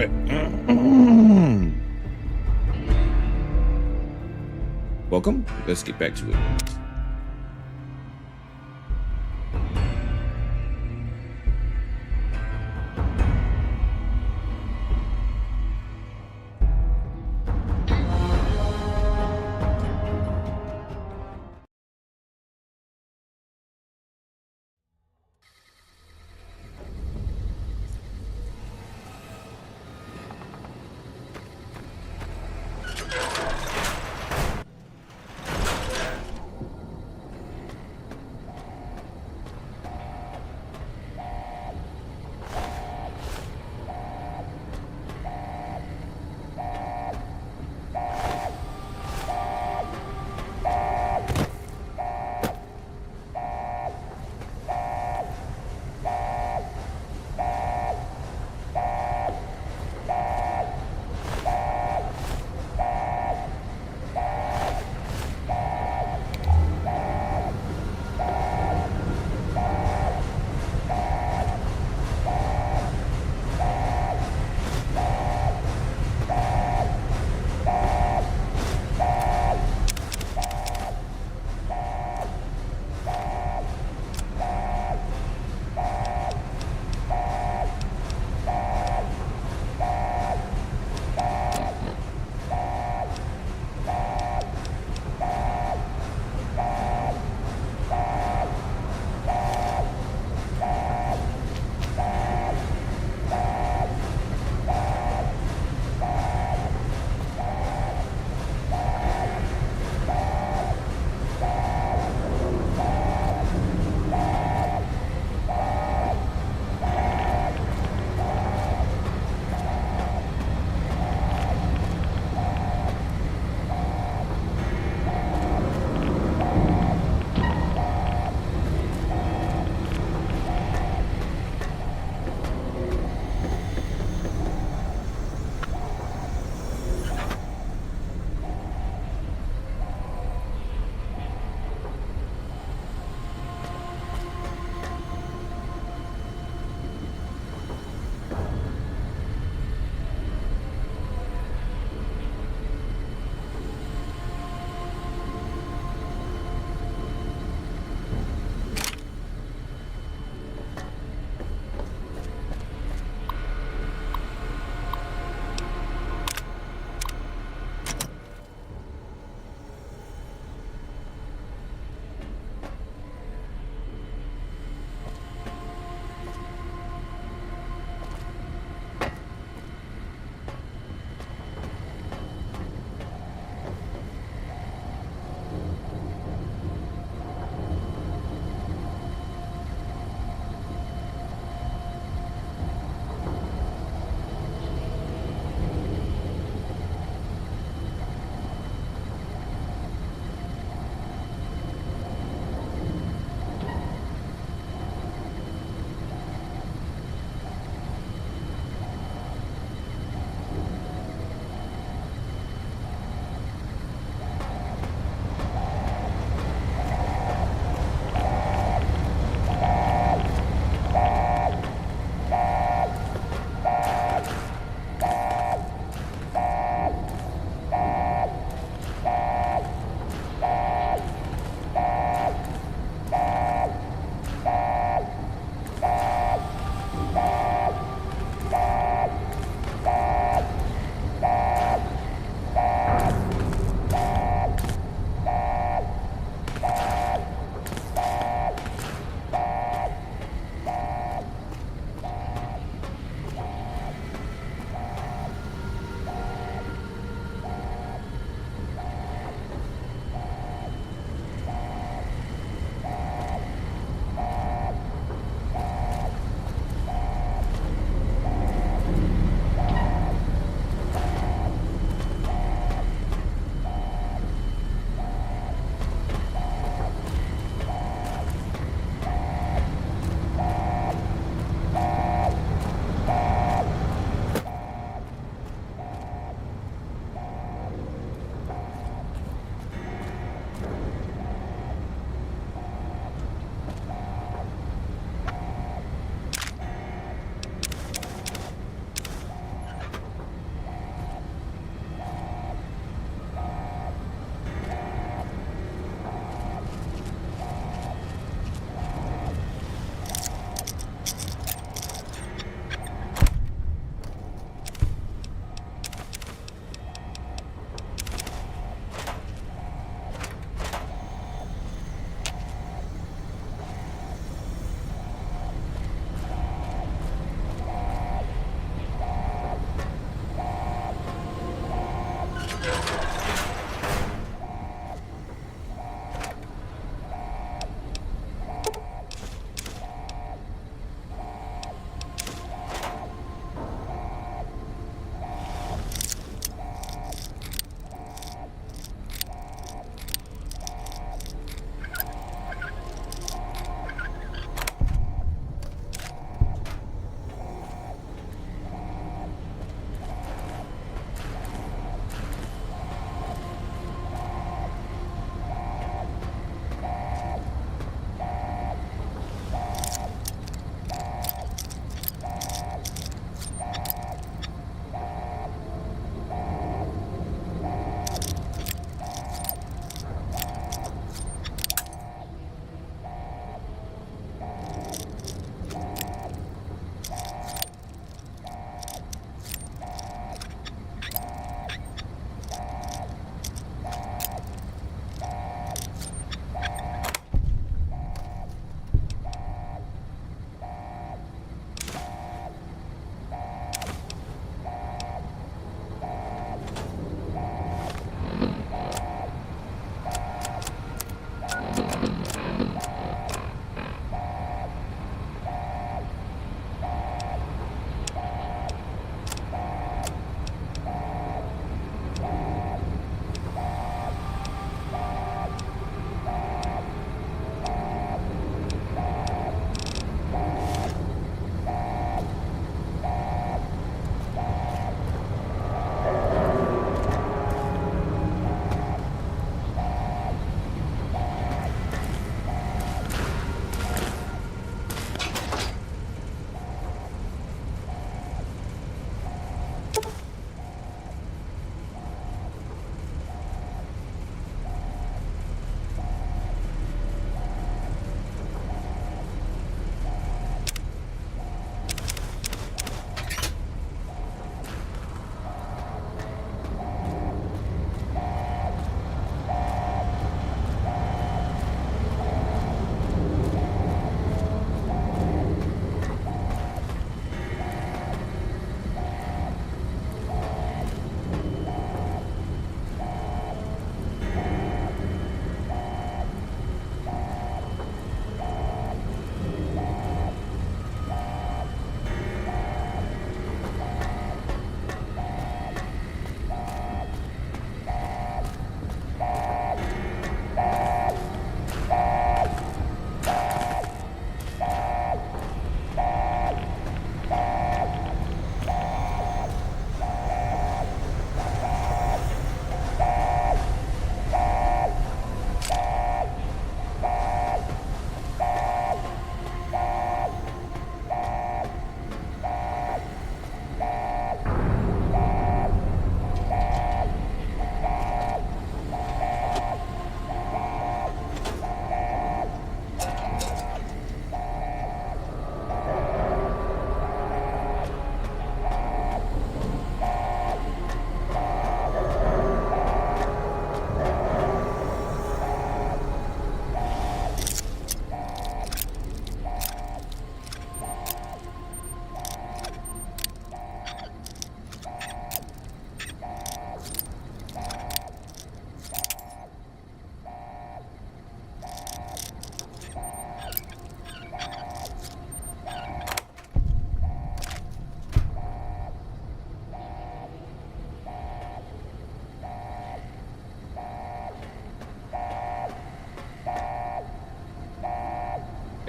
right. Welcome. Let's get back to it.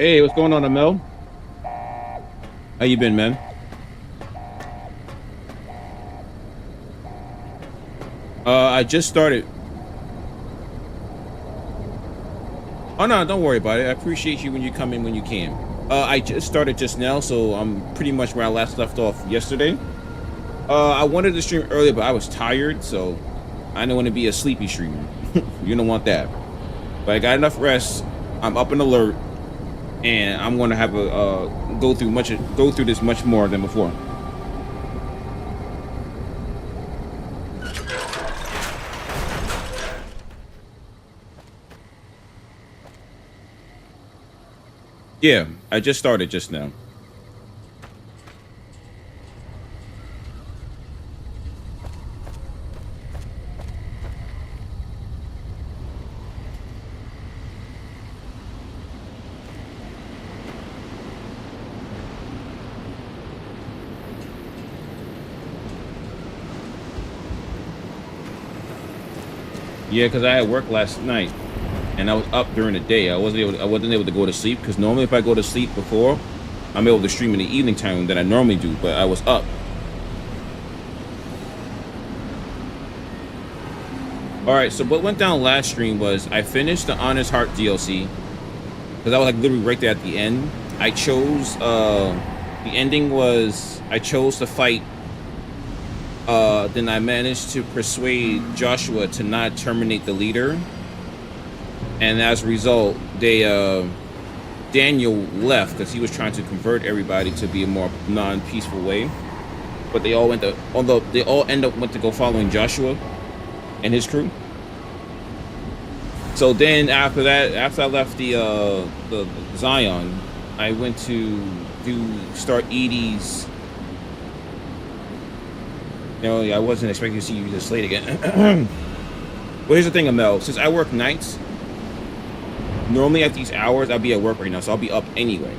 Hey, what's going on, Amel? How you been, man? I just started. Oh no, don't worry about it. I appreciate you when you come in when you can. I just started just now, so I'm pretty much where I last left off yesterday. I wanted to stream earlier, but I was tired, so I don't want to be a sleepy streamer. You don't want that. But I got enough rest. I'm up and alert, and I'm going to have a go through this much more than before. Yeah, I just started just now. Yeah, because I had work last night, and I was up during the day. I wasn't able to go to sleep because normally if I go to sleep before, I'm able to stream in the evening time that I normally do. But I was up. All right. So what went down last stream was I finished the Honest Heart DLC because I was like literally right there at the end. I chose the ending was I chose to fight. Then I managed to persuade Joshua to not terminate the leader. And as a result, Daniel left because he was trying to convert everybody to be a more non-peaceful way. But they all went to go following Joshua and his crew. So then after that, after I left the Zion, I went to start Edie's. No, I wasn't expecting to see you this late again. Well, here's the thing, Amel. Since I work nights, normally at these hours, I'll be at work right now, so I'll be up anyway.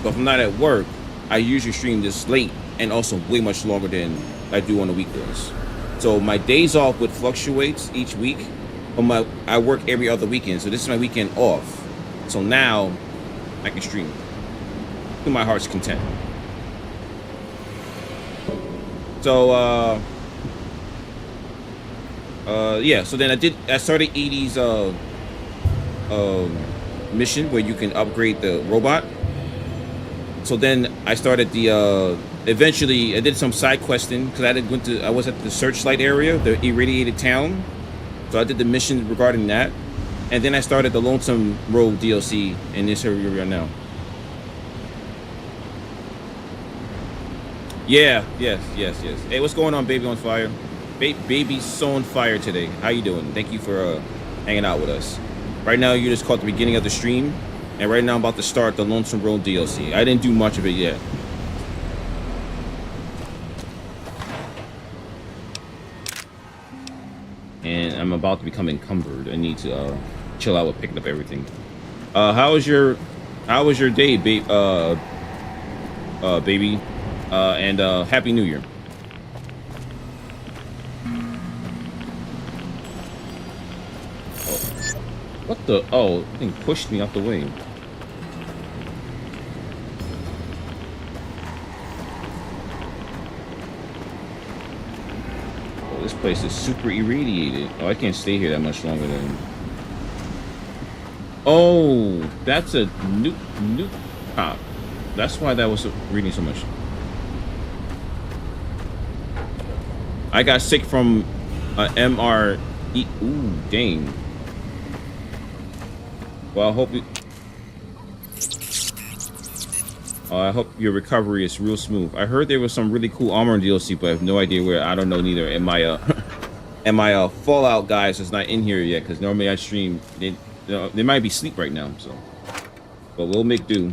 But if I'm not at work, I usually stream this late and also way much longer than I do on the weekdays. So my days off would fluctuate each week, but I work every other weekend, so this is my weekend off. So now I can stream to my heart's content. So, yeah, so then I started Edie's, mission where you can upgrade the robot. So then I started eventually I did some side questing because I was at the Searchlight area, the irradiated town. So I did the mission regarding that. And then I started the Lonesome Road DLC in this area right now. Yeah, yes. Hey, what's going on, Baby on Fire? Baby's so on fire today. How you doing? Thank you for hanging out with us. Right now, you just caught the beginning of the stream, and right now I'm about to start the Lonesome Road DLC. I didn't do much of it yet. And I'm about to become encumbered. I need to chill out with picking up everything. How was your day, baby? And Happy New Year. Oh. What the? Oh, the thing pushed me out the way. Oh, this place is super irradiated. Oh, I can't stay here that much longer than... Oh, that's a nuke pop. That's why that was reading so much. I got sick from MRE. Ooh, dang. Well, I hope your recovery is real smooth. I heard there was some really cool armor in DLC, but I have no idea where. I don't know neither. And my Fallout guys is not in here yet because normally I stream. They might be asleep right now, so. But we'll make do.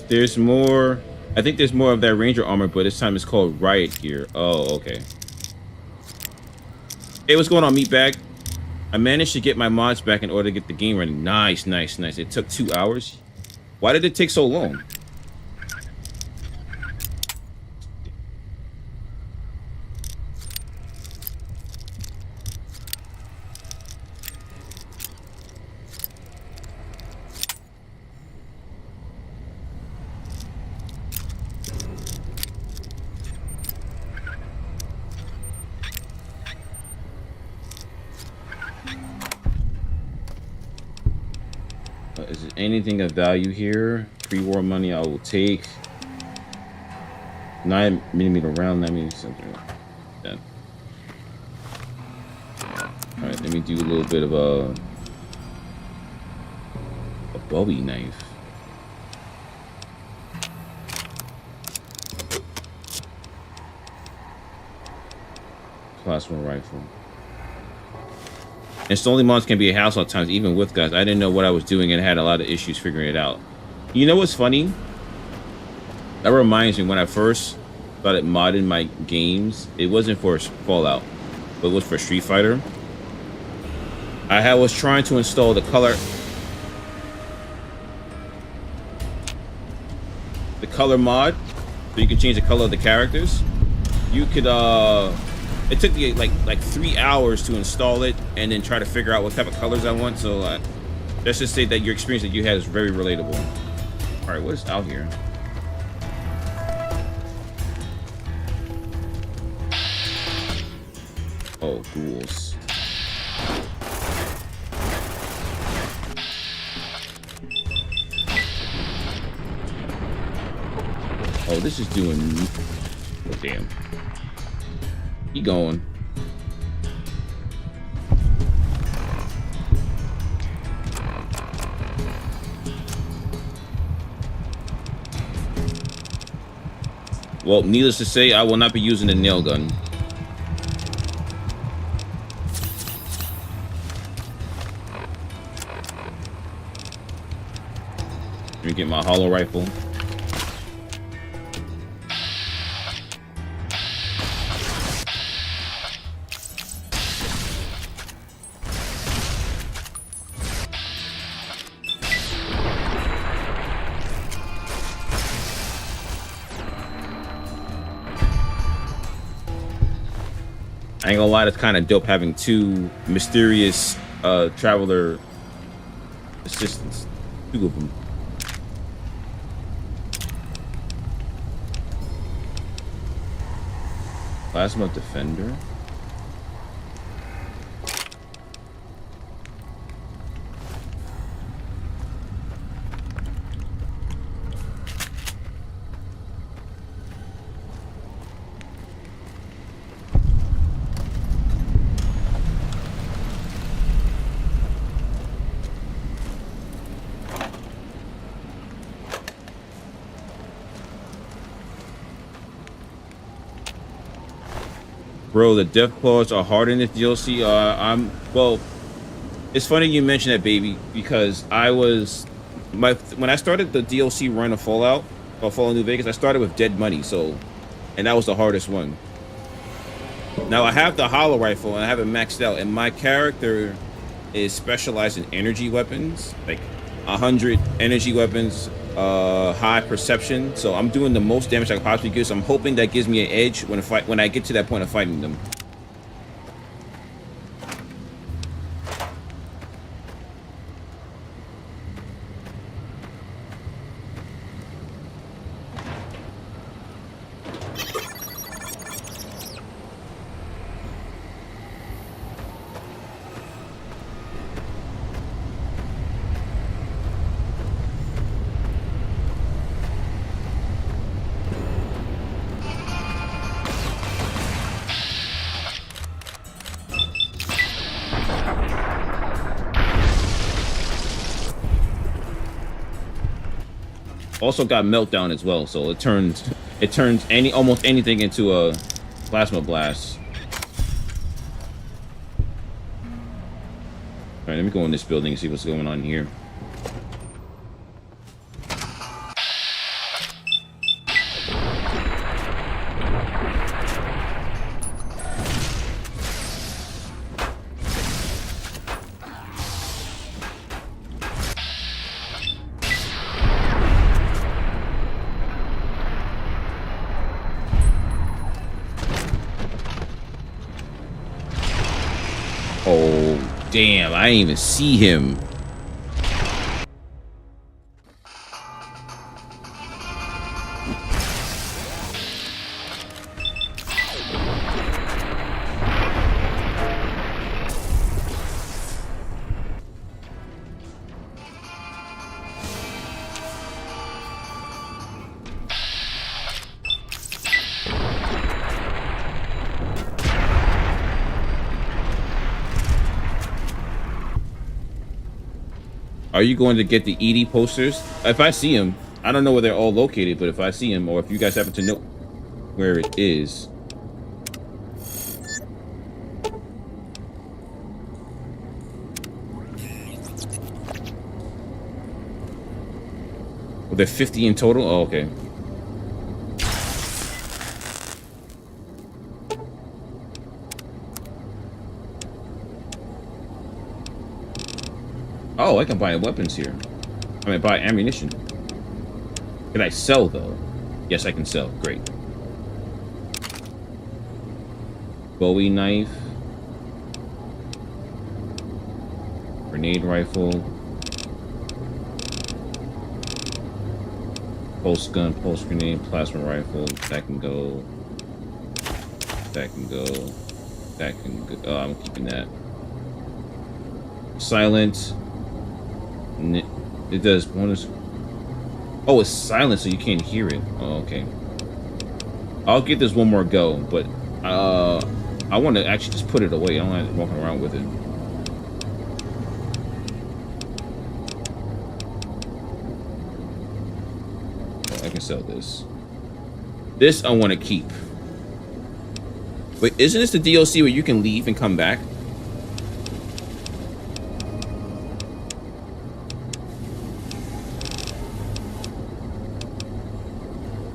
There's more. I think there's more of that Ranger armor, but this time it's called Riot Gear. Oh, okay. Hey, what's going on, Meatbag? I managed to get my mods back in order to get the game running. Nice. It took 2 hours. Why did it take so long? Is there anything of value here? Pre-war money I will take. 9mm round, that means something. Yeah. Alright, let me do a little bit of a Bowie knife. Plasma rifle. And stolen mods can be a hassle at times, even with guns. I didn't know what I was doing and had a lot of issues figuring it out. You know what's funny? That reminds me, when I first started modding my games, it wasn't for Fallout, but it was for Street Fighter. I was trying to install the color mod, so you can change the color of the characters. You could it took me like 3 hours to install it and then try to figure out what type of colors I want. So let's just say that your experience that you had is very relatable. All right, what is out here? Oh, ghouls. Oh, this is doing... Oh, damn. Keep going. Well, needless to say, I will not be using the nail gun. Let me get my hollow rifle. I ain't gonna lie, that's kind of dope having two mysterious traveler assistants. Two of them. Plasma defender. Bro, the death claws are hard in this DLC. Well, it's funny you mention that, baby, because when I started the DLC run of Fallout New Vegas, I started with Dead Money, and that was the hardest one. Now I have the hollow rifle and I have it maxed out, and my character is specialized in energy weapons, like 100 energy weapons, high perception. So I'm doing the most damage I can possibly do. So I'm hoping that gives me an edge when I get to that point of fighting them. Also got meltdown as well, so it turns almost anything into a plasma blast. All right, let me go in this building and see what's going on here. Damn, I didn't even see him. Are you going to get the ED posters? If I see them, I don't know where they're all located, but if I see them, or if you guys happen to know where it is. Well, they're 50 in total? Oh, okay. Oh, I can buy weapons here. I mean, buy ammunition. Can I sell, though? Yes, I can sell. Great. Bowie knife. Grenade rifle. Pulse gun, pulse grenade, plasma rifle. That can go. That can go. That can go. Oh, I'm keeping that. Silent. It does bonus. Oh, it's silent, so you can't hear it. Oh, okay. I'll give this one more go, but I want to actually just put it away. I don't like walking around with it. Oh, I can sell this. This I want to keep. Wait, isn't this the DLC where you can leave and come back?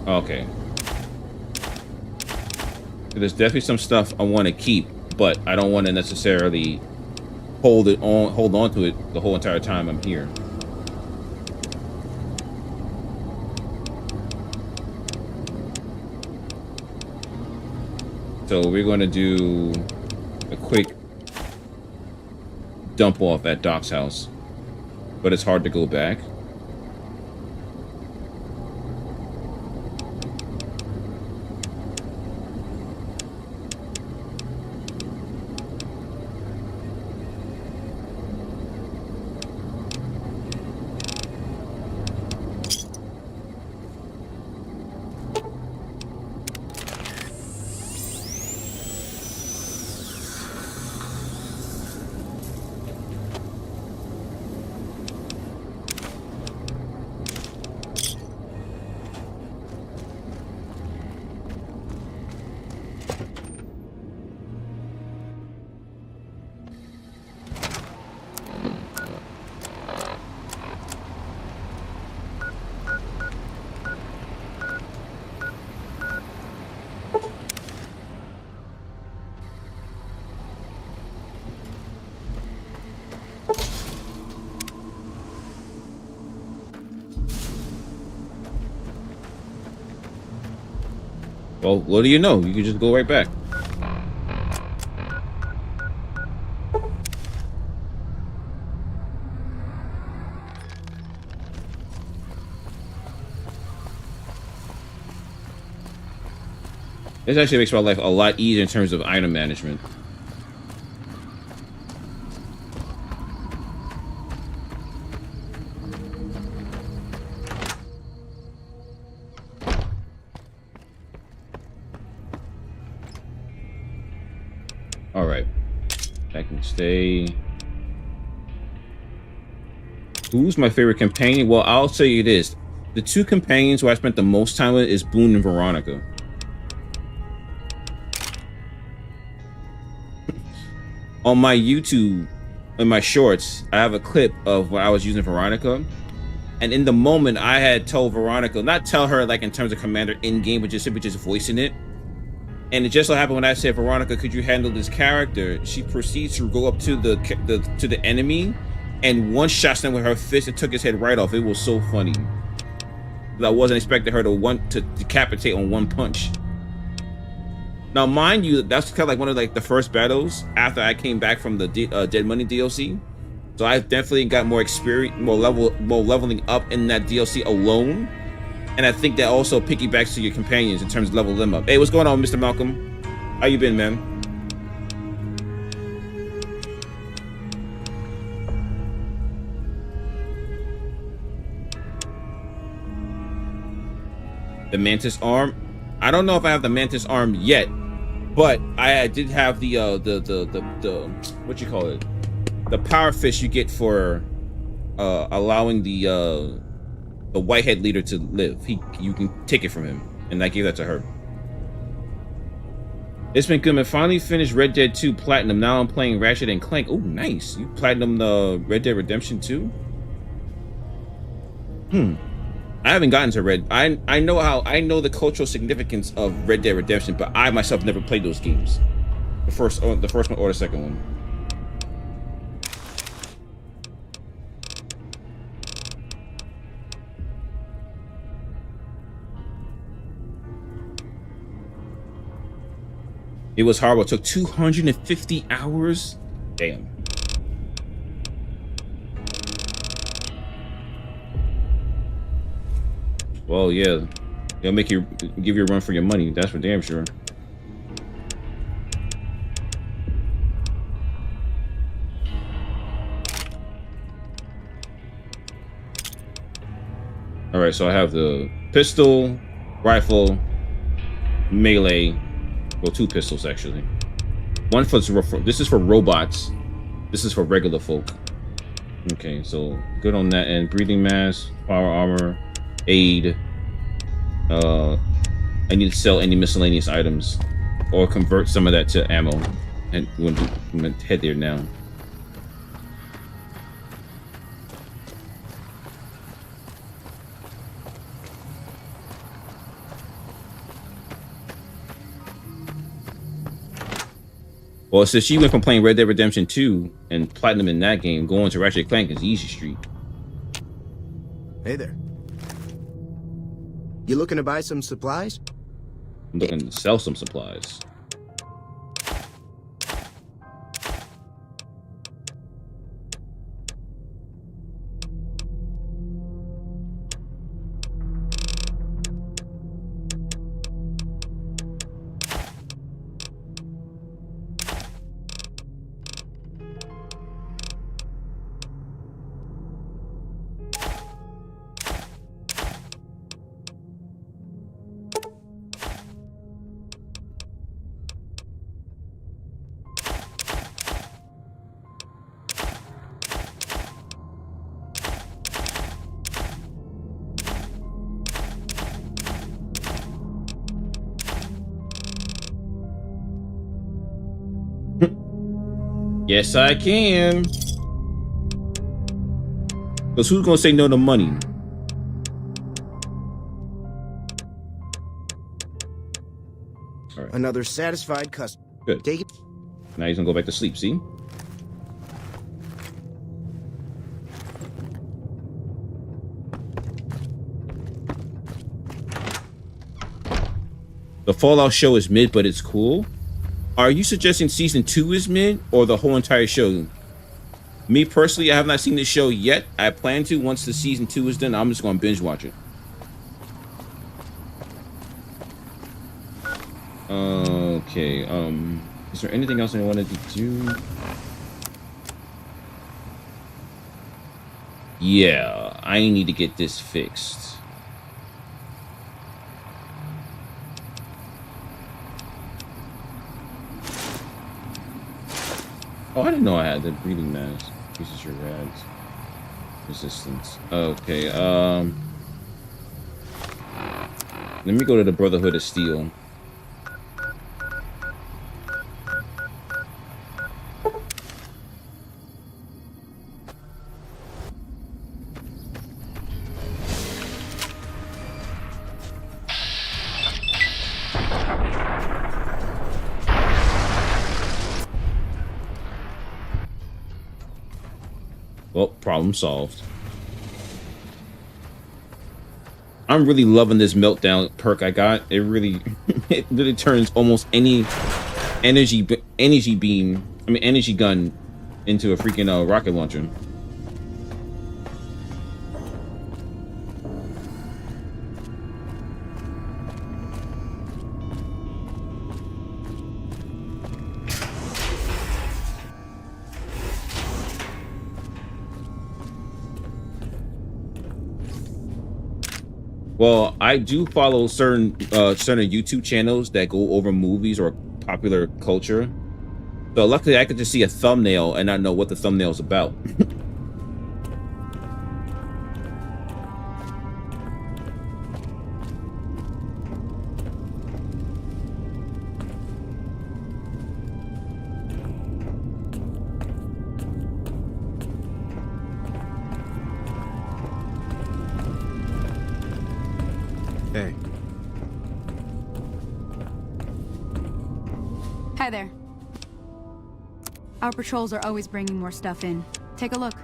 Okay. There's definitely some stuff I want to keep, but I don't want to necessarily hold on to it the whole entire time I'm here. So we're going to do a quick dump off at Doc's house, but it's hard to go back. Well, what do you know? You can just go right back. This actually makes my life a lot easier in terms of item management. Alright. I can stay. Who's my favorite companion? Well, I'll tell you this. The two companions who I spent the most time with is Boone and Veronica. On my YouTube, in my shorts, I have a clip of when I was using Veronica. And in the moment, I had told Veronica, not tell her like in terms of commander in-game, but just simply just voicing it. And it just so happened when I said, Veronica, could you handle this character? She proceeds to go up to the enemy and one shot him with her fist and took his head right off. It was so funny. I wasn't expecting her to decapitate on one punch. Now, mind you, that's kind of like one of like the first battles after I came back from the Dead Money DLC. So I definitely got more experience, more leveling up in that DLC alone. And I think that also piggybacks to your companions in terms of leveling them up. Hey, what's going on, Mr. Malcolm? How you been, man? The Mantis arm. I don't know if I have the Mantis arm yet, but I did have the what you call it? The power fist you get for allowing the whitehead leader to live. You can take it from him, and I gave that to her. It's been good. I finally finished Red Dead 2 Platinum. Now I'm playing Ratchet and Clank. Oh, nice. You platinum the Red Dead Redemption 2? I haven't gotten to Red. I know the cultural significance of Red Dead Redemption, but I myself never played those games. The first one or the second one. It was horrible. It took 250 hours. Damn. Well, yeah. They'll give you a run for your money. That's for damn sure. All right, so I have the pistol, rifle, melee. Well, 2 pistols actually. One for this is for robots. This is for regular folk. Okay, so good on that end. Breathing mask, power armor, aid. I need to sell any miscellaneous items, or convert some of that to ammo. And we're gonna head there now. Well, since she went from playing Red Dead Redemption 2 and platinum in that game, going to Ratchet Clank is easy street. Hey there. You looking to buy some supplies? I'm looking to sell some supplies. Yes, I can. Because who's gonna say no to money? All right. Another satisfied customer. Good. Take it. Now he's gonna go back to sleep. See? The Fallout show is mid, but it's cool. Are you suggesting season 2 is mid, or the whole entire show? Me personally, I have not seen the show yet. I plan to. Once the season 2 is done, I'm just going to binge watch it. Okay. Is there anything else I wanted to do? Yeah, I need to get this fixed. Oh, I didn't know I had the breathing mask. Increases your rads resistance. Okay, let me go to the Brotherhood of Steel. Well, problem solved. I'm really loving this meltdown perk I got. It really turns almost any energy gun into a freaking rocket launcher. Well, I do follow certain YouTube channels that go over movies or popular culture. So luckily I could just see a thumbnail and not know what the thumbnail is about. Hey. Hi there. Our patrols are always bringing more stuff in. Take a look.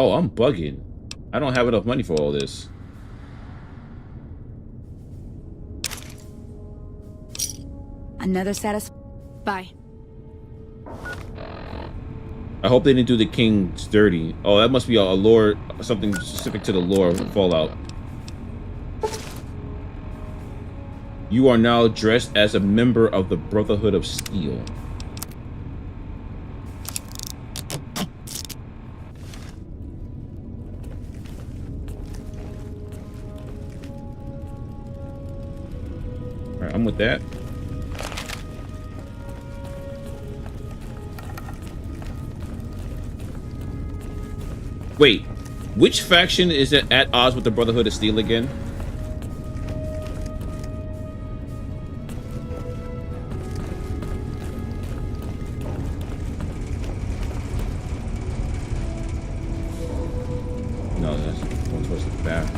Oh, I'm bugging. I don't have enough money for all this. Another Bye. I hope they didn't do the king's dirty. Oh, that must be a lore, something specific to the lore of Fallout. You are now dressed as a member of the Brotherhood of Steel. Alright, I'm with that. Wait, which faction is at odds with the Brotherhood of Steel again? No, that's one towards the back.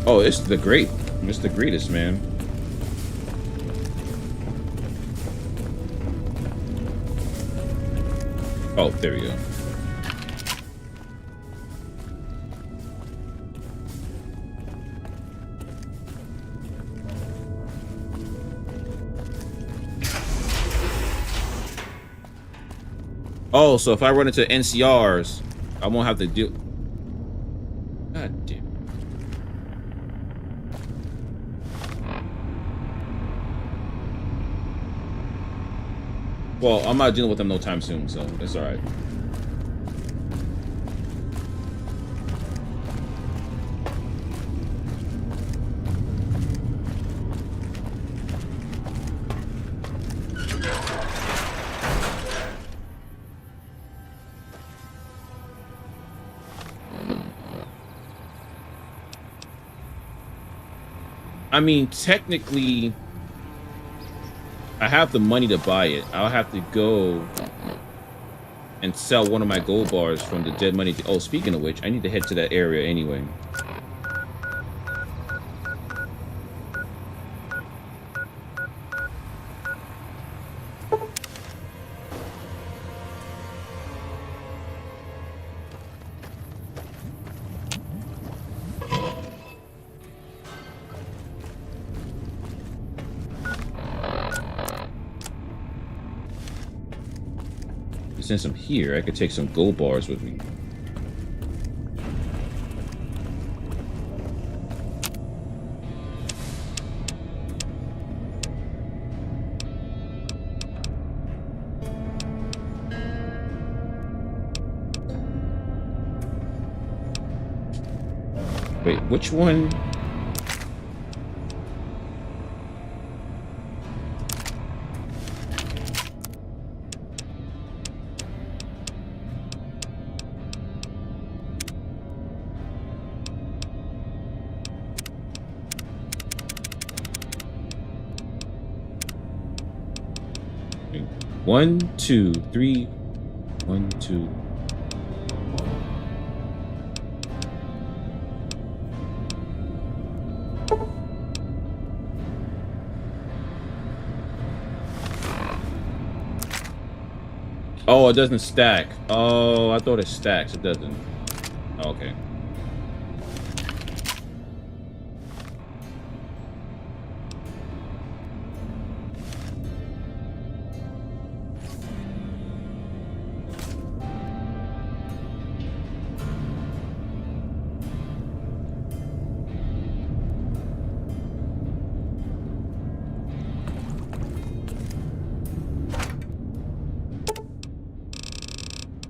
Oh, it's the great. It's the greatest, man. Oh, there we go. Oh, so if I run into NCRs, I won't have to deal. God damn. Well, I'm not dealing with them no time soon, so it's all right. I mean, technically, I have the money to buy it. I'll have to go and sell one of my gold bars from the dead money. Oh, speaking of which, I need to head to that area anyway. Since I'm here, I could take some gold bars with me. Wait, which one? One, two, three. 1, 2. Oh, it doesn't stack. Oh, I thought it stacks. It doesn't. Oh, okay.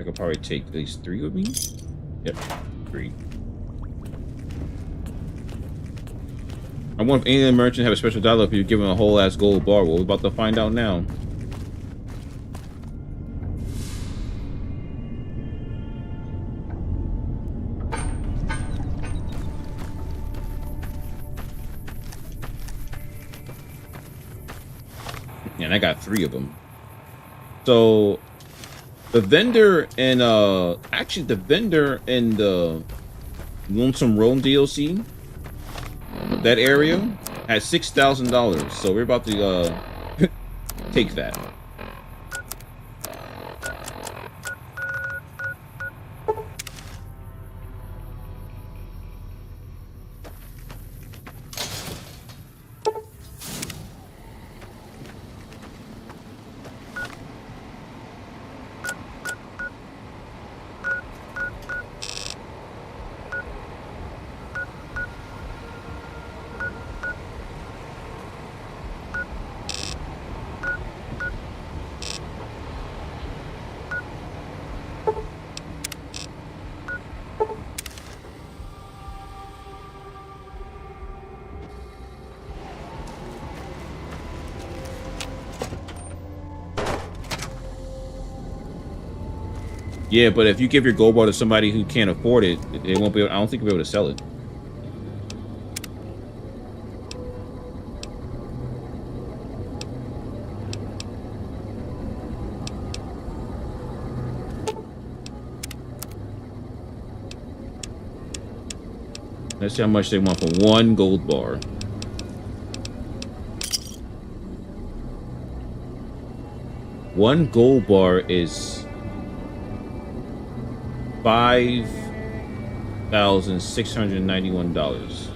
I could probably take at least 3 with me. Yep, 3. I wonder if any of the merchants have a special dialogue if you give them a whole ass gold bar. Well, we're about to find out now. And I got 3 of them. So the vendor and actually the vendor in the Lonesome Road DLC, that area had $6,000. So we're about to take that. Yeah, but if you give your gold bar to somebody who can't afford it, they won't be able, I don't think we'll be able to sell it. Let's see how much they want for 1 gold bar. One gold bar is $5,691.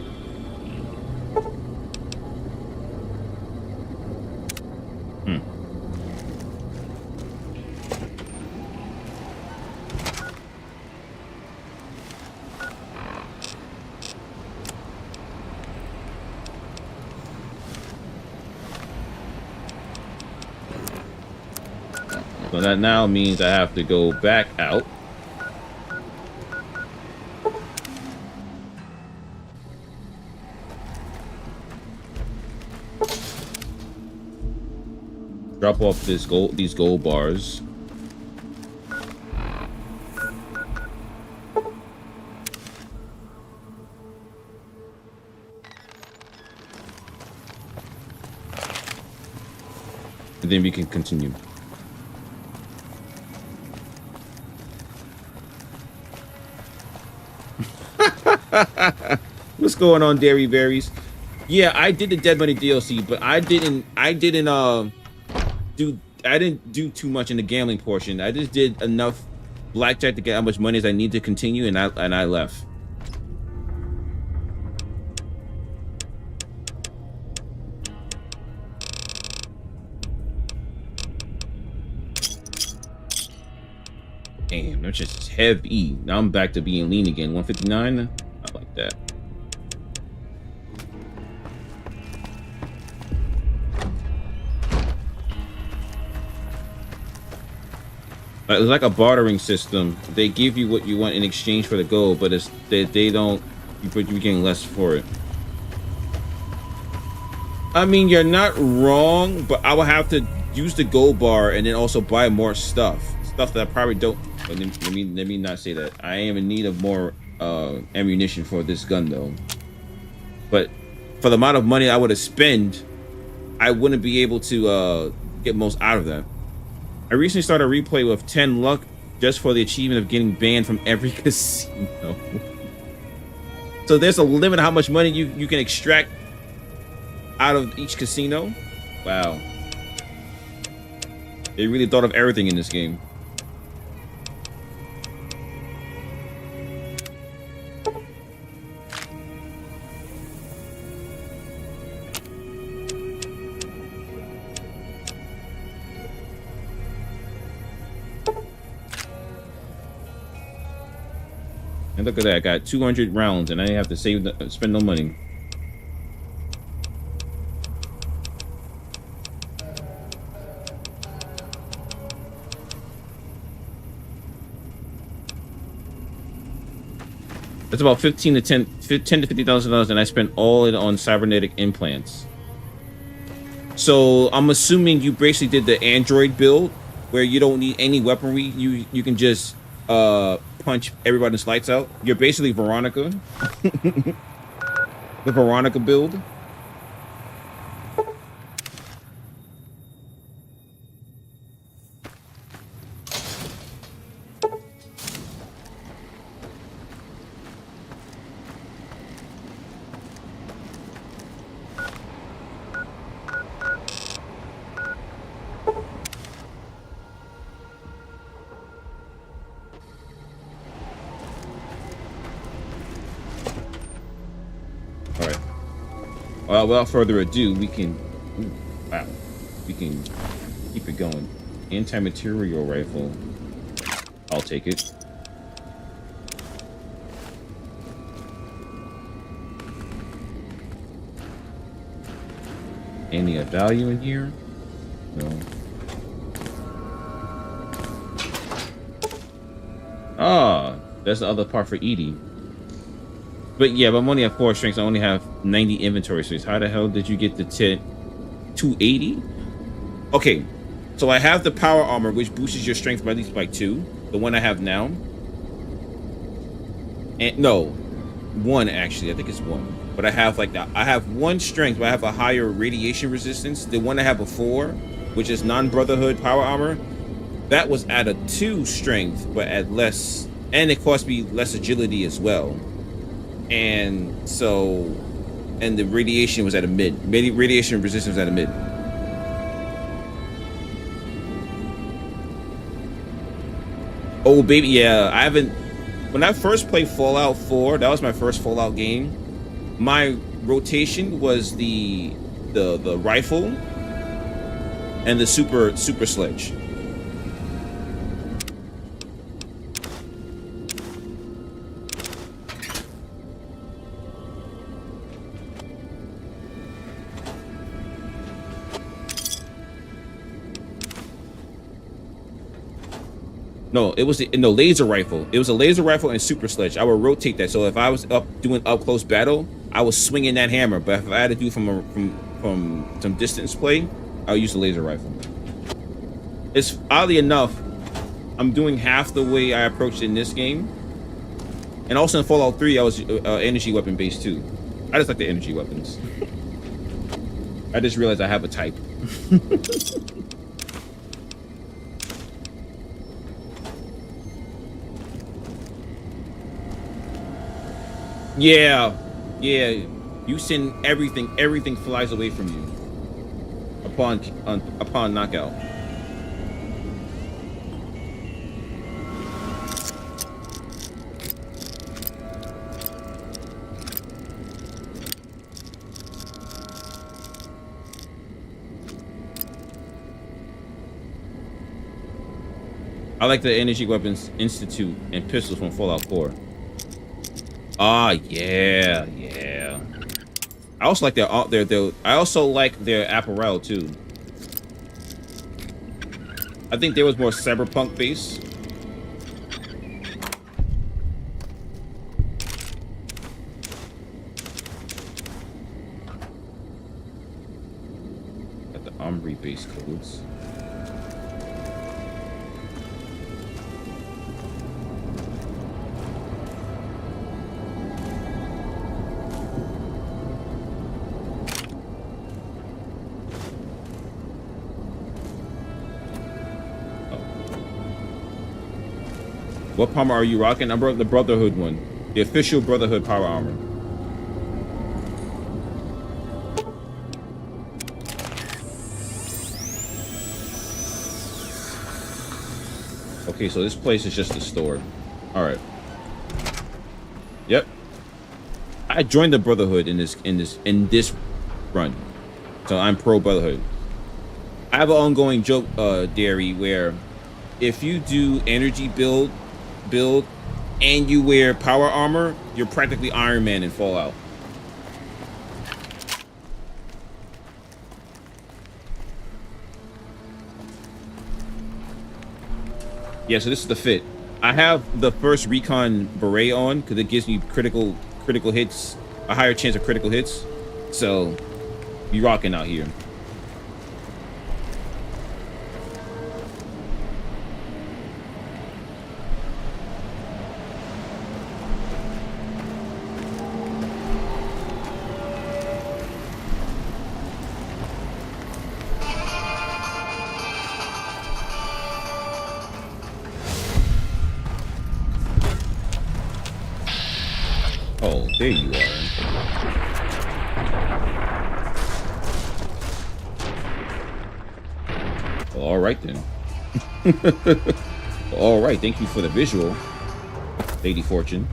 So that now means I have to go back out. Drop off these gold bars. And then we can continue. What's going on, Dairy Berries? Yeah, I did the Dead Money DLC, but I didn't do too much in the gambling portion. I just did enough blackjack to get how much money as I need to continue, and I left. Damn, that's just heavy. Now I'm back to being lean again. 159. I like that. It's like a bartering system. They give you what you want in exchange for the gold, but it's they don't. You're getting less for it. I mean, you're not wrong, but I will have to use the gold bar and then also buy more stuff that I probably don't. Let me not say that. I am in need of more ammunition for this gun though. But for the amount of money I would have spent, I wouldn't be able to get most out of that. I recently started a replay with 10 luck just for the achievement of getting banned from every casino. So there's a limit how much money you can extract out of each casino. Wow. They really thought of everything in this game. And look at that, I got 200 rounds and I didn't have to spend no money. That's about 15 to 10 to $50,000, and I spent all it on cybernetic implants. So I'm assuming you basically did the Android build where you don't need any weaponry. You can just punch everybody's lights out. You're basically Veronica. The Veronica build. Without further ado, we can keep it going. Anti-material rifle. I'll take it. Any value in here? No. Ah, that's the other part for Edie. But yeah, but I'm only at 4 strengths. I only have 90 inventory space. How the hell did you get the 280? Okay, so I have the power armor, which boosts your strength by at least by 2. The one I have now. And no, 1 actually. I think it's 1. But I have like that. I have 1 strength, but I have a higher radiation resistance. The one I had before, which is non-brotherhood power armor, that was at a 2 strength, but at less, and it cost me less agility as well. And so, and the radiation was at a mid. Radiation resistance was at a mid. Oh baby, yeah. I haven't. When I first played Fallout 4, that was my first Fallout game. My rotation was the rifle and the super sledge. No, it was the laser rifle. It was a laser rifle and super sledge. I would rotate that. So if I was doing up close battle, I was swinging that hammer. But if I had to do from some distance play, I'll use the laser rifle. It's oddly enough, I'm doing half the way I approached in this game. And also in Fallout 3, I was energy weapon based too. I just like the energy weapons. I just realized I have a type. Yeah, you send everything flies away from you upon knockout. I like the Energy Weapons Institute and pistols from Fallout 4. Ah, yeah. I also like their I also like their apparel too. I think there was more cyberpunk base. Got the Omri base codes. What armor are you rocking? I'm the Brotherhood one. The official Brotherhood power armor. Okay, so this place is just a store. Alright. Yep. I joined the Brotherhood in this run. So I'm pro Brotherhood. I have an ongoing joke, Dairy, where if you do energy build and you wear power armor, you're practically Iron Man in Fallout. Yeah, so this is the fit. I have the first recon beret on because it gives me critical hits, a higher chance of critical hits. So, be rocking out here. Oh, there you are. All right then. All right, thank you for the visual, Lady Fortune.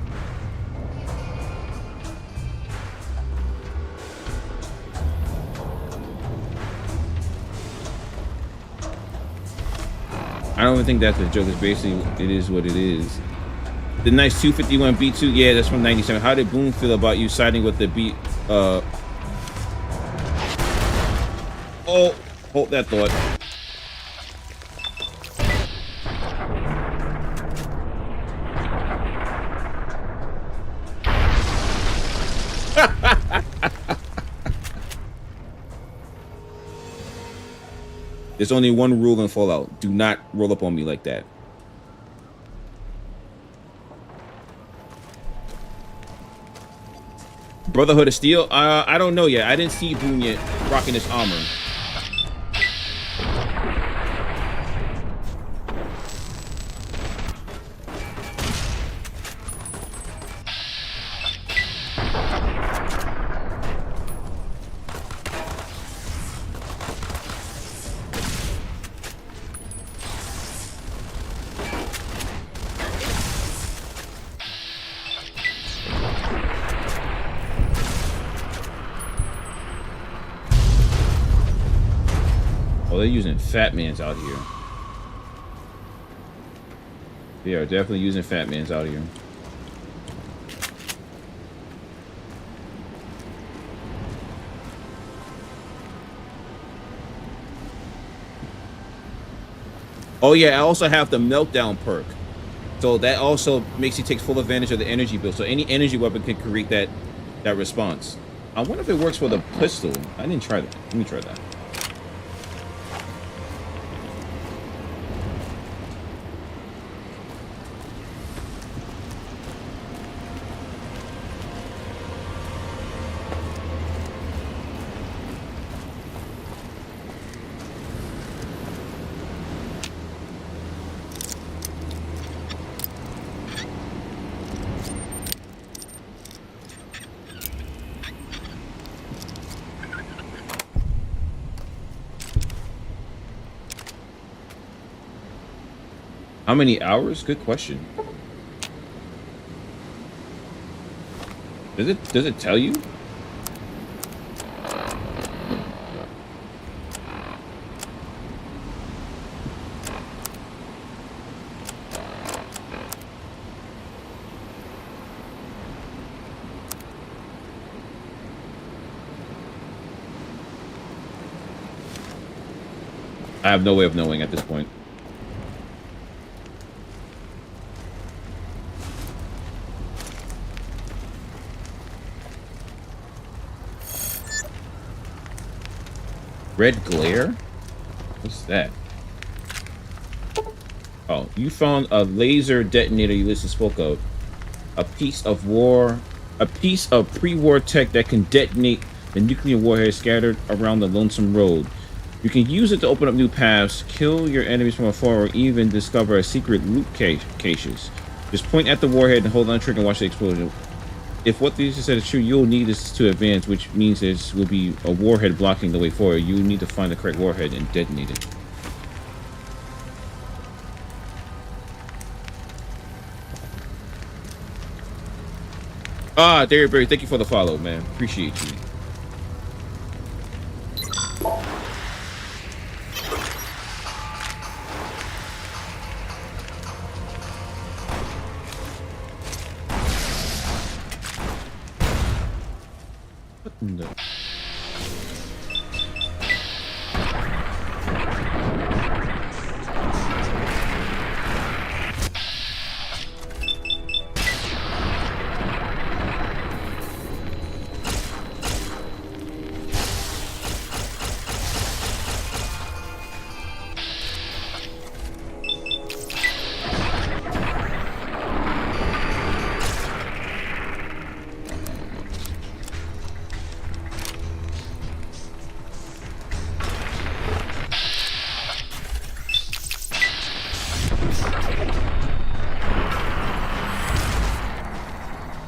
I don't even think that's a joke. It's basically, it is what it is. The nice 251 B2, yeah, that's from 97. How did Boone feel about you siding with the B? Oh, hold that thought. There's only one rule in Fallout. Do not roll up on me like that. Brotherhood of Steel? I don't know yet. I didn't see Boone yet rocking his armor. Oh, they're using Fat Mans out here. They are definitely using Fat Mans out here. Oh yeah, I also have the Meltdown perk. So that also makes you take full advantage of the energy build. So any energy weapon can create that response. I wonder if it works for the pistol. I didn't try that. Let me try that. How many hours? Good question. Does it tell you? I have no way of knowing at this point. Red glare? What's that? Oh, you found a laser detonator Ulysses spoke of. A piece of pre-war tech that can detonate the nuclear warhead scattered around the Lonesome Road. You can use it to open up new paths, kill your enemies from afar, or even discover a secret loot caches. Just point at the warhead and hold on the trigger and watch the explosion. If what these said is true, you'll need this to advance, which means there will be a warhead blocking the way forward. You need to find the correct warhead and detonate it. Ah, Derryberry, thank you for the follow, man. Appreciate you. What in the...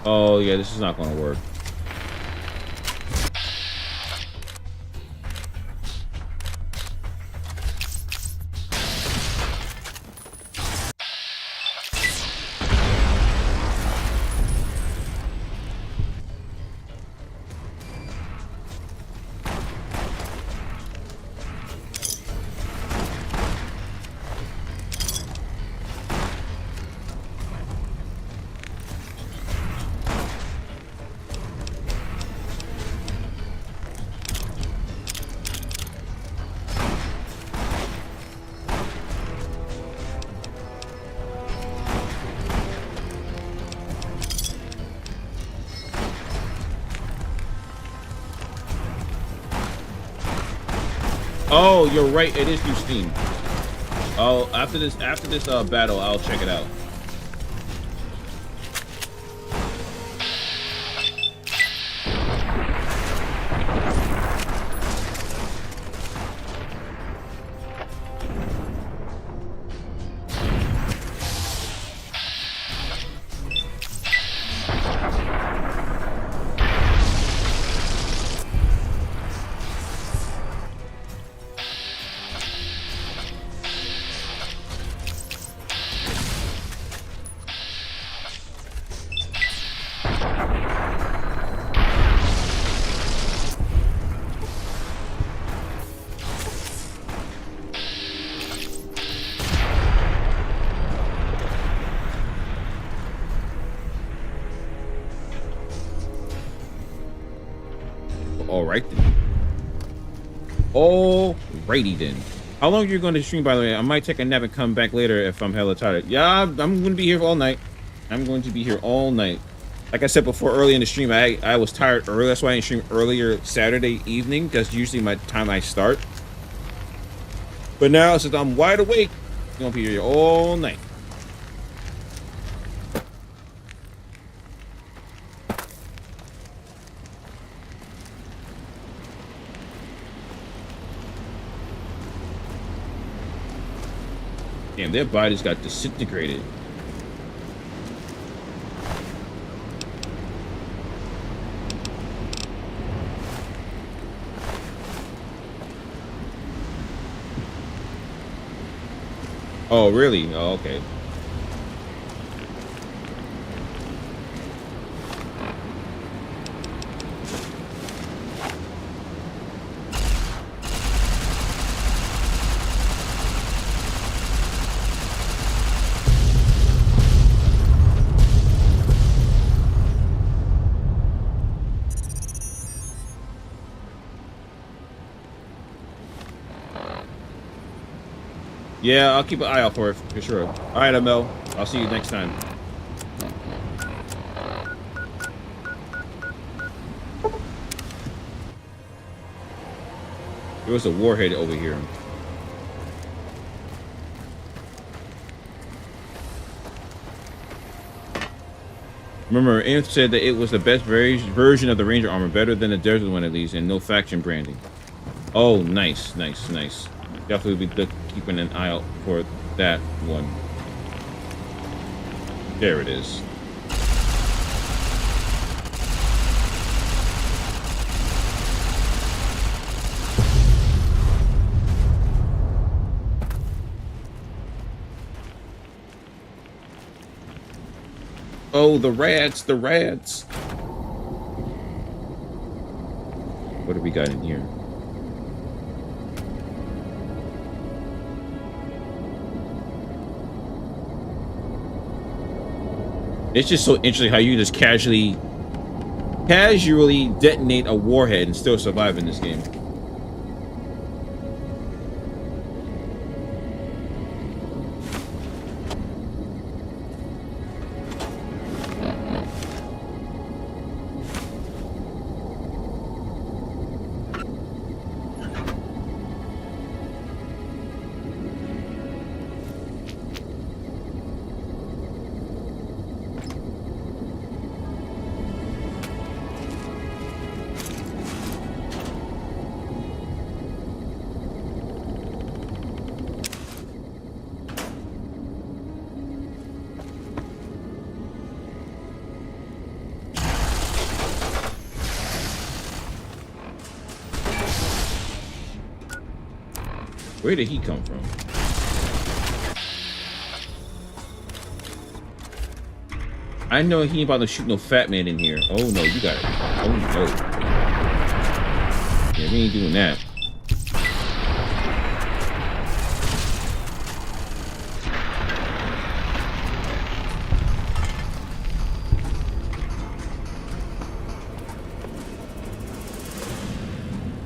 Oh yeah, this is not gonna work. Oh, you're right. It is through Steam. Oh, after this battle, I'll check it out. All right then. Alrighty then. How long are you going to stream, by the way? I might take a nap and come back later if I'm hella tired. Yeah, I'm going to be here all night. I'm going to be here all night. Like I said before, early in the stream, I was tired early. That's why I didn't stream earlier Saturday evening. That's usually my time I start. But now, since I'm wide awake, I'm going to be here all night. Damn, their bodies got disintegrated. Oh, really? Oh, okay. Yeah, I'll keep an eye out for it, for sure. All right, Amel. I'll see you next time. There was a warhead over here. Remember, Imp said that it was the best version of the Ranger armor, better than the desert one at least, and no faction branding. Oh, nice, nice, nice. Definitely be keeping an eye out for that one. There it is. Oh, the rats, the rats. What do we got in here? It's just so interesting how you just casually detonate a warhead and still survive in this game. Where did he come from? I know he ain't about to shoot no fat man in here. Oh no, you got it. Oh no. Yeah, we ain't doing that.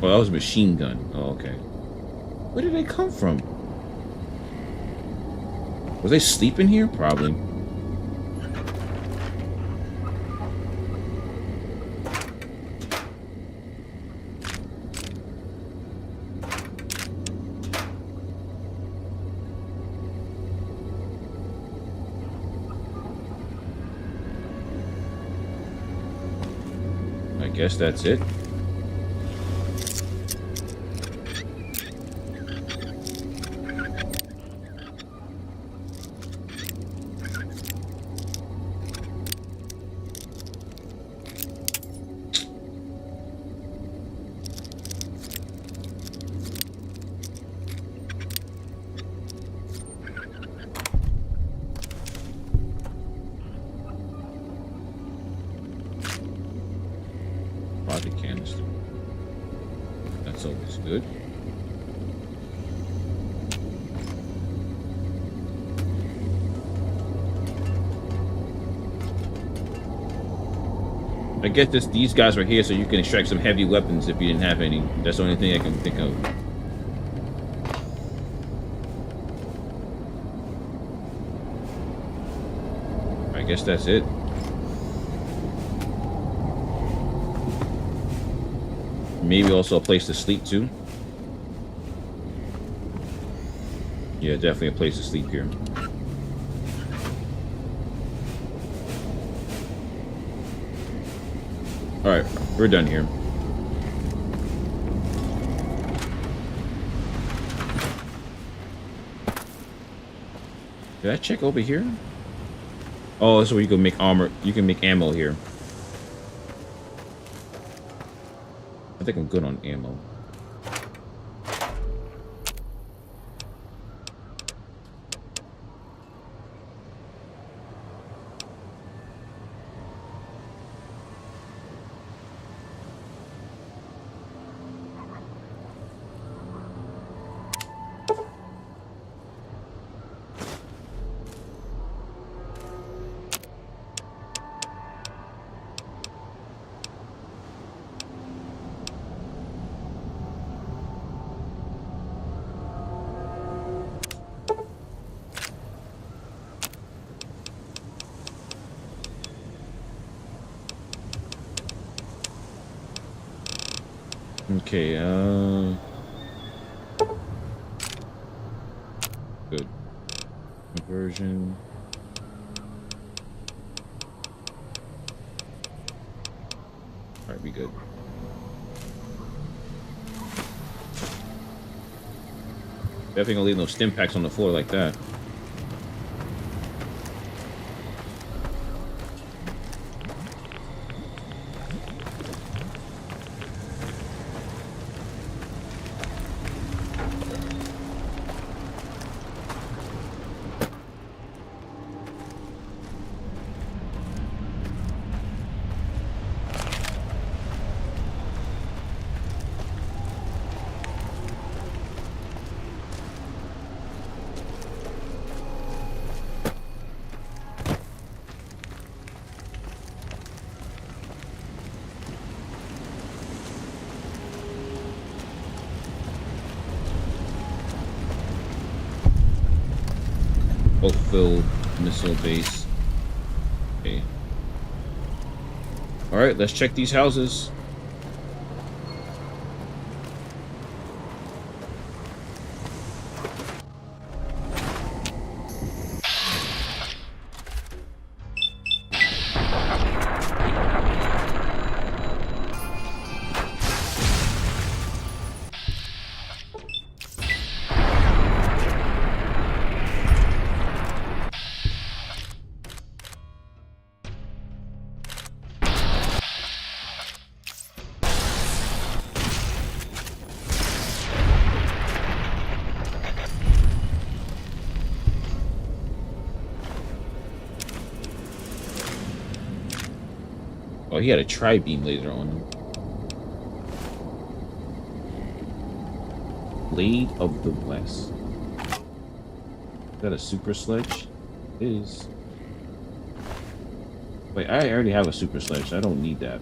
Oh, that was a machine gun. Oh, okay. Where did they come from? Was they sleeping here? Probably. I guess that's it. Body canister. That's always good. I guess these guys were here so you can extract some heavy weapons if you didn't have any. That's the only thing I can think of. I guess that's it. Maybe also a place to sleep too. Yeah, definitely a place to sleep here. Alright, we're done here. Did I check over here? Oh, that's where you can make armor. You can make ammo here. I think I'm good on ammo. Okay, good. Conversion. Alright, be good. Definitely gonna leave no stim packs on the floor like that. Fulfilled missile base. Okay. Alright, let's check these houses. Oh, he had a tri-beam laser on him. Blade of the West. Is that a super sledge? It is. Wait, I already have a super sledge. I don't need that.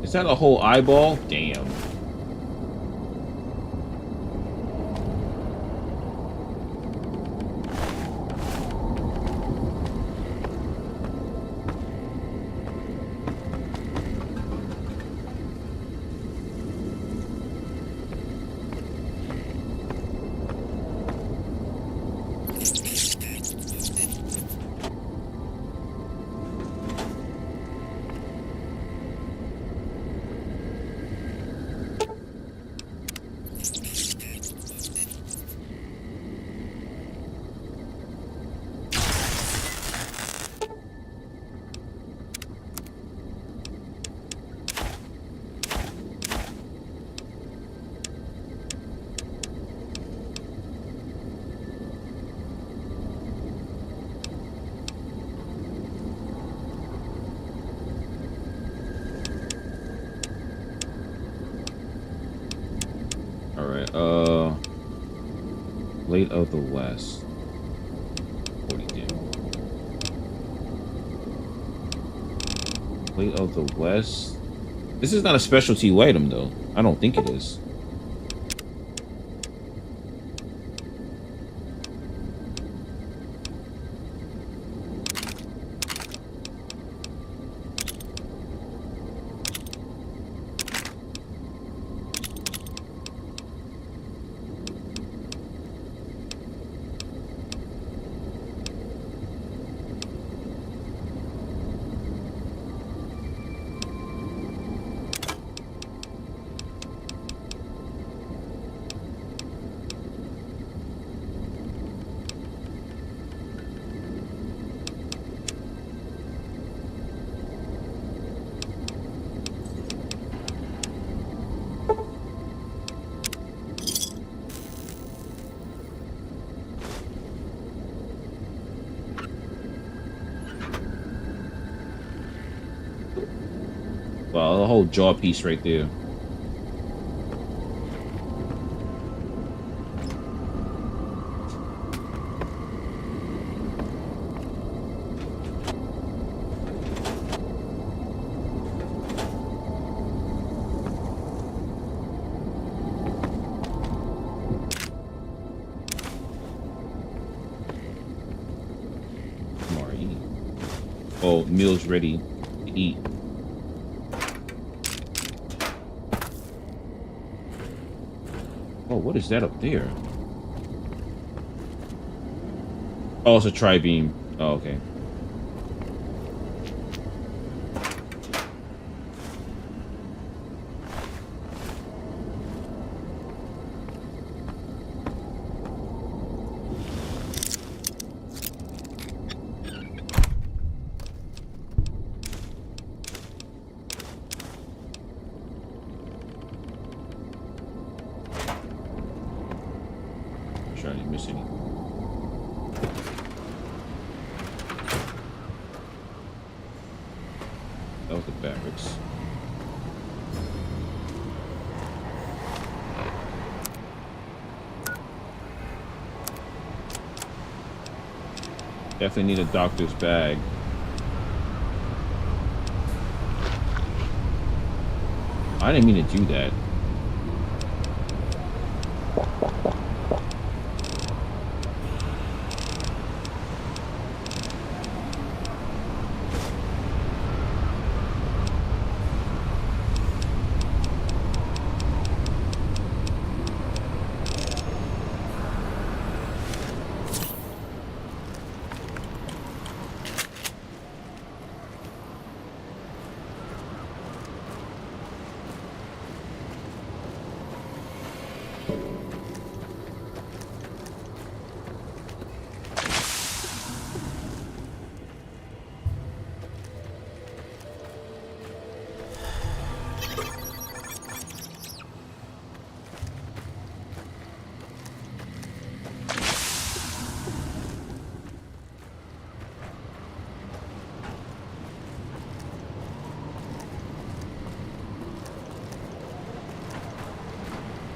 Is that a whole eyeball? Damn. Blade of the West. 40 damage. Blade of the West. This is not a specialty item, though. I don't think it is. Wow, the whole jaw piece right there. Come on, eat. Oh, meal's ready to eat. Oh, what is that up there? Oh, it's a tri-beam. Oh, okay. I didn't miss any. That was the barracks. Definitely need a doctor's bag. I didn't mean to do that.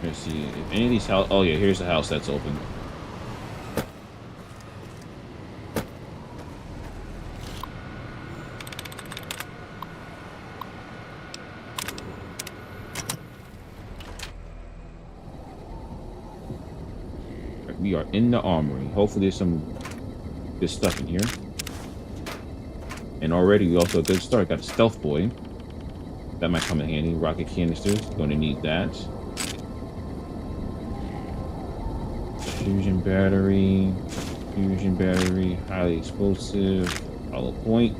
Let's see if any of these house. Oh yeah, here's the house that's open. We are in the armory. Hopefully there's some good stuff in here. And already we also a good start. Got a stealth boy. That might come in handy. Rocket canisters. Going to need that. Fusion battery. Fusion battery. Highly explosive. Hollow point.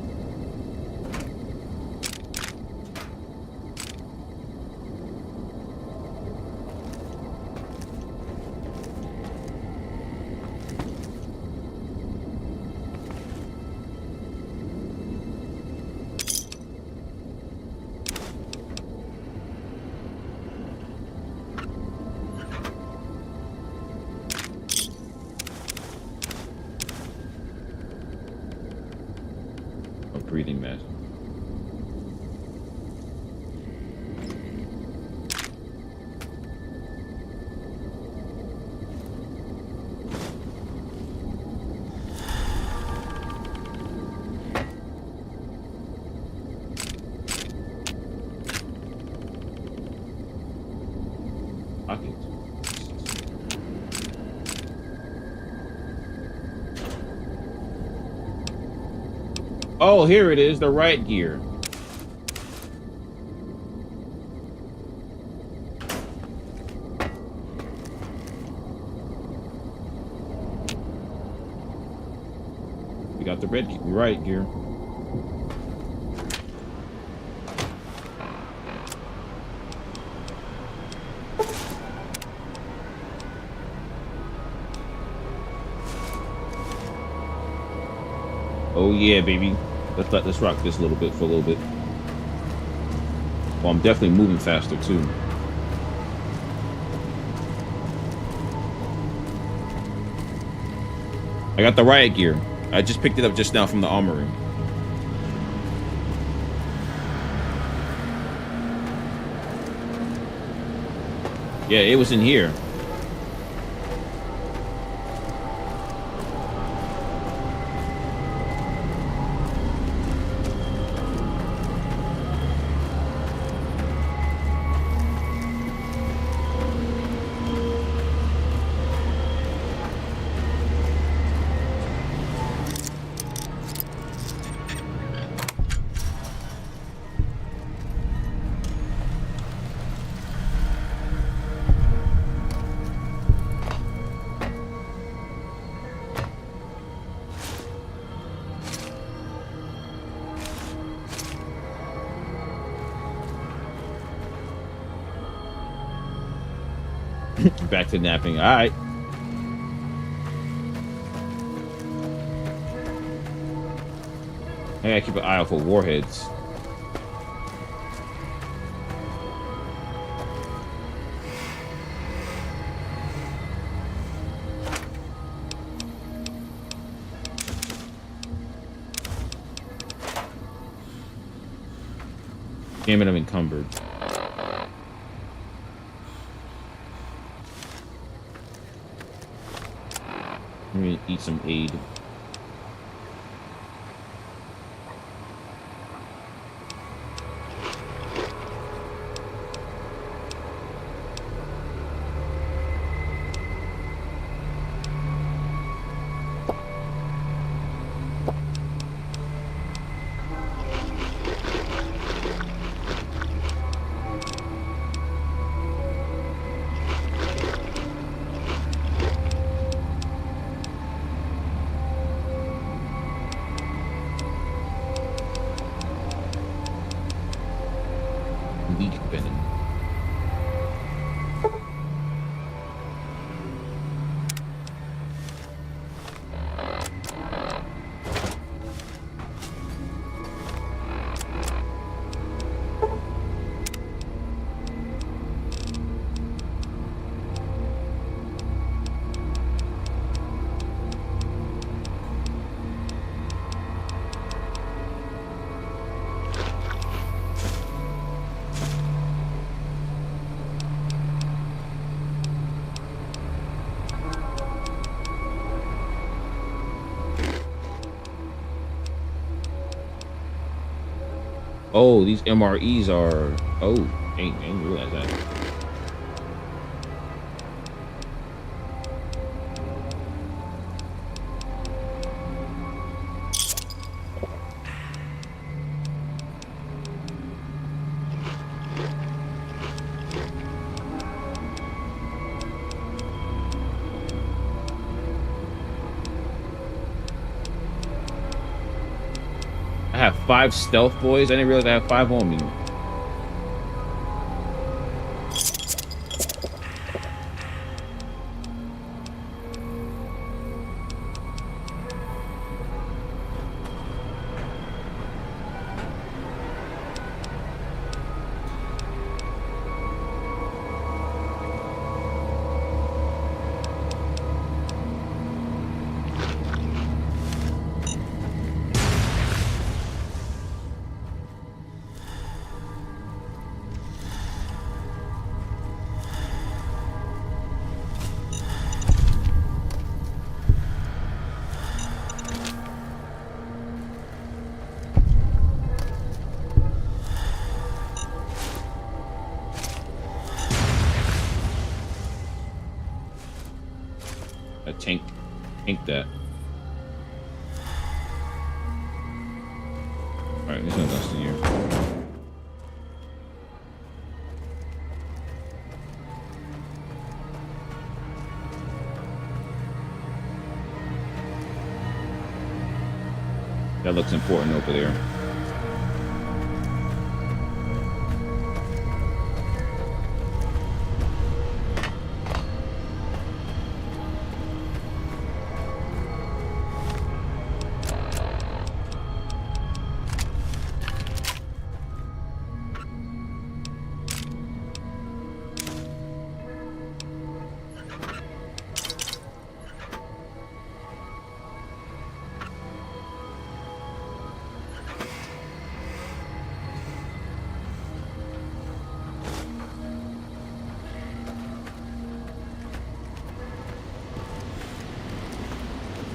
Breathing mask. Pocket. Oh, here it is, the riot gear. We got the riot gear. Oh yeah, baby. Let's rock this a little bit for a little bit. Well, I'm definitely moving faster too. I got the riot gear. I just picked it up just now from the armory. Yeah, it was in here. Back to napping. All right. Hey, I keep an eye out for warheads. Damn it, I'm encumbered. Let me eat some aid. Leak venom. Oh, these MREs are. Oh, ain't realize that. I have 5 stealth boys. I didn't realize I have 5 on me. A tank that. Alright, there's no dust in here. That looks important over there.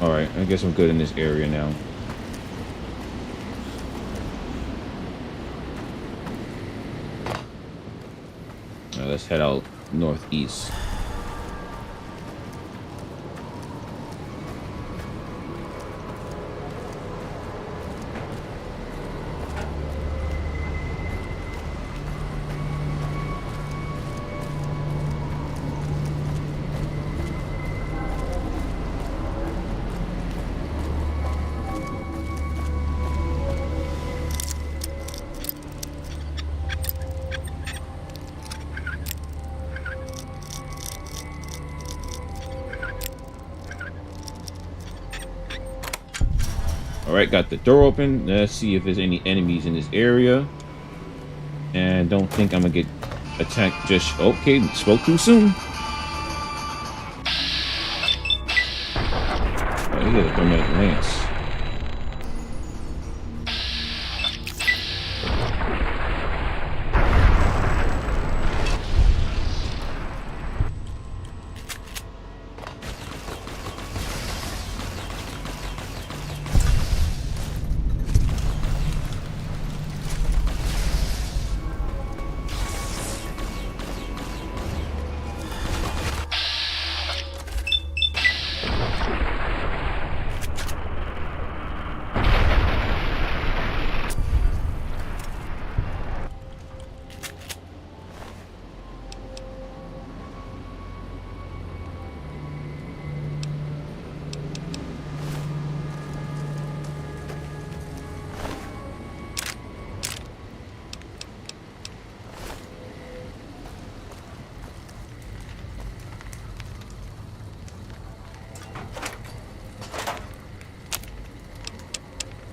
Alright, I guess I'm good in this area now. Now let's head out northeast. Alright, got the door open. Let's see if there's any enemies in this area. And don't think I'm gonna get attacked just... Okay, spoke too soon. Oh, he got a thermatic lance.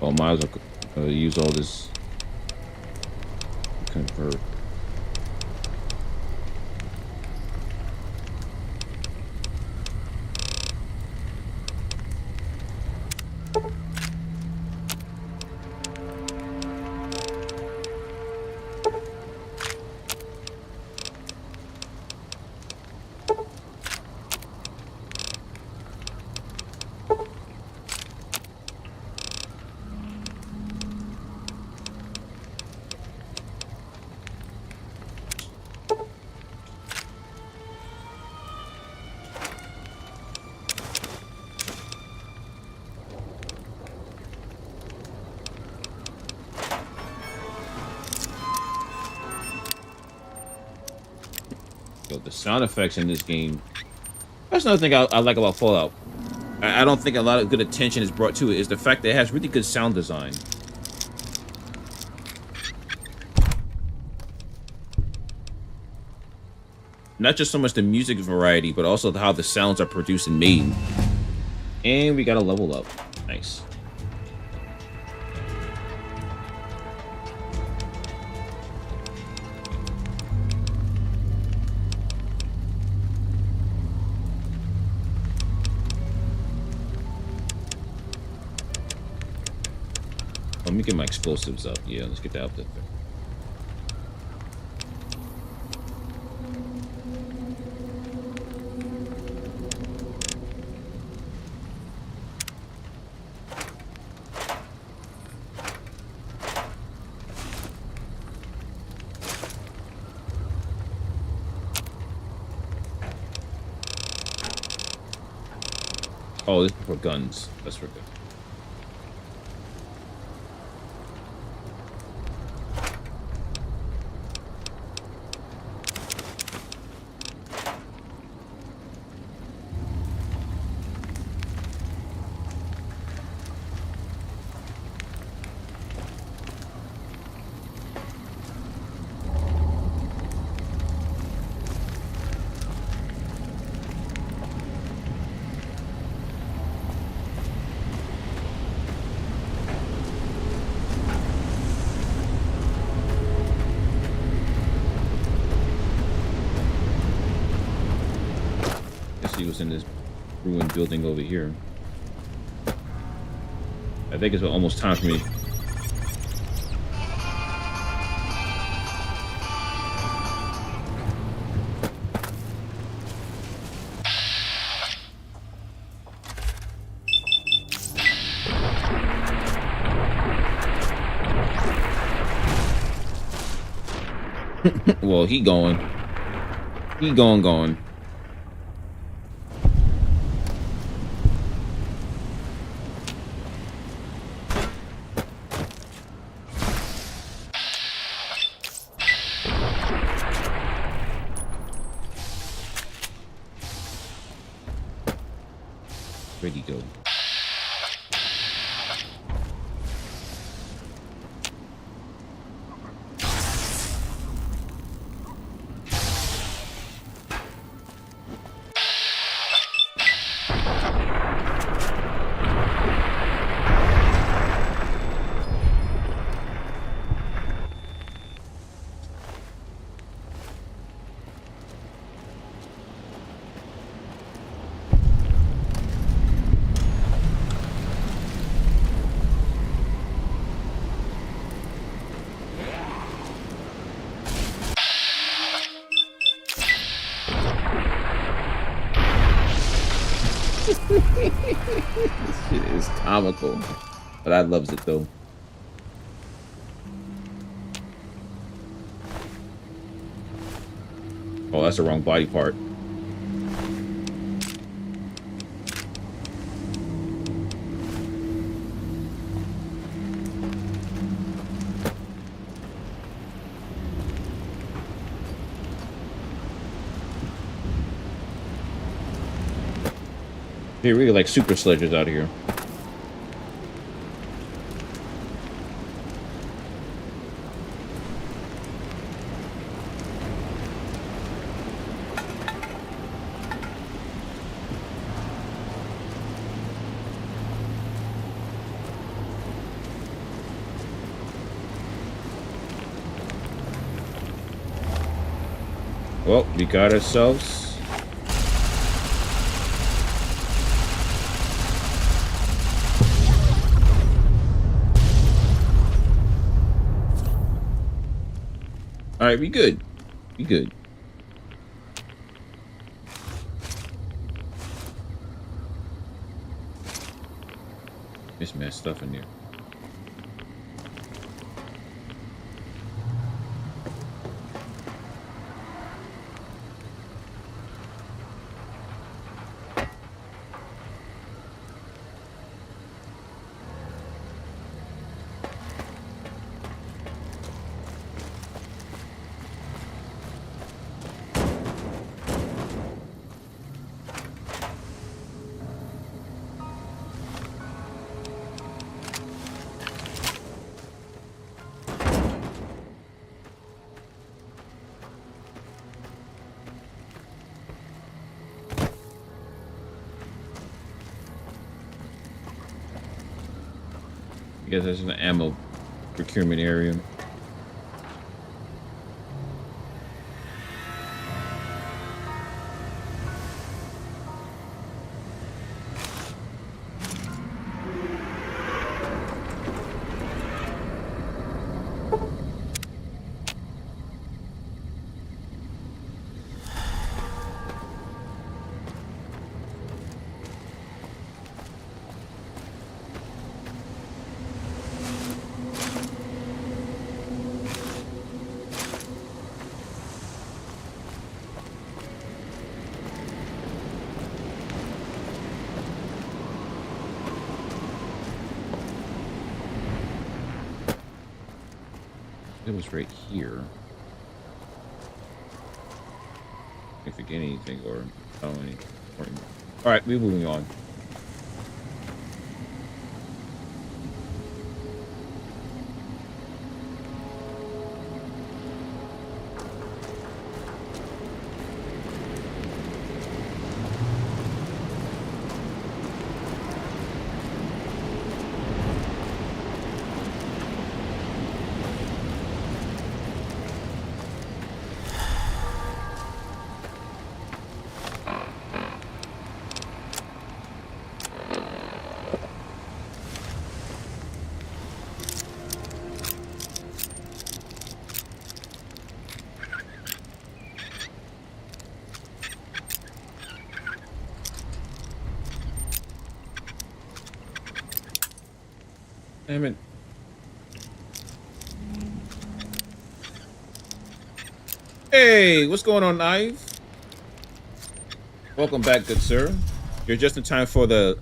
Oh, might as well use all this convert. go. The sound effects in this game. That's another thing I like about Fallout. I don't think a lot of good attention is brought to it. Is the fact that it has really good sound design. Not just so much the music variety, but also how the sounds are produced and made. And we got a level up. Nice. Let me get my explosives up. Yeah, let's get that up there. Oh, this is for guns. That's for good. He was in this ruined building over here. I think it's almost time for me. Well, he going. Where'd he go? This shit is comical, but I loves it though. Oh, that's the wrong body part. They're really like super sledges out here. Well, we got ourselves. All right, we good. We good. There's mad stuff in there. guess that's an ammo procurement area. It was right here. If I forget anything or anything. All right, we're moving on. Damn it. Hey, what's going on, Ive? Welcome back, good sir. You're just in time for the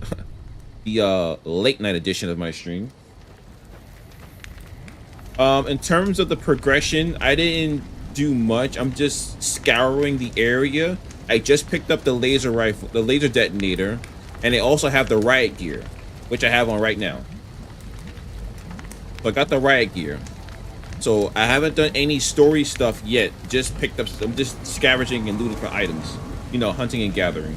late night edition of my stream. In terms of the progression, I didn't do much. I'm just scouring the area. I just picked up the laser rifle, the laser detonator, and they also have the riot gear, which I have on right now. So I got the riot gear. So I haven't done any story stuff yet. Just picked up, I'm just scavenging and looting for items. You know, hunting and gathering.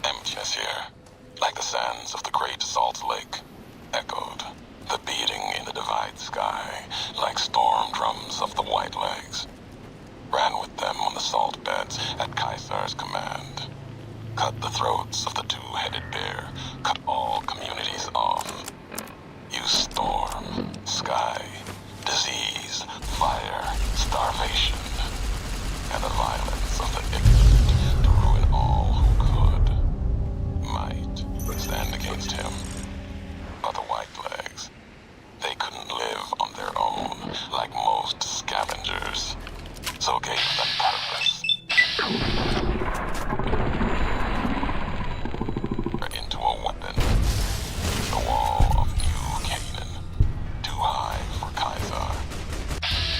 Emptiness here, like the sands of the great salt lake, echoed, the beating in the divide sky, like storm drums of the white legs. Ran with them on the salt beds at Caesar's command. Cut the throats of the two-headed bear, cut all communities off. Use storm, sky, disease, fire, starvation, and the violence of the ignorant to ruin all who could. Might stand against him. But the whitelegs, they couldn't live on their own like most scavengers, so gave them purpose. Into a weapon, the wall of New Canaan, too high for Caesar,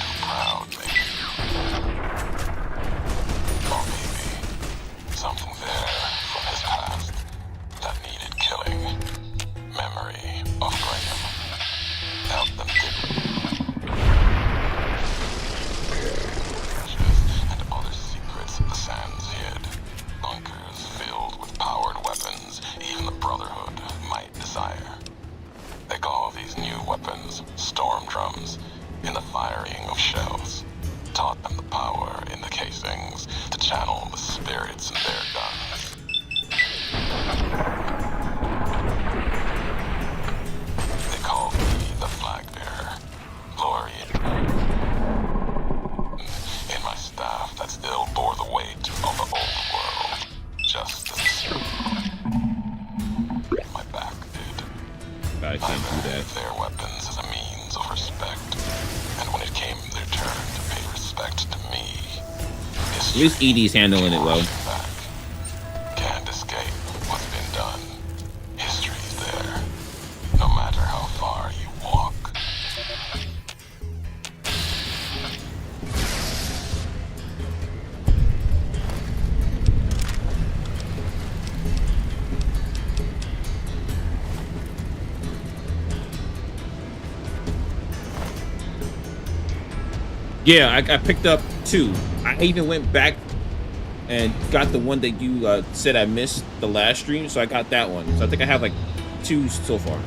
too proud maybe. Or maybe something there from his past that needed killing. Memory of Graham. Help them and other secrets the sands hid. Bunkers filled with powered weapons even the Brotherhood might desire. They call these new weapons storm drums in the firing of shells. Taught them the power in the casings to channel the spirits in their guns. They called me the flag bearer, glory in my staff that still bore the weight of the old world, just as my back did. I can't do that. Their weapons as a means of respect, and when it came their turn to pay respect to me, At least Edie's handling it well. back. Can't escape what's been done. History's there, no matter how far you walk. Yeah, I picked up 2. I even went back and got the one that you said I missed the last stream, so I got that one. So I think I have like 2 so far.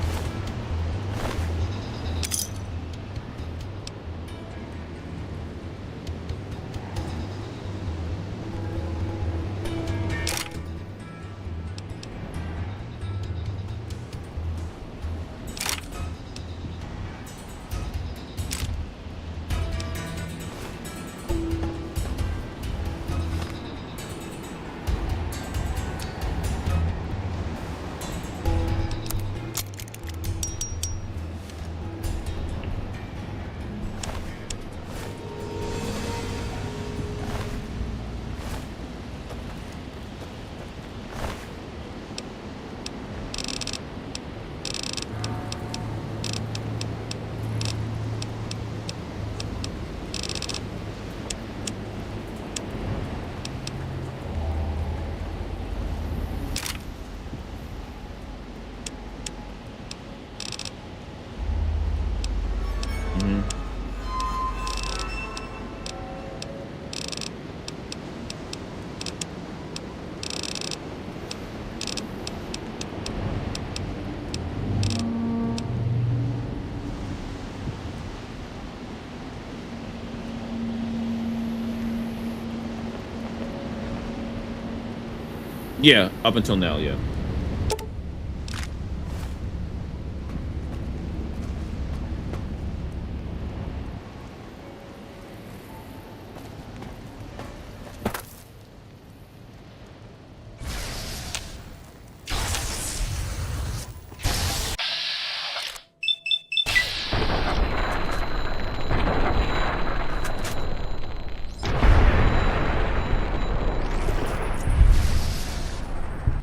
Yeah, up until now, yeah.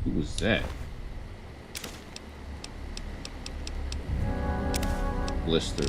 Who was that? Blister.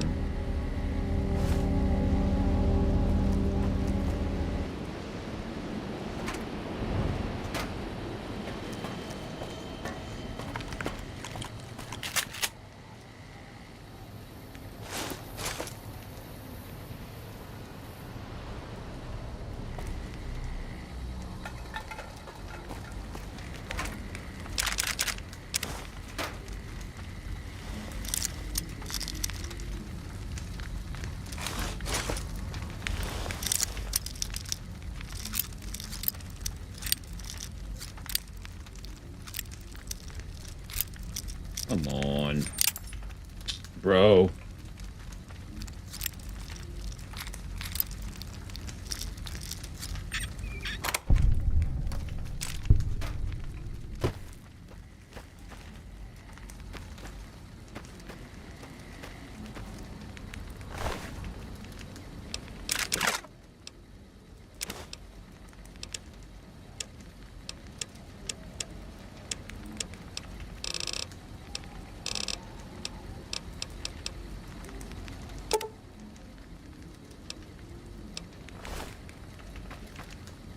Come on, bro.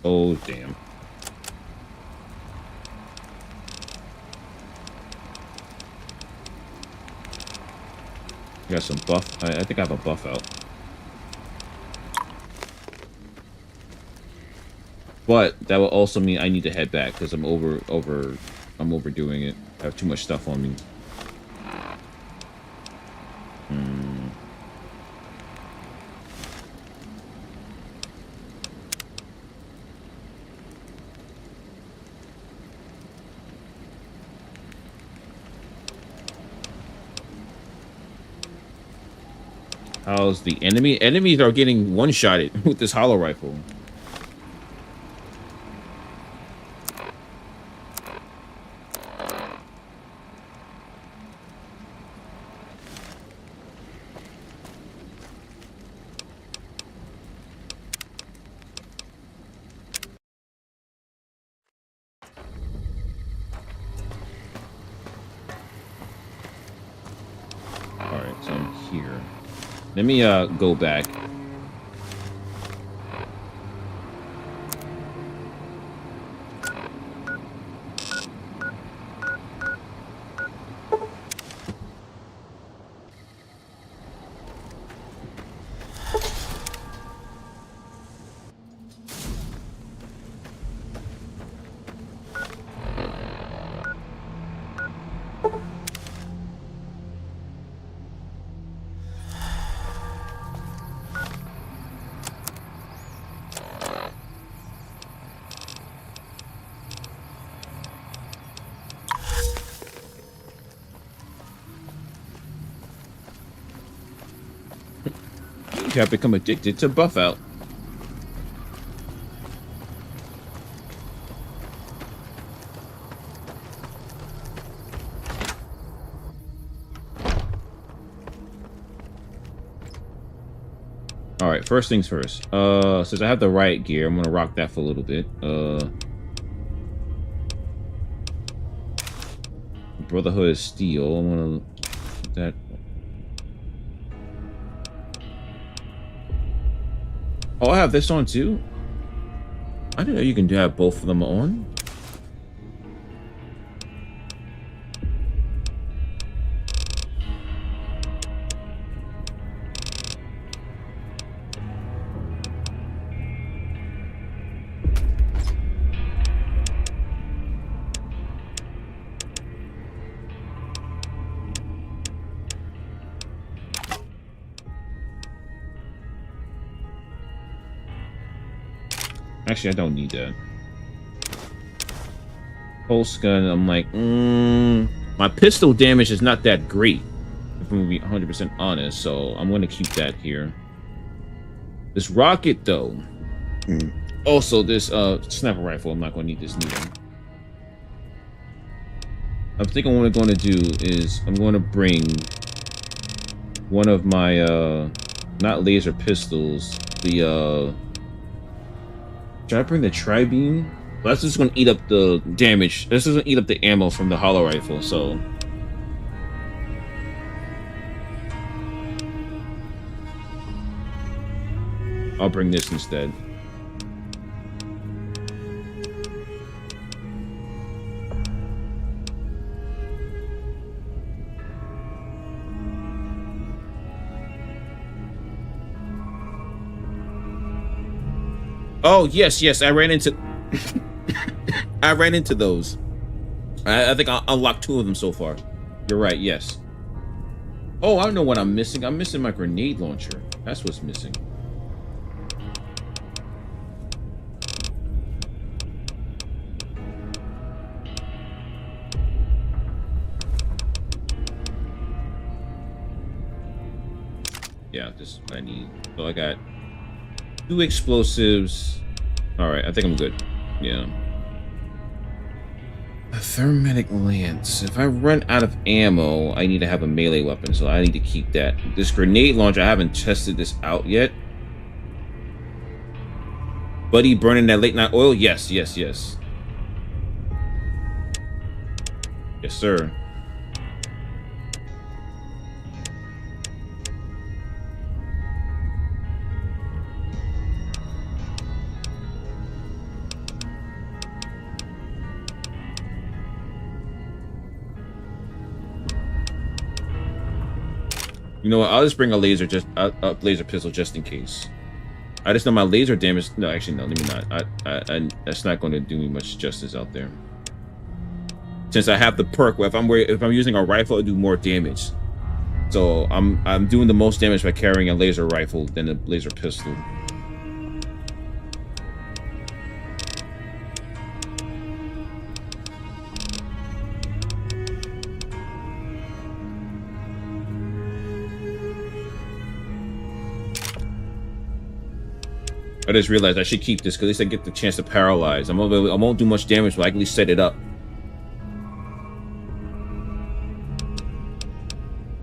Oh, damn. Got some buff. I think I have a buff out. But that will also mean I need to head back because I'm overdoing it. I have too much stuff on me. How's the enemy? Enemies are getting one-shotted with this hollow rifle. All right, so I'm here. Let me go back. have become addicted to buff out. All right, first things first. Since I have the riot gear, I'm gonna rock that for a little bit. Brotherhood of Steel. I'm gonna put that. Oh, I have this on too. I didn't know you can have both of them on. Actually, I don't need that. Pulse gun, I'm like, my pistol damage is not that great, if I'm gonna be 100% honest, so I'm gonna keep that here. This rocket, though. Also, this sniper rifle, I'm not gonna need this neither. I think what I'm gonna do is I'm gonna bring one of my not laser pistols, the should I bring the tri-beam? Well, that's just gonna eat up the damage. This is gonna eat up the ammo from the hollow rifle, so I'll bring this instead. Oh, yes, I ran into I ran into those. I think I unlocked 2 of them so far. You're right, yes. Oh, I know what I'm missing. I'm missing my grenade launcher. That's what's missing. Yeah, this is what I need. So I got 2 explosives. All right, I think I'm good. Yeah. A thermatic lance. If I run out of ammo, I need to have a melee weapon, so I need to keep that. This grenade launcher, I haven't tested this out yet. Buddy burning that late night oil? Yes. Yes, sir. You know what? I'll just bring a laser pistol just in case. I just know my laser damage. No, actually, no. Let me not. I that's not going to do me much justice out there. Since I have the perk where if I'm using a rifle, I do more damage. So I'm doing the most damage by carrying a laser rifle than a laser pistol. I just realized I should keep this because at least I get the chance to paralyze. I won't do much damage, but I can at least set it up.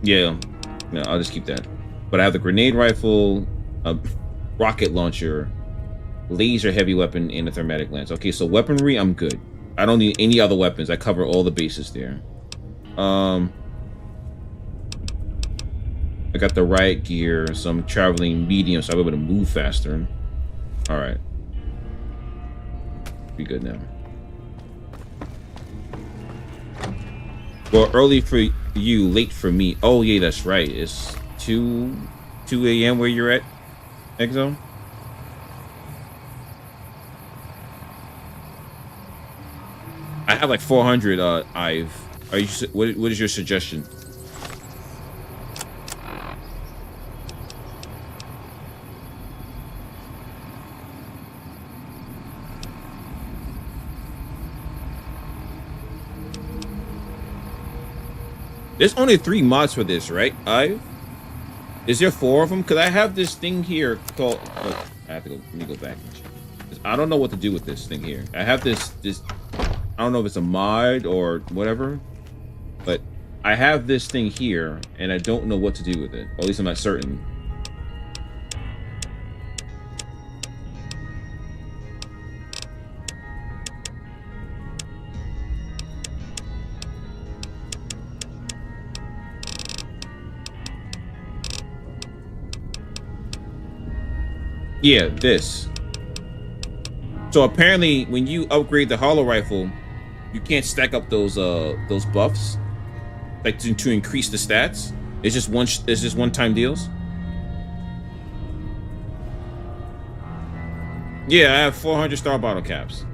Yeah, no, I'll just keep that. But I have the grenade rifle, a rocket launcher, laser heavy weapon, and a thermatic lance. Okay, so weaponry, I'm good. I don't need any other weapons. I cover all the bases there. I got the riot gear, so I'm traveling medium, so I'll be able to move faster. All right, be good now. Well, early for you, late for me. Oh yeah, that's right. It's 2 a.m. where you're at, Exo. I have like 400. I've. Are you? What is your suggestion? There's only 3 mods for this, right? Is there 4 of them? Because I have this thing here called... Oh, I have to go... Let me go back and check. I don't know what to do with this thing here. I have this... I don't know if it's a mod or whatever. But I have this thing here, and I don't know what to do with it. Or at least I'm not certain. Yeah, this. So apparently, when you upgrade the hollow rifle, you can't stack up those buffs, like to increase the stats. It's just one-time deals. Yeah, I have 400 star bottle caps.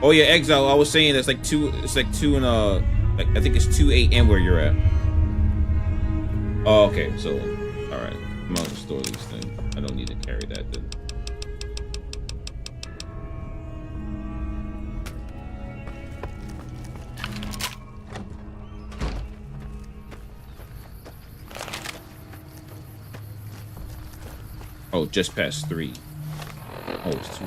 Oh yeah, Exile. I was saying it's like two. It's like 2 and like I think it's 2, 8, and where you're at. Oh, okay. So, all right. I'm gonna store these things. I don't need to carry that then. Oh, just past 3. Oh, it's 2.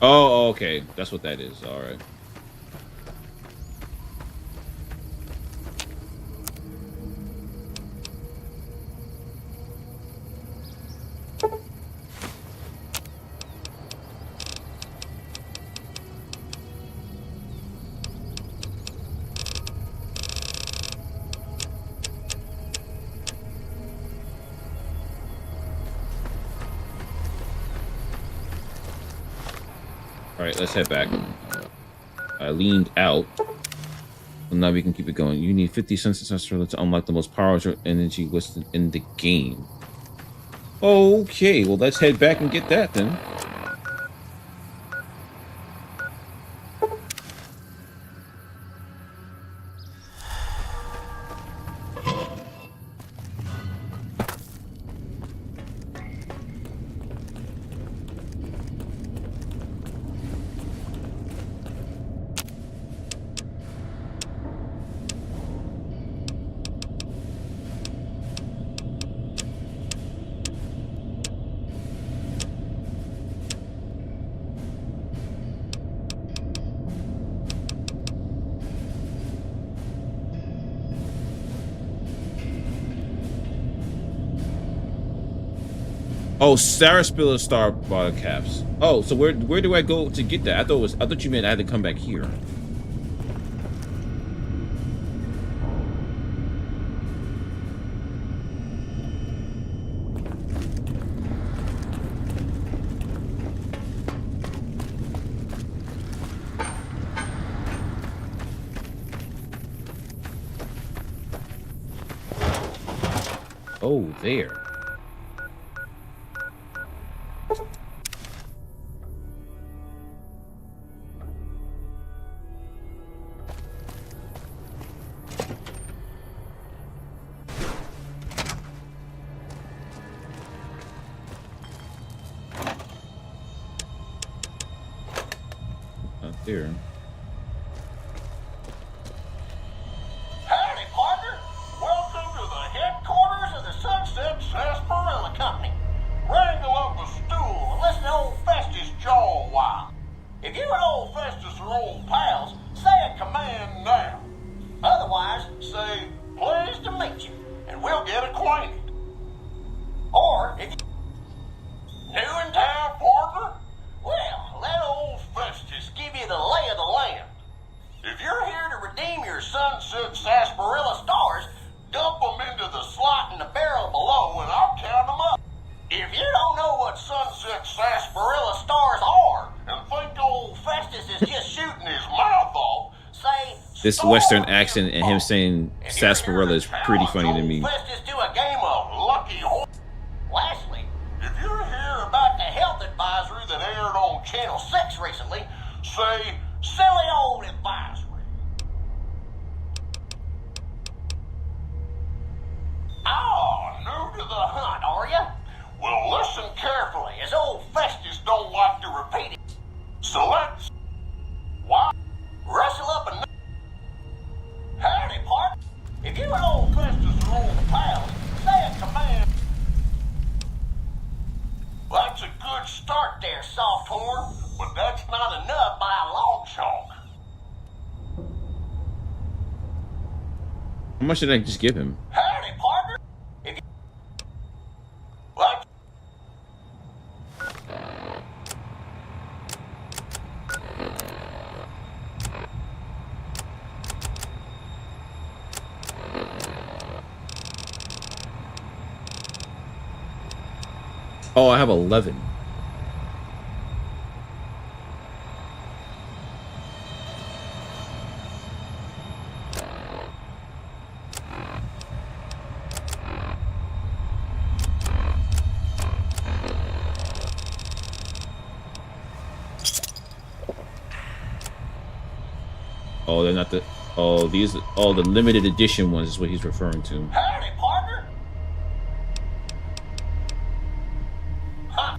Oh, okay. That's what that is. All right. All right, let's head back. I leaned out. And now we can keep it going. You need 50 sensor to unlock the most powerful energy listed in the game. Okay, well, let's head back and get that then. Oh, Sarah Spiller Star bottle caps. Oh, so where do I go to get that? I thought you meant I had to come back here. Oh, there. Here. Howdy, partner. Welcome to the headquarters of the Sunset Sarsaparilla Company. Wrangle up a stool and listen to old Festus jaw a while. If you and old Festus are old pals, say a command now. Otherwise, say, pleased to meet you, and we'll get acquainted. Or, if you new in town, partner, well, let old Festus give you the lay of the land. this Western accent and him saying sarsaparilla is pretty funny to me. Let's do a game of Lucky Horse. Lastly, if you hear about the health advisory that aired on Channel 6 recently, say, silly old advisory. Oh, new to the hunt, are you? Well, listen carefully, as old Festus don't like to repeat it. So let's... Why? Rustle up and... Howdy, partner. If you and old Festus are old pals, say a command. That's a good start there, Softhorn, but that's not enough by a long shot. How much did I just give him? Howdy, partner. If you... What? Oh, I have 11. Oh, they're not the... Oh, these... Oh, the limited edition ones is what he's referring to. Howdy, partner. Huh.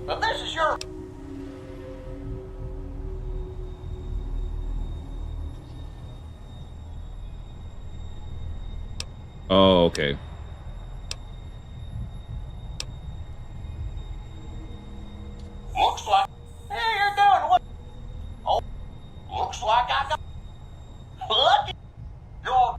Now this is your... Oh, okay. Looks like... Hey, you're doing what? Oh, looks like I got... Lucky. You're...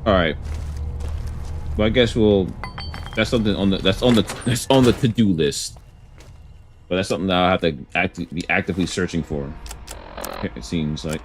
All right. Well, I guess we'll. That's something on the. That's on the to-do list. But that's something that I'll have to be actively searching for. It seems like.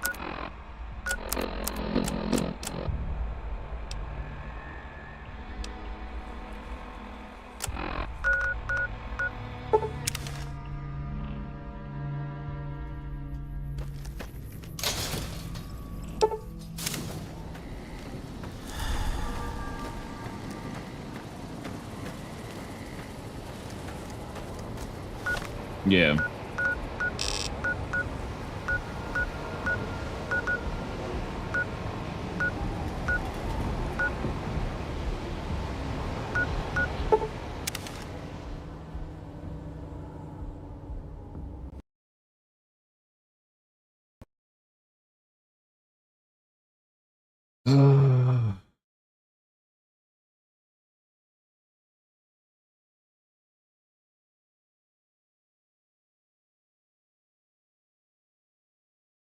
Yeah.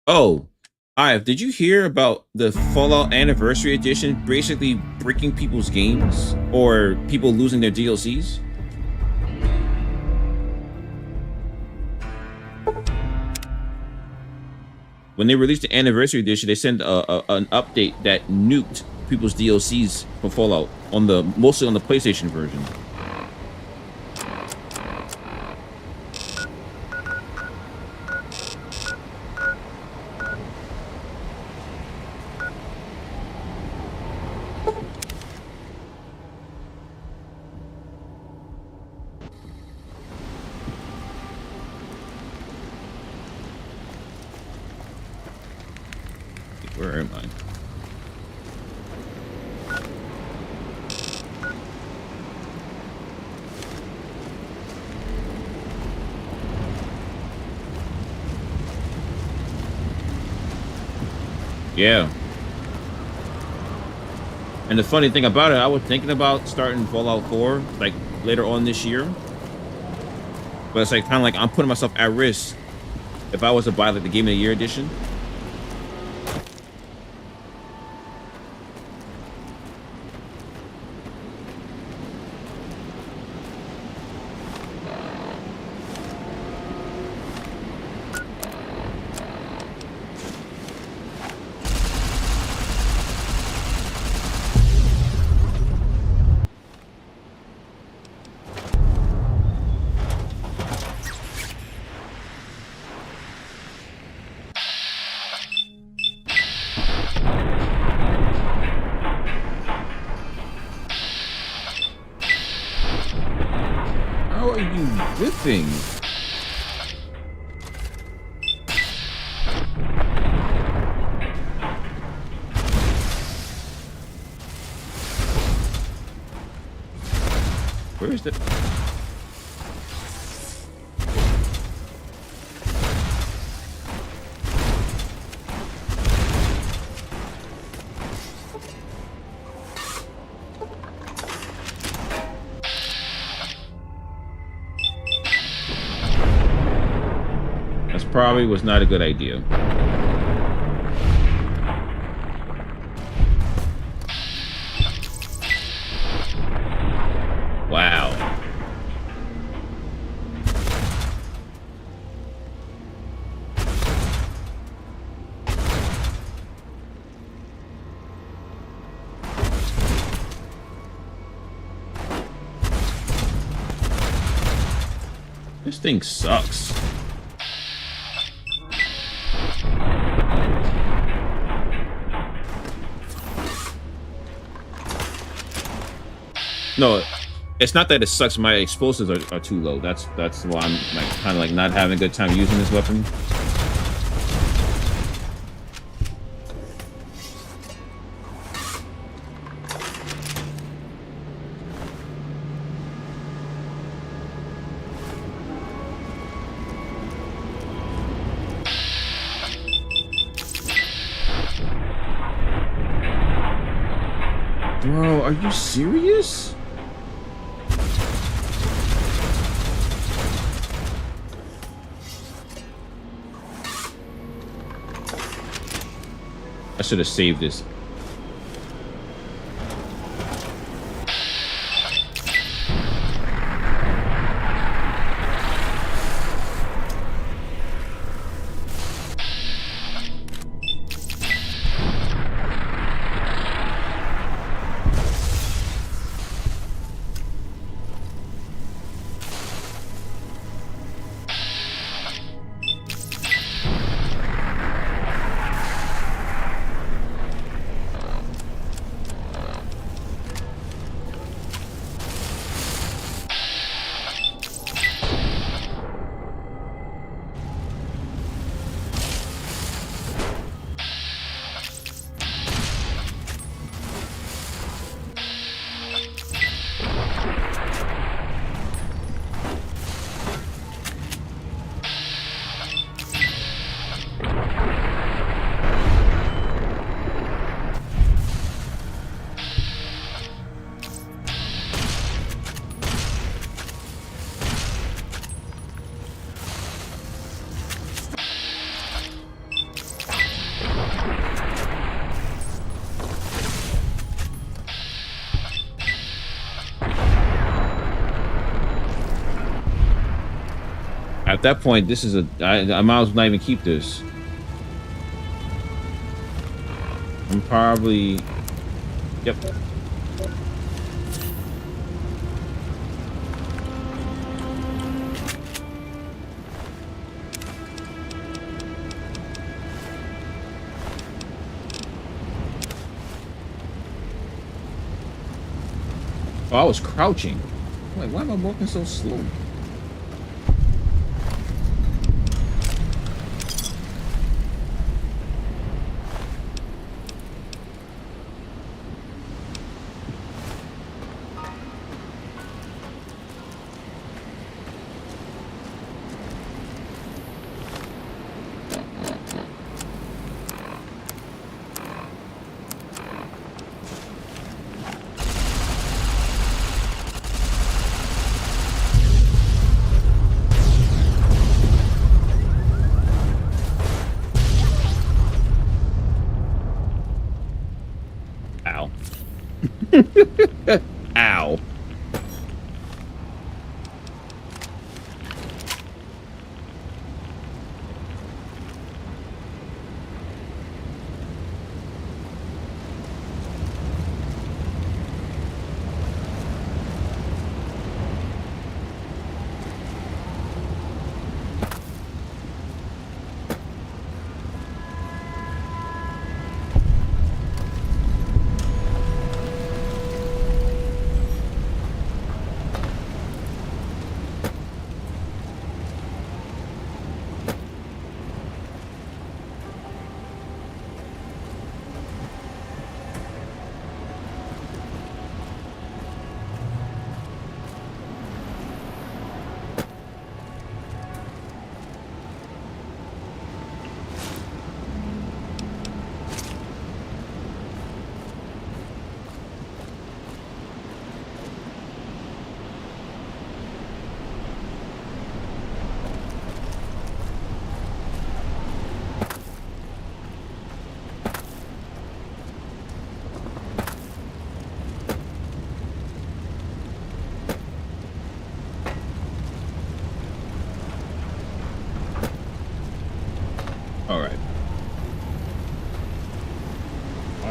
Oh, Ive, did you hear about the Fallout Anniversary Edition basically breaking people's games or people losing their DLCs? When they released the Anniversary Edition, they sent an update that nuked people's DLCs for Fallout on mostly on the PlayStation version. Where am I? Yeah. And the funny thing about it, I was thinking about starting Fallout 4 like later on this year. But it's like kind of like I'm putting myself at risk if I was to buy like the Game of the Year edition. Good thing. Where is it? That's probably was not a good idea. Wow. This thing sucks. No, it's not that it sucks. My explosives are too low. That's why I'm like kind of like not having a good time using this weapon. Bro, are you serious? I should have saved this. At that point, this is I might as well not even keep this. I'm probably... Yep. Oh, I was crouching. Wait, why am I walking so slow? Ow.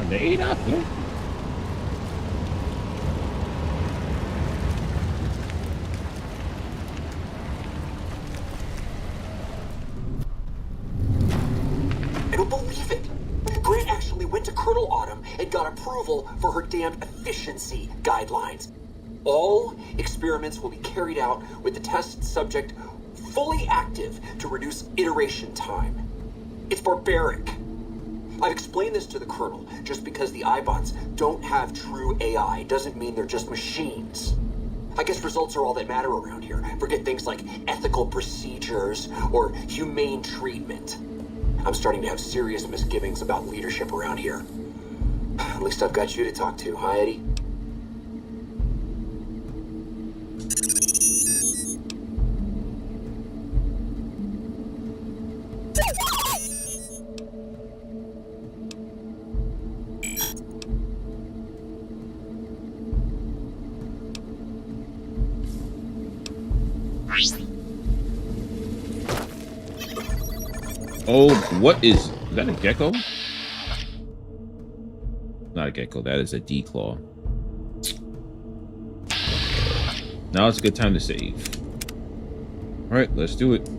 Time to eat up. Yeah. I don't believe it. Grant actually went to Colonel Autumn and got approval for her damned efficiency guidelines. All experiments will be carried out with the test subject fully active to reduce iteration time. It's barbaric. I've explained this to the Colonel. Just because the iBots don't have true AI doesn't mean they're just machines. I guess results are all that matter around here. Forget things like ethical procedures or humane treatment. I'm starting to have serious misgivings about leadership around here. At least I've got you to talk to, huh, Eddie? Oh, what is that? A gecko? Not a gecko. That is a declaw. Now it's a good time to save. All right, let's do it.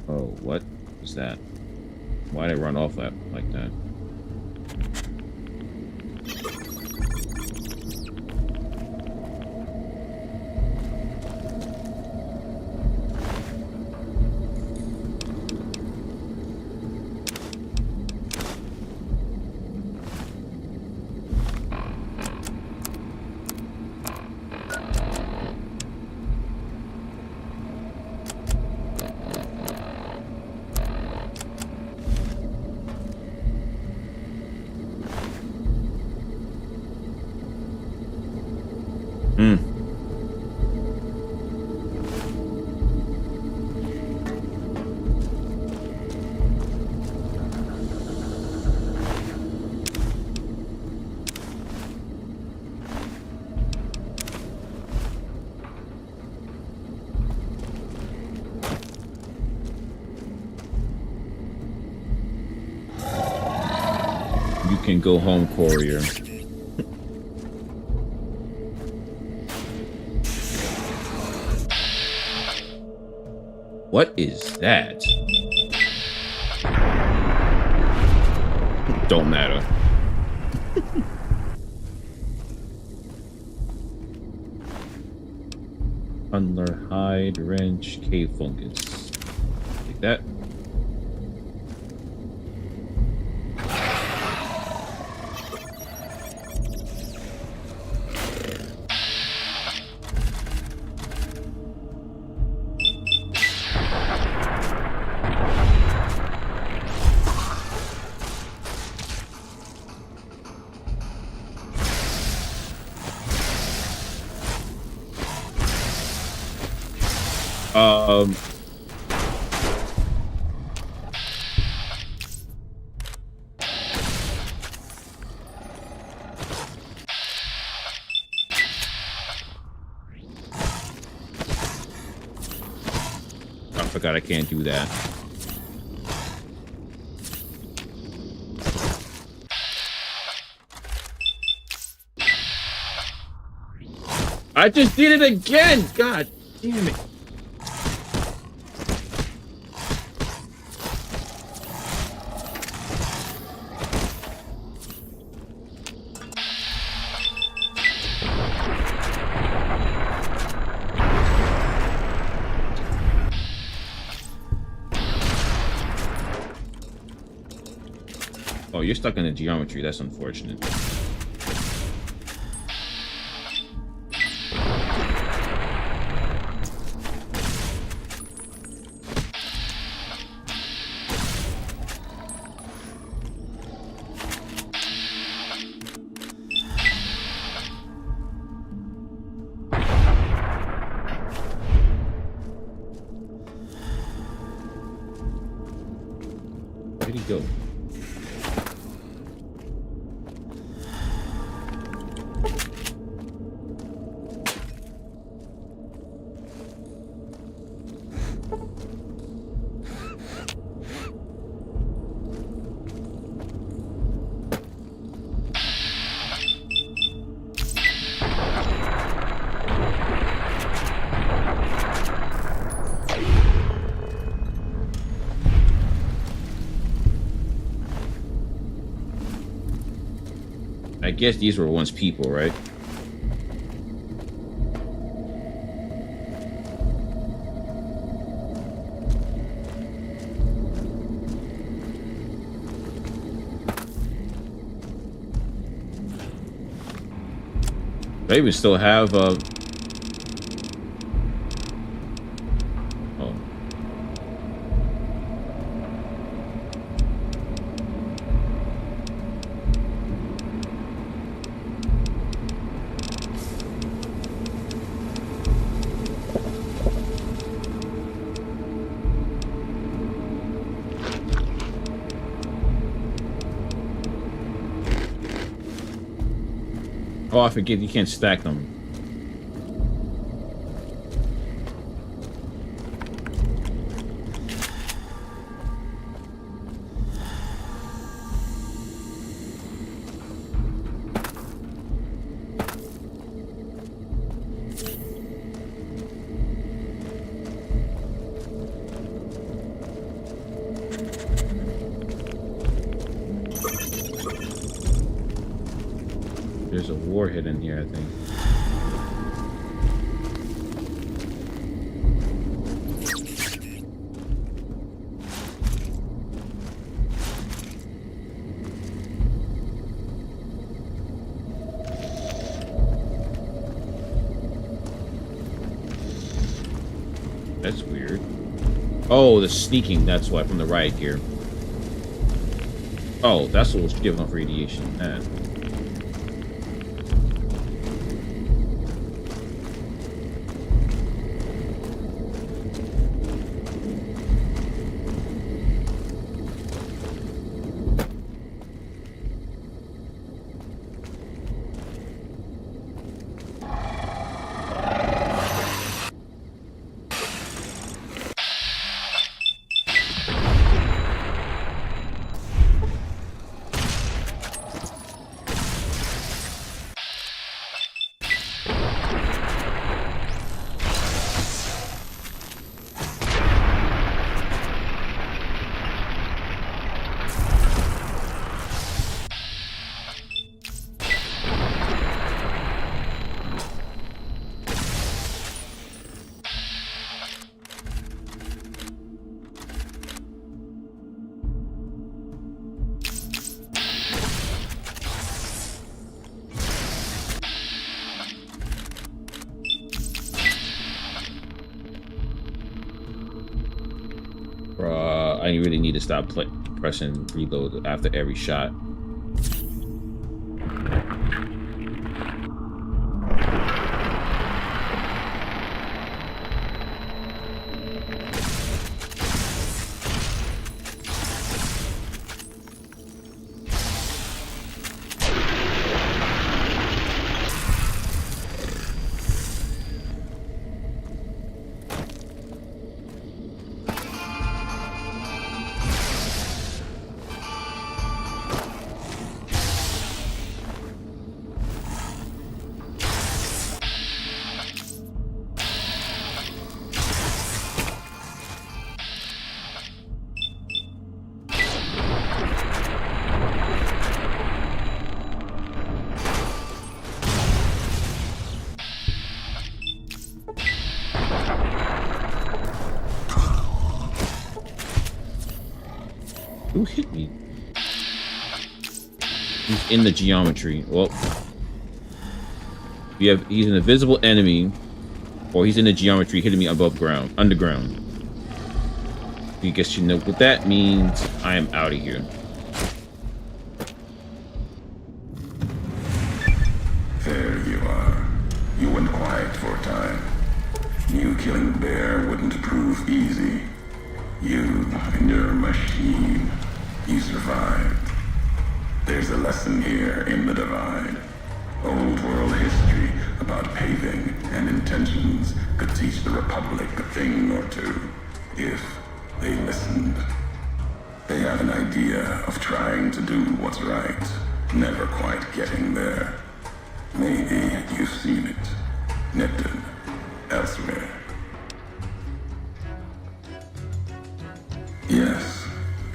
Oh, what was that? Why did I run off that like that? You can go home, courier. What is that? Don't matter. Unler hide wrench cave fungus. Take that. I forgot I can't do that. I just did it again! God damn it. Oh, you're stuck in the geometry. That's unfortunate. Where'd he go? I guess these were once people, right? They would still have oh. Oh, I forget you can't stack them. There's a warhead in here, I think. That's weird. Oh, the sneaking, that's why, from the riot gear. Oh, that's what was giving off radiation. I really need to stop pressing reload after every shot. Who hit me? He's in the geometry. Well, he's an invisible enemy, or he's in the geometry hitting me above ground, underground. I guess you know what that means. I am out of here. There you are. You went quiet for a time. You killing the bear wouldn't prove easy. You and your machine. You survived. There's a lesson here in the Divide. Old world history about paving and intentions could teach the Republic a thing or two. if they listened. They have an idea of trying to do what's right, never quite getting there. Maybe you've seen it, nipped it, elsewhere. Yes,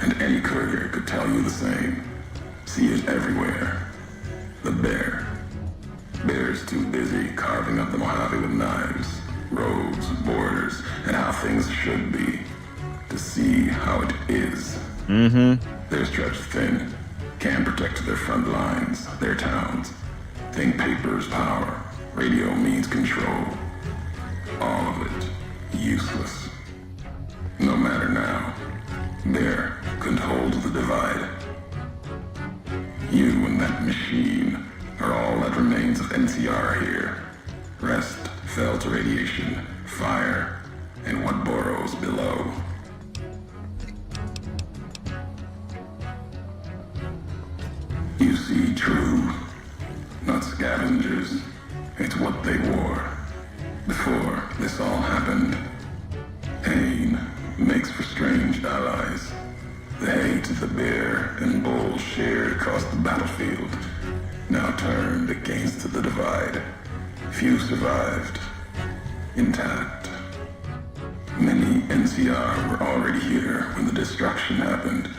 and any courier could tell you the same. See it everywhere. The bear. Bear's too busy carving up the Mojave with knives, roads, borders, and how things should be, to see how it is. They're stretched thin, can't protect their front lines, their towns. Think paper's power, radio means control. All of it useless. No matter now, Bear couldn't hold the divide. You and that machine are all that remains of NCR here. Rest fell to radiation, fire, and what burrows below. You see true, not scavengers. It's what they wore before this all happened. Pain makes for strange allies. The hate the bear and bull shared across the battlefield now turned against the divide. Few survived, intact. Many NCR were already here when the destruction happened,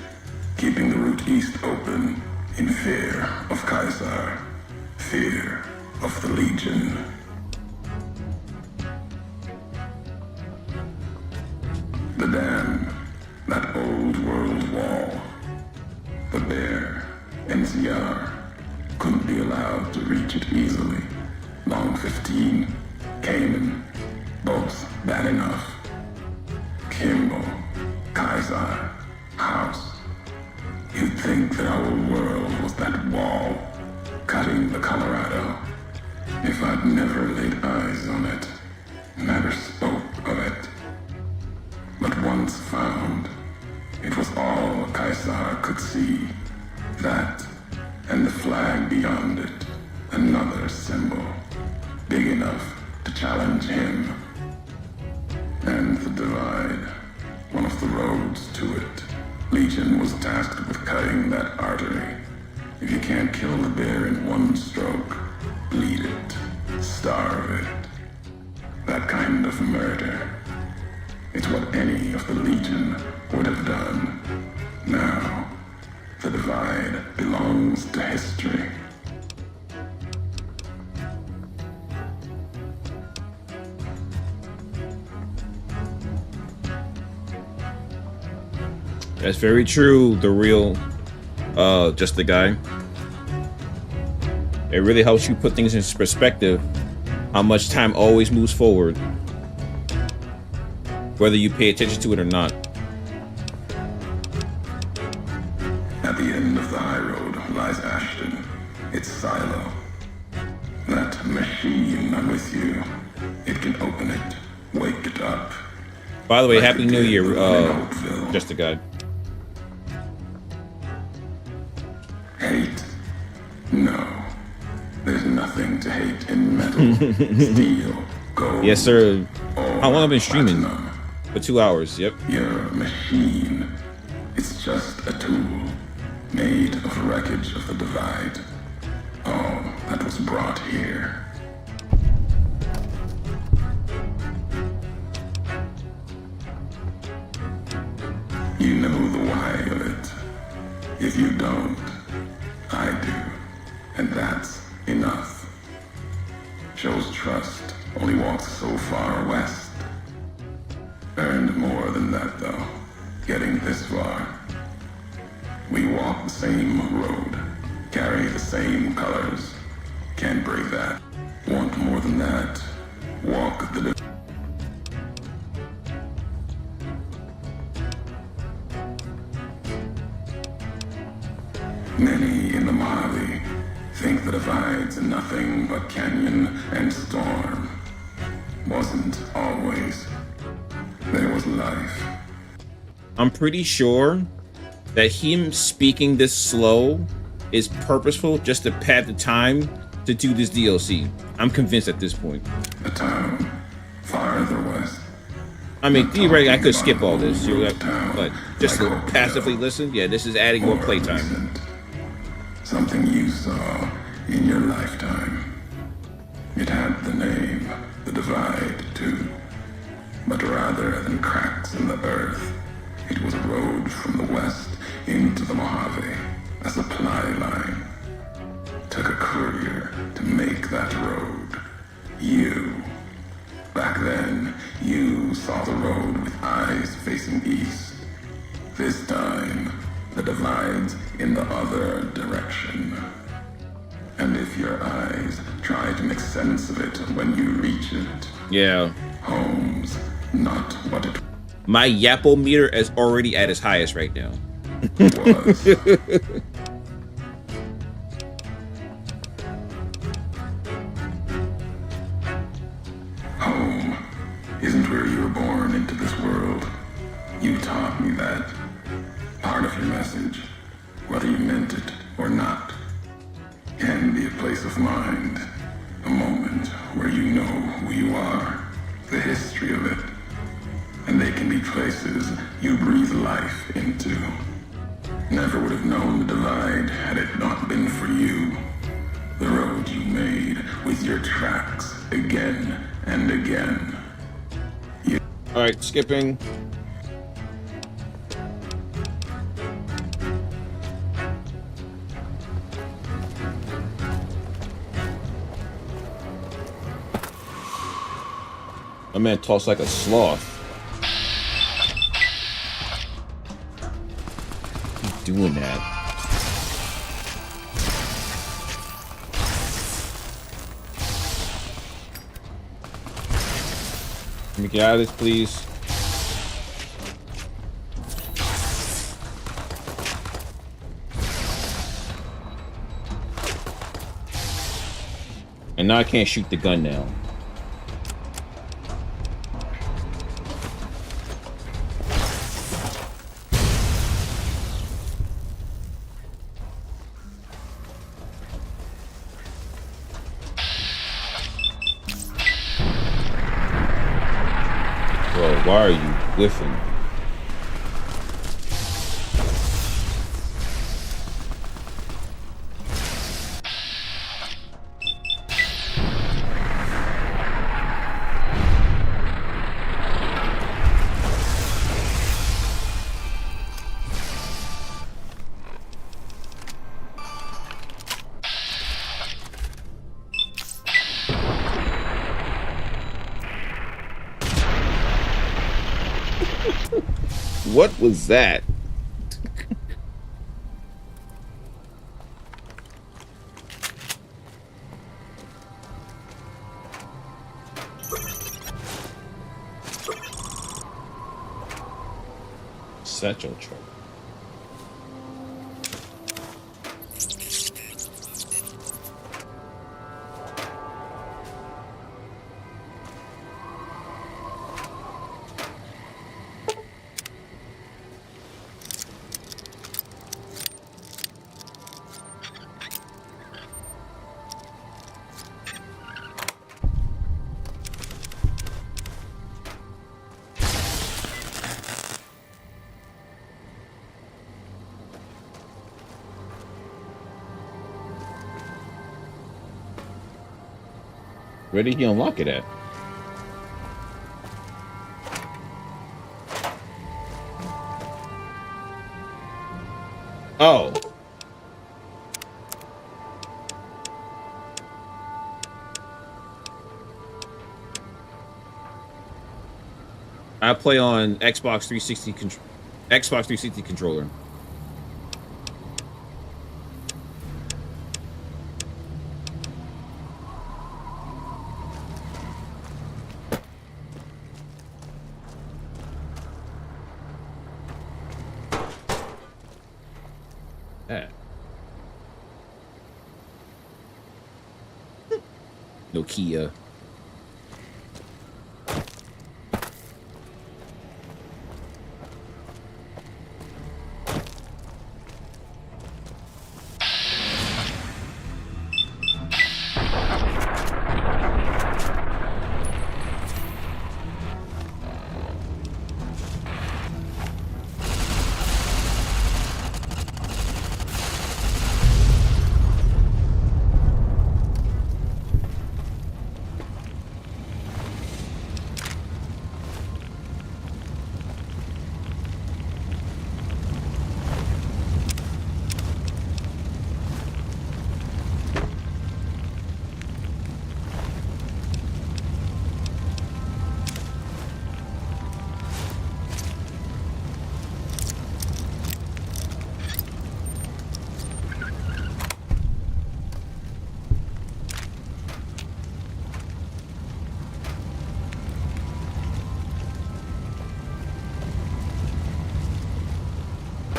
keeping the route east open in fear of Caesar, fear of the Legion. The dam, that old world wall. The bear, NCR, couldn't be allowed to reach it easily. Long 15, Cayman, both bad enough. Kimball, Kaiser, House. You'd think the whole world was that wall, cutting the Colorado. If I'd never laid eyes on it, never spoke of it. But once found, it was all Caesar could see. That, and the flag beyond it, another symbol, big enough to challenge him. And the divide, one of the roads to it. Legion was tasked with cutting that artery. If you can't kill the bear in one stroke, bleed it, starve it. That kind of murder. It's what any of the Legion would have done. Now, the divide belongs to history. That's very true. The real, just the guy. It really helps you put things in perspective. How much time always moves forward, whether you pay attention to it or not. At the end of the high road lies Ashton. It's Silo. That machine I'm with you. It can open it, wake it up. By the way, Like Happy it New did Year, with Hopeville. just the guy. Hate? No. There's nothing to hate in metal, steel, gold. Yes, sir. or How long have I been streaming? platinum. For 2 hours. Yep. Your machine. It's just a tool made of wreckage of the divide. All that was brought here. You know the why of it. If you don't, I do. And that's enough. Shows trust, only walks so far west. Earned more than that, though, getting this far. We walk the same road, carry the same colors. Can't break that. Want more than that? Walk the Many in the Mojave think the divide's nothing but canyon and storm. Wasn't always. There was life. I'm pretty sure that him speaking this slow is purposeful just to pad the time to do this DLC. I'm convinced at this point. A town farther west. I mean, Not theoretically, I talking could about skip all a this, whole town but just like to Hotel. passively listen, yeah, this is adding more Or playtime. isn't. Something you saw in your lifetime. It had the name, The Divide, too. But rather than cracks in the earth, it was a road from the west into the Mojave, a supply line. Took a courier to make that road. You. Back then, you saw the road with eyes facing east. This time, the divide's in the other direction. And if your eyes try to make sense of it when you reach it, Yeah. home's not what it My Yapple meter is already at its highest right now. was. Home isn't where you were born into this world. You taught me that. Part of your message, whether you meant it or not, can be a place of mind. A moment where you know who you are, the history of it. And they can be places you breathe life into. Never would have known the divide had it not been for you. The road you made with your tracks again and again. All right, skipping. My man talks like a sloth. He's doing that. Let me get out of this, please. And now I can't shoot the gun now. Bro, why are you whiffing? What was that? Satchel truck. Where did he unlock it at? Oh. I play on Xbox 360 Xbox 360 controller. Nokia.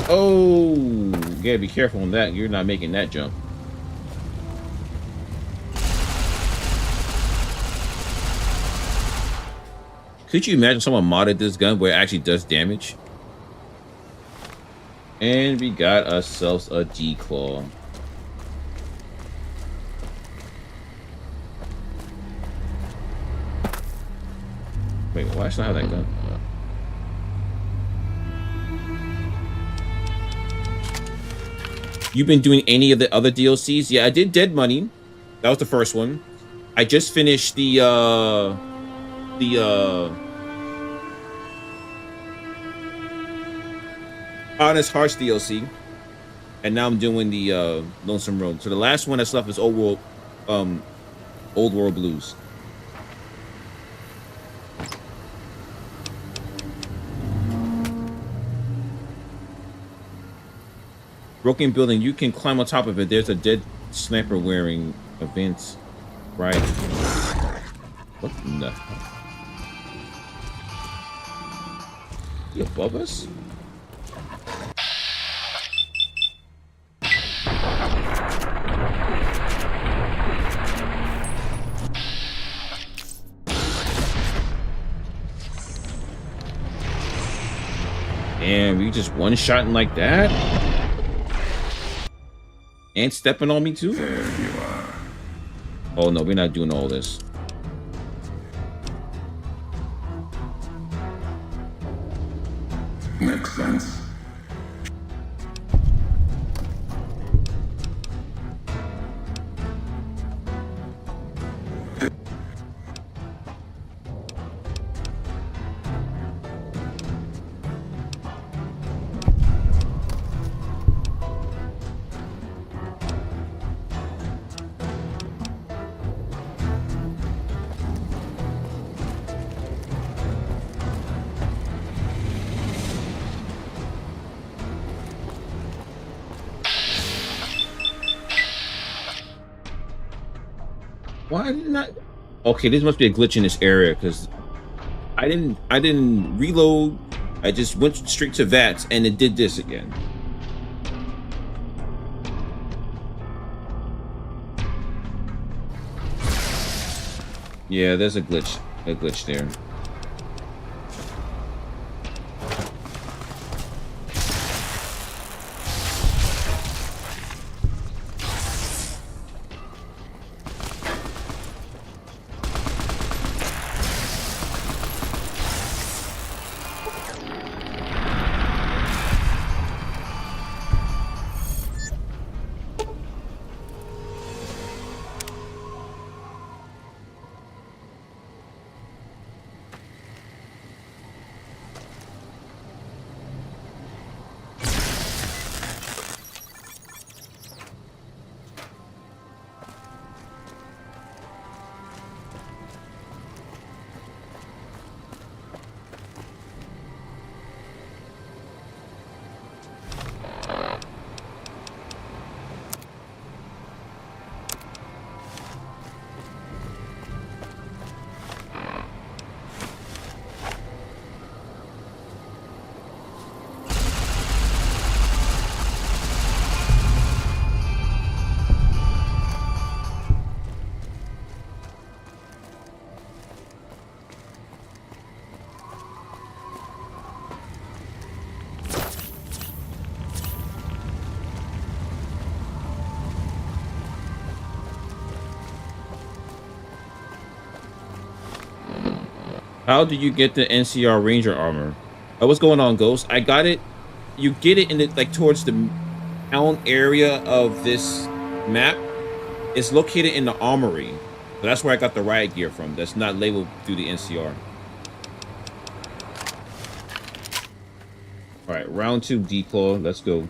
Oh, you gotta be careful on that. You're not making that jump. Could you imagine someone modded this gun where it actually does damage? And we got ourselves a D-Claw. Wait, why should I have that gun? You've been doing any of the other DLCs? Yeah, I did Dead Money. That was the first one. I just finished the Honest Hearts DLC, and now I'm doing the Lonesome Road. So the last one that's left is Old World Blues. Broken building, you can climb on top of it. There's a dead sniper wearing events. Right. What the hell? You above us? And we just one-shotting like that? And stepping on me too? There you are. Oh no, we're not doing all this. Makes sense. Why didn't I? Okay, this must be a glitch in this area because I didn't reload. I just went straight to VATS and it did this again. Yeah, there's a glitch there. How do you get the NCR Ranger armor? What's going on, Ghost? I got it. You get it in the, like towards the town area of this map. It's located in the armory. So that's where I got the riot gear from. That's not labeled through the NCR. All right, round 2 D-Claw. Let's go.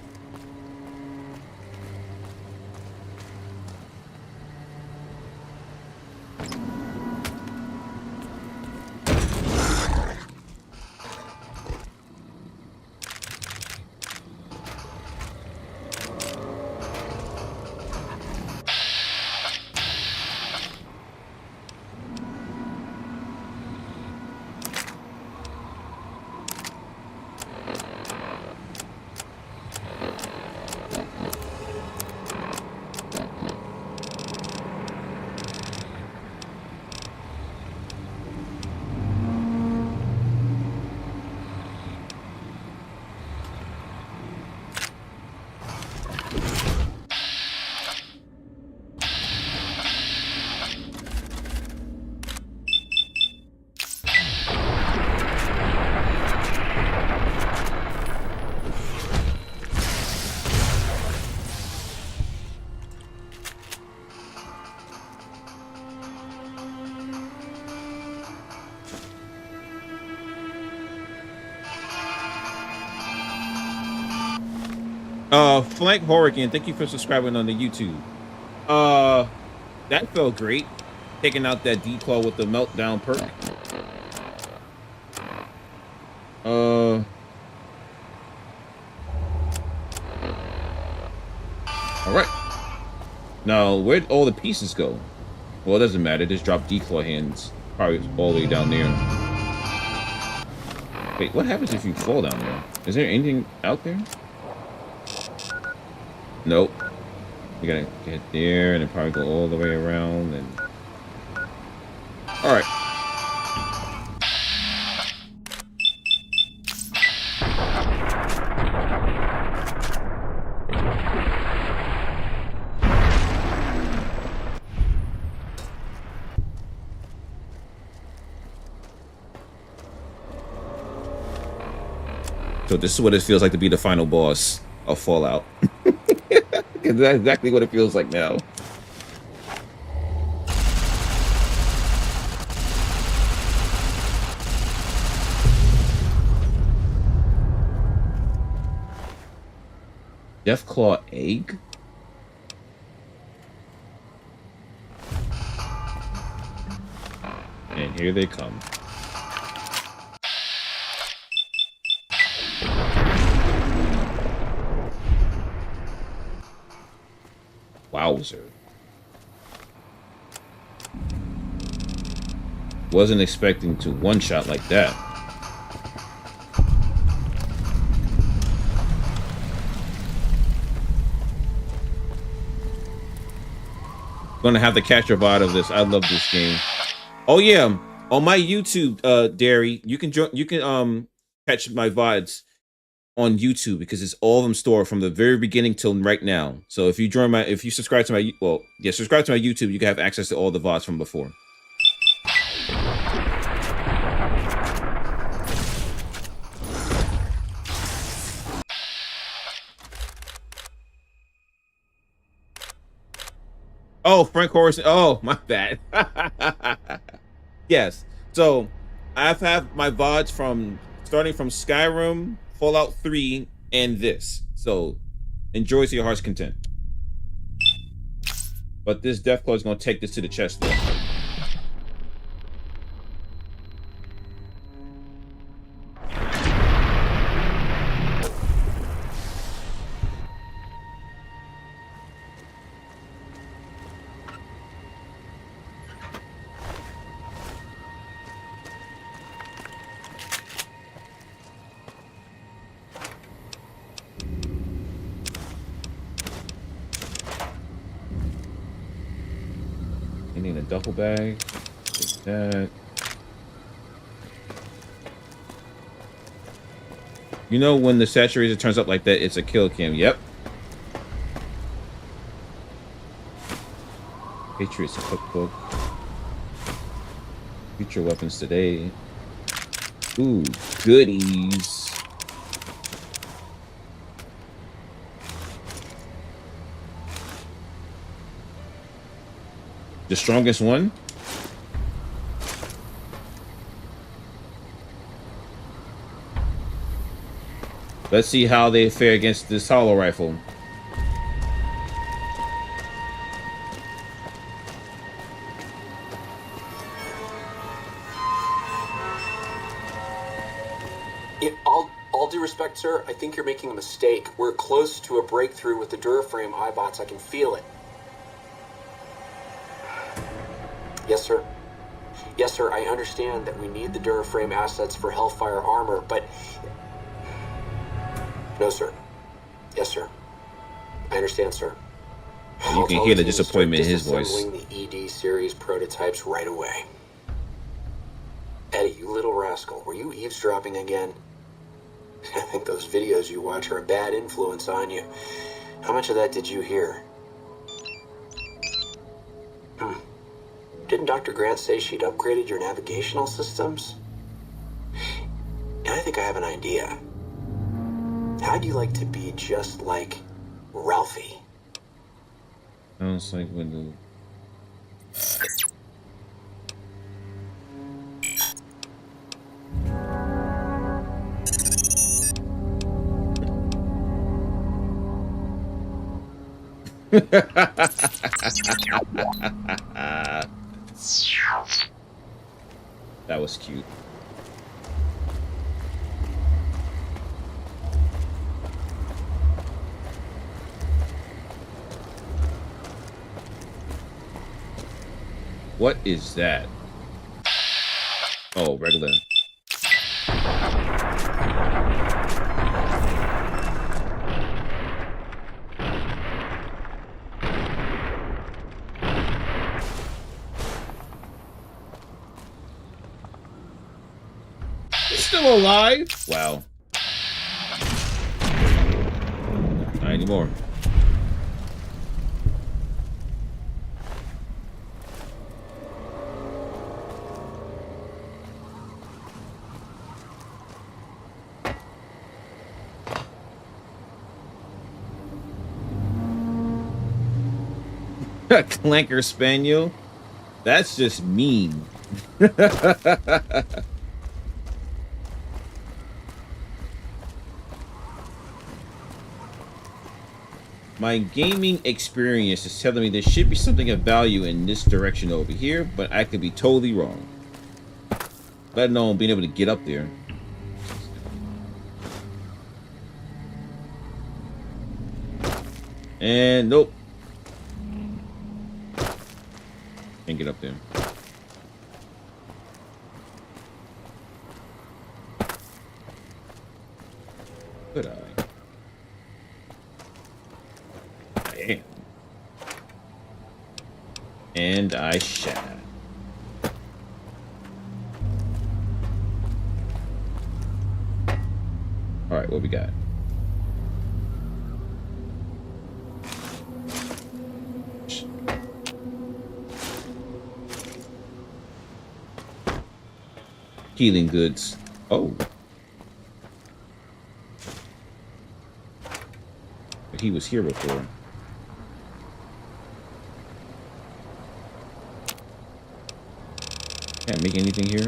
Flank Hurricane, thank you for subscribing on the YouTube. That felt great. Taking out that declaw with the meltdown perk. All right. Now, where'd all the pieces go? Well, it doesn't matter. Just drop declaw hands. Probably all the way down there. Wait, what happens if you fall down there? Is there anything out there? Nope. We gotta get there and then probably go all the way around and... Alright. So this is what it feels like to be the final boss of Fallout. That's exactly what it feels like now. Deathclaw egg? And here they come. Wowzer. Wasn't expecting to one-shot like that. Gonna have to catch a bot of this. I love this game. Oh yeah, on my YouTube, Derry, you can catch my VODs on YouTube because it's all of them stored from the very beginning till right now. So if you subscribe to my, subscribe to my YouTube, you can have access to all the VODs from before. Oh, Frank Horace. Oh, my bad. Yes. So I've had my VODs starting from Skyrim, Fallout 3, and this. So enjoy to your heart's content. But this Deathclaw is going to take this to the chest though. Duffel bag. Take that. You know when the saturator turns up like that, it's a kill cam. Yep. Patriots cookbook. Future weapons today. Ooh, goodies. The strongest one. Let's see how they fare against this hollow rifle. All due respect, sir, I think you're making a mistake. We're close to a breakthrough with the Duraframe iBots. I can feel it. Yes, sir. Yes, sir, I understand that we need the Duraframe assets for Hellfire armor, but... No, sir. Yes, sir. I understand, sir. You can hear the disappointment in his voice. Disassembling the ED series prototypes right away. Eddie, you little rascal, were you eavesdropping again? I think those videos you watch are a bad influence on you. How much of that did you hear? Didn't Dr. Grant say she'd upgraded your navigational systems? And I think I have an idea. How'd you like to be just like Ralphie? Sounds like when That was cute. What is that? Oh, regular. He's still alive? Wow. Not anymore. Clanker Spaniel? That's just mean. My gaming experience is telling me there should be something of value in this direction over here, but I could be totally wrong. Let alone being able to get up there. And nope. Can't get up there. Could I? I am. And I shall. Alright, what we got? Healing goods. Oh. But he was here before. Can't make anything here.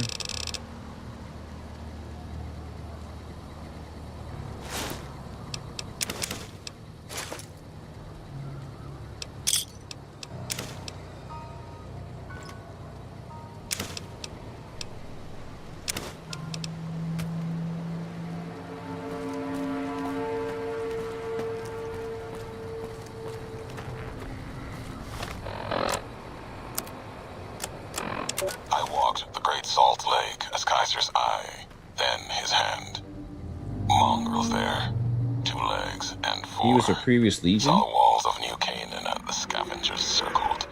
A previous legion? Saw the walls of New Canaan and the scavengers circled,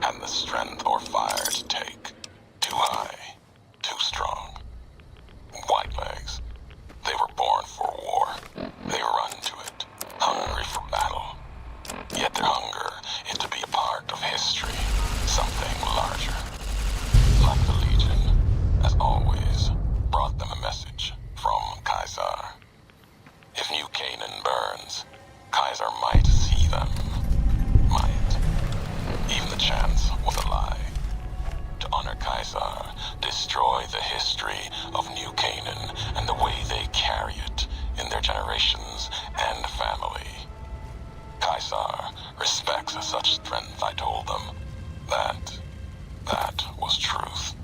and the strength or fire to take. Too high, too strong. White legs. They were born for war. They run to it, hungry for battle. Yet their hunger is to be a part of history, something larger. Like the legion, as always, brought them a message from Caesar. If New Canaan burns, Kaiser might see them. Might. Even the chance was a lie. To honor Kaiser, destroy the history of New Canaan and the way they carry it in their generations and family. Kaiser respects such strength, I told them. That was truth.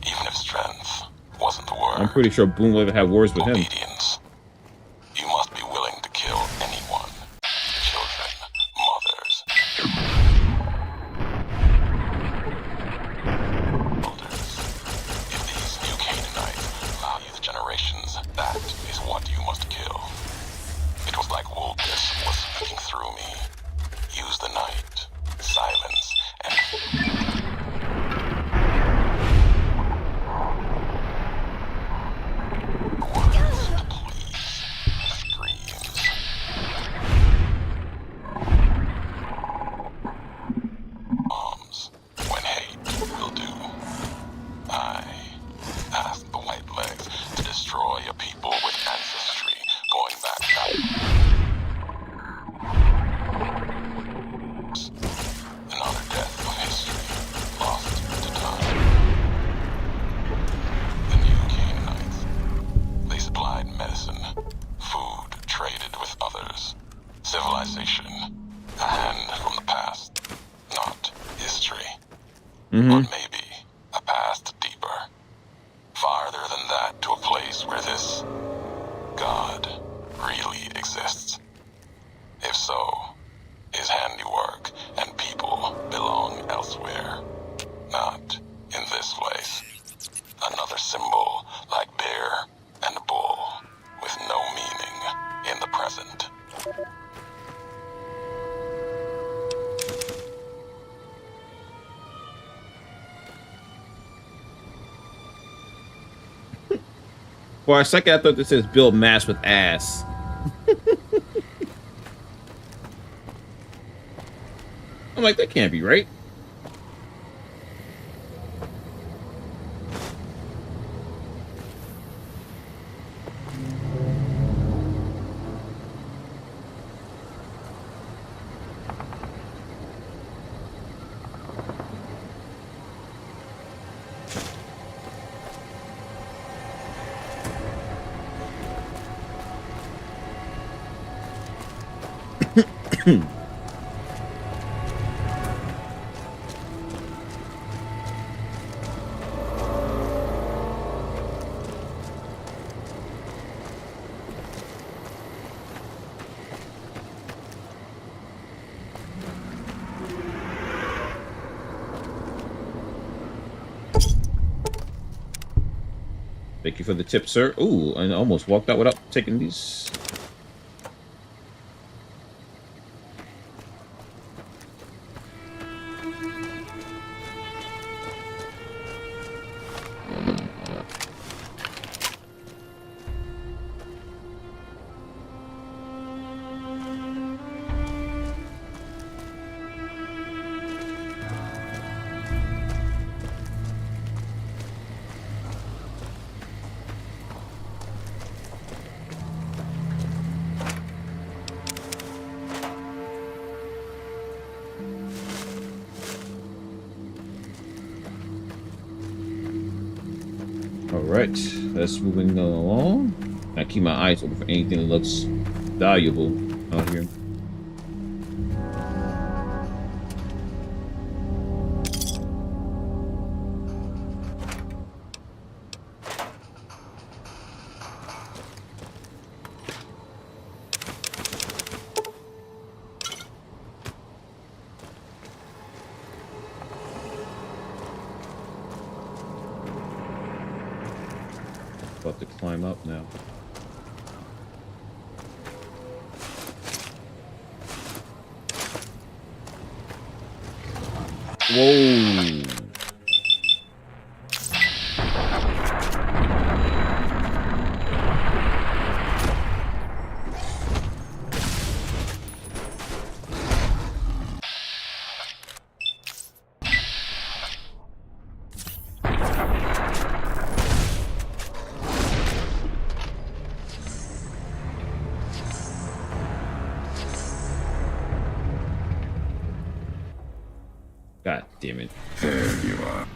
Even if strength wasn't the word. I'm pretty sure Boone will ever have wars with him. Obedience. You must be willing to kill anyone. Children, mothers, elders. If these New Canaanites value the generations, that is what you must kill. It was like Wolbus was speaking through me. Use the night, silence, and words to please. Screams. Bombs, when hate will do. I asked the White Legs to destroy a people with ancestry going back another death of history. Or maybe a past deeper. Farther than that, to a place where this God really exists. If so, his handiwork and people belong elsewhere. Not in this place. Another symbol like bear and bull, with no meaning in the present. For a second, I thought this says build mass with ass. I'm like, that can't be right. Thank you for the tip, sir. Ooh, and I almost walked out without taking these. Alright, that's moving along. I keep my eyes open for anything that looks valuable out here. About to climb up now. Whoa. God damn it. There you are.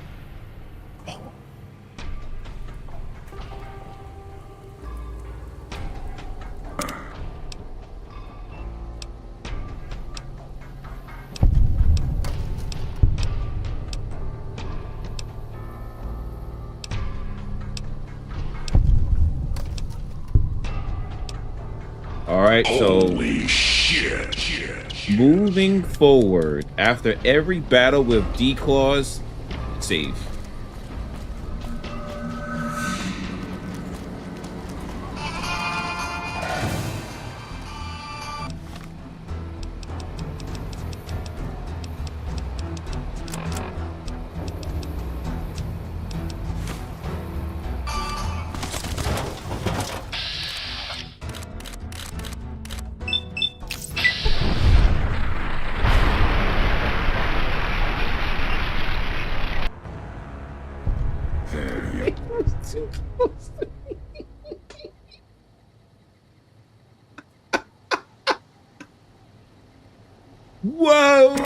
All right, so Holy shit. moving forward, after every battle with D-Claws, save. Whoa!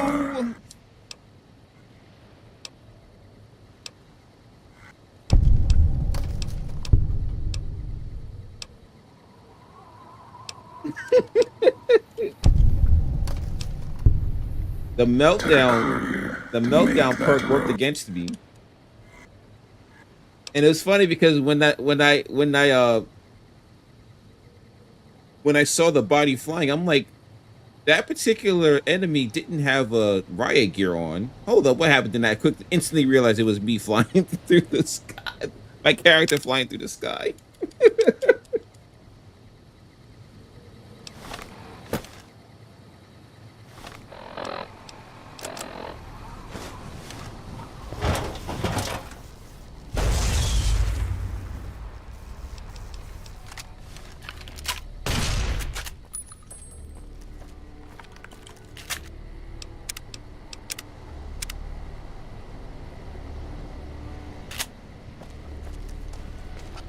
The meltdown. the meltdown Make that perk worked roll. against me. And it was funny because when I saw the body flying, I'm like, that particular enemy didn't have a riot gear on. Hold up, what happened? Then I quickly instantly realized it was me flying through the sky. My character flying through the sky.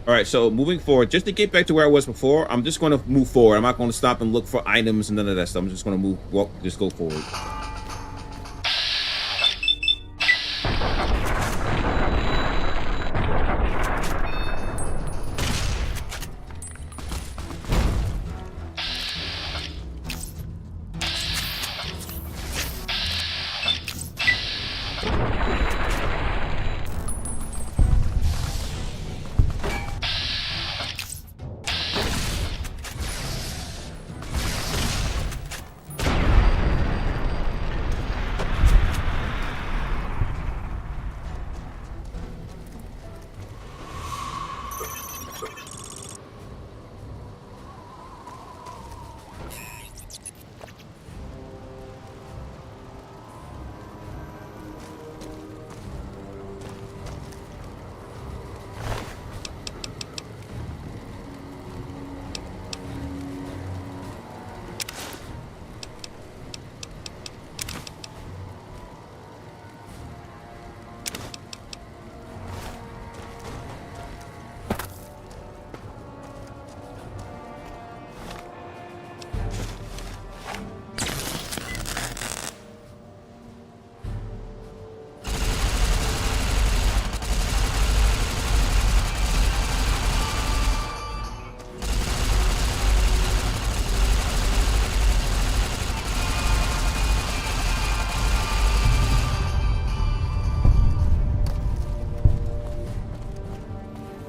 All right, so moving forward, just to get back to where I was before, I'm just going to move forward. I'm not going to stop and look for items and none of that stuff. I'm just going to just go forward.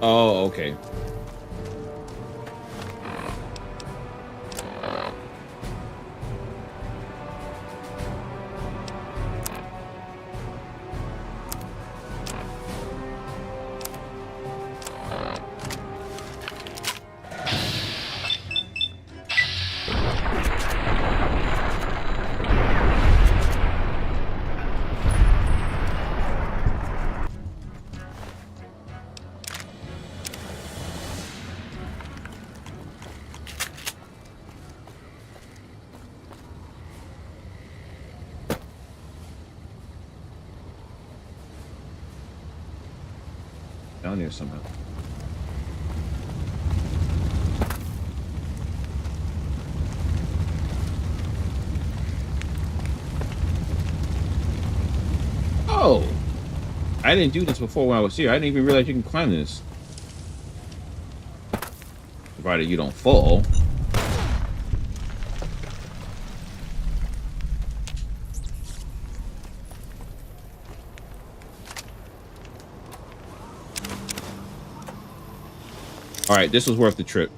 Oh, okay. Down here somehow. Oh! I didn't do this before when I was here. I didn't even realize you can climb this. Provided you don't fall. All right, this was worth the trip.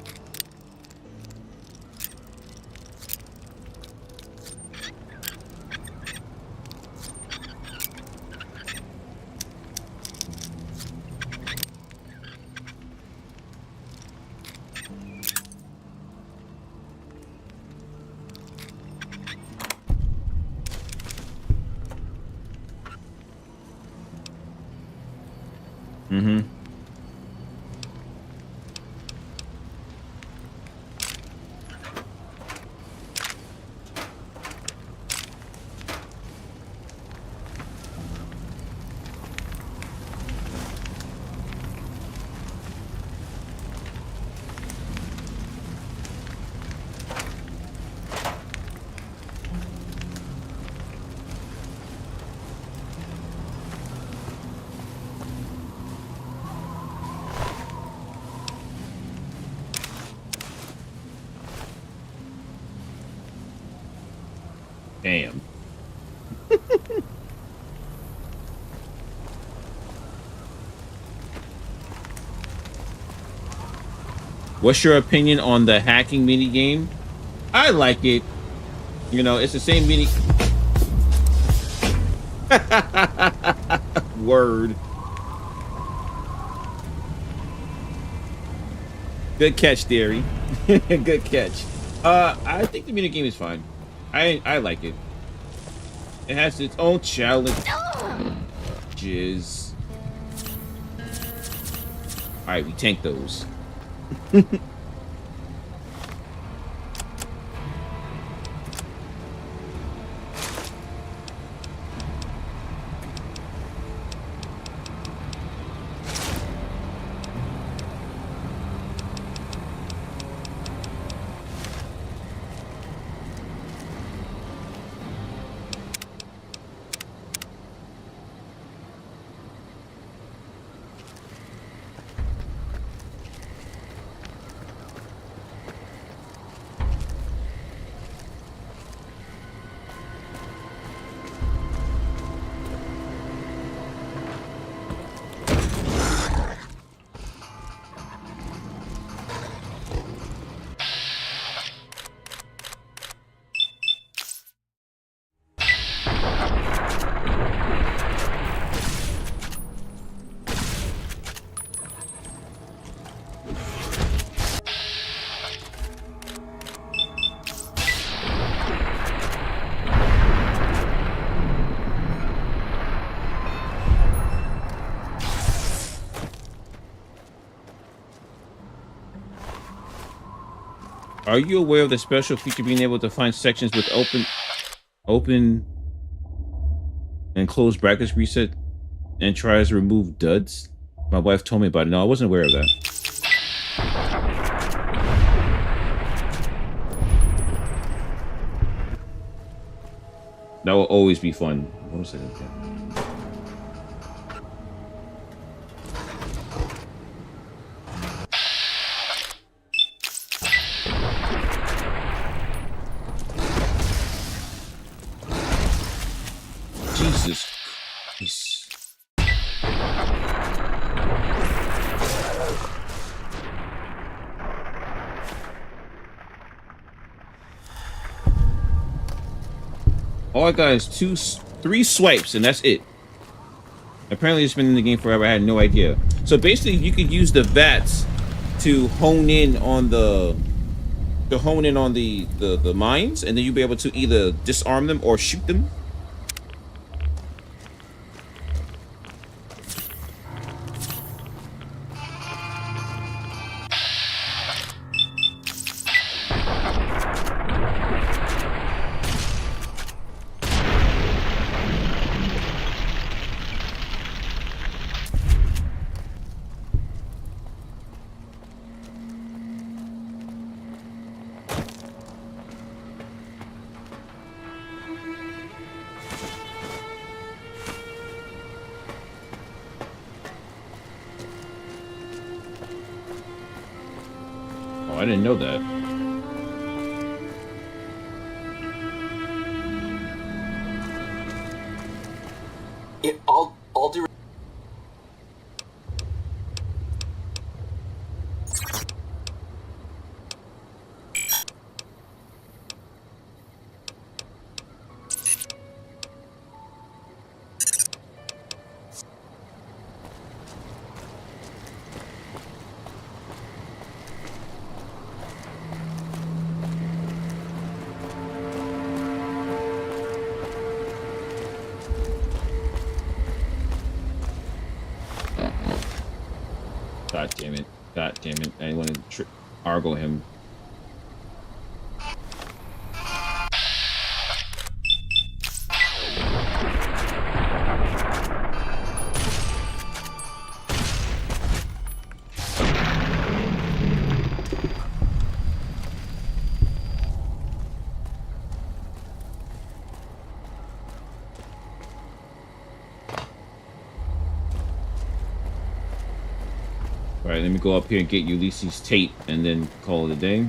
Mm-hmm. Damn. What's your opinion on the hacking mini game? I like it. You know, it's the same mini. Word. Good catch, Theory. Good catch. I think the mini game is fine. I like it. It has its own challenges. All right, we tank those. Are you aware of the special feature being able to find sections with open and closed brackets reset and tries to remove duds? My wife told me about it. No, I wasn't aware of that. That will always be fun. What was it? Jesus Christ. All I got is 3 swipes, and that's it. Apparently, it's been in the game forever. I had no idea. So basically, you could use the VATS to hone in on the mines, and then you'll be able to either disarm them or shoot them. I didn't know that. I'll do. God damn it. God damn it. I want to argo him. Alright, let me go up here and get Ulysses' tape and then call it a day.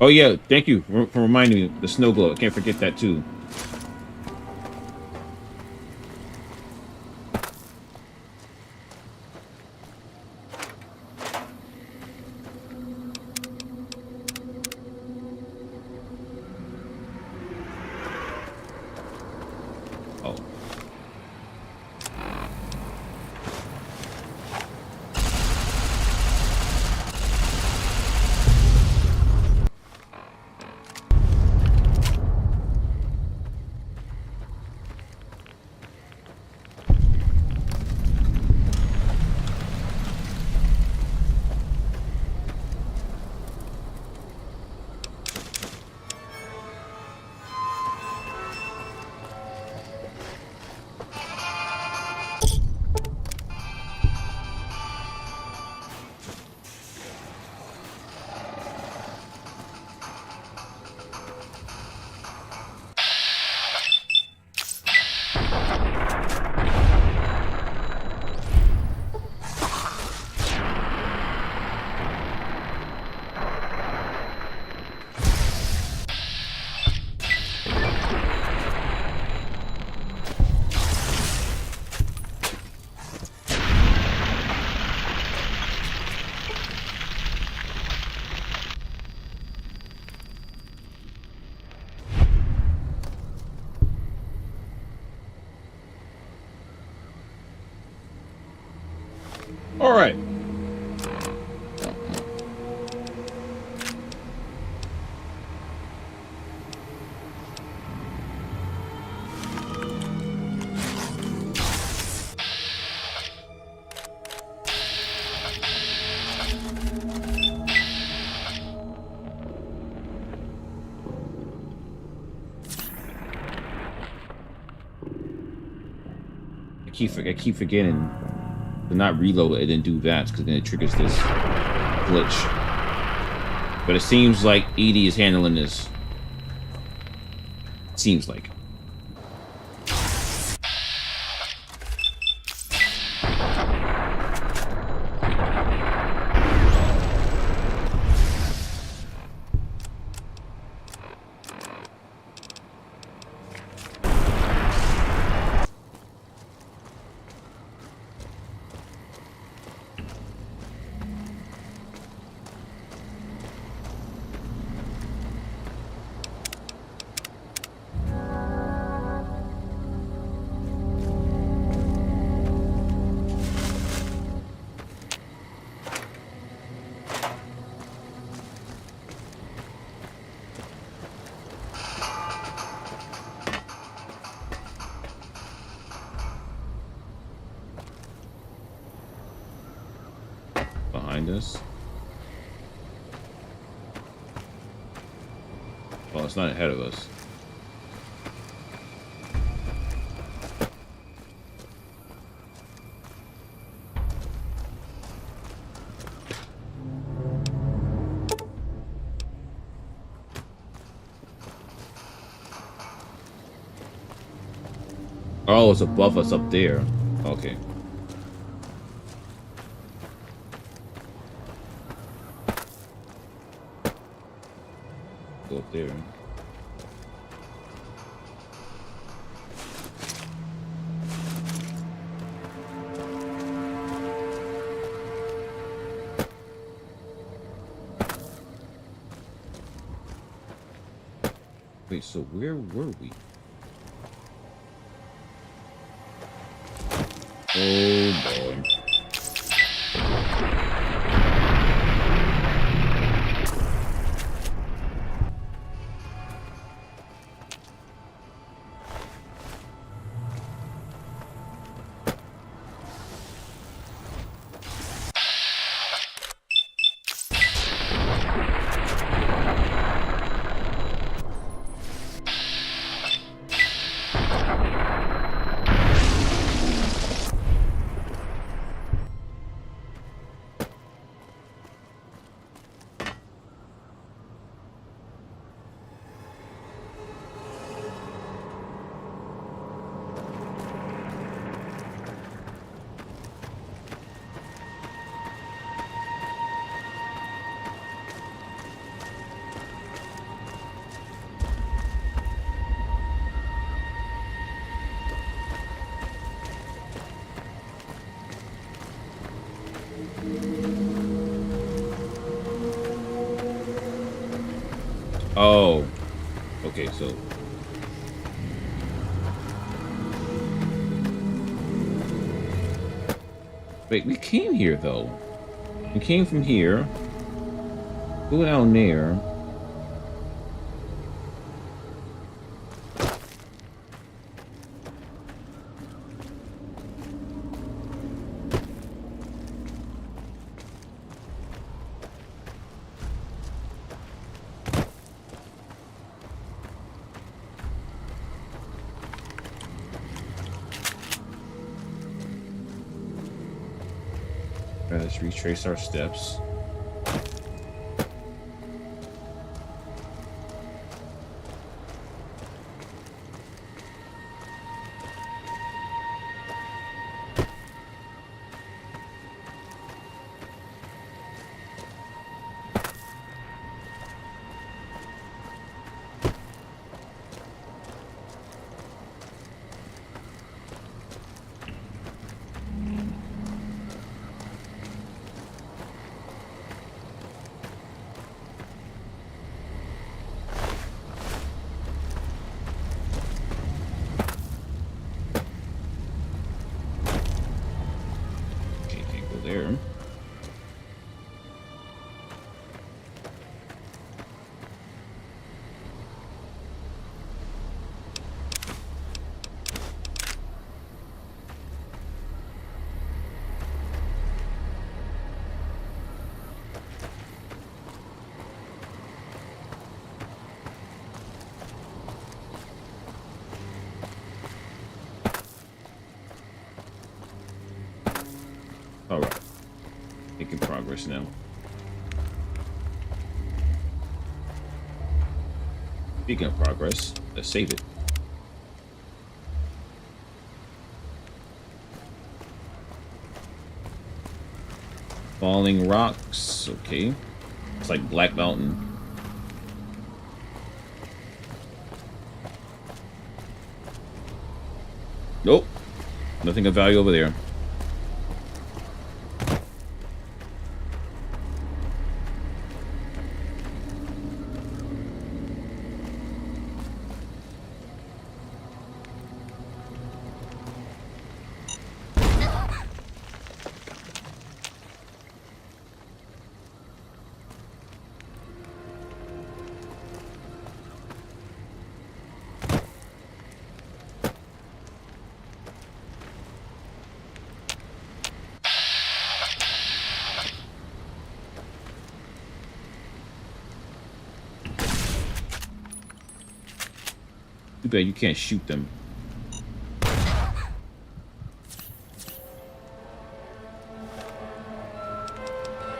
Oh yeah, thank you for reminding me. The snow globe. I can't forget that too. Oh. All right. I keep forgetting to not reload it and then do that, because then it triggers this glitch. But it seems like Edie is handling this. Seems like. Behind us. Well, it's not ahead of us. Oh, it's above us up there. Okay. Go up there. Wait, so where were we? Oh boy. Oh. Okay, so. Wait, we came here though. We came from here. Go down there. Let's retrace our steps. There. All right. Making progress now. Speaking of progress, let's save it. Falling rocks. Okay. It's like Black Mountain. Nope. Nothing of value over there. Too bad you can't shoot them.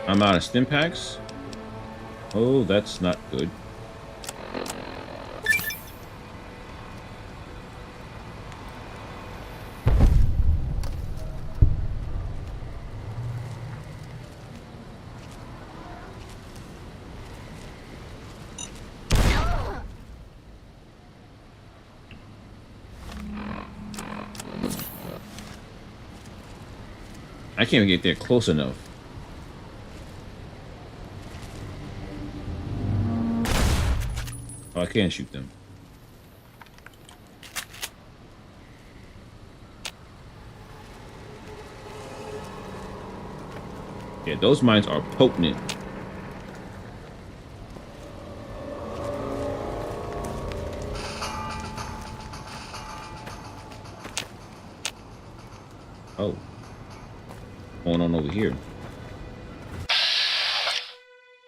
I'm out of stim packs. Oh, that's not good. I can't even get there close enough. Oh, I can't shoot them. Yeah, those mines are potent. Oh. What's going on over here?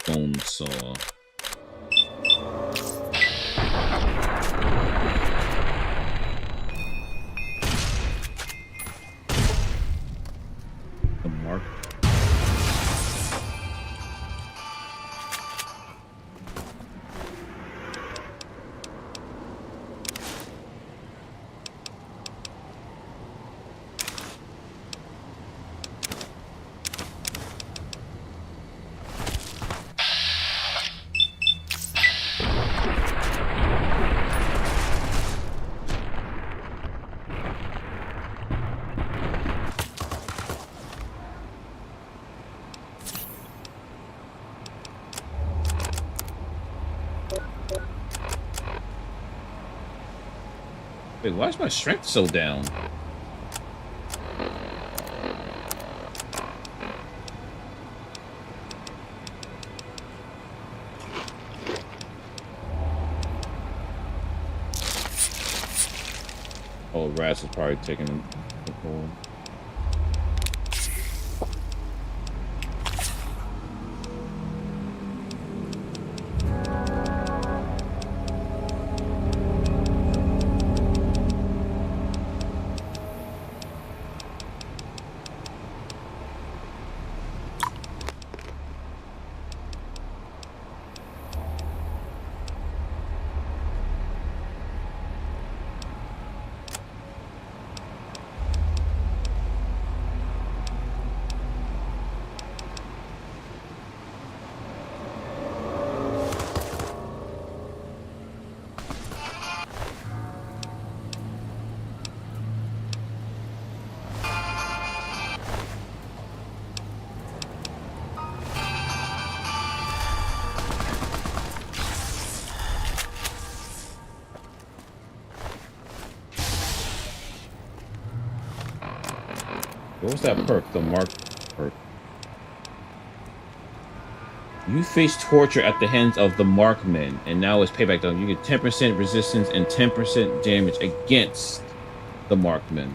Bone saw. A mark. Wait, why is my strength so down? Oh, rats is probably taking the hold. What was that perk? The mark perk. You face torture at the hands of the Markmen, and now it's payback time. You get 10% resistance and 10% damage against the Markmen.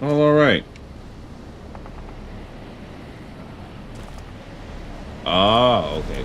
Oh, all right. Ah, okay.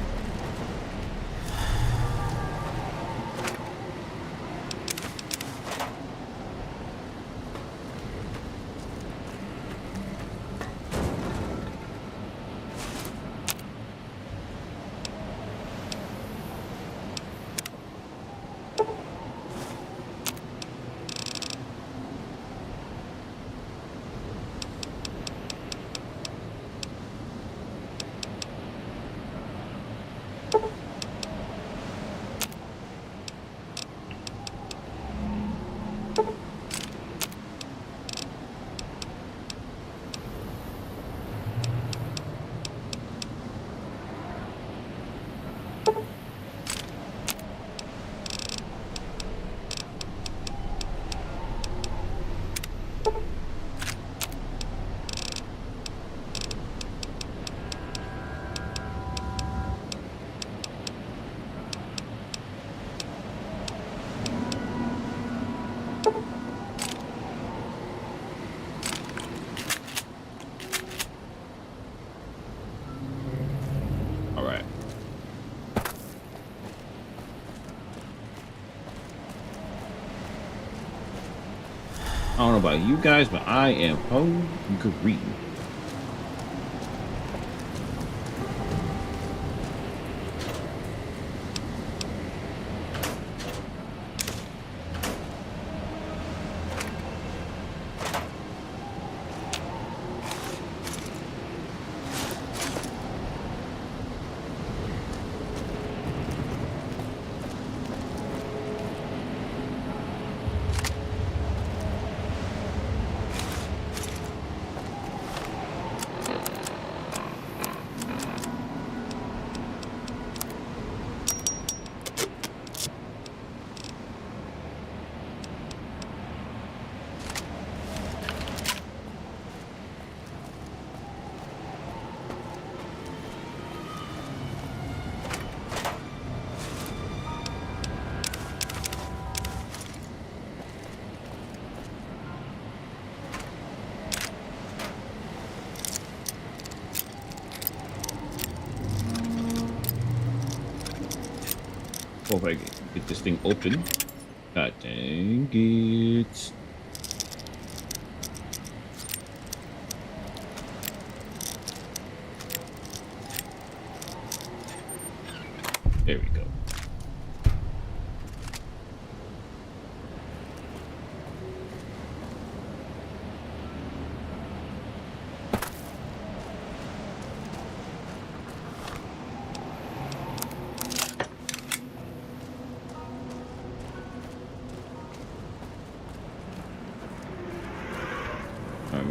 All right. I don't know about you guys, but I am hungry. Oh, if I get this thing open. God dang it. There we go.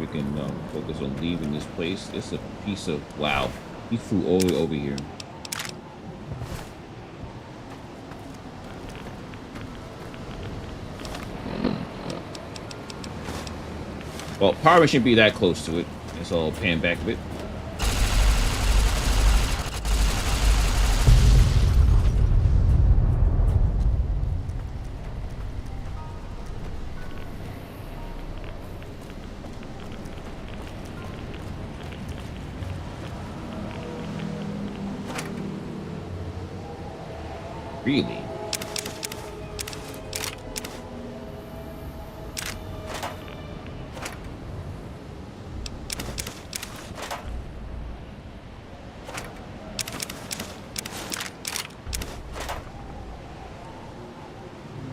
we can focus on leaving this place. It's a piece of wow. He flew all the way over here. Well, probably shouldn't be that close to it. It's all pan back a bit. Really?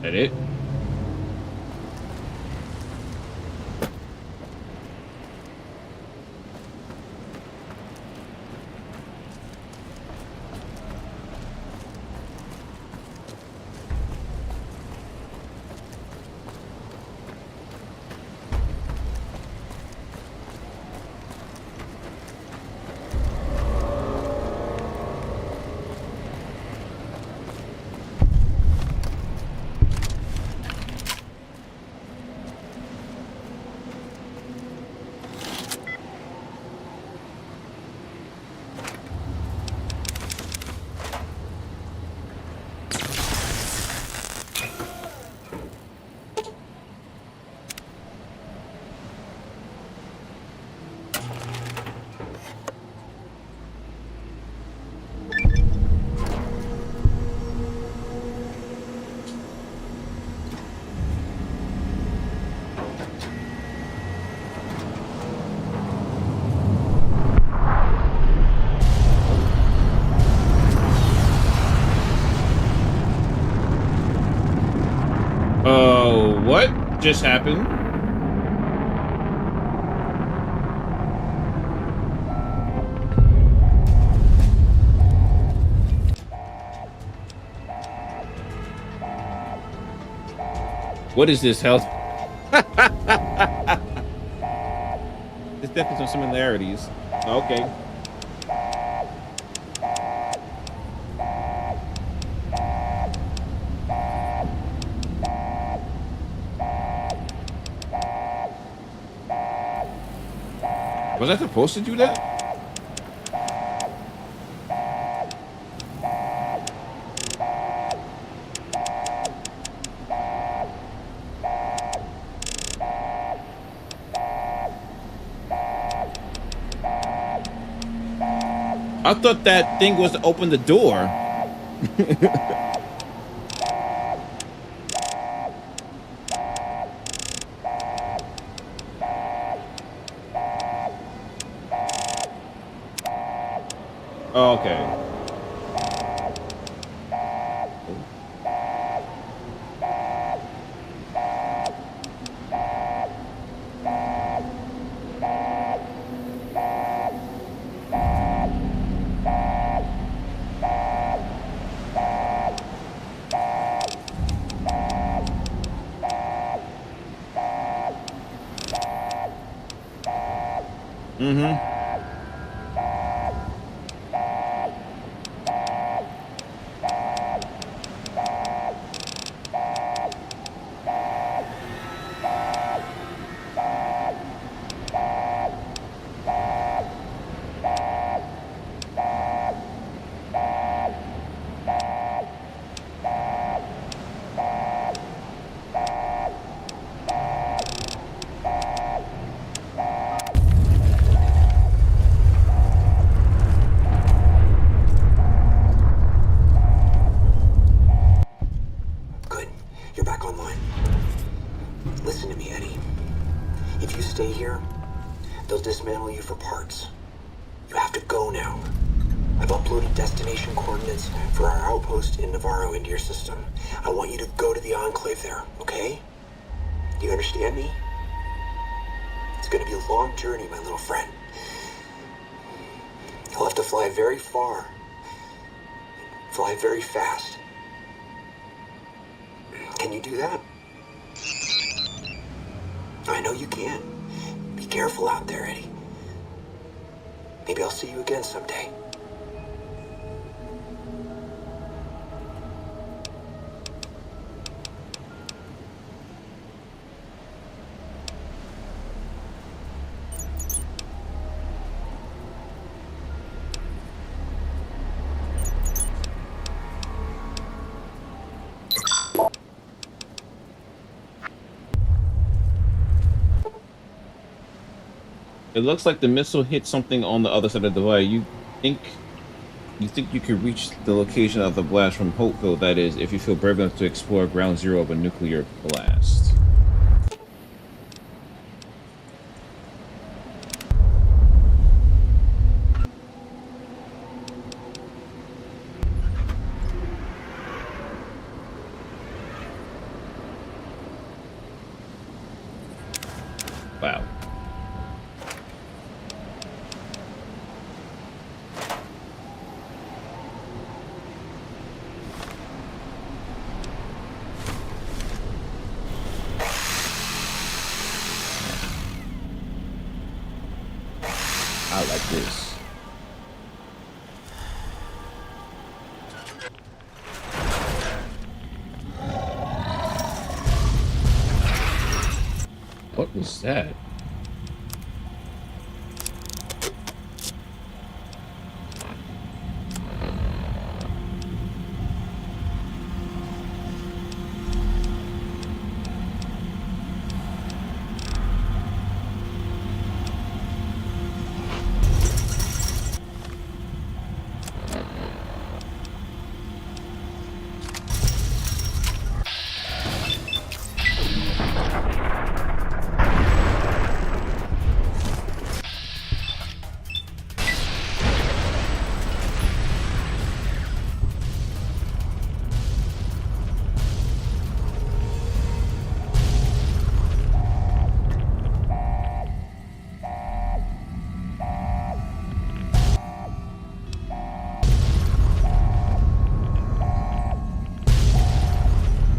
That it? What just happened? What is this health? There's definitely some similarities. Okay. Was I supposed to do that? I thought that thing was to open the door. Okay. Mm-hmm. Very fast. Can you do that? I know you can, careful out there, Eddie. Maybe I'll see you again someday. It looks like the missile hit something on the other side of the wire. You think you could reach the location of the blast from Hopeville, that is, if you feel brave enough to explore ground zero of a nuclear blast. Wow. I like this. What was that?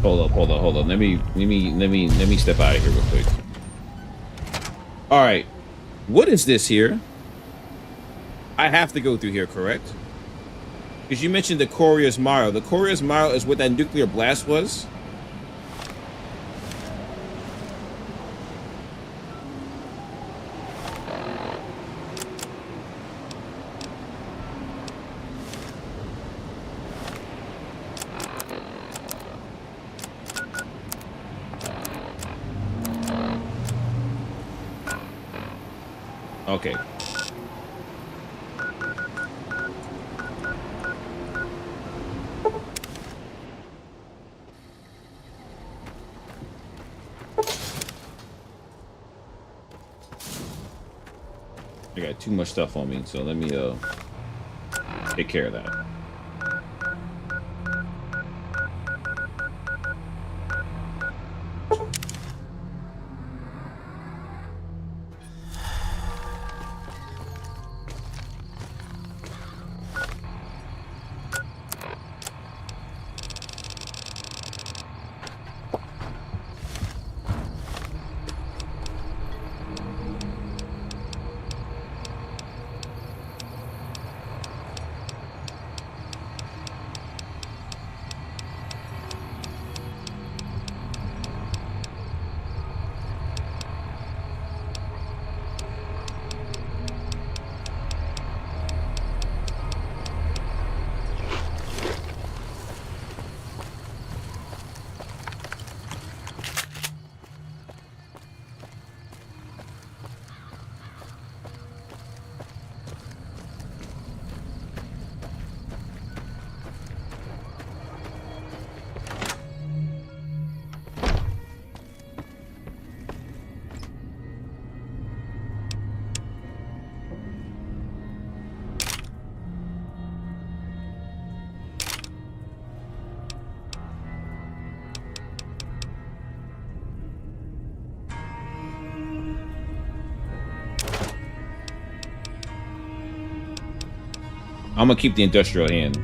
Hold up. Let me step out of here real quick. All right, what is this here? I have to go through here, correct? Because you mentioned the Courier's Mile. The Courier's Mile is what that nuclear blast was. Okay. I got too much stuff on me, so let me take care of that. I'm gonna keep the industrial hand.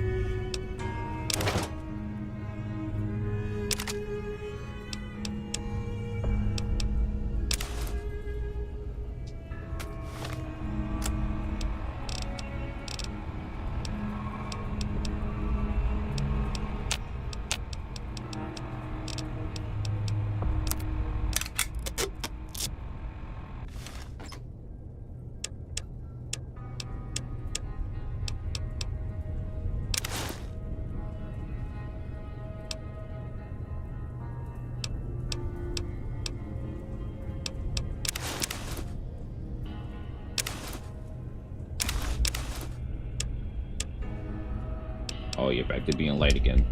Oh, you're back to being light again.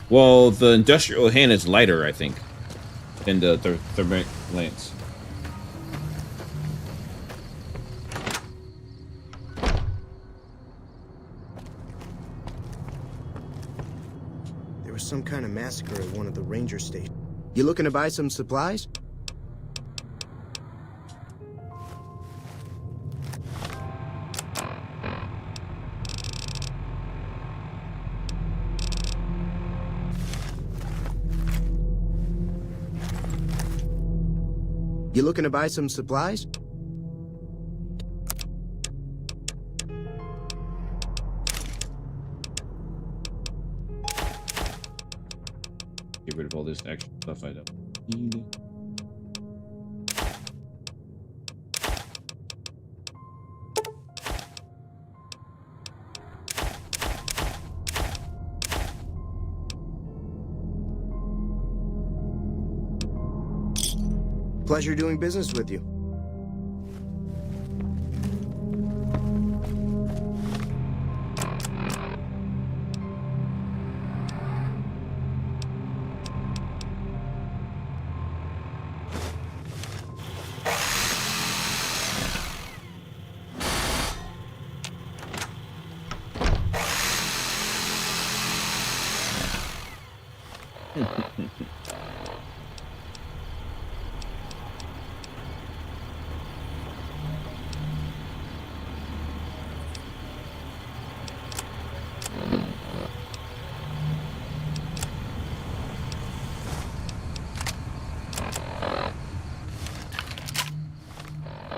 Well, the industrial hand is lighter, I think, than the thermic lance. There was some kind of massacre at one of the ranger stations. You looking to buy some supplies? You looking to buy some supplies? Get rid of all this extra stuff I don't need. Pleasure doing business with you.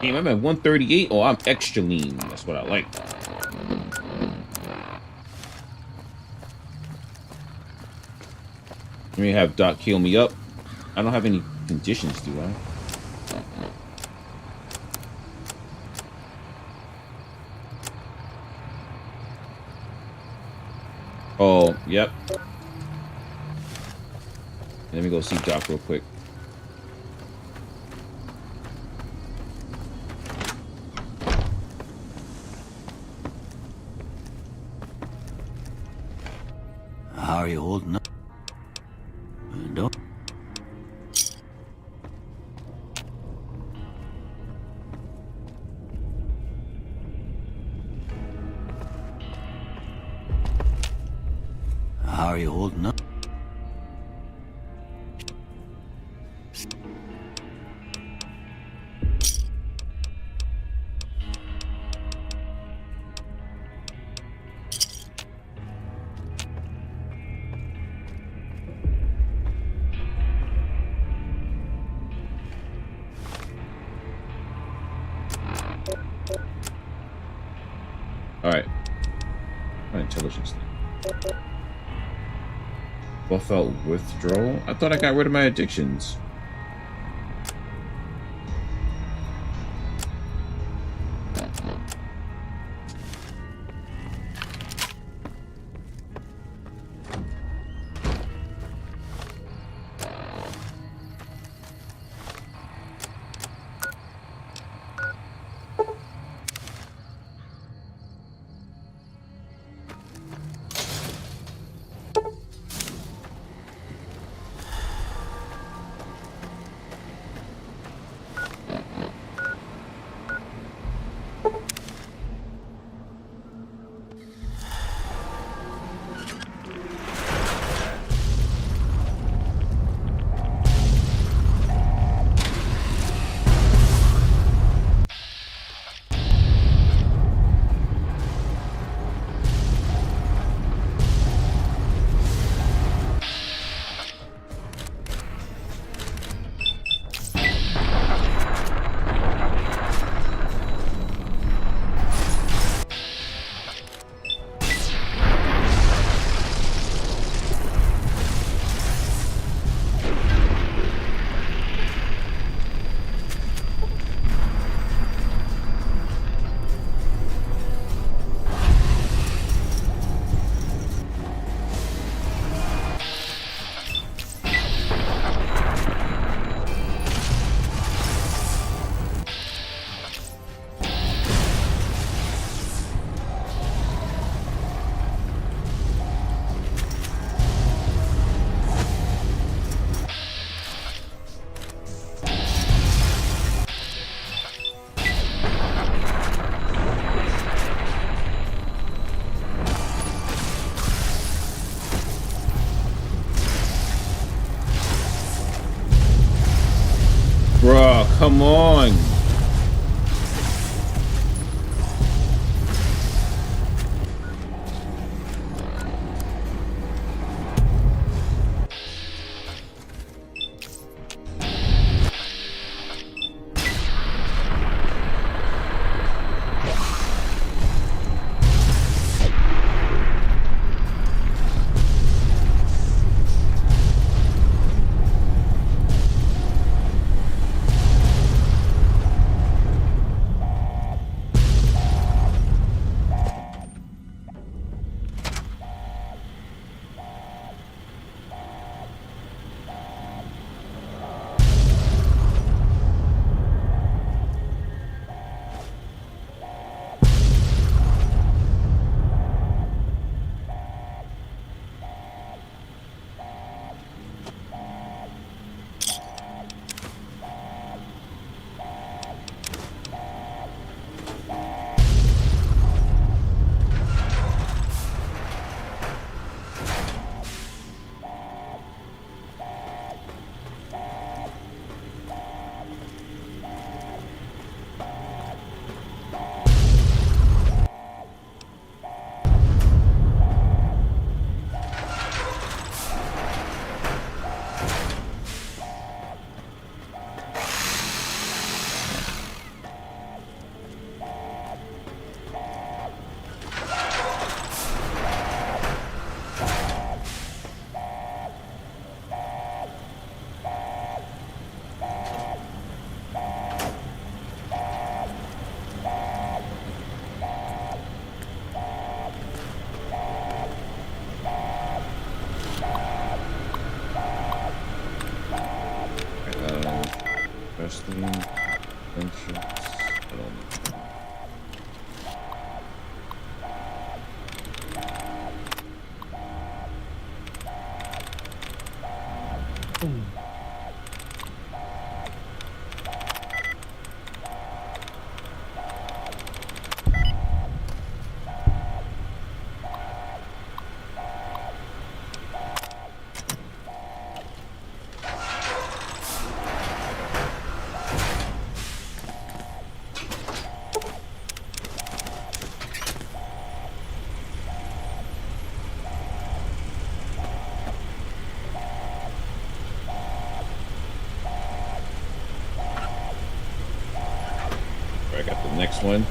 Damn, I'm at 138. Oh, I'm extra lean. That's what I like. Let me have Doc heal me up. I don't have any conditions, do I? Oh, yep. Let me go see Doc real quick. How are you holding up? Don't. How are you holding up? Alright. My intelligence thing. Buff out withdrawal? I thought I got rid of my addictions. this one.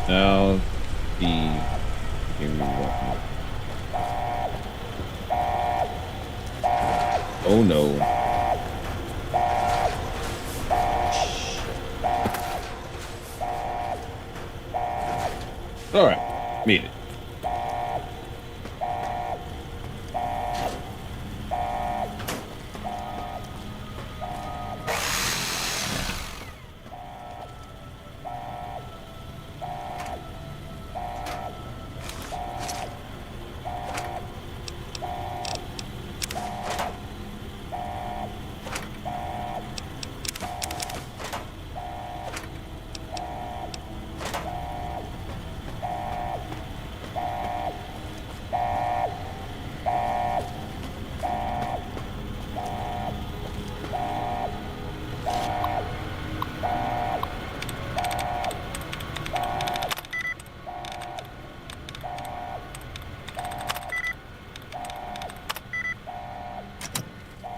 Now the oh no. All right, made it.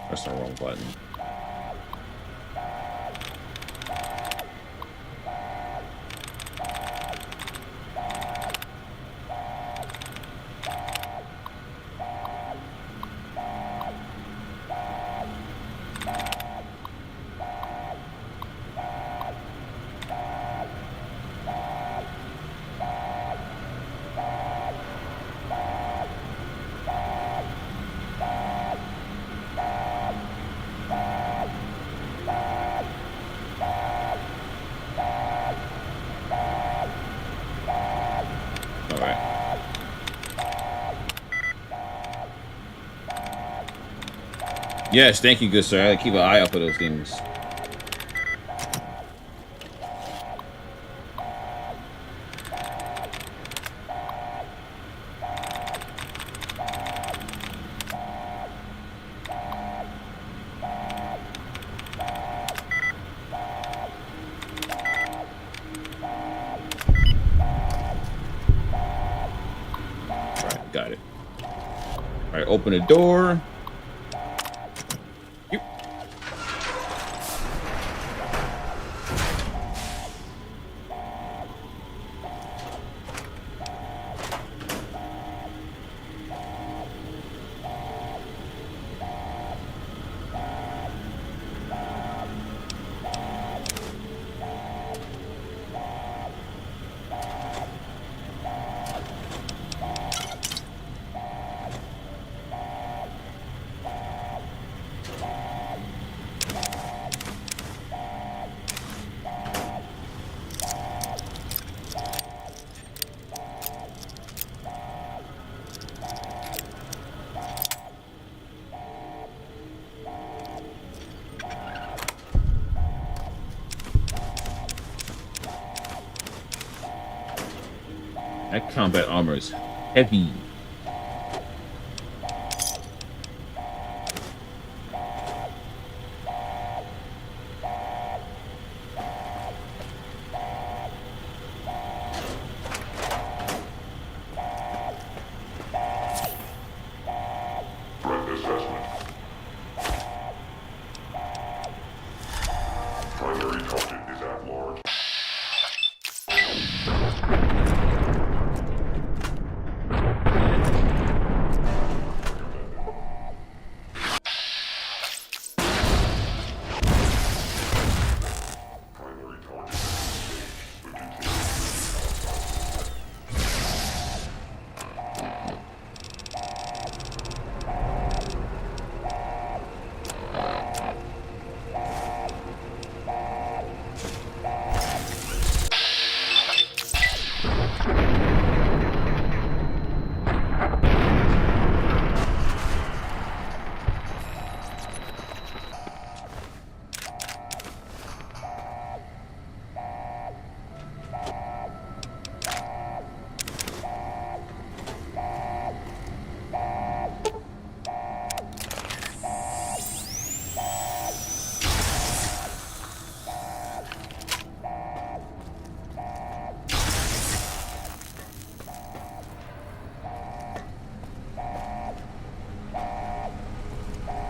That's the wrong button. Yes, thank you, good sir. I gotta keep an eye out for those things. Alright, got it. Alright, open the door. That combat armor is heavy. Threat assessment. Primary target is at large.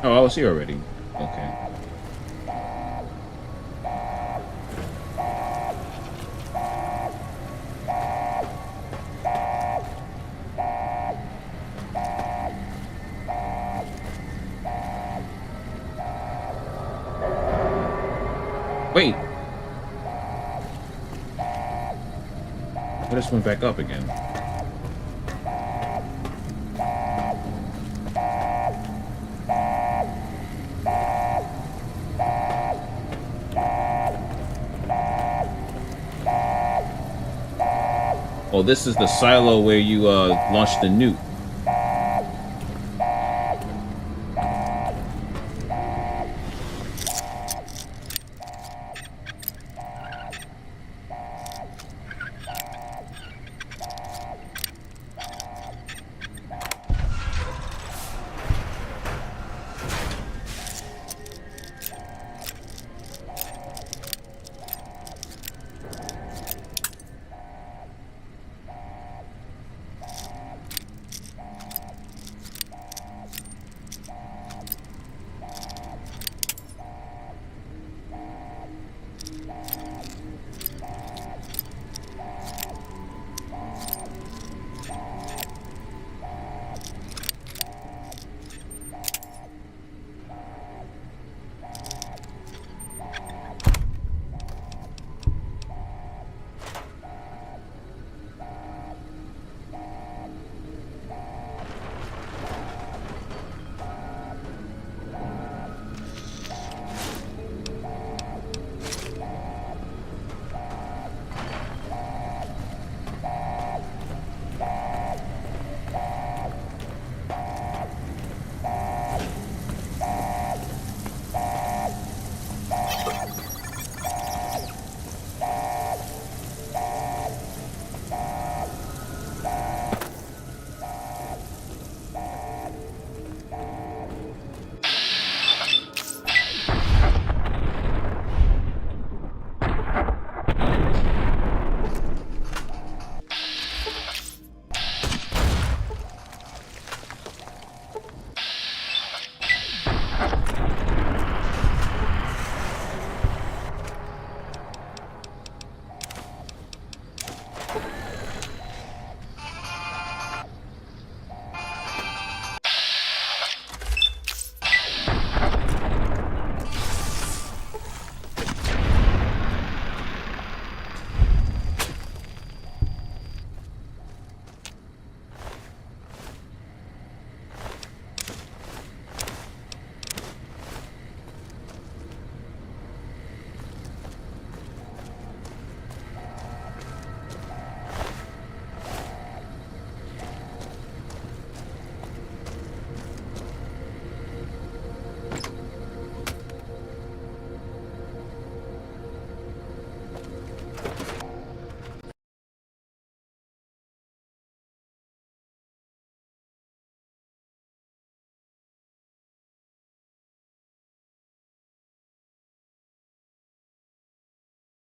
Oh, I was here already. Okay. Wait. I just went back up again. Oh, this is the silo where you launch the nuke.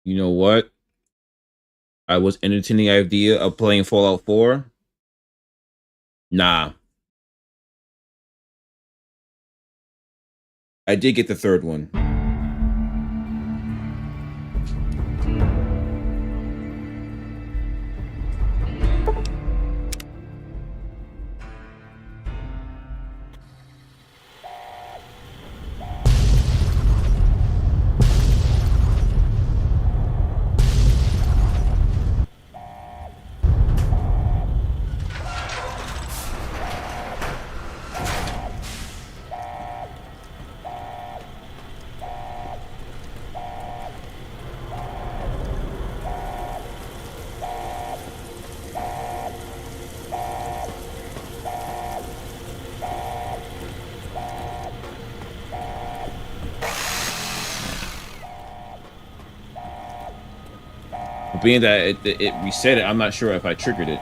You know what? I was entertaining the idea of playing Fallout 4. Nah. I did get the third one. Being that it reset it, I'm not sure if I triggered it.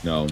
No.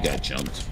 got jumped.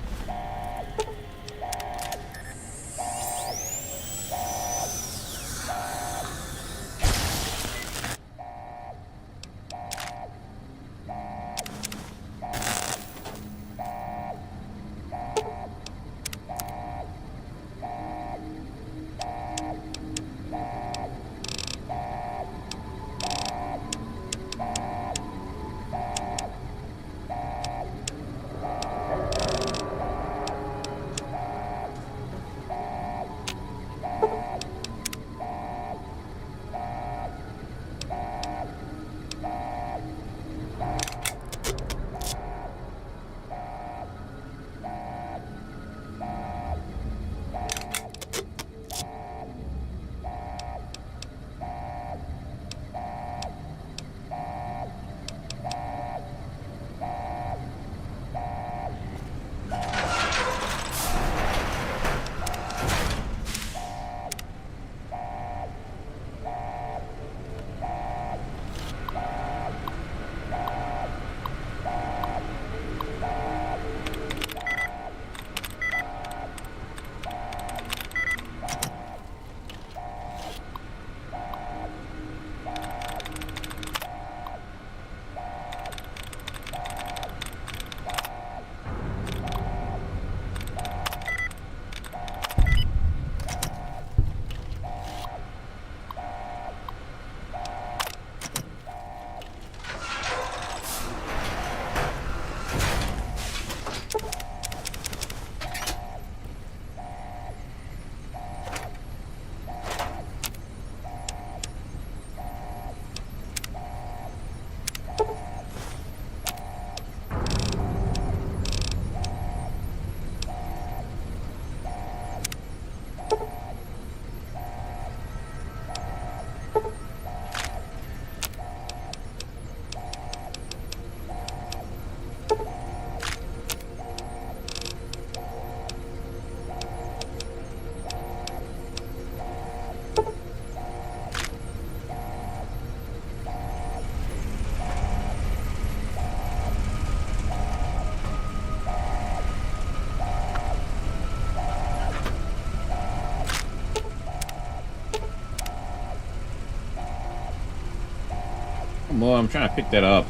Come on, I'm trying to pick that up.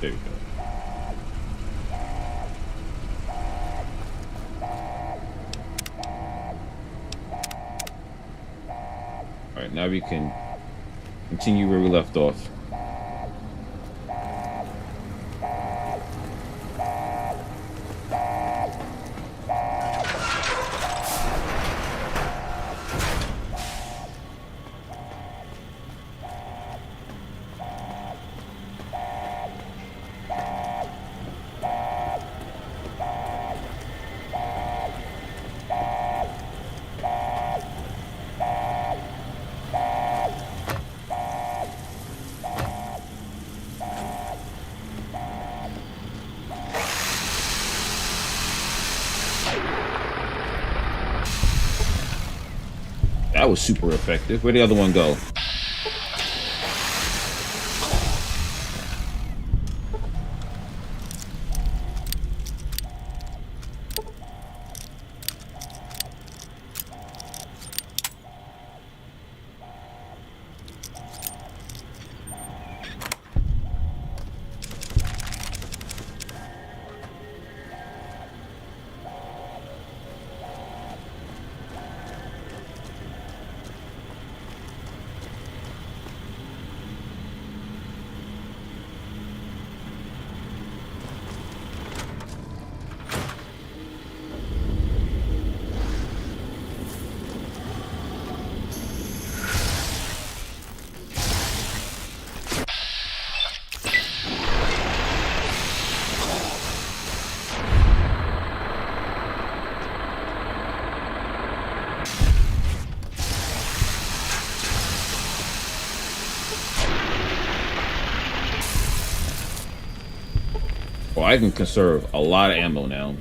There you go. Alright, now we can continue where we left off. That was super effective. Where'd the other one go? Well, I can conserve a lot of ammo now.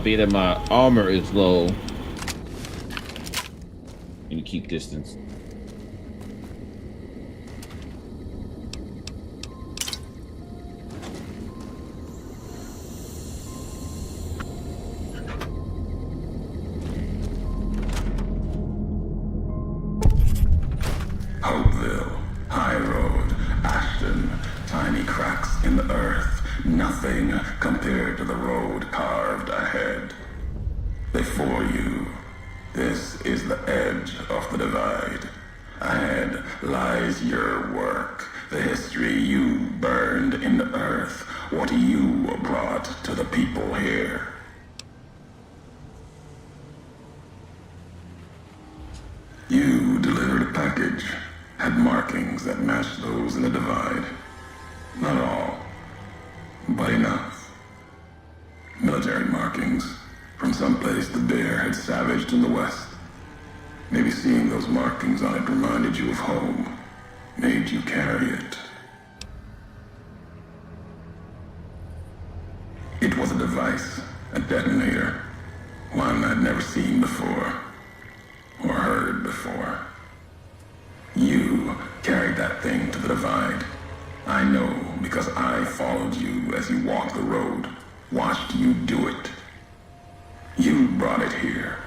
being that my armor is low. And keep distance. Hopeville, High Road, Ashton, tiny cracks in the earth, nothing compared to the road carved ahead. Before you, this is the edge of the divide. Ahead lies your work, the history you burned in the earth, what you brought to the people here. You delivered a package, had markings that matched those in the divide. Not all, but enough. Military markings from someplace the bear had savaged in the west. Maybe seeing those markings on it reminded you of home, made you carry it. It was a device, a detonator, one I'd never seen before, or heard before. You carried that thing to the divide. I know because I followed you as you walked the road, watched you do it. You brought it here,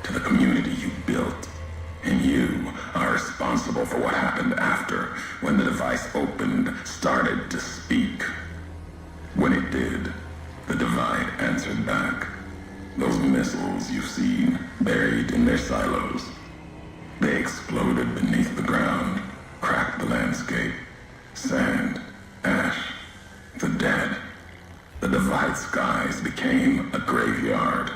to the community you built, and you are responsible for what happened after, when the device opened, started to speak. When it did, the divide answered back. Those missiles you've seen, buried in their silos, they exploded beneath the ground, cracked the landscape. Sand, ash, the dead. The divide skies became a graveyard.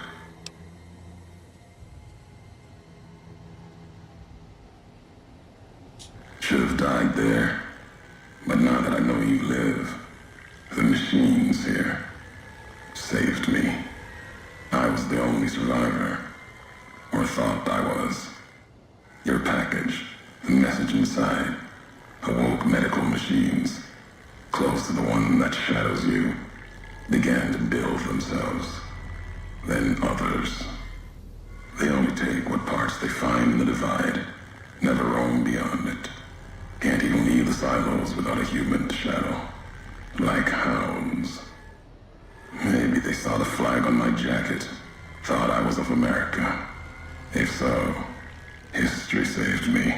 Should have died there, but now that I know you live, the machines here saved me. I was the only survivor, or thought I was. Your package, the message inside, awoke medical machines, close to the one that shadows you, began to build themselves. Then others. They only take what parts they find in the divide, never roam beyond it. Can't even leave the silos without a human to shadow. Like hounds. Maybe they saw the flag on my jacket, thought I was of America. If so, history saved me.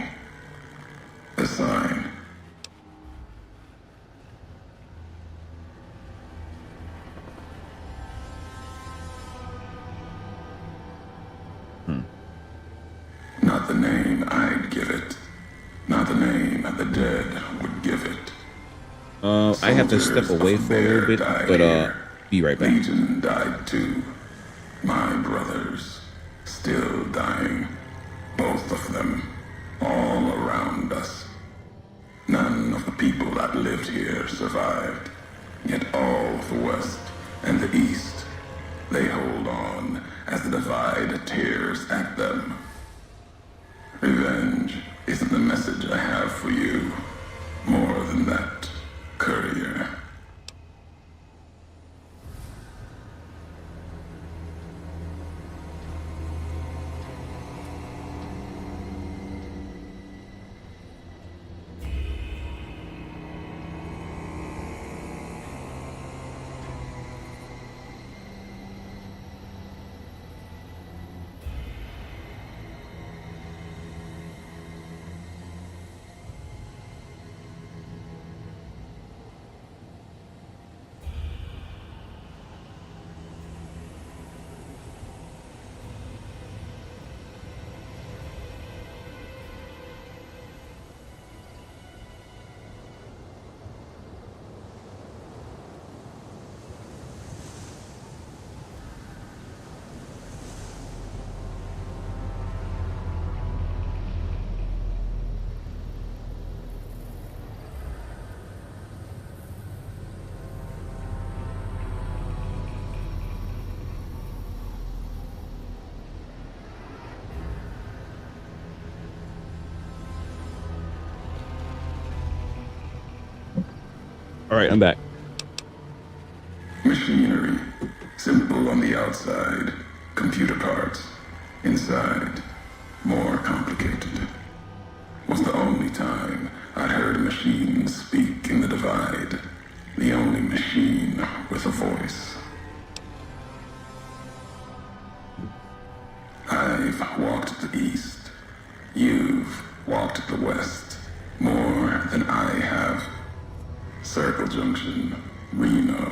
A sign. Not the name I'd give it. Not the name the dead would give it. I have to step away for a little bit, but be right back. Legion died too. My brothers, still dying. Both of them, all around us. None of the people that lived here survived. Yet all of the West and the East, they hold on as the divide tears at them. Revenge isn't the message I have for you. More than that, courier. All right, I'm back. Machinery, simple on the outside, Computer parts. Inside. More complicated. Was the only time I'd heard a machine speak in the Divide. The only machine with a voice. I've walked the east. You've walked the west. More than I have. Circle Junction, Reno,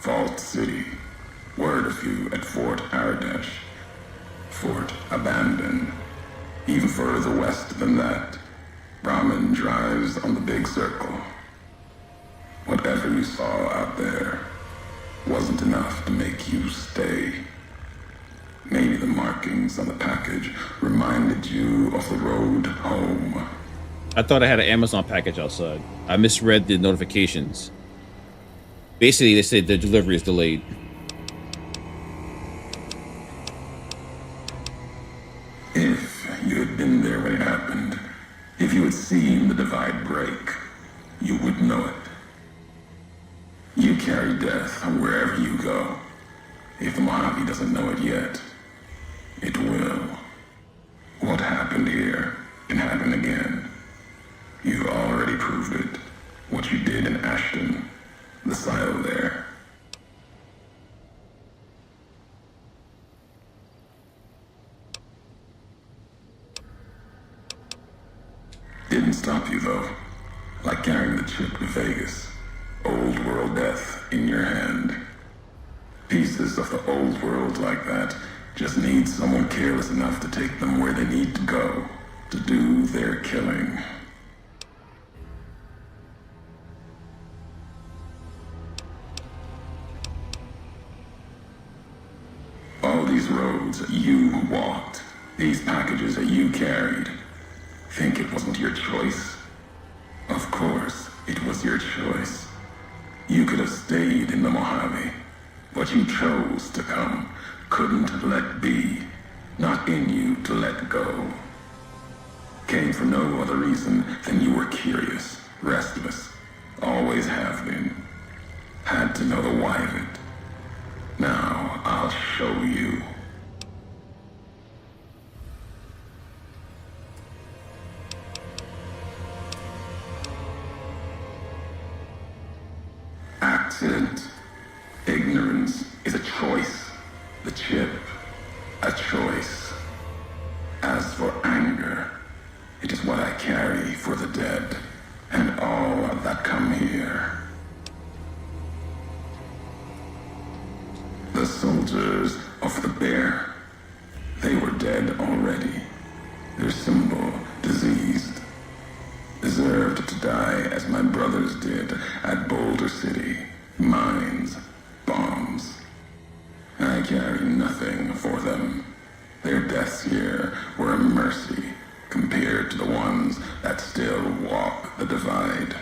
Vault City. Word of you at Fort Aradesh. Fort abandoned. Even further west than that. Brahmin drives on the big circle. Whatever you saw out there wasn't enough to make you stay. Maybe the markings on the package reminded you of the road home. I thought I had an Amazon package outside. I misread the notifications. Basically, they said the delivery is delayed. If you had been there when it happened, if you had seen the Divide break, you would know it. You carry death wherever you go. If the Mojave doesn't know it yet, it will. What happened here can happen again. You already proved it. What you did in Ashton, the silo there. Didn't stop you though. Like carrying the chip to Vegas. Old world death in your hand. Pieces of the old world like that just need someone careless enough to take them where they need to go to do their killing. All these roads that you walked, these packages that you carried, think it wasn't your choice? Of course, it was your choice. You could have stayed in the Mojave, but you chose to come, couldn't let be, not in you to let go. Came for no other reason than you were curious, restless, always have been. Had to know the why of it. Now, I'll show you. Accident. Ignorance is a choice. The chip, a choice. As for anger, it is what I carry for the dead, and all that come here. The soldiers of the bear, they were dead already. Their symbol, diseased. Deserved to die as my brothers did at Boulder City. Mines, bombs. I carry nothing for them. Their deaths here were a mercy compared to the ones that still walk the Divide.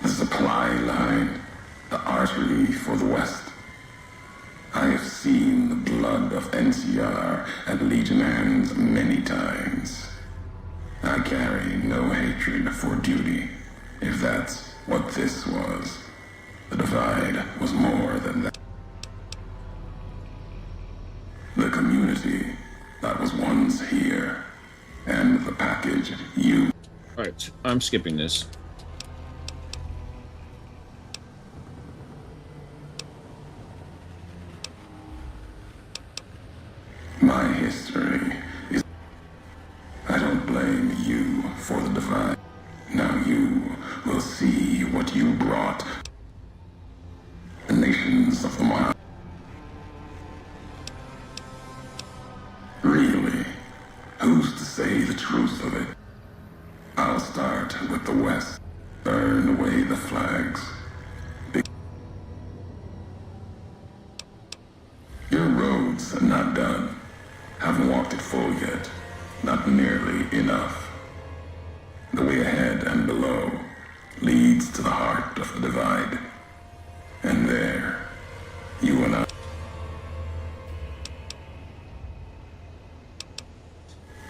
The supply line, the artery for the West. I have seen the blood of NCR and Legion hands many times. I carry no hatred for duty, if that's what this was. The Divide was more than that. The community that was once here, and the package you... Alright, I'm skipping this. My history is... I don't blame you for the Divide. Now you will see what you brought. The nations of the Mojave. Really? Who's to say the truth of it? I'll start with the West. Burn away the flags. Your road's not done. Haven't walked it full yet. Not nearly enough. The way ahead and below leads to the heart of the Divide. And there, you and I...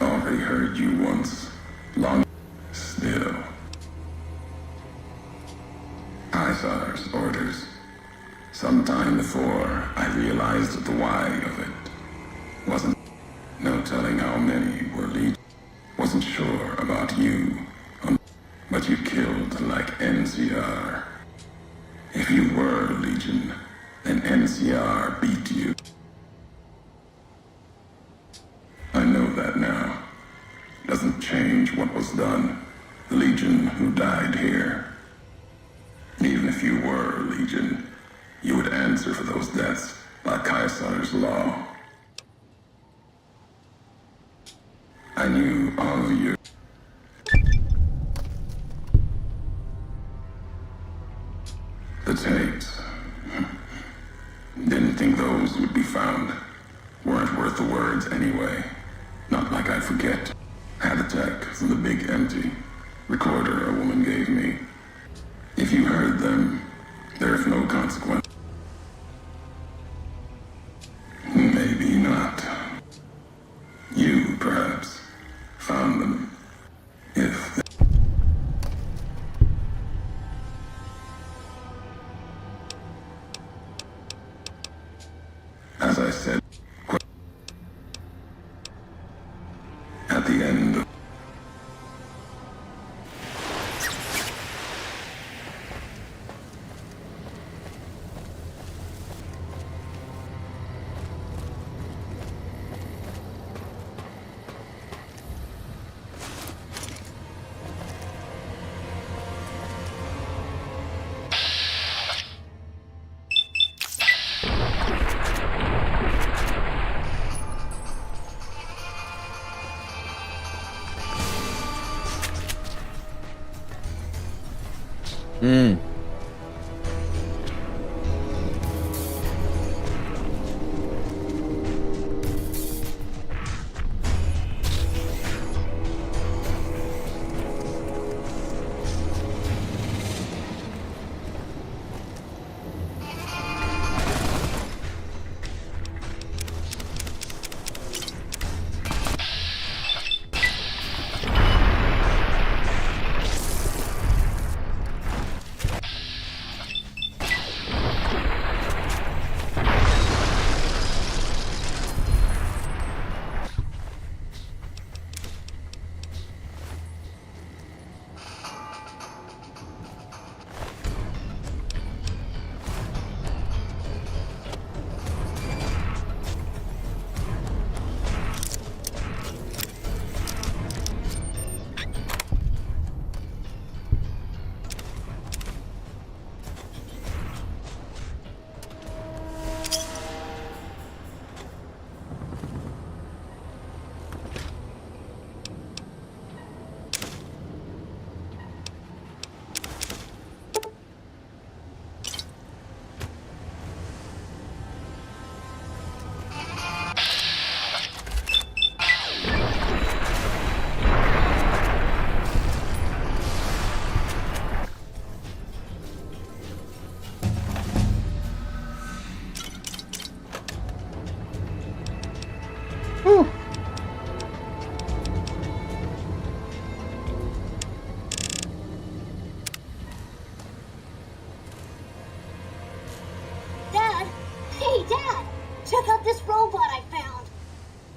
Already heard you once. Long... Still. Caesar's orders. Sometime before I realized the why of it. Wasn't no telling how many were legion. Wasn't sure about you, but you killed like NCR. If you were Legion, then NCR beat you. I know that now. Doesn't change what was done. Legion who died here. Even if you were Legion, you would answer for those deaths by Caesar's law. I knew all of you. The tapes. Didn't think those would be found. Weren't worth the words anyway. Not like I'd forget. Had a tech from the big empty recorder a woman gave me. If you heard them, there's no consequence. Maybe not. You, perhaps, found them. If they... As I said, at the end of...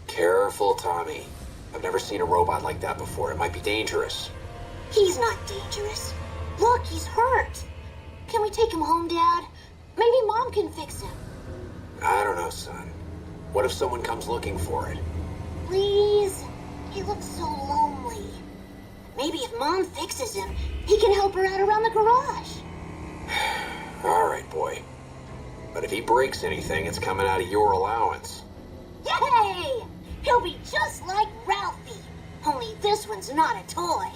Careful, Tommy. I've never seen a robot like that before. It might be dangerous. He's not dangerous. Look, he's hurt. Can we take him home, Dad? Maybe Mom can fix him. I don't know, son. What if someone comes looking for it? Please? He looks so lonely. Maybe if Mom fixes him, he can help her out around the garage. All right, boy. But if he breaks anything, it's coming out of your allowance. Yay! He'll be just like Ralphie. Only this one's not a toy.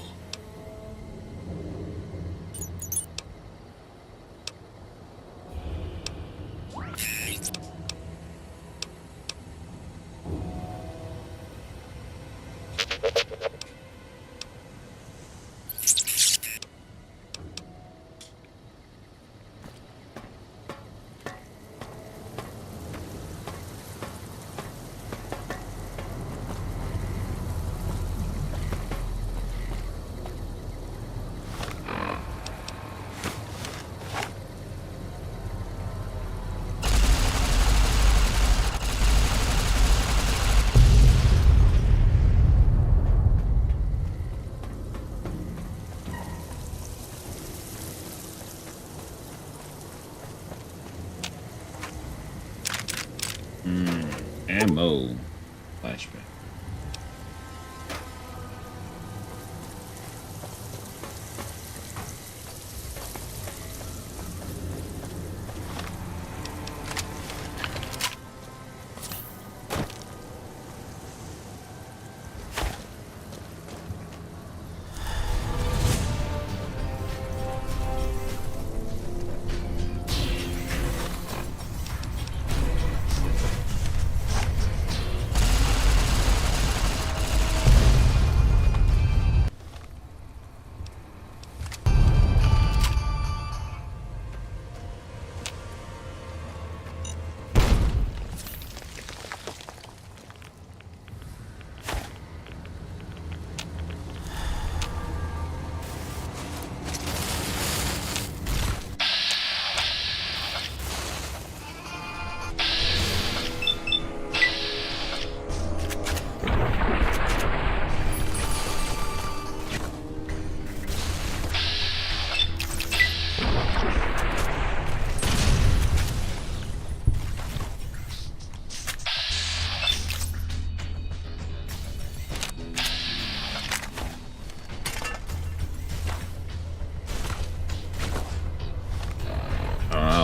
MMO flashback.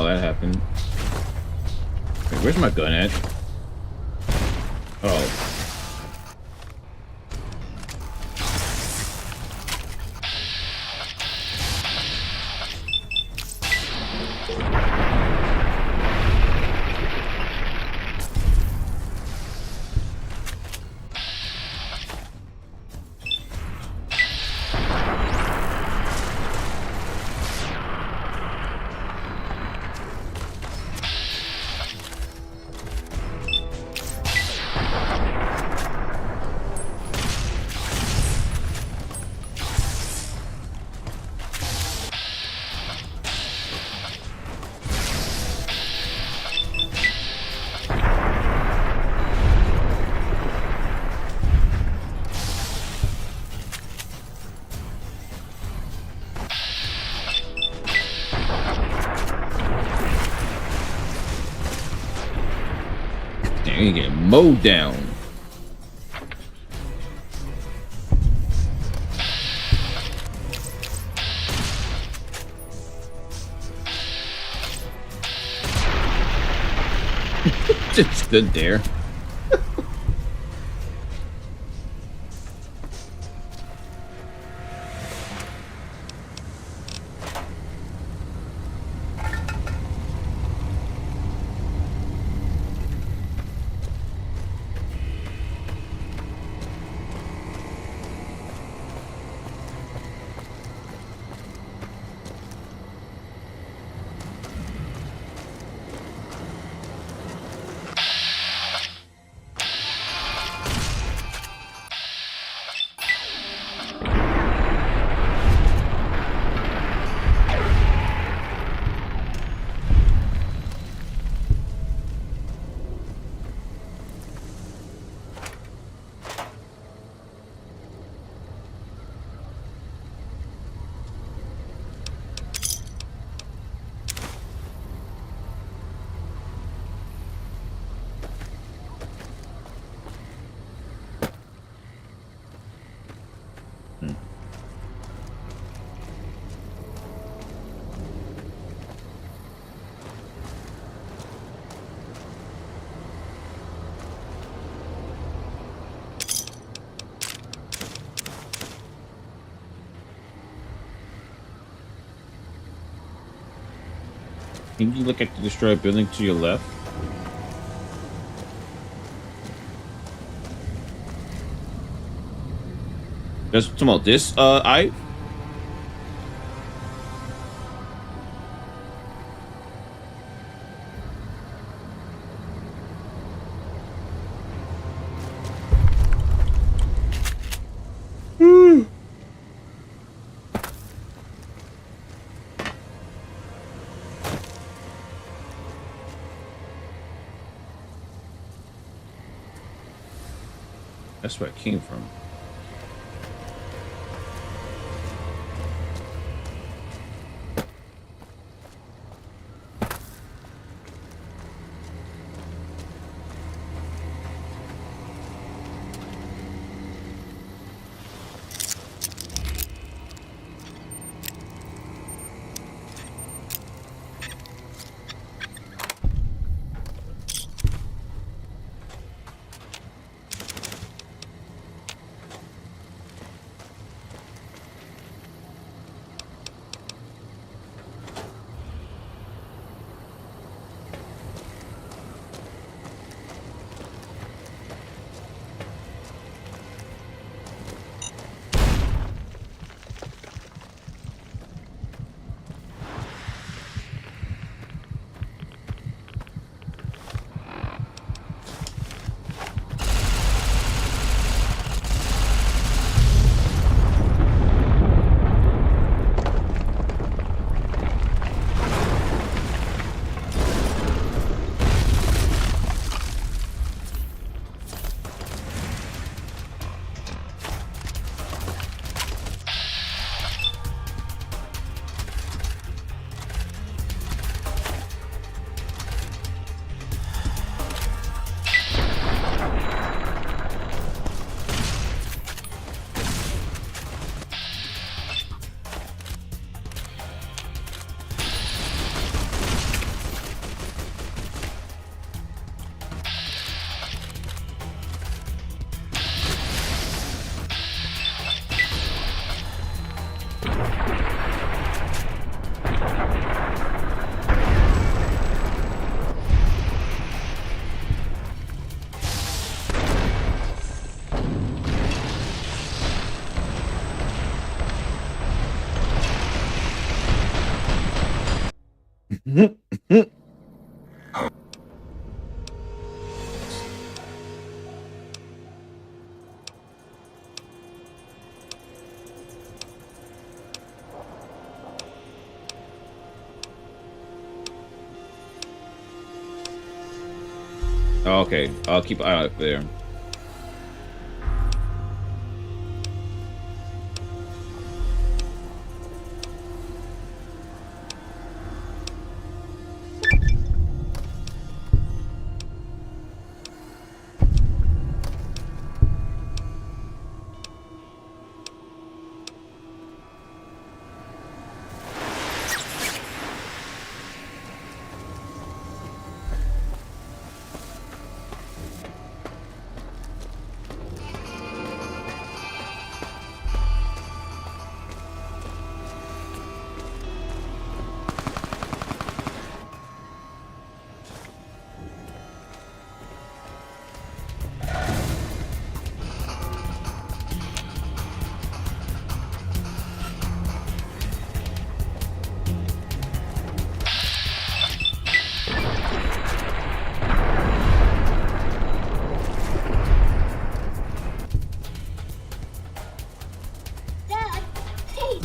That happened. Wait, where's my gun at? Oh. Dang, you get mowed down. Just stood there. Can you look at the destroyed building to your left? That's talking about this, I. That's where it came from. Okay, I'll keep an eye out there. Dad, hey!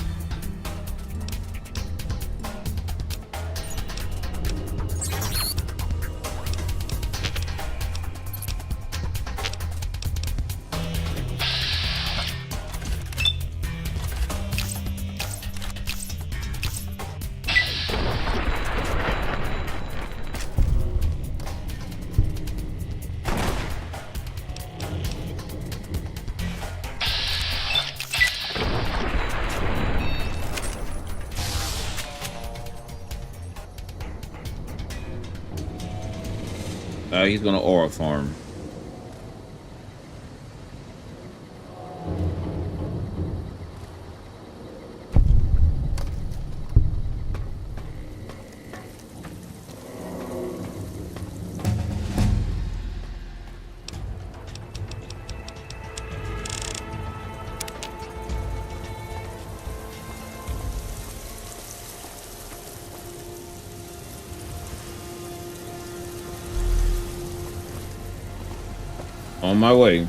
He's gonna aura farm. On my way.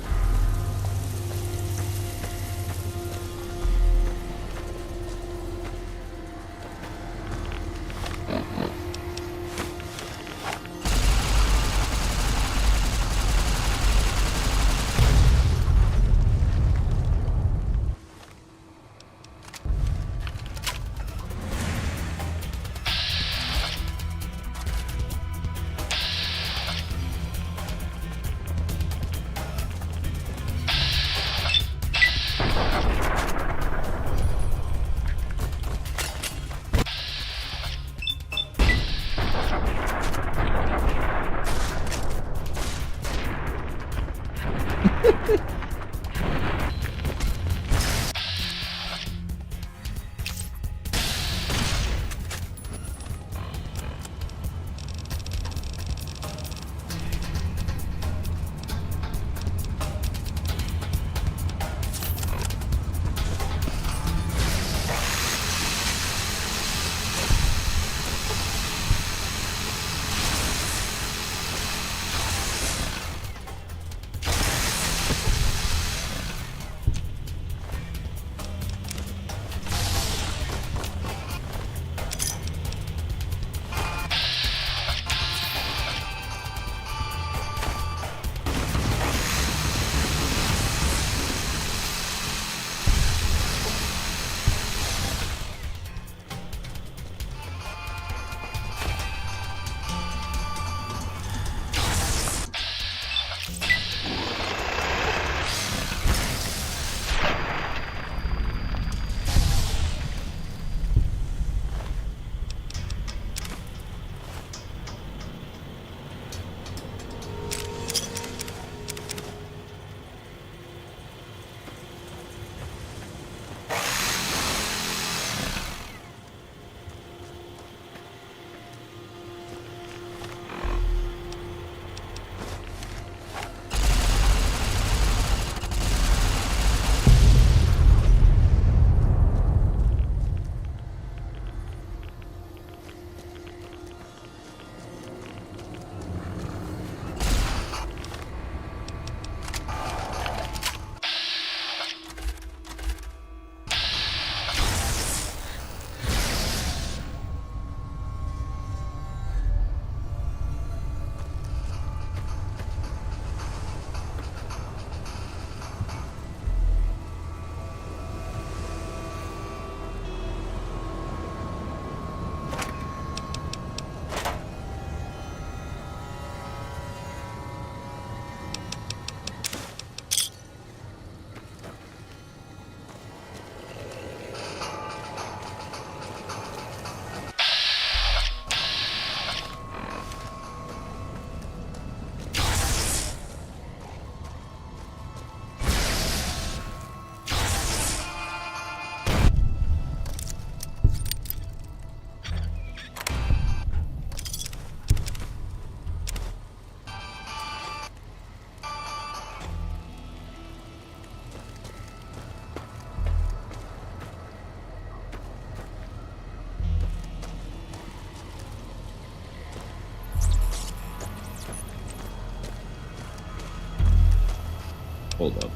Hold up.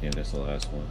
Yeah, that's the last one.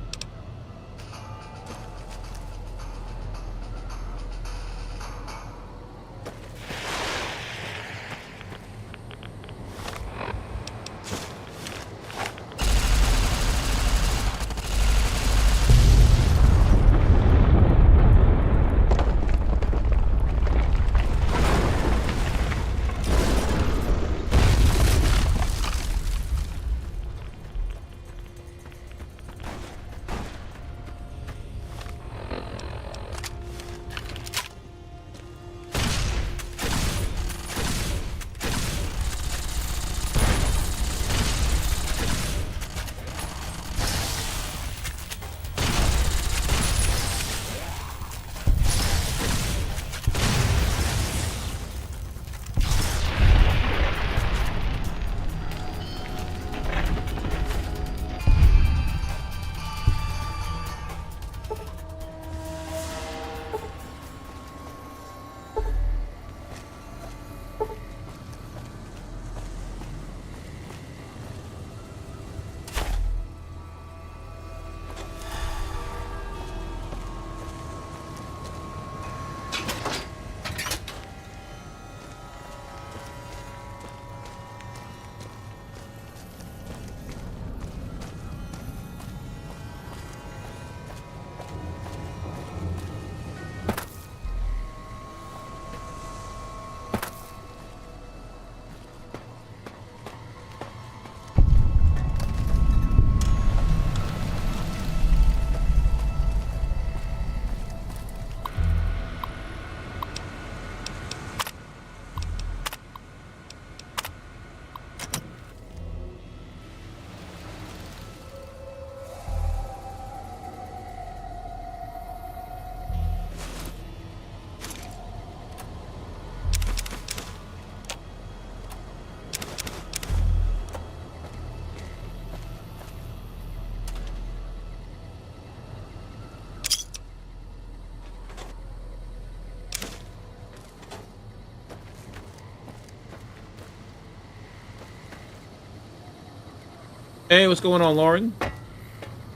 Hey, what's going on, Lauren?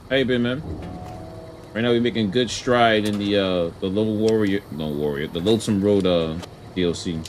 How you been, man? Right now we're making good stride in the the Lonesome Road DLC.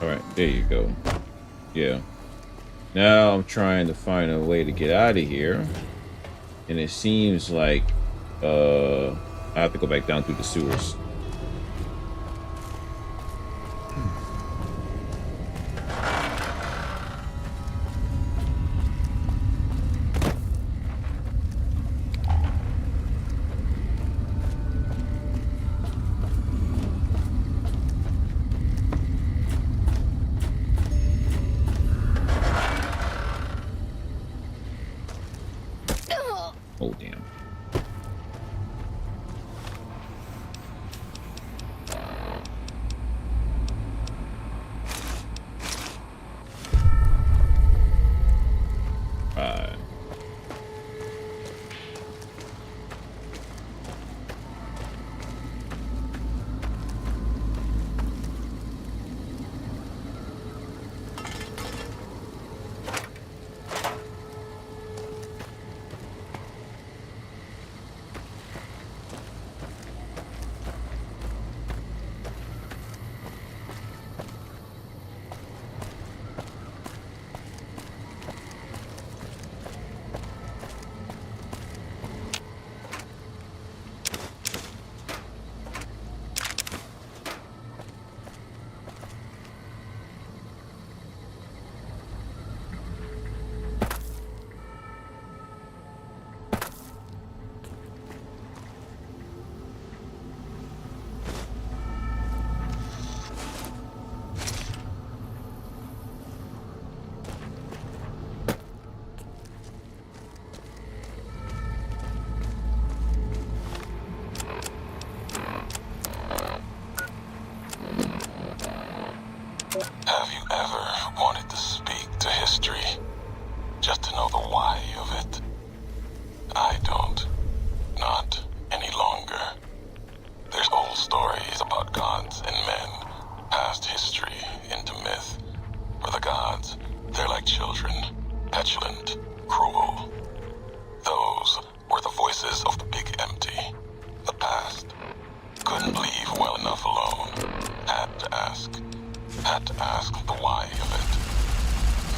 All right, there you go. Yeah. Now I'm trying to find a way to get out of here, and it seems like I have to go back down through the sewers. Oh, damn. Have you ever wanted to speak to history, just to know the why of it? I don't. Not any longer. There's old stories about gods and men, past history into myth. For the gods, they're like children, petulant, cruel. Those were the voices of the big empty, the past. Couldn't leave well enough alone. Had to ask the why of it.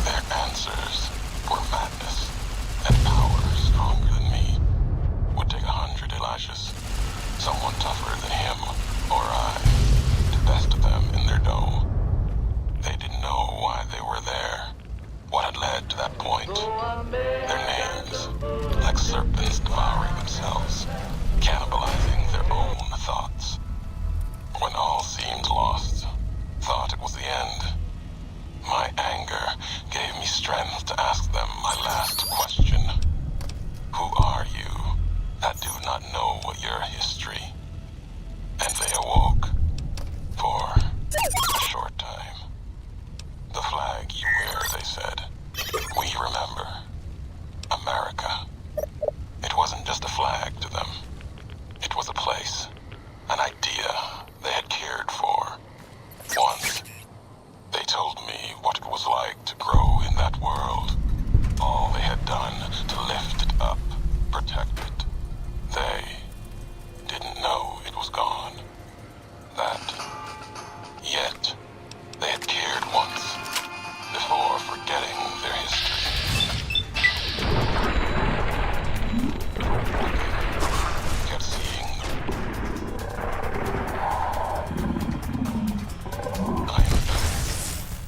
Their answers were madness and power stronger than me. Would take 100 Elishas, someone tougher than him or I, to best of them in their dome. They didn't know why they were there, what had led to that point. Their names, like serpents devouring themselves, cannibalizing their own thoughts. When all seemed lost, thought it was the end. My anger gave me strength to ask them my last question. Who are you that do not know your history? And they awoke. For a short time. The flag you wear, they said. We remember. America. It wasn't just a flag to them. It was a place. An idea they had cared for. Once, they told me what it was like to grow in that world. All they had done to lift it up, protect it. They didn't know it was gone. Yet, they had cared once, before forgetting their history. Kept seeing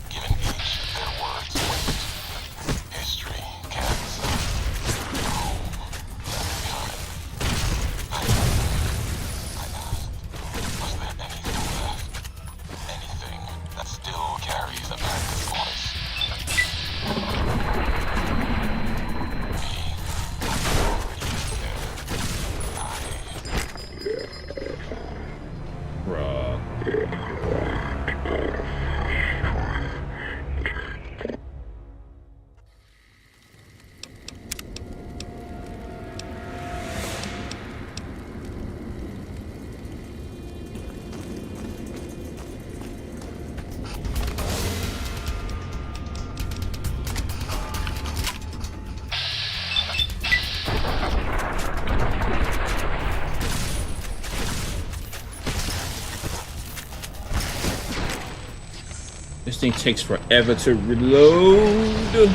giving each their words weight. History can't say whom left behind. I asked, was there anything left? Anything that still carries America's voice? This thing takes forever to reload.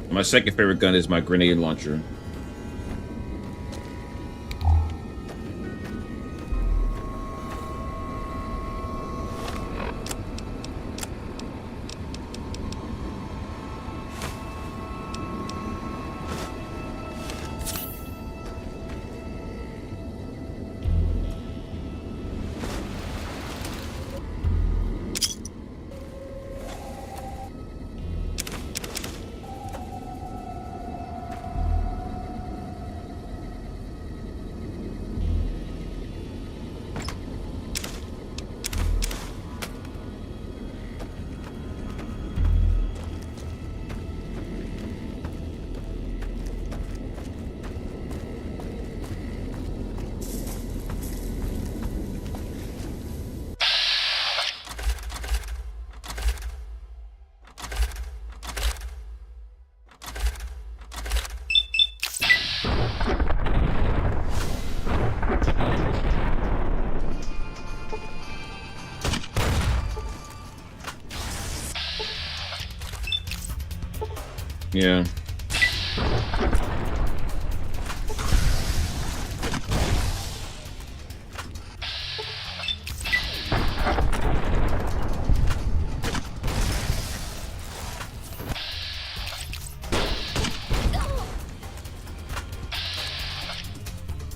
My second favorite gun is my grenade launcher. Yeah.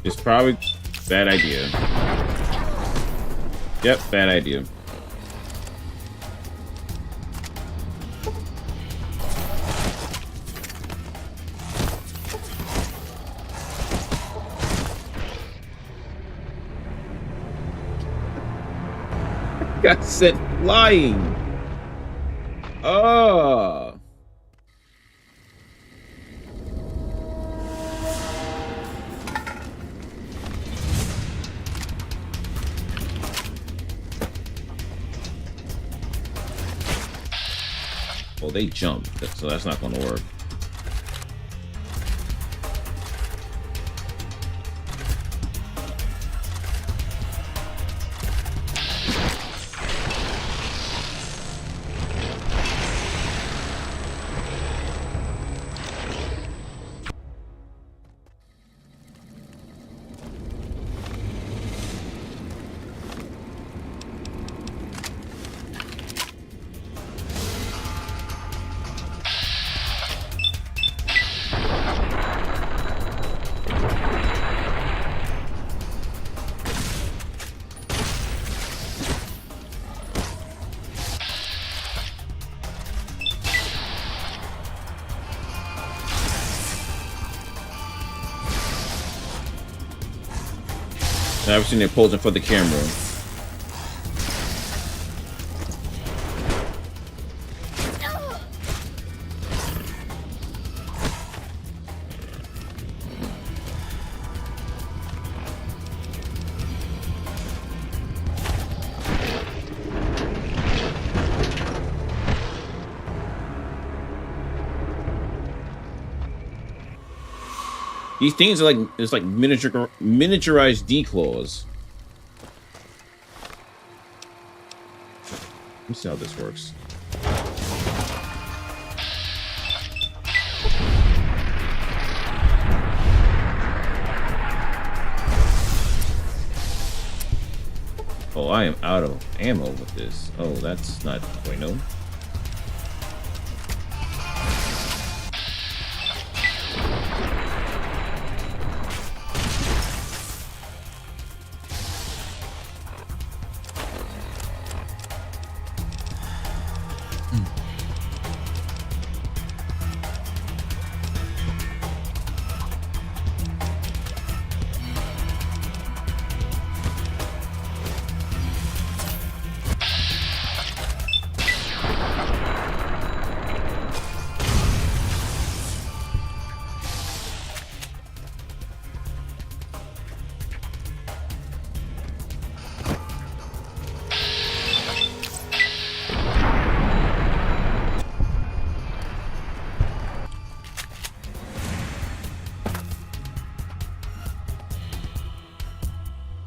It's probably bad idea. Yep, bad idea. Got sent flying. Oh. Well, they jumped, so that's not going to work. I've seen it posing for the camera. These things are like, it's like miniaturized declaws. Let me see how this works. I am out of ammo with this. Oh, that's not bueno.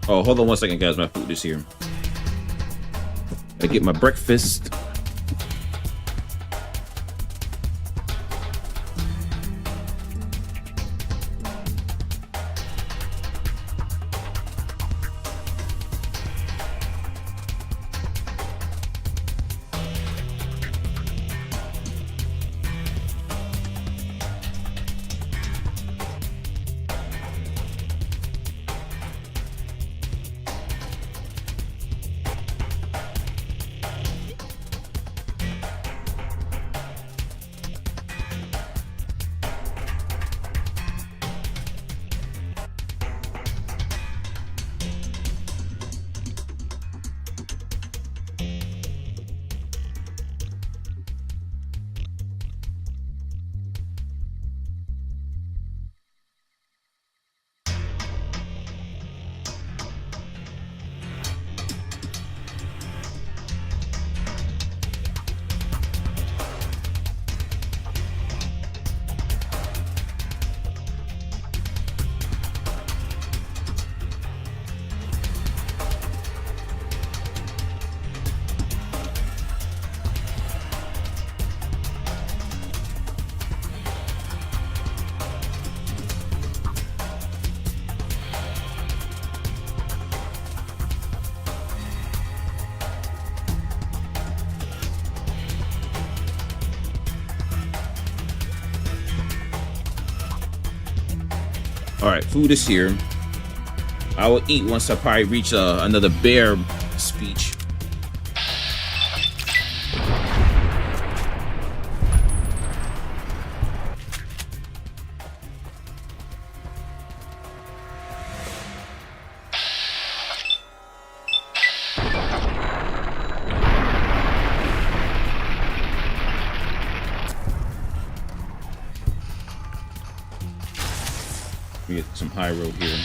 Oh, hold on one second, guys. My food is here. I get my breakfast. All right, food is here. I will eat once I probably reach another bear speech. We get some high road here.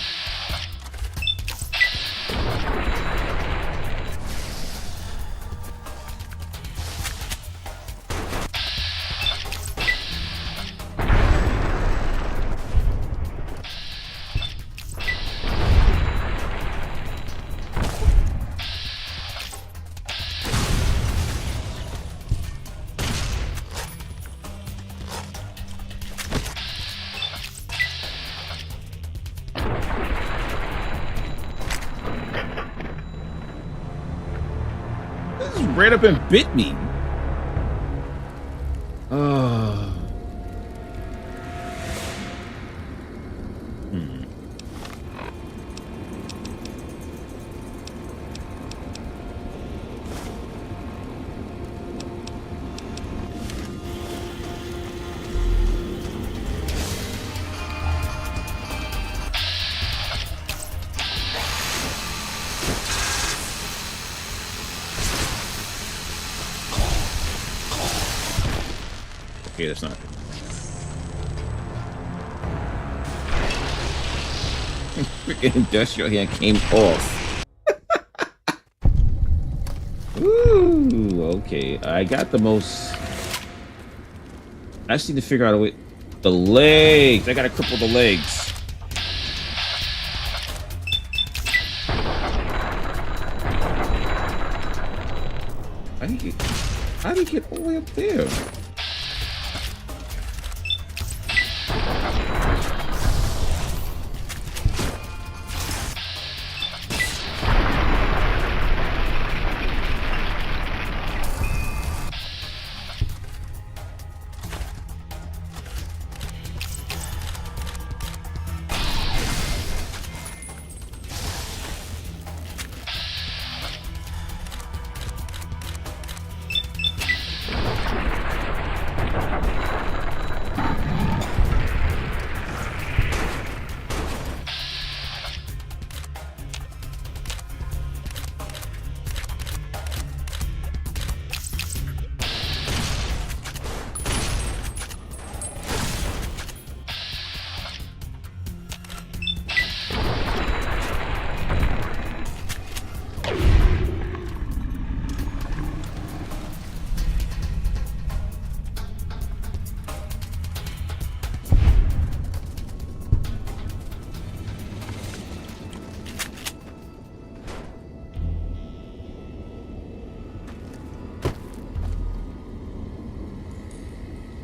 Ran up and bit me. Okay, that's not freaking industrial hand came off. Ooh, okay. I got the most. I just need to figure out a way. The legs. I gotta cripple the legs. How do you get all the way up there?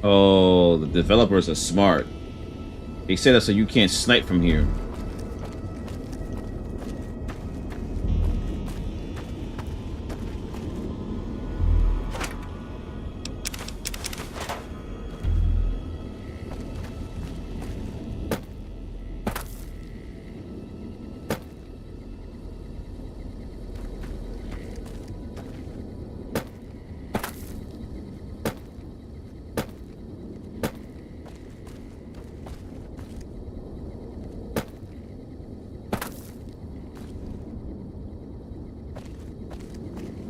Oh, the developers are smart. They set it so you can't snipe from here.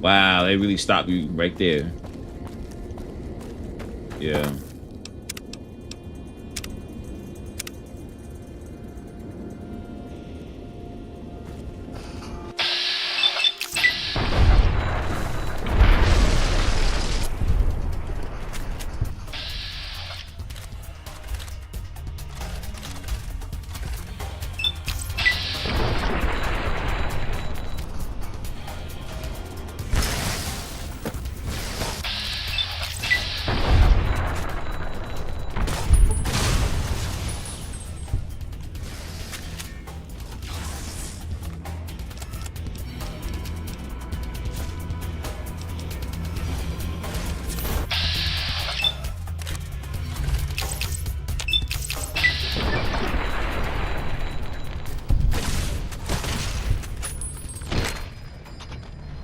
Wow, they really stopped you right there. Yeah.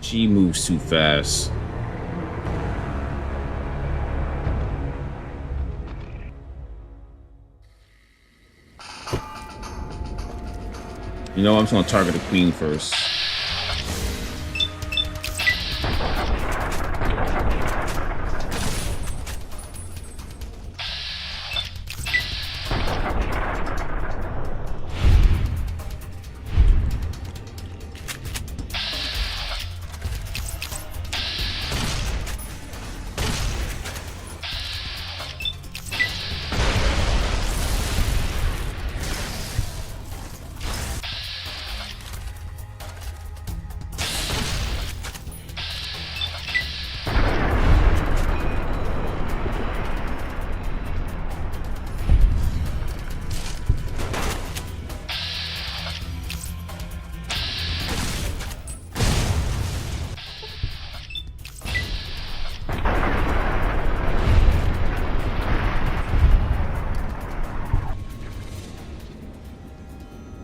She moves too fast. You know, I'm just gonna target the queen first.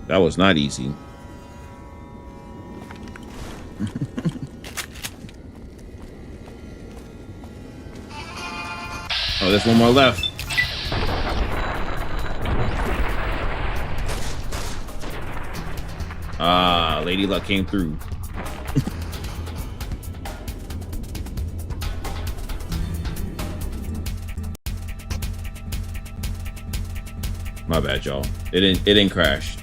That was not easy. Oh, there's one more left. Ah, Lady Luck came through. My bad, y'all. It didn't crash.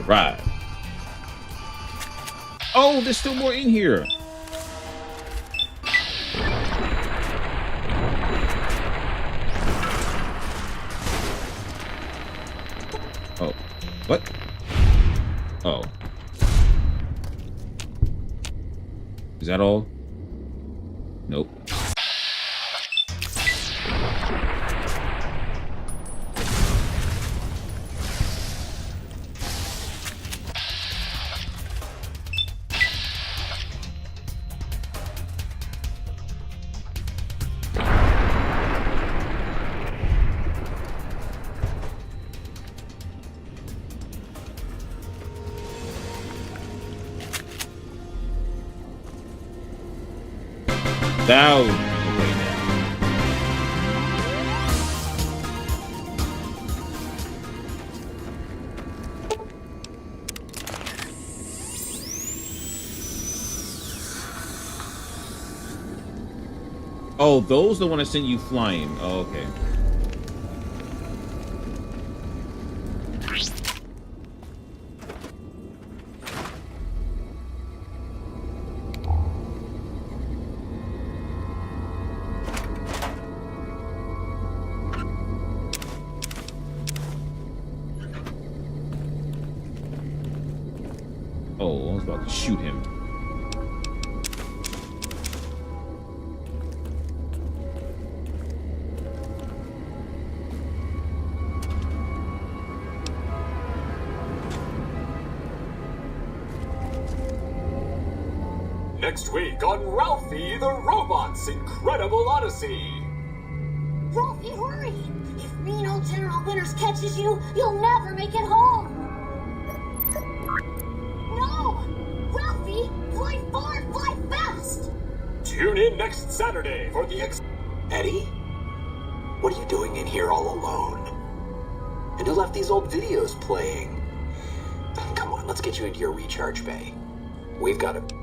Right. Oh, there's still more in here. Oh, what? Oh. Is that all? Nope. Down. Oh, those the one that sent you flying. Oh, okay. was about to shoot him. Next week on Ralphie the Robot's Incredible Odyssey. Ralphie, hurry! If mean old General Winters catches you, you'll never make it home! No! Ralphie, fly far, fly fast! Tune in next Saturday for the Eddie? What are you doing in here all alone? And who left these old videos playing? Come on, let's get you into your recharge bay. We've got to...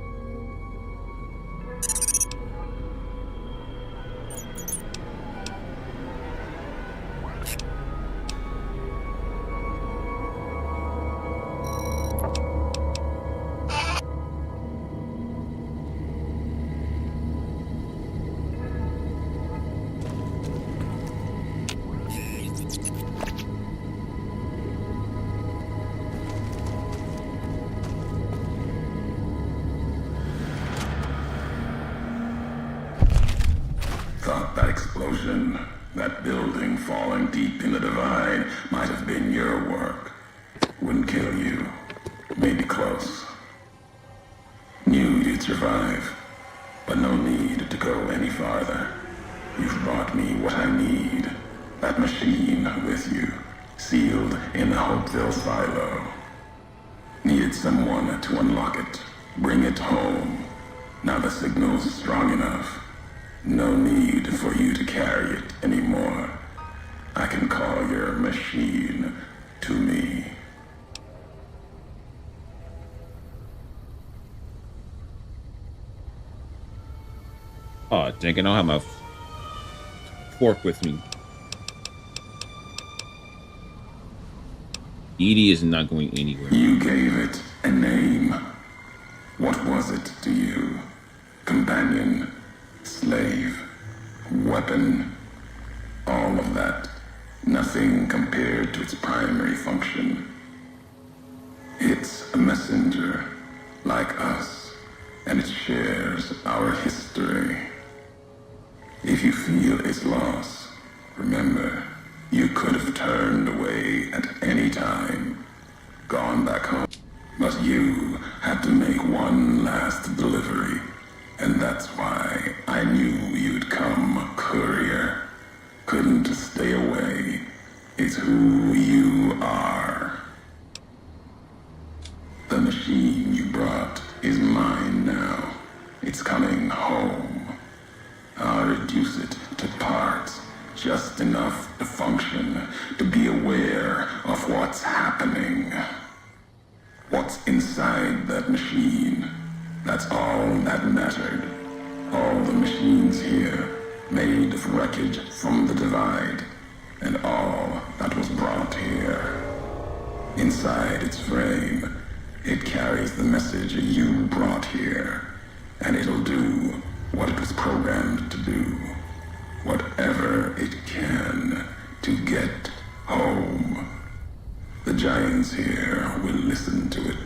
Thought that explosion, that building falling deep in the divide, might have been your work. Wouldn't kill you. Maybe close. Knew you'd survive, but no need to go any farther. You've brought me what I need. That machine with you, sealed in the Hopeville silo. Needed someone to unlock it, bring it home. Now the signal's strong enough. No need for you to carry it anymore. I can call your machine to me. Oh, dang, I don't have my fork with me. Edie is not going anywhere. You gave it a name. What was it to you? Companion? Slave, weapon, all of that, nothing compared to its primary function. It's a messenger, like us, and it shares our history. If you feel its loss, remember, you could have turned away at any time, gone back home, but you had to make one last delivery. And that's why I knew you'd come, courier. Couldn't stay away. It's who you are. The machine you brought is mine now. It's coming home. I'll reduce it to parts, just enough to function, to be aware of what's happening. What's inside that machine. That's all that mattered. All the machines here, made of wreckage from the divide, and all that was brought here. Inside its frame, it carries the message you brought here, and it'll do what it was programmed to do. Whatever it can to get home. The giants here will listen to it.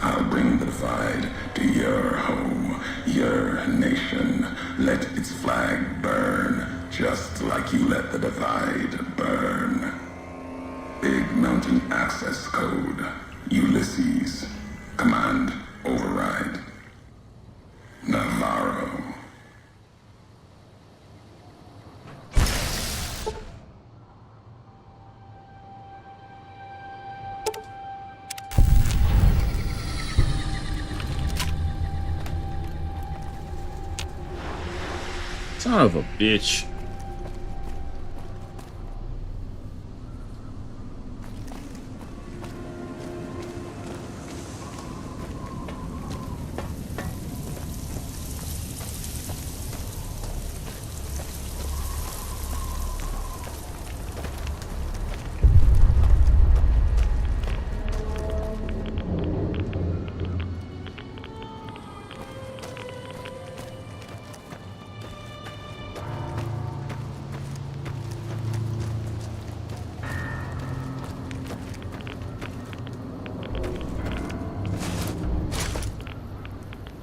I'll bring the divide to your home, your nation. Let its flag burn, just like you let the divide burn. Big Mountain Access Code, Ulysses. Command override. Navarro. Son of a bitch.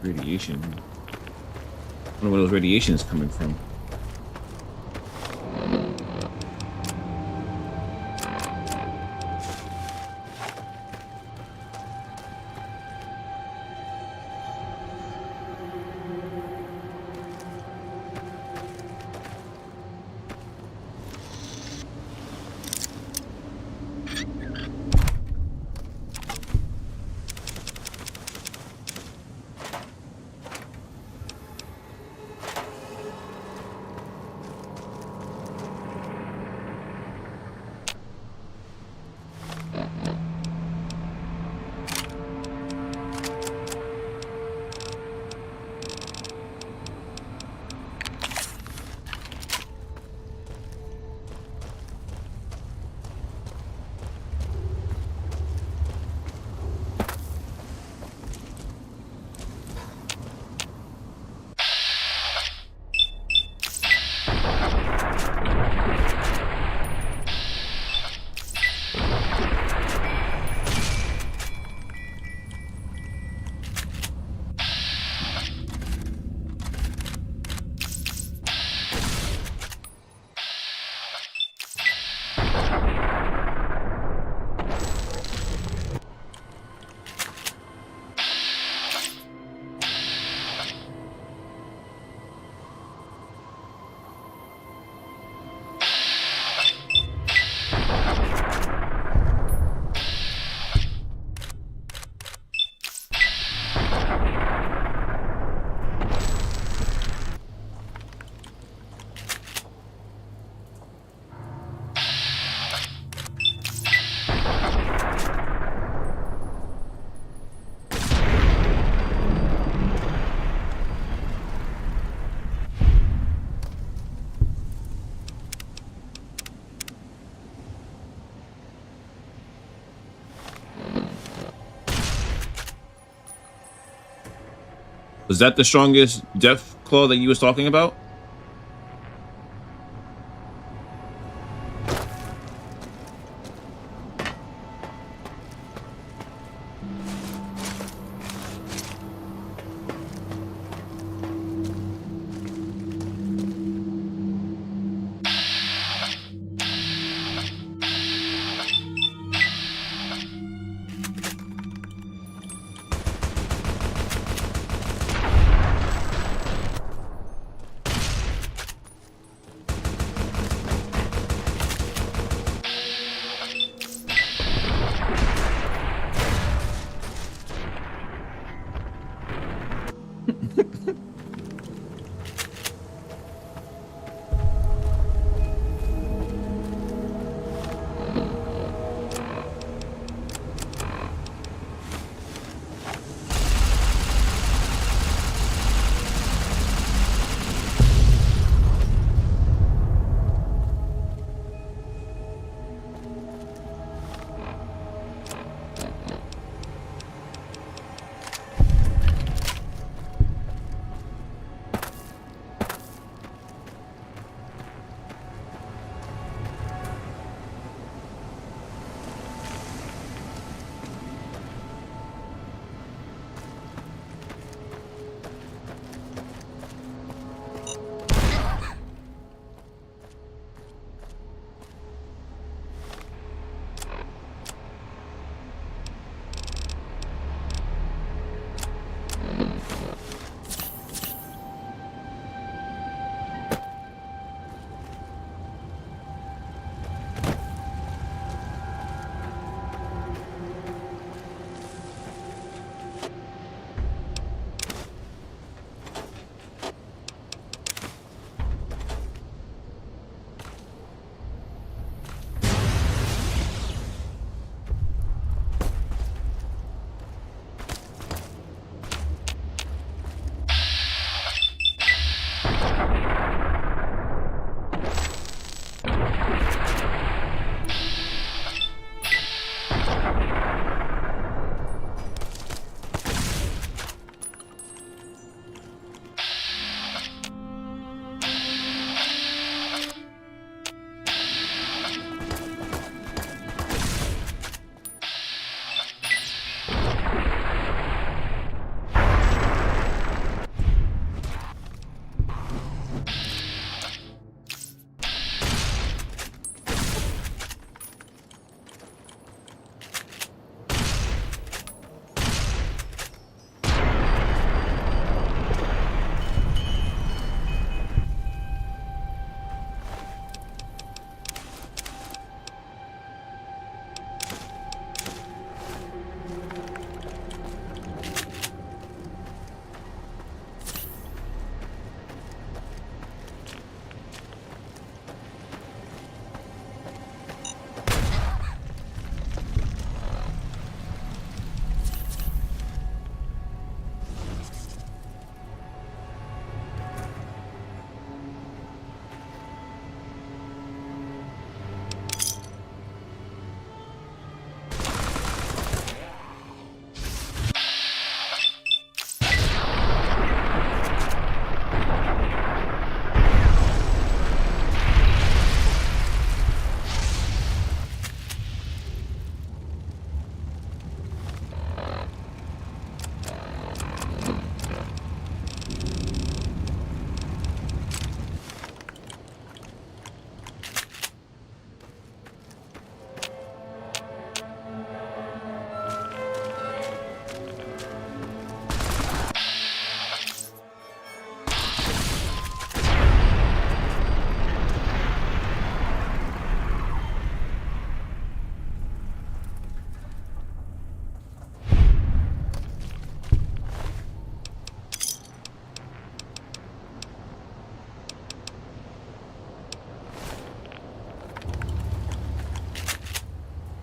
Radiation. I don't know where those radiation is coming from. Was that the strongest death claw that you was talking about?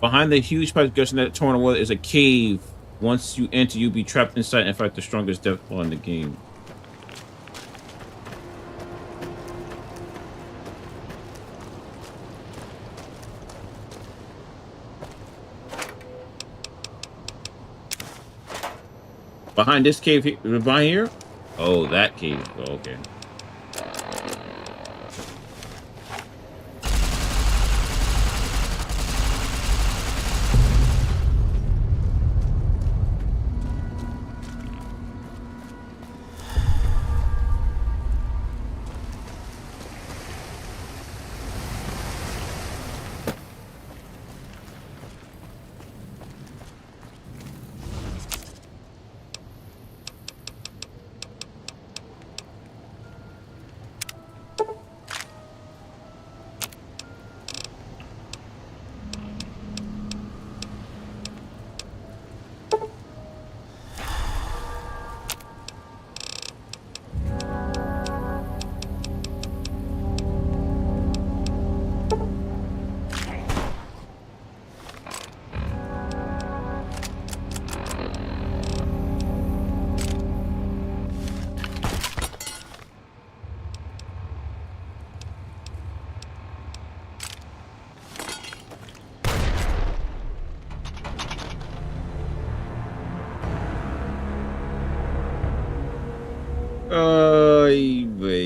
Behind the huge pipe gushing that torn water is a cave. Once you enter, you'll be trapped inside and fight the strongest death ball in the game. Behind this cave behind here? Oh, that cave. Oh, okay.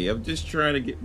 I'm just trying to get.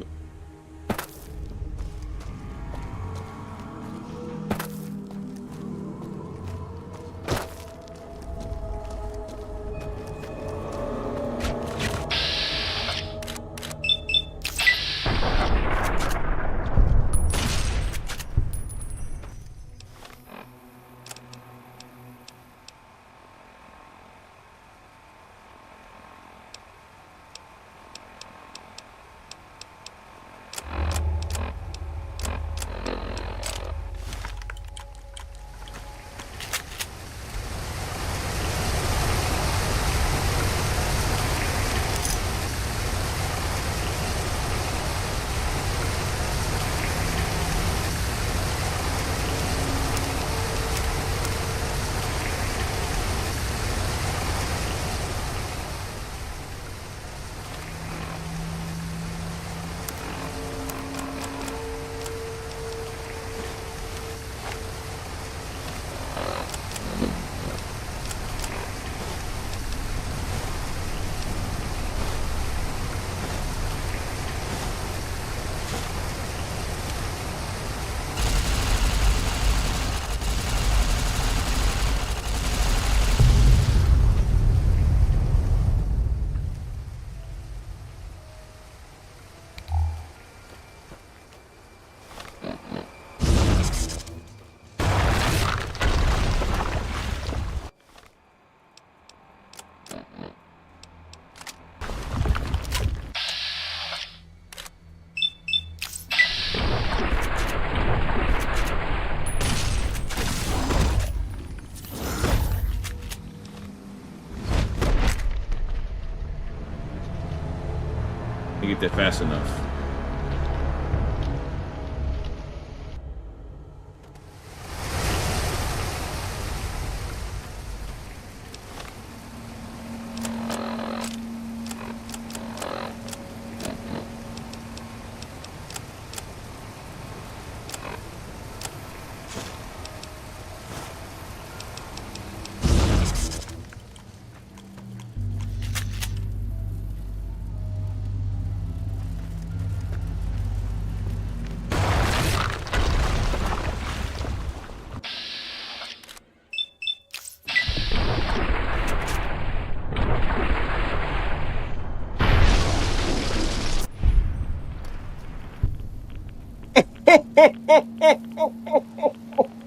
Get there fast enough.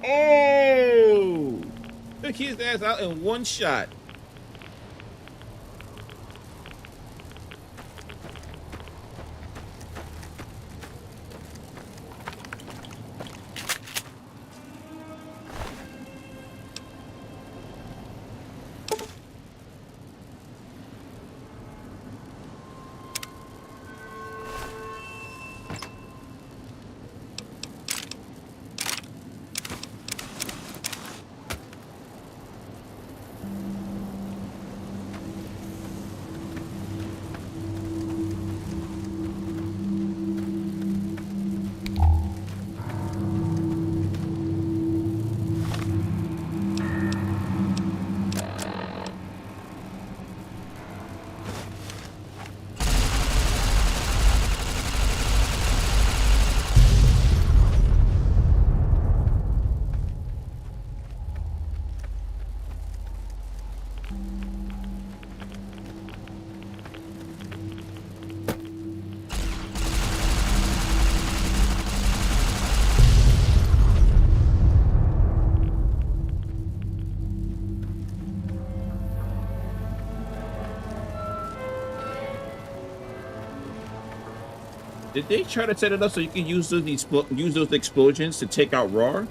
Oh! Took his ass out in one shot. Did they try to set it up so you can use those explosions to take out Roar?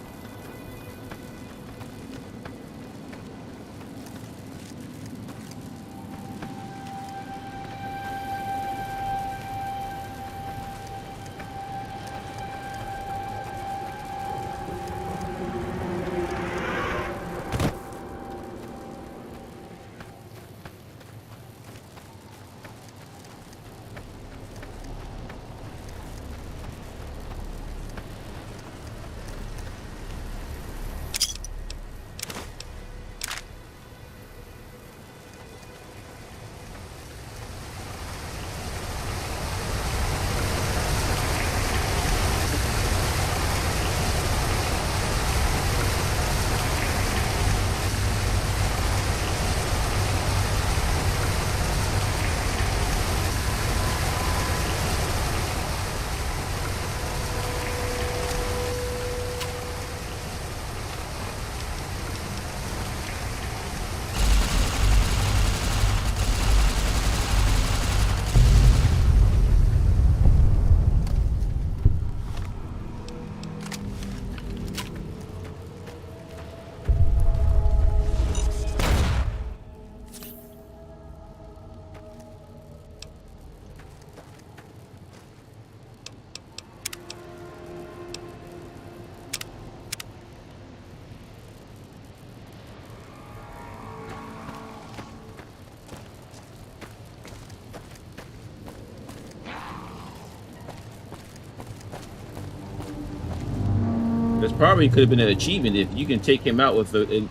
This probably could have been an achievement if you can take him out with the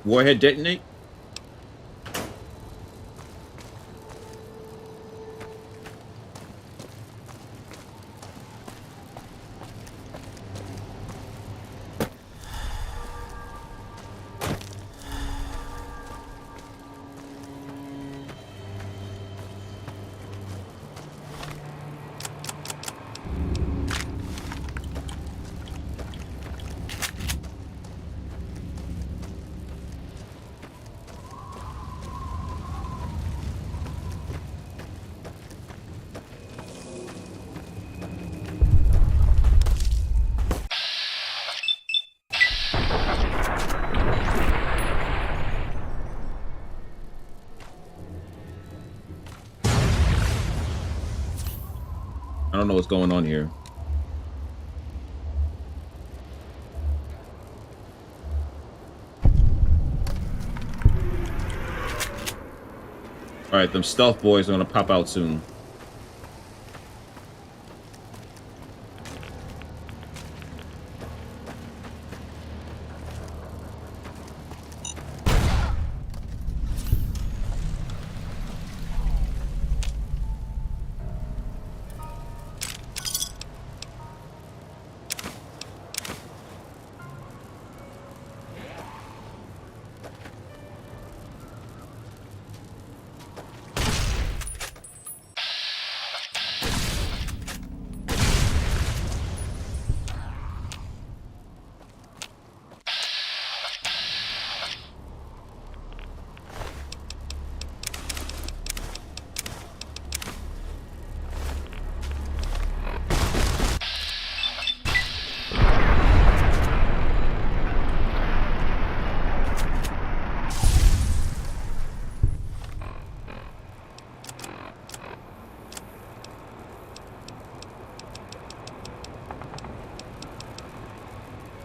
warhead detonate. I don't know what's going on here. All right, them stealth boys are gonna pop out soon.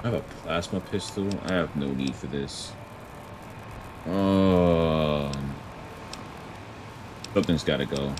I have a plasma pistol. I have no need for this. Something's gotta go.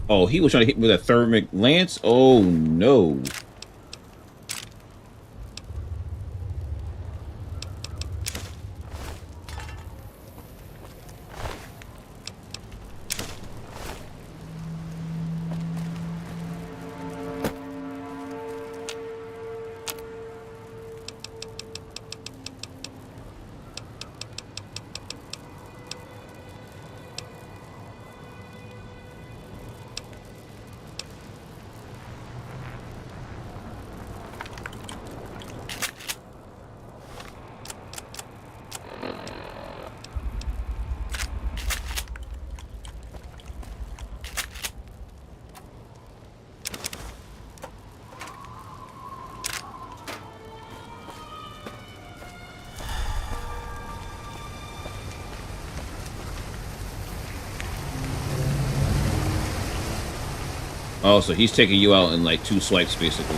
Oh, he was trying to hit me with a thermic lance? Oh, no. Oh, so he's taking you out in like 2 swipes, basically.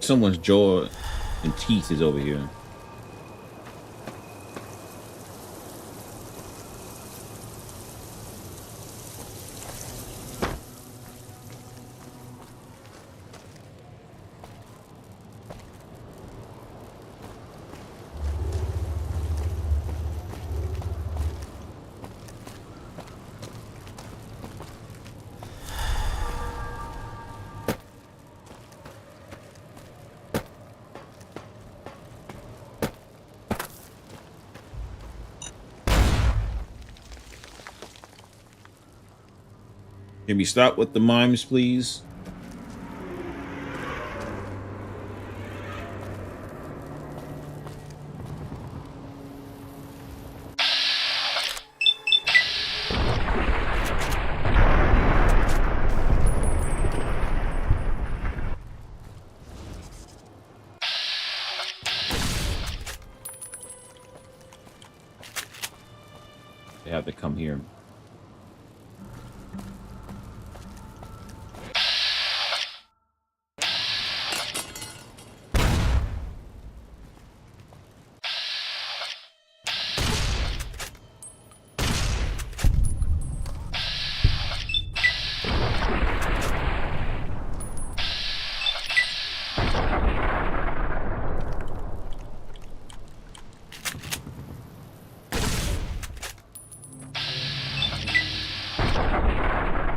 Someone's jaw and teeth is over here. Can we stop with the mimes, please? They have to come here.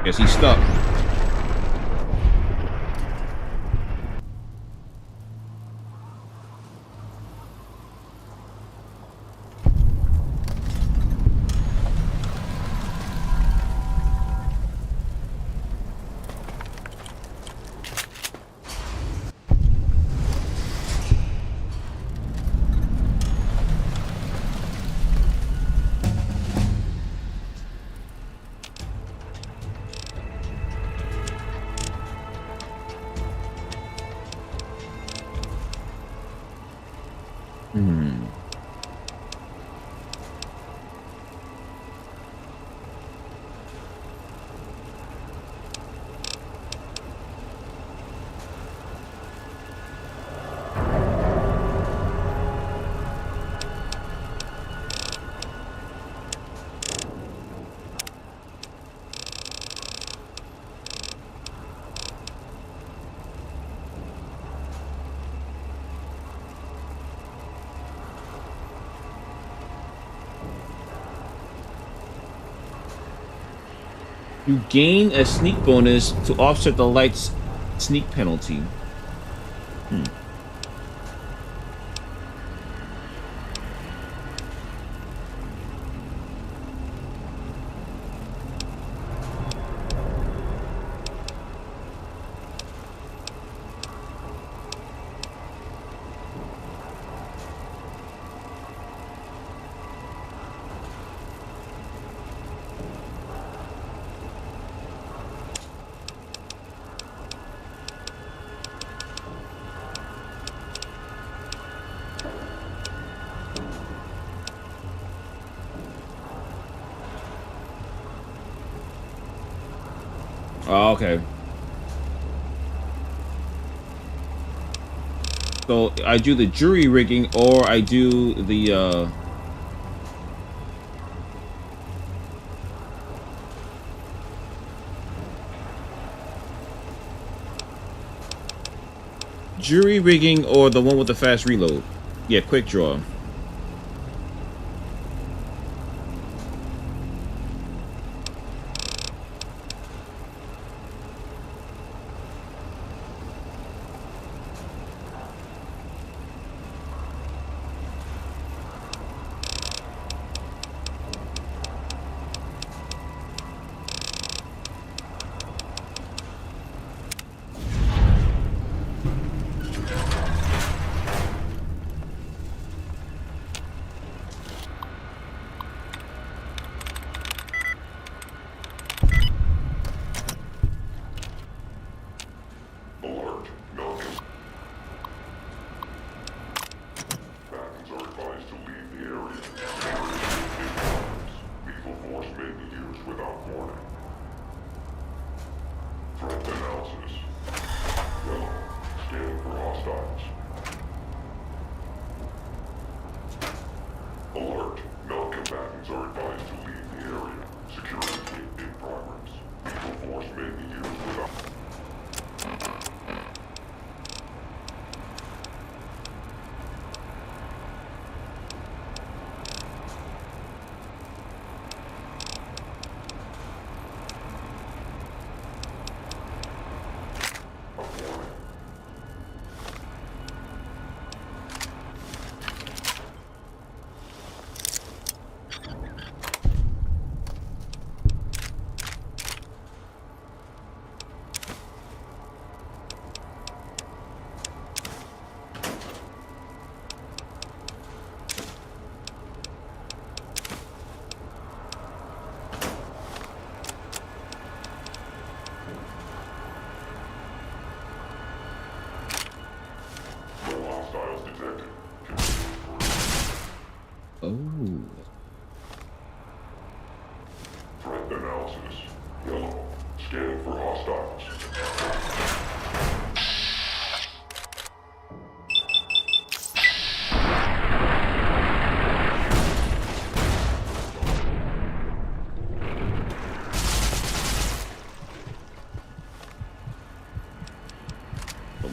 Guess he's stuck. You gain a sneak bonus to offset the light's sneak penalty. Oh, okay. So I do the jury rigging, or I do the jury rigging, or the one with the fast reload. Yeah, quick draw.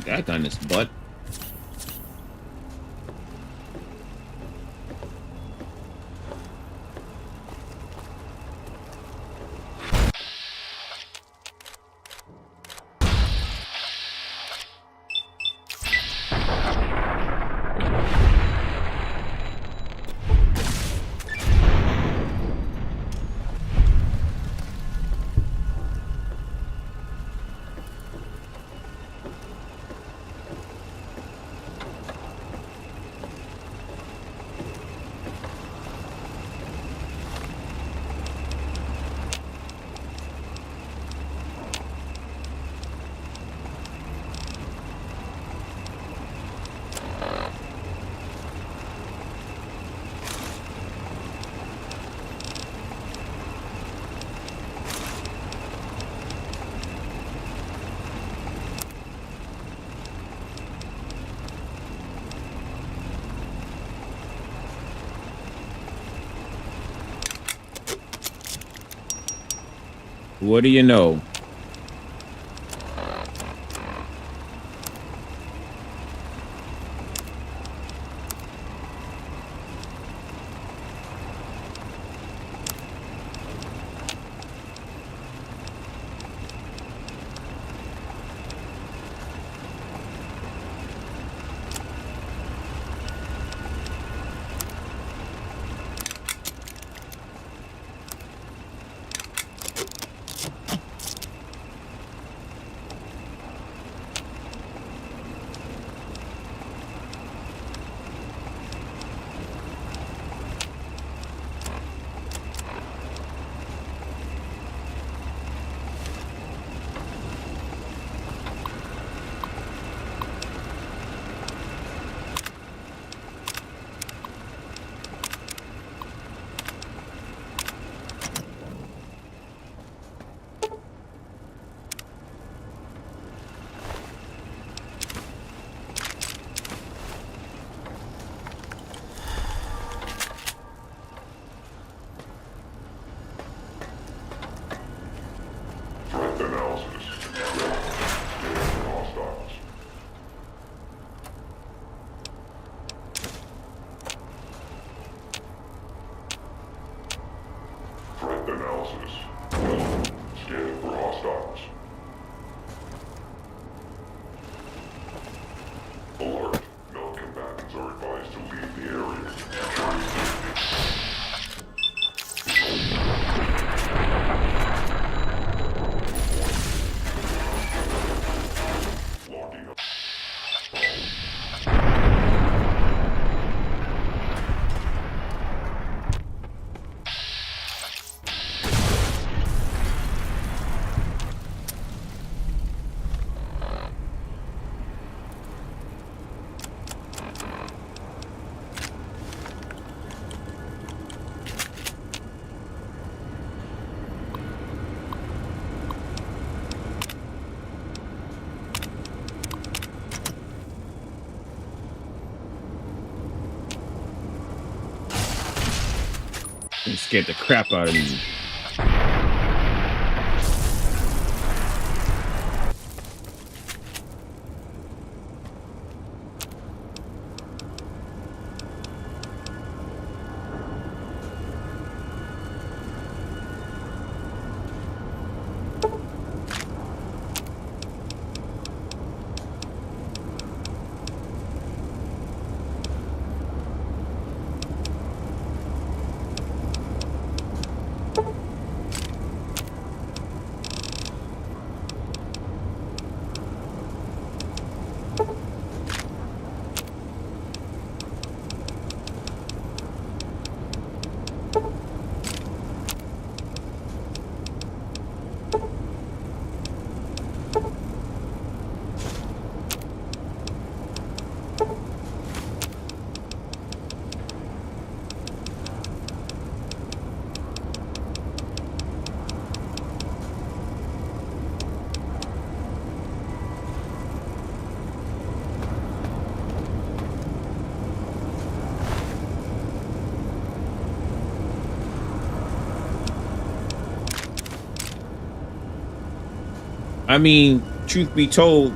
That gun is butt. What do you know? It scared the crap out of me. I mean, truth be told,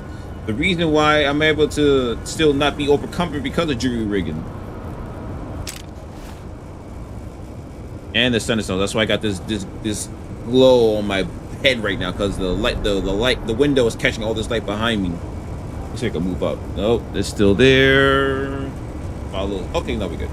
the reason why I'm able to still not be overcome because of jury rigging and the thunderstorm. That's why I got this glow on my head right now, because the window is catching all this light behind me. Let's see if I can move up. Nope, it's still there. Follow. Okay, no, we're good.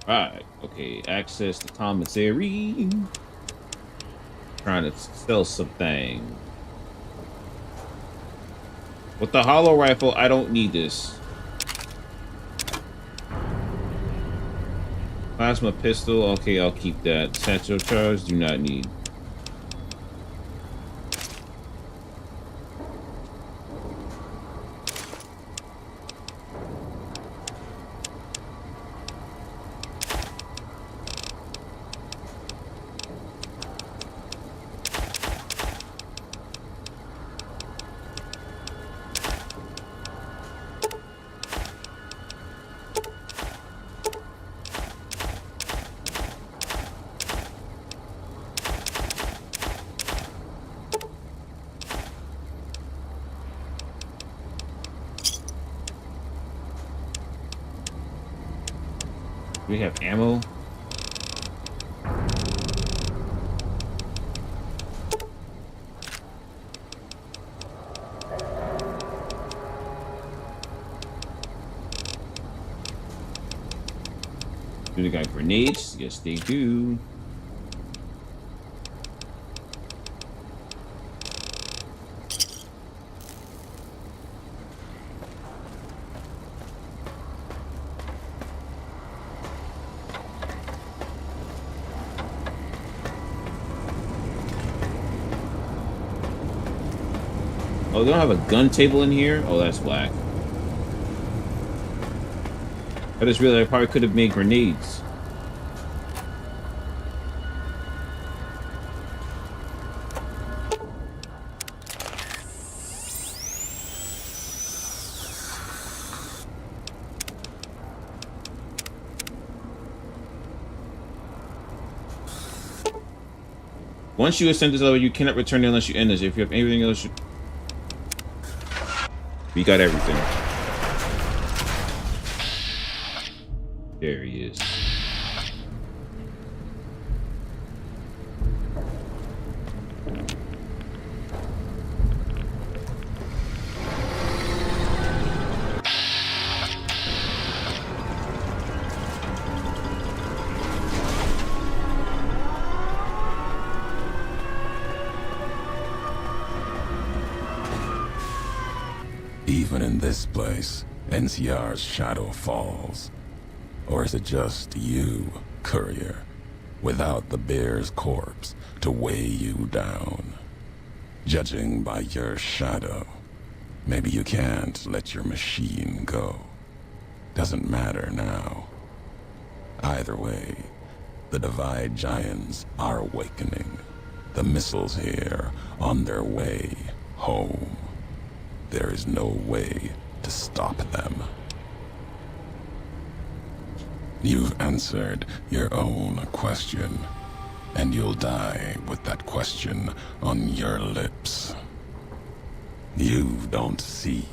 Right, okay, access the commissary. Trying to sell something. With the hollow rifle, I don't need this. Plasma pistol, okay, I'll keep that. Satchel charge, do not need. Do we have ammo? Do they got grenades? Yes, they do. Oh, they don't have a gun table in here? Oh, that's whack. I just realized I probably could have made grenades. Once you ascend this level, you cannot return it unless you end this. If you have anything else, we got everything. There he is. Even in this place, NCR's shadow falls. Or is it just you, courier, without the bear's corpse to weigh you down? Judging by your shadow, maybe you can't let your machine go. Doesn't matter now. Either way, the Divide Giants are awakening. The missiles here on their way home. There is no way to stop them. You've answered your own question, and you'll die with that question on your lips. You don't see,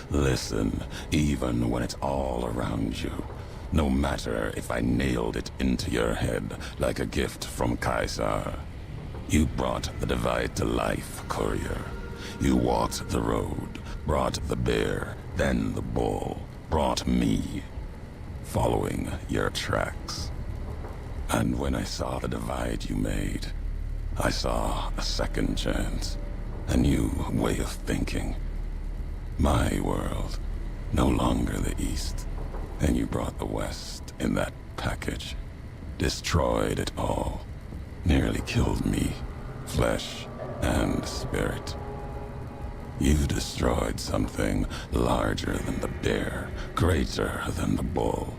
listen, even when it's all around you. No matter if I nailed it into your head like a gift from Caesar. You brought the Divide to life, courier. You walked the road, brought the bear, then the bull, brought me, following your tracks. And when I saw the divide you made, I saw a second chance, a new way of thinking. My world, no longer the East, and you brought the West in that package. Destroyed it all, nearly killed me, flesh and spirit. You destroyed something larger than the bear, greater than the bull.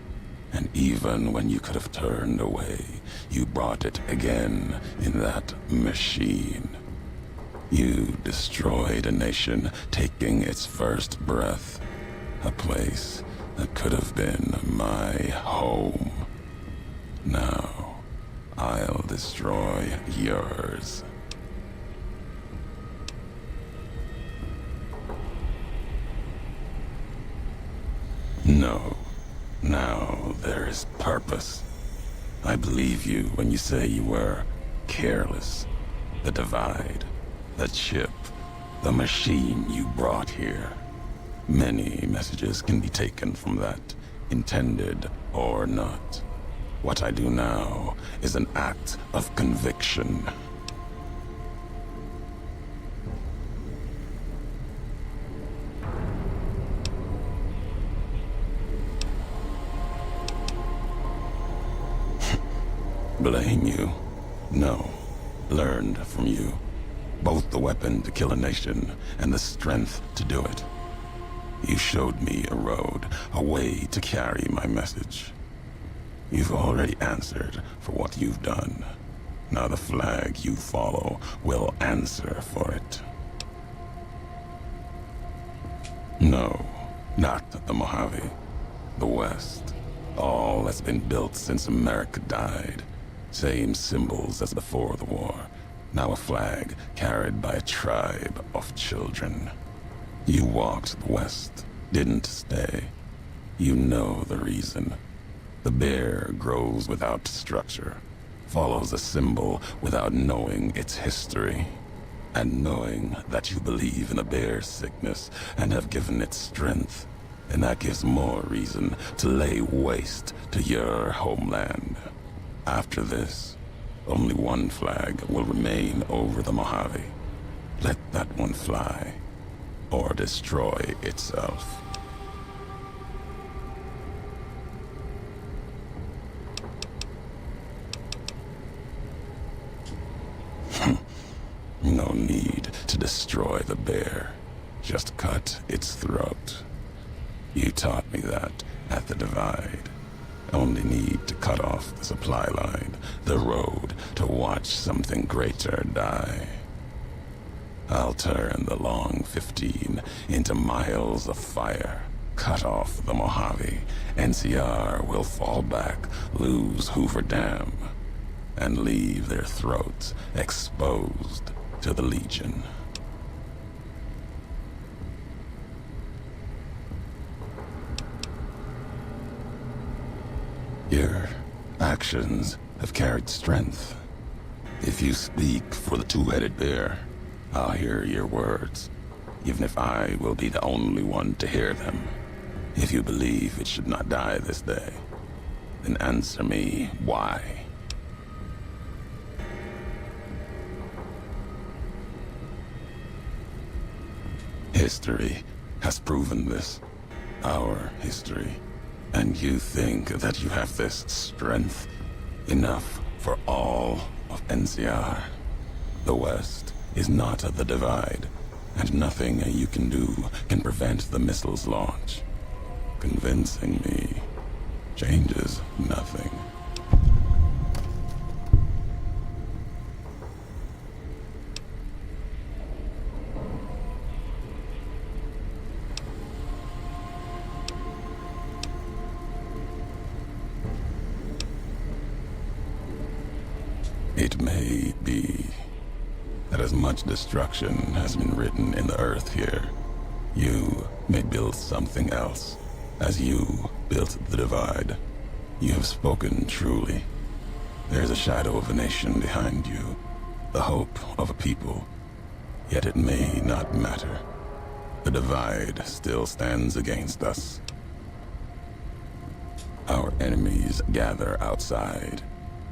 And even when you could have turned away, you brought it again in that machine. You destroyed a nation taking its first breath. A place that could have been my home. Now, I'll destroy yours. No. Now there is purpose. I believe you when you say you were careless. The divide, the chip, the machine you brought here. Many messages can be taken from that, intended or not. What I do now is an act of conviction. Blame you? No. Learned from you. Both the weapon to kill a nation and the strength to do it. You showed me a road, a way to carry my message. You've already answered for what you've done. Now the flag you follow will answer for it. No, not the Mojave. The West. All that's been built since America died. Same symbols as before the war. Now a flag carried by a tribe of children. You walked the West, didn't stay. You know the reason. The bear grows without structure, follows a symbol without knowing its history. And knowing that you believe in a bear's sickness and have given it strength, and that gives more reason to lay waste to your homeland. After this, only one flag will remain over the Mojave. Let that one fly, or destroy itself. No need to destroy the bear. Just cut its throat. You taught me that at the divide. Only need to cut off the supply line, the road, to watch something greater die. I'll turn the long 15 into miles of fire. Cut off the Mojave. NCR will fall back, lose Hoover Dam. and leave their throats exposed to the Legion. Your actions have carried strength. If you speak for the two-headed bear, I'll hear your words, even if I will be the only one to hear them. If you believe it should not die this day, then answer me why. History has proven this. Our history. And you think that you have this strength? Enough for all of NCR. The West is not the Divide, and nothing you can do can prevent the missile's launch. Convincing me changes nothing. It may be that as much destruction has been written in the earth here, you may build something else. As you built the Divide, you have spoken truly. There's a shadow of a nation behind you, the hope of a people. Yet it may not matter. The Divide still stands against us. Our enemies gather outside,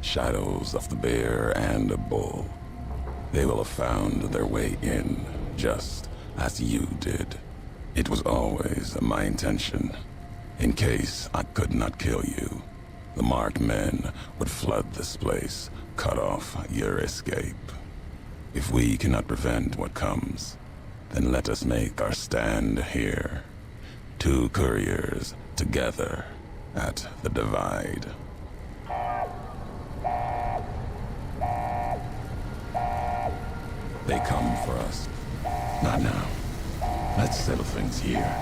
shadows of the bear and a bull. They will have found their way in, just as you did. It was always my intention. In case I could not kill you, the marked men would flood this place, cut off your escape. If we cannot prevent what comes, then let us make our stand here. Two couriers together at the Divide. They come for us. Not now. Let's settle things here.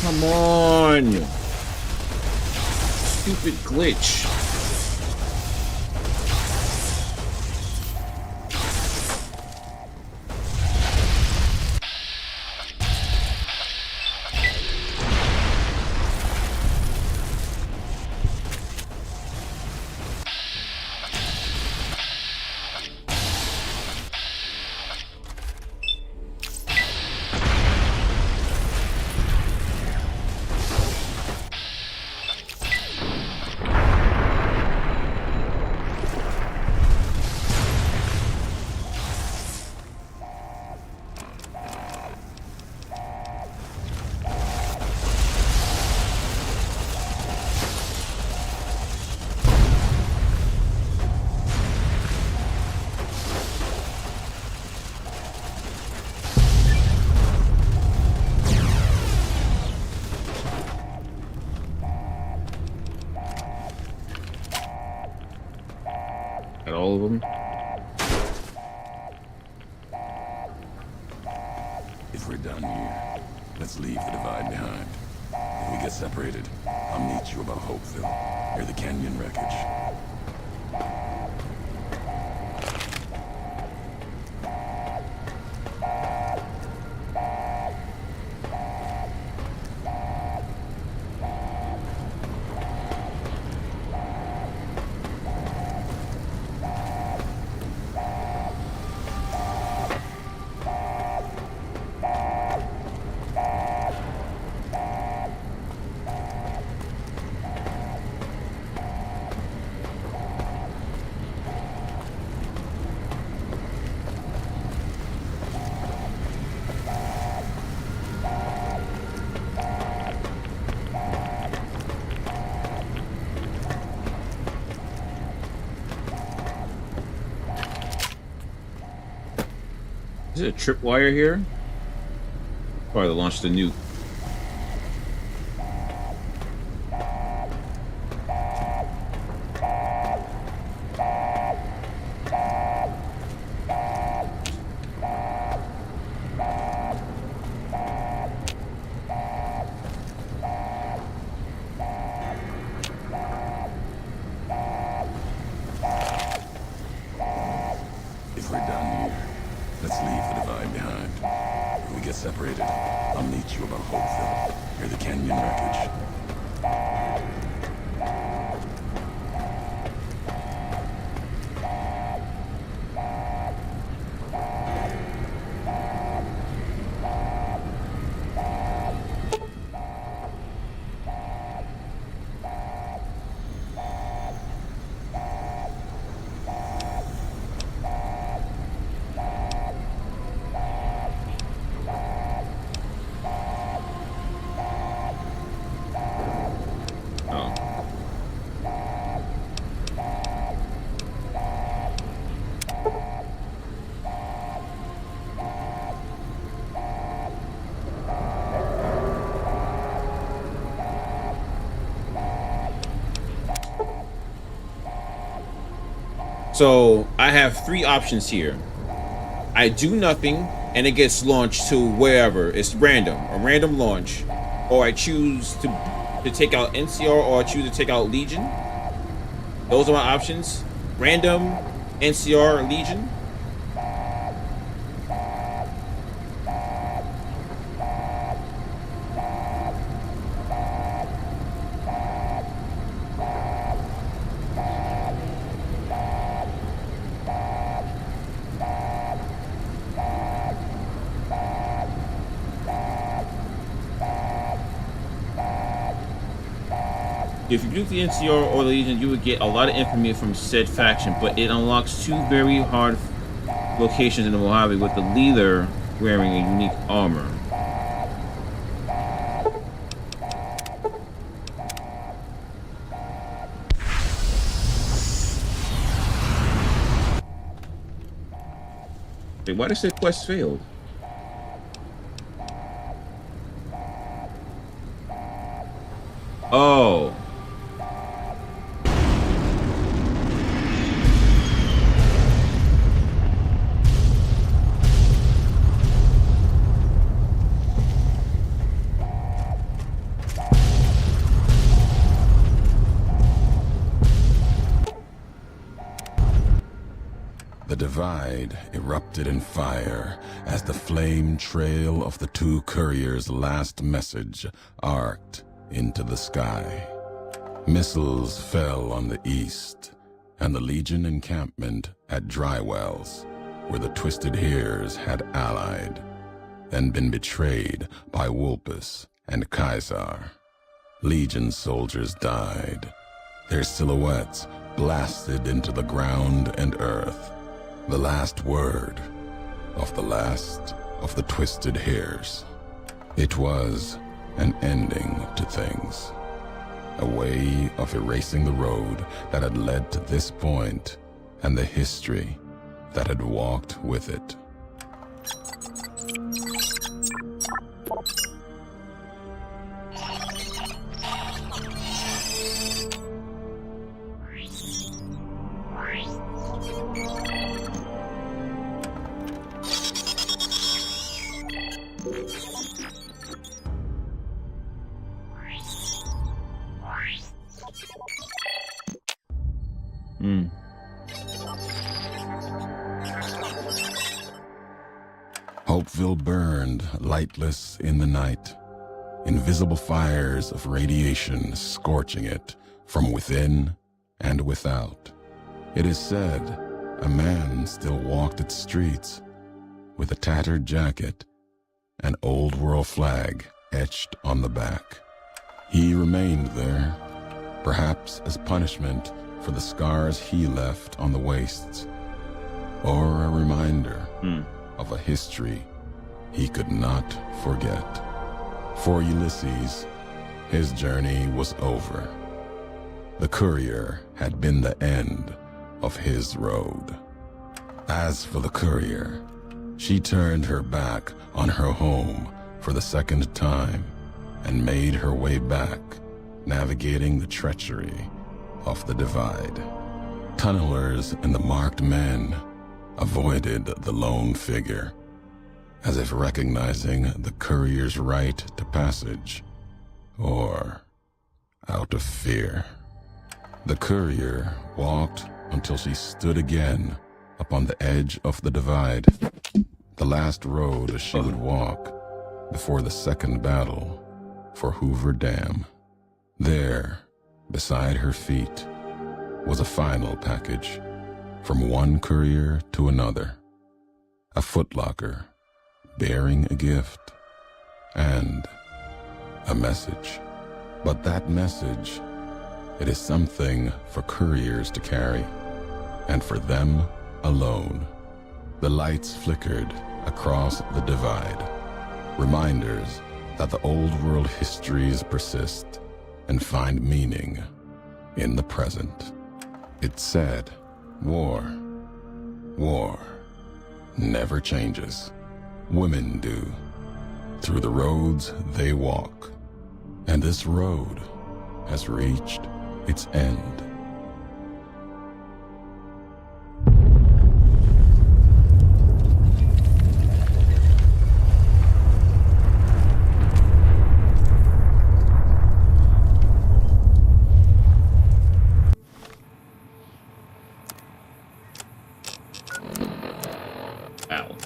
Come on! Stupid glitch. If we're done here, let's leave the divide behind. If we get separated, I'll meet you above Hopeville, near the canyon wreckage. Is it a tripwire here? Probably launched the nuke. If we're done here, let's leave the divide behind. When we get separated, I'll meet you above Hopeville, near the canyon wreckage. So I have 3 options here. I do nothing and it gets launched to wherever. It's random, a random launch. Or I choose to take out NCR, or I choose to take out Legion. Those are my options. Random, NCR, or Legion. If you do the NCR or the Legion, you would get a lot of infamy from said faction, but it unlocks 2 very hard locations in the Mojave with the leader wearing a unique armor. Wait, why did it say quest failed? Oh. The divide erupted in fire as the flame trail of the 2 couriers' last message arced into the sky. Missiles fell on the east, and the Legion encampment at Drywells, where the Twisted Hares had allied, then been betrayed by Wulpus and Caesar. Legion soldiers died, their silhouettes blasted into the ground and earth. The last word of the last of the Twisted Hares. It was an ending to things, a way of erasing the road that had led to this point and the history that had walked with it. Hopeville burned lightless in the night, invisible fires of radiation scorching it from within and without. It is said a man still walked its streets with a tattered jacket, an old world flag etched on the back. He remained there, perhaps as punishment for the scars he left on the wastes, or a reminder of a history he could not forget. For Ulysses, his journey was over. The courier had been the end of his road. As for the courier, she turned her back on her home for the second time and made her way back, navigating the treachery of the divide. Tunnelers and the marked men avoided the lone figure, as if recognizing the courier's right to passage, or out of fear. The courier walked until she stood again upon the edge of the divide, the last road she would walk before the second battle for Hoover Dam. There, beside her feet, was a final package from one courier to another, a footlocker bearing a gift and a message. But that message, it is something for couriers to carry, and for them alone. The lights flickered across the divide, reminders that the old world histories persist and find meaning in the present. It said, war never changes. Women do, through the roads they walk, and this road has reached its end. Ow.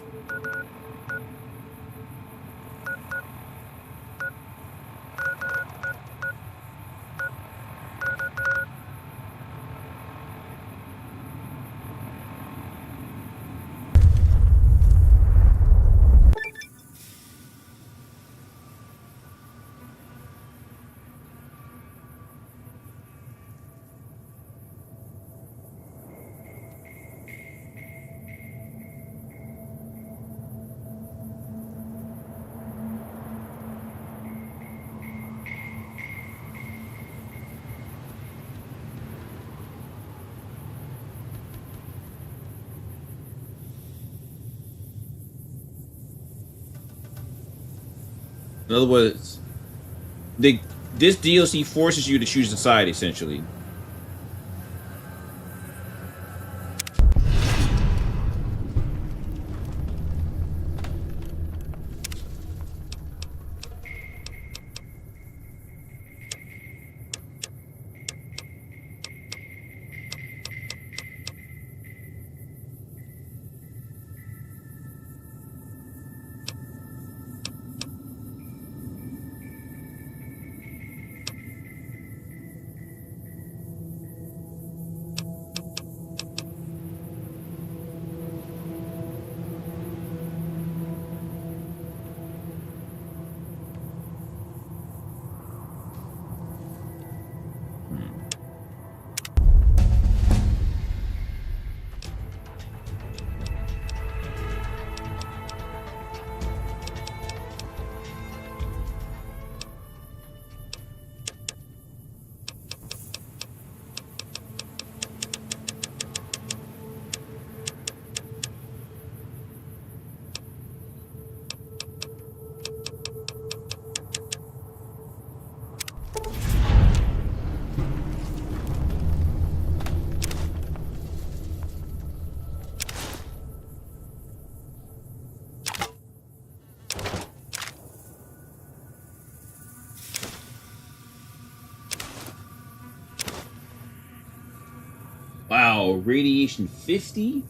In other words, this DLC forces you to choose a side, essentially. Wow, radiation 50?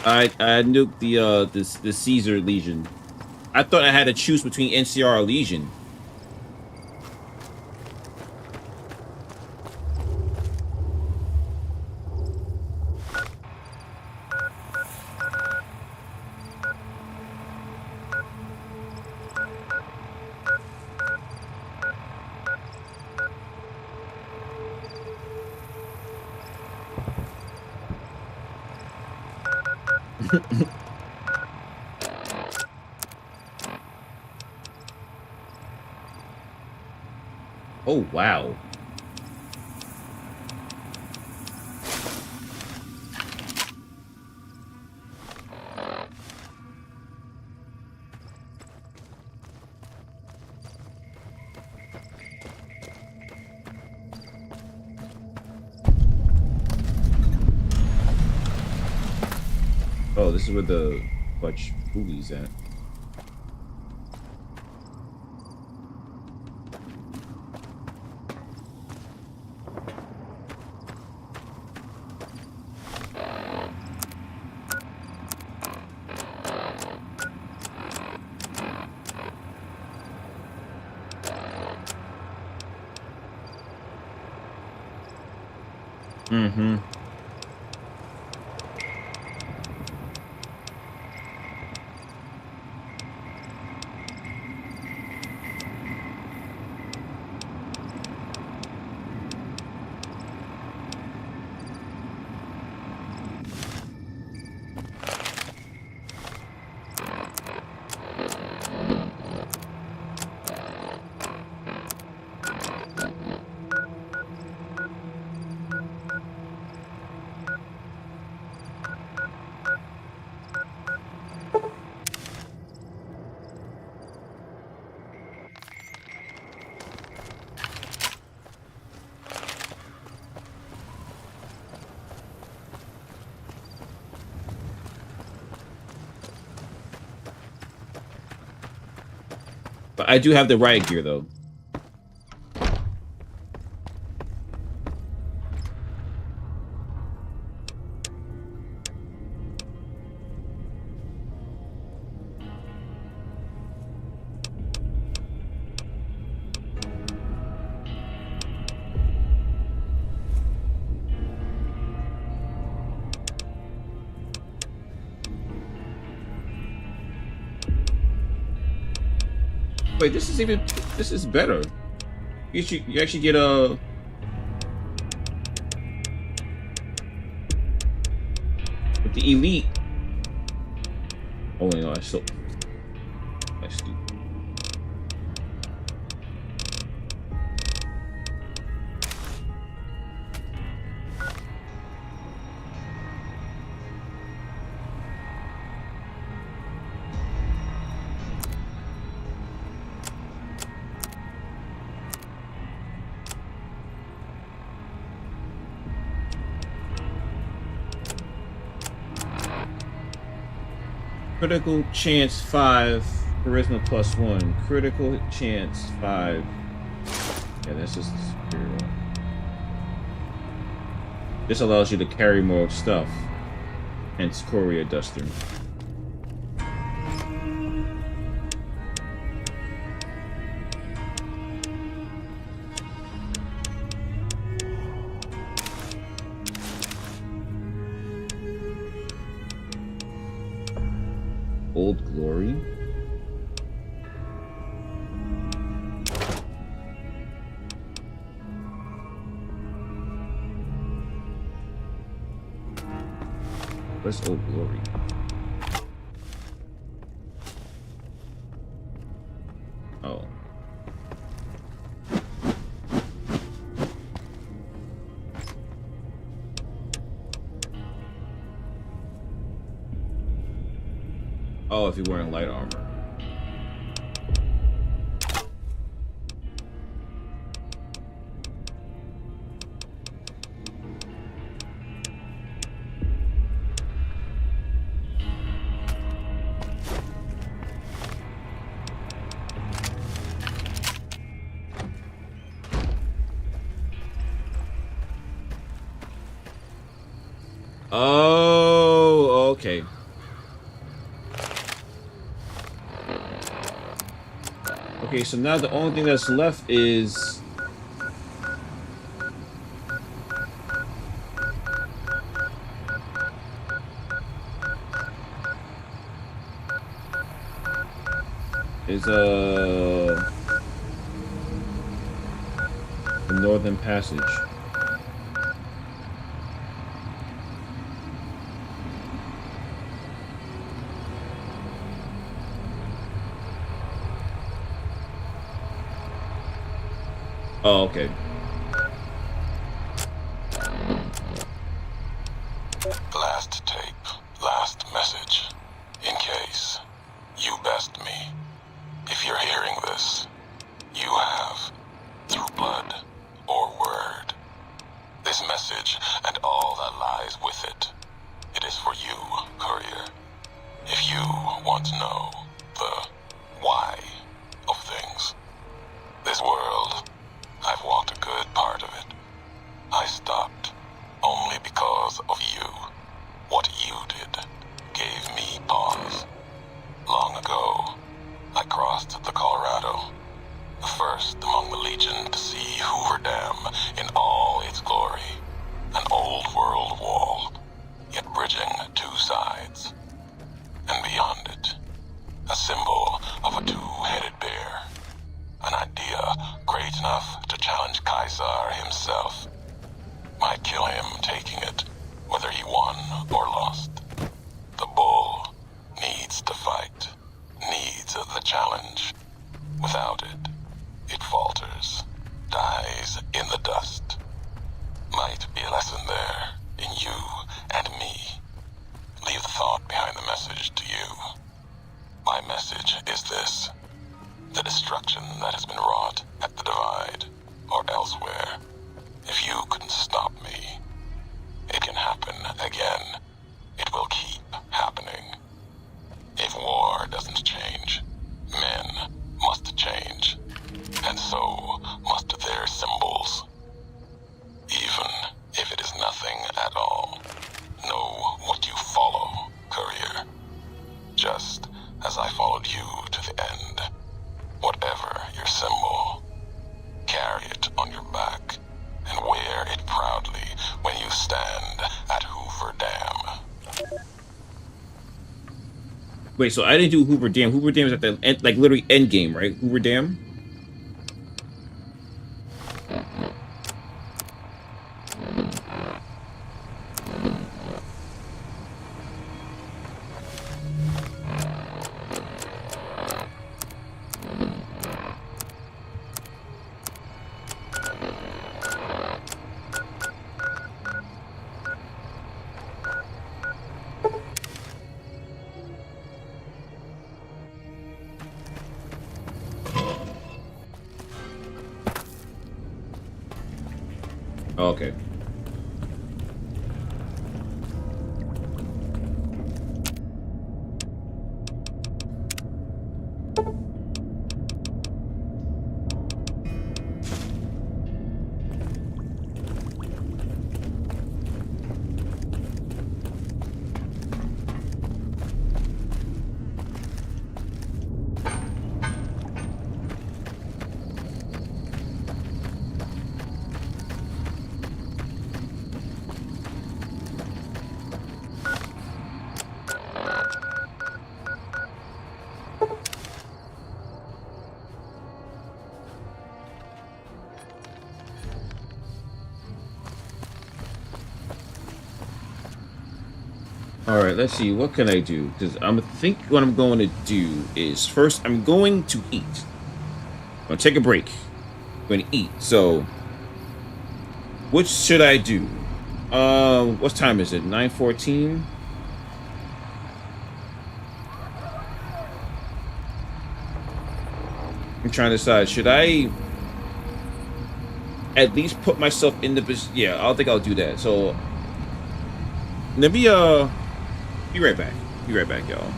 I nuked the Caesar Legion. I thought I had to choose between NCR or Legion. Oh, wow. Oh, this is where the Butch Boogie's at. Mm-hmm. But I do have the riot gear, though. Wait, this is better. You actually get a with the elite. Oh wait, no, that's stupid. Critical chance 5, charisma +1. Critical chance 5. Yeah, that's just the superior one. This allows you to carry more stuff. Hence Courier Duster. Old Glory. Where's Old Glory? Oh. Oh, if you're wearing light armor. Oh, Oh, okay. Okay, so now the only thing that's left is the Northern Passage. Oh, okay. Last tape, last message. In case you best me. If you're hearing this, you have, through blood or word, this message and all that lies with it. It is for you, courier. If you want to know the why of things. This world, I've walked a good part of it. I stopped only because of you. What you did gave me pause. Long ago, I crossed the Colorado, the first among the Legion to see Hoover Dam in all its glory. An old world wall, yet bridging two sides. And beyond it, a symbol of a two-headed bear. An idea great enough to challenge Caesar himself. Might kill him taking it, whether he won or lost. The bull needs to fight, needs the challenge. Without it, it falters, dies in the dust. Might be a lesson there, in you and me. Leave the thought behind the message to you. My message is this. The destruction that has been wrought at the Divide, or elsewhere, if you couldn't stop me, it can happen again. It will keep happening. If war doesn't change, men must change, and so must their symbols. Even if it is nothing at all, know what you follow, courier. Just as I followed you to the end. Whatever your symbol, carry it on your back and wear it proudly when you stand at Hoover Dam. Wait, so I didn't do Hoover Dam. Hoover Dam is at the end, like literally end game, right? Hoover Dam. Okay. Alright, let's see, what can I do? Because I think what I'm going to do is, first, I'm going to eat. I'm going to take a break. I'm going to eat, so... What should I do? What time is it? 9:14? I'm trying to decide, should I... at least put myself in the position? Yeah, I don't think I'll do that, so... Let me, be right back. Be right back, y'all.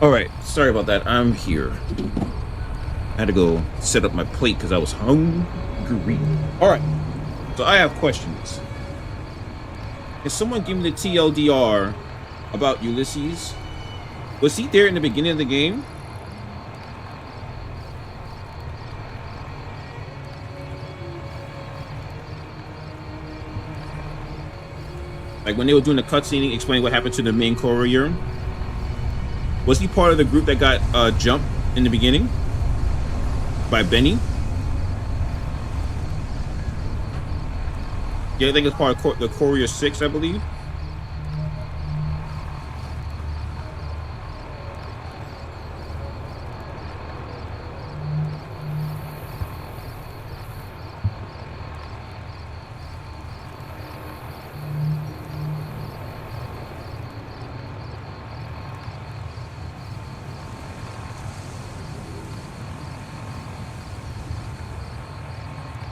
All right, sorry about that. I'm here. I had to go set up my plate because I was hungry. All right, so I have questions. Can someone give me the TLDR about Ulysses? Was he there in the beginning of the game? Like when they were doing the cutscene explaining what happened to the main courier? Was he part of the group that got jumped in the beginning? By Benny? Yeah, I think it's part of the Courier 6, I believe.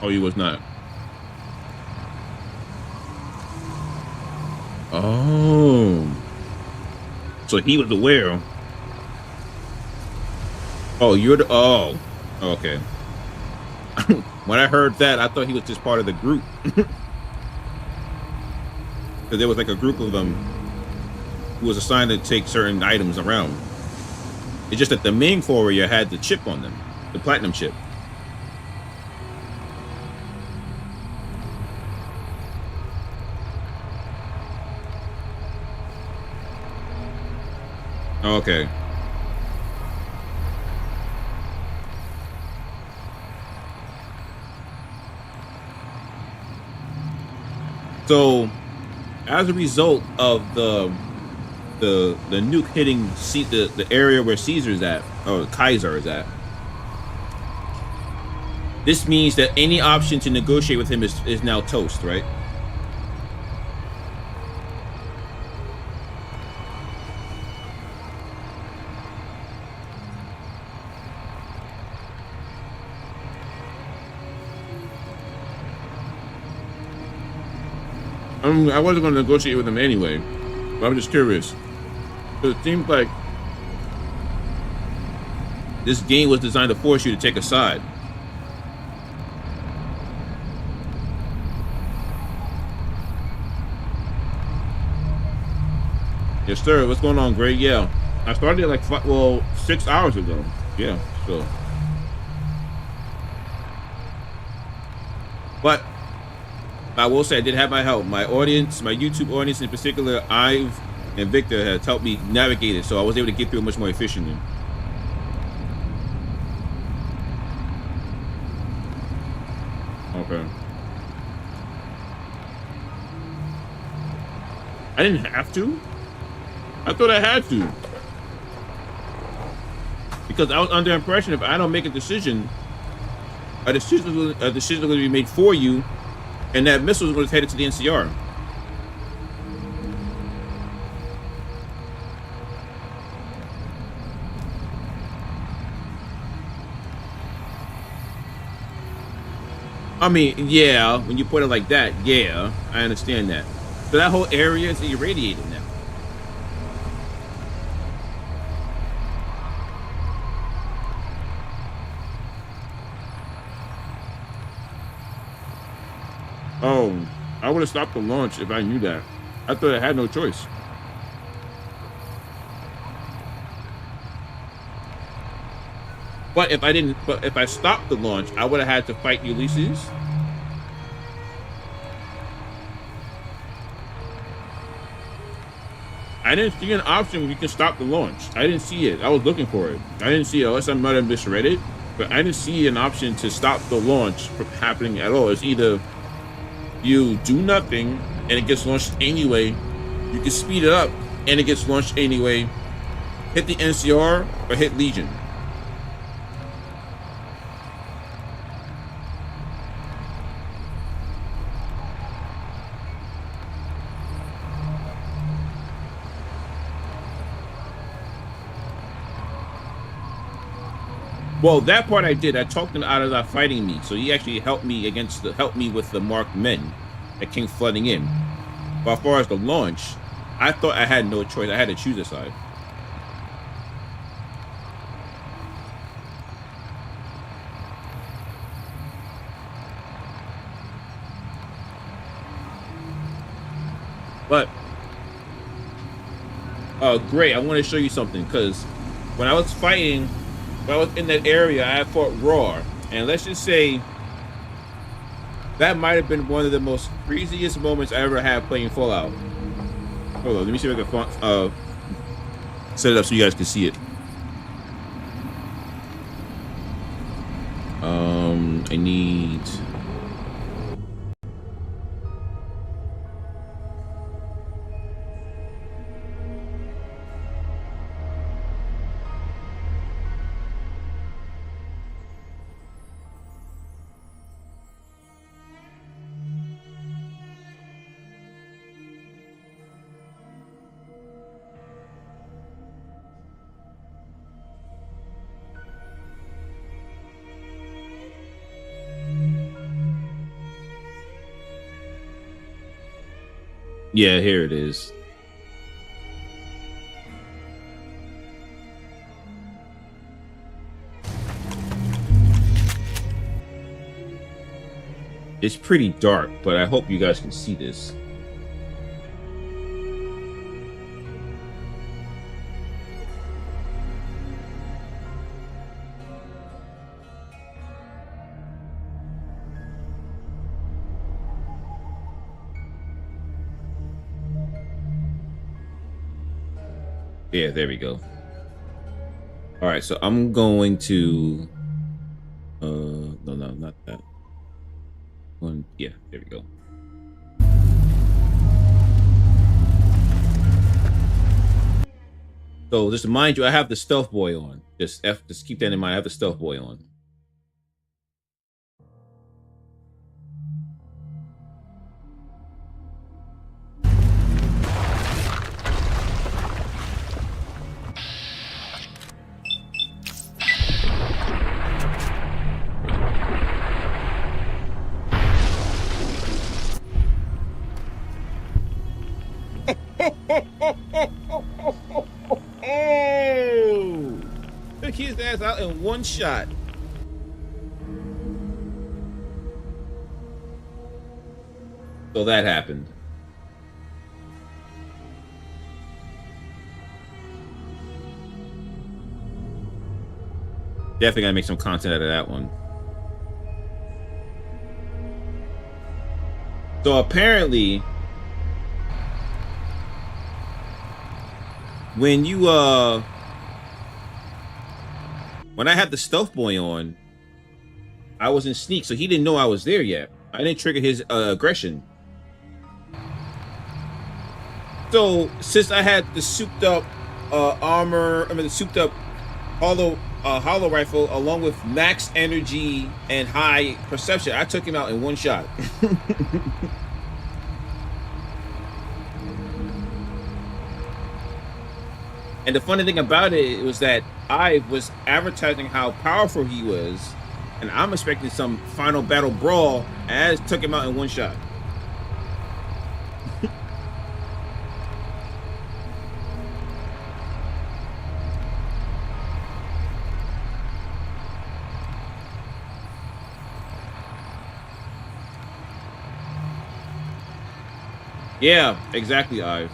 Oh, he was not. Oh. So he was aware. Oh, you're the... Oh. Okay. When I heard that, I thought he was just part of the group. Because there was like a group of them who was assigned to take certain items around. It's just that the main courier had the chip on them. The platinum chip. Okay. So, as a result of the nuke hitting the area where Caesar's at, or Kaiser is at, this means that any option to negotiate with him is now toast, right? I wasn't going to negotiate with him anyway, but I'm just curious. It seems like this game was designed to force you to take a side. Yes, sir. What's going on, Greg? Yeah, I started like 6 hours ago. Yeah, so. But I will say I did have my help. My audience, my YouTube audience in particular, Ive and Victor has helped me navigate it, so I was able to get through it much more efficiently. Okay. I didn't have to. I thought I had to. Because I was under the impression if I don't make a decision, a decision is going to be made for you, and that missile was headed to the NCR. I mean, yeah, when you put it like that, yeah, I understand that. So that whole area is irradiated now. Oh, I would have stopped the launch if I knew that. I thought I had no choice. But if I stopped the launch, I would have had to fight Ulysses. I didn't see an option where you can stop the launch. I didn't see it. I was looking for it. I didn't see it, unless I might have misread it. But I didn't see an option to stop the launch from happening at all. It's either you do nothing and it gets launched anyway, you can speed it up and it gets launched anyway, hit the NCR or hit Legion. Well, that part I did. I talked him out of that fighting me, so he actually helped me with the marked men that came flooding in. But as far as the launch, I thought I had no choice. I had to choose a side. But great, I want to show you something, because when I was in that area, I had fought Roar, and let's just say that might have been one of the most craziest moments I ever had playing Fallout. Hold on, let me see if I can set it up so you guys can see it. I need. Yeah, here it is. It's pretty dark, but I hope you guys can see this. Yeah, there we go. All right, so I'm going to no, not that one. Yeah, there we go. So just to mind you, I have the stealth boy on. Just keep that in mind. I have the stealth boy on. Oh! Took his ass out in one shot. So that happened. Definitely gotta make some content out of that one. So apparently, when you when I had the stealth boy on, I was in sneak, so he didn't know I was there yet. I didn't trigger his aggression. So since I had the souped up the souped up hollow rifle along with max energy and high perception, I took him out in one shot. And the funny thing about it was that I was advertising how powerful he was, and I'm expecting some final battle brawl, and I took him out in one shot. Yeah, exactly, Ive.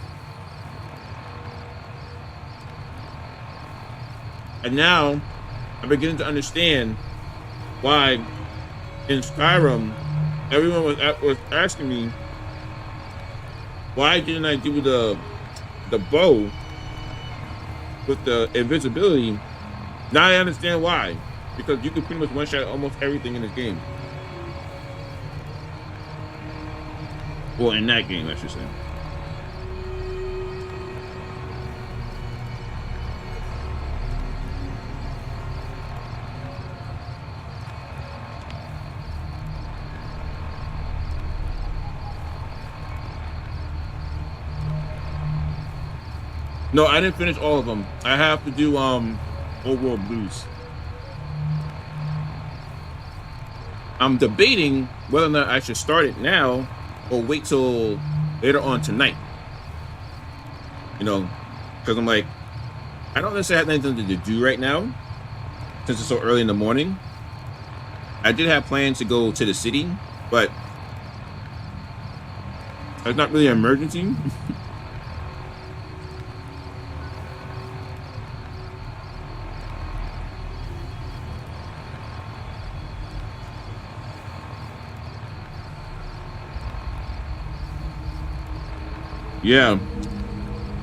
And now I'm beginning to understand why in Skyrim everyone was asking me why didn't I do the bow with the invisibility. Now I understand why. Because you can pretty much one-shot almost everything in this game. Well, in that game, I should say. No, I didn't finish all of them. I have to do Overworld Blues. I'm debating whether or not I should start it now or wait till later on tonight. You know, because I'm like, I don't necessarily have anything to do right now since it's so early in the morning. I did have plans to go to the city, but It's not really an emergency. Yeah.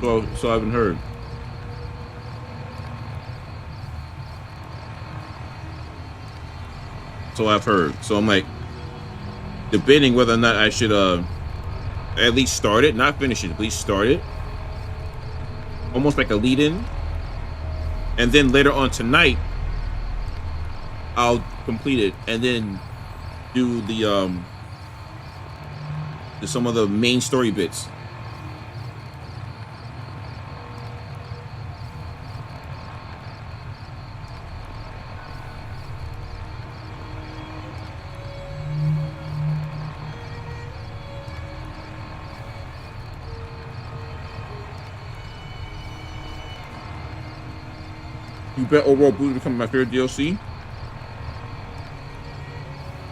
So I haven't heard. So I've heard. So I'm like debating whether or not I should at least start it, not finish it, at least start it. Almost like a lead-in. And then later on tonight, I'll complete it and then do the some of the main story bits. You bet overall Booty becoming my favorite DLC.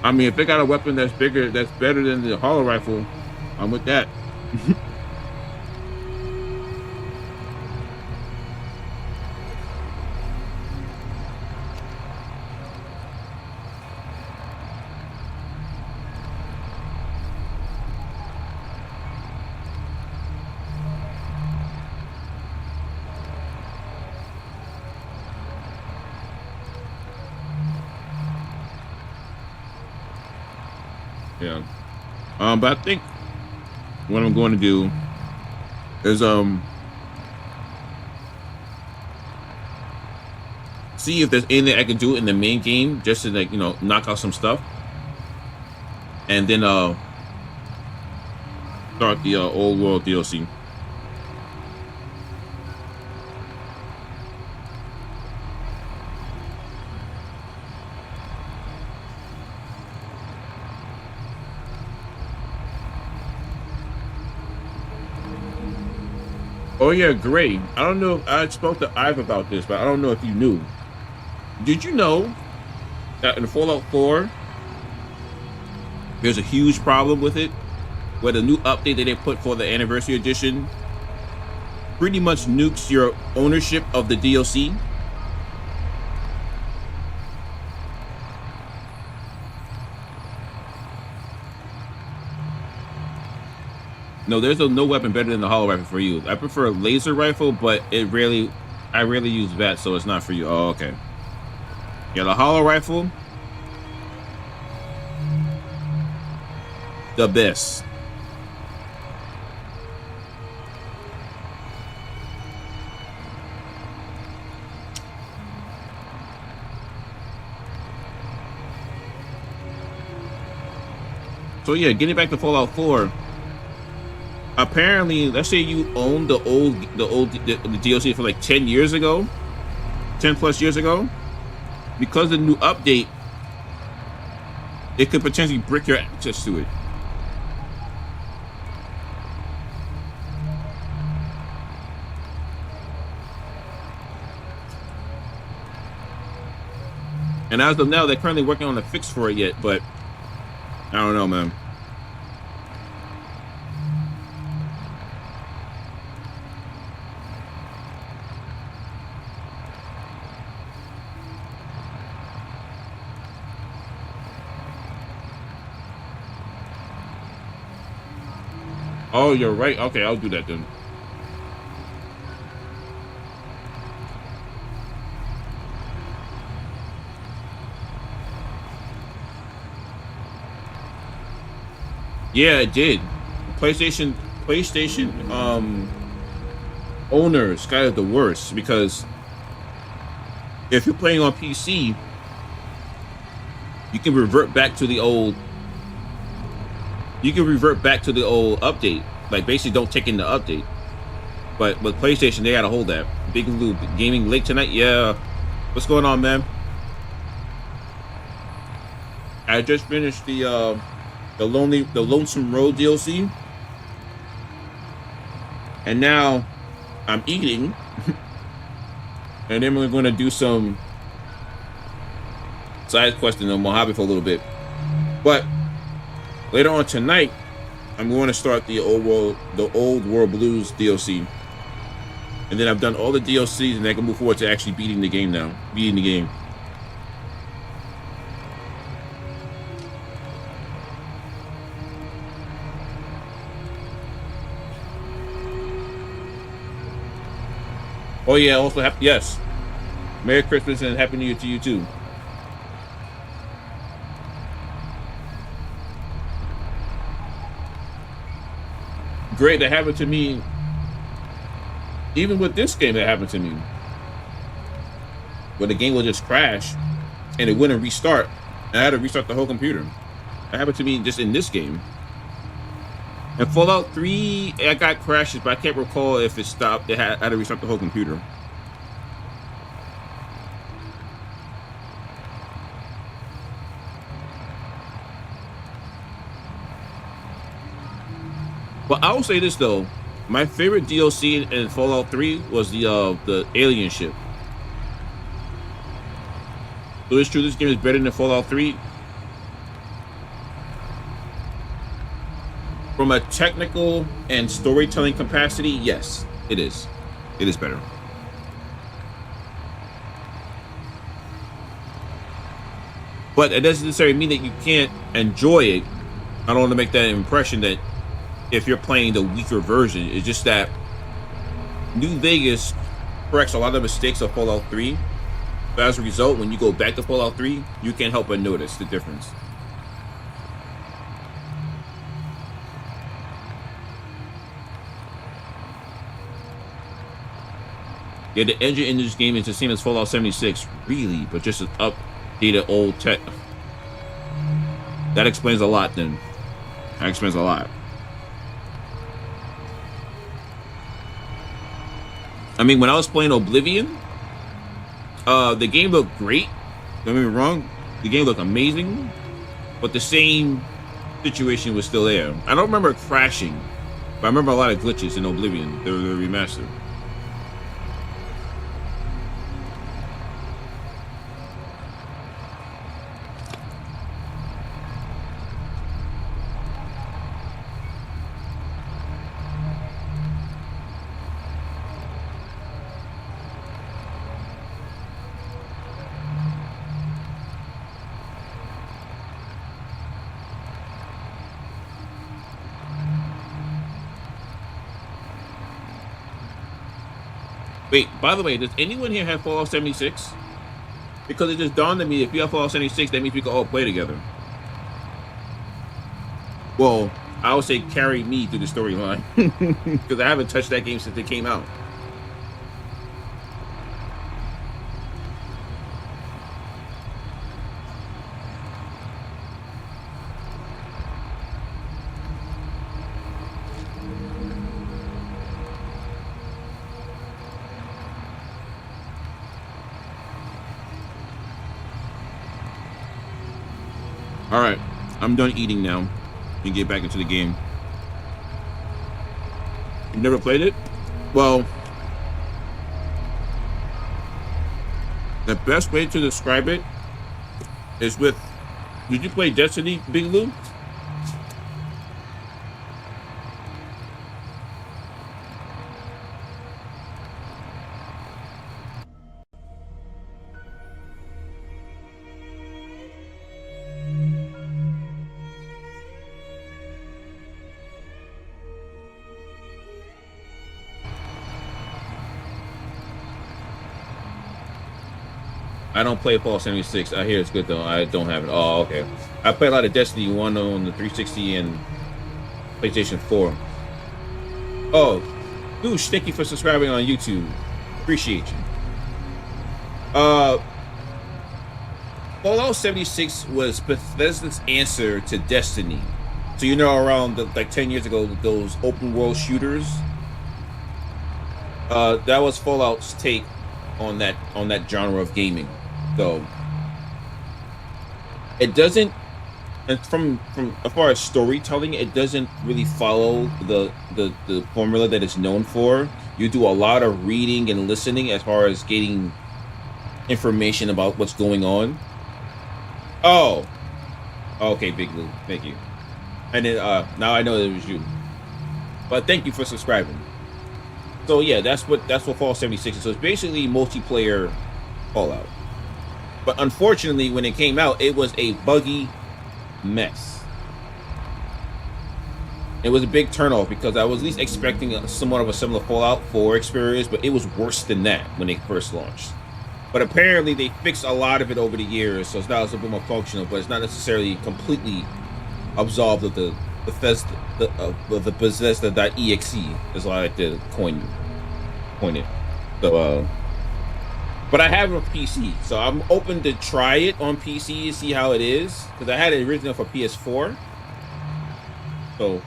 I mean, if they got a weapon that's bigger, that's better than the hollow rifle, I'm with that. Yeah. But I think what I'm going to do is see if there's anything I can do in the main game just to, like, you know, knock out some stuff, and then start the old world DLC. Oh yeah, Gray. I don't know. I spoke to Ive about this, but I don't know if you knew. Did you know that in Fallout 4, there's a huge problem with it, where the new update that they put for the Anniversary Edition pretty much nukes your ownership of the DLC? No, there's no weapon better than the hollow rifle for you. I prefer a laser rifle, but I rarely use that, so it's not for you. Oh, okay. Yeah, the hollow rifle, the best. So yeah, getting back to Fallout 4. Apparently, let's say you own the DLC for like 10 years ago, 10 plus years ago, because of the new update, it could potentially brick your access to it. And as of now, they're currently working on a fix for it yet, but I don't know, man. Oh, you're right. Okay, I'll do that then. Yeah, it did. PlayStation owners kind of the worst, because if you're playing on PC, you can revert back to the old. You can revert back to the old update. Like, basically don't take in the update. But with PlayStation, they gotta hold that. Big Lou Gaming late tonight? Yeah. What's going on, man? I just finished the Lonesome Road DLC. And now I'm eating. And then we're gonna do some side questing on Mojave for a little bit. But later on tonight, I'm going to start the old world blues DLC, and then I've done all the DLCs, and I can move forward to actually beating the game now. Beating the game. Oh yeah, also yes. Merry Christmas and Happy New Year to you too. Great, that happened to me. Even with this game, that happened to me. When the game would just crash and it wouldn't restart. And I had to restart the whole computer. That happened to me just in this game. In Fallout 3, I got crashes, but I can't recall if it stopped. I had to restart the whole computer. But I will say this though, my favorite DLC in Fallout 3 was the alien ship. So it's true, this game is better than Fallout 3. From a technical and storytelling capacity, yes, it is. It is better. But it doesn't necessarily mean that you can't enjoy it. I don't want to make that impression that if you're playing the weaker version, it's just that New Vegas corrects a lot of mistakes of Fallout 3. But as a result, when you go back to Fallout 3, you can't help but notice the difference. Yeah, the engine in this game is the same as Fallout 76, really, but just an updated old tech. That explains a lot then. That explains a lot. I mean, when I was playing Oblivion, the game looked great. Don't get me wrong, the game looked amazing, but the same situation was still there. I don't remember crashing, but I remember a lot of glitches in Oblivion. They were remastered. Wait, by the way, does anyone here have Fallout 76? Because it just dawned on me, if you have Fallout 76, that means we can all play together. Well, I would say carry me through the storyline. Because I haven't touched that game since it came out. Alright, I'm done eating now and get back into the game. You never played it? Well, the best way to describe it is with... Did you play Destiny, Big Lou? I don't play Fallout 76. I hear it's good though. I don't have it. Oh, okay. I play a lot of Destiny 1 on the 360 and PlayStation 4. Oh, Goosh, thank you for subscribing on YouTube. Appreciate you. Fallout 76 was Bethesda's answer to Destiny. So you know, around like 10 years ago, those open world shooters. That was Fallout's take on that genre of gaming. So it doesn't, and from as far as storytelling, it doesn't really follow the formula that it's known for. You do a lot of reading and listening as far as getting information about what's going on. Oh, okay, Big Lou, thank you. And then now I know it was you. But thank you for subscribing. So yeah, that's what Fallout 76 is. So it's basically multiplayer Fallout. But unfortunately, when it came out, it was a buggy mess. It was a big turnoff because I was at least expecting somewhat of a similar Fallout 4 experience, but it was worse than that when they first launched. But apparently they fixed a lot of it over the years, so it's now a little bit more functional, but it's not necessarily completely absolved of the Bethesda.exe, is what I like to coin it. So, but I have a PC, so I'm open to try it on PC and see how it is, because I had it originally for PS4. So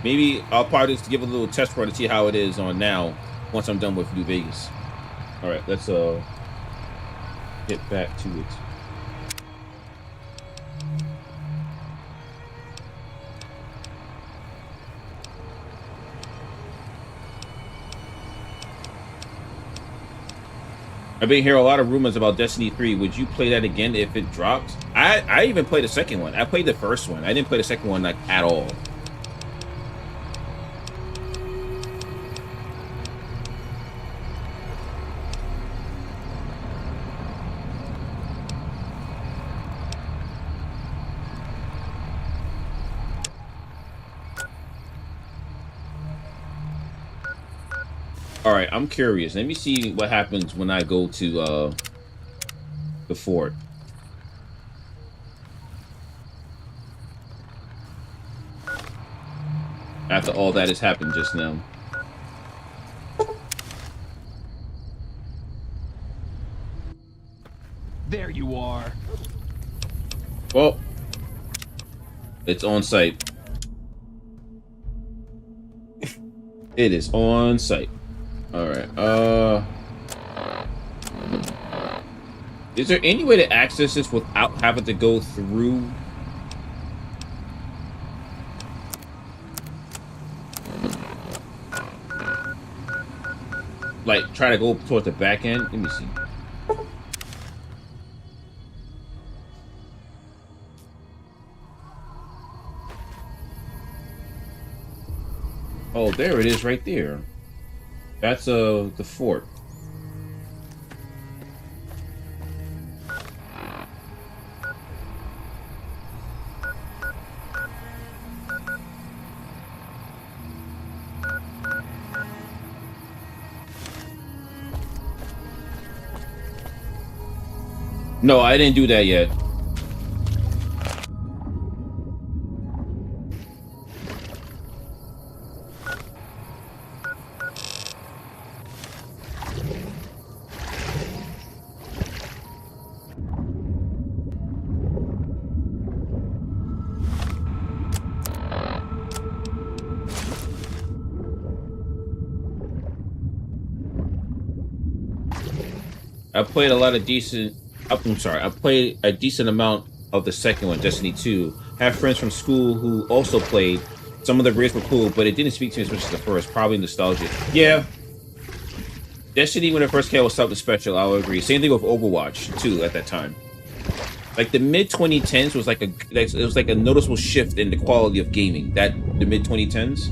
maybe I'll probably just give a little test run to see how it is on now once I'm done with New Vegas. All right, let's get back to it. I've been hearing a lot of rumors about Destiny 3. Would you play that again if it drops? I even played the second one. I played the first one. I didn't play the second one like at all. All right, I'm curious. Let me see what happens when I go to the fort. After all that has happened just now. There you are. Well, it's on site. It is on site. All right. Is there any way to access this without having to go through? Like, try to go towards the back end? Let me see. Oh, there it is right there. That's the fort. No, I didn't do that yet. I played a lot of decent. I'm sorry. I played a decent amount of the second one, Destiny 2. Have friends from school who also played. Some of the raids were cool, but it didn't speak to me as much as the first. Probably nostalgia. Yeah. Destiny, when it first came, was something special. I'll agree. Same thing with Overwatch too at that time. Like the mid 2010s was like a noticeable shift in the quality of gaming. That the mid 2010s,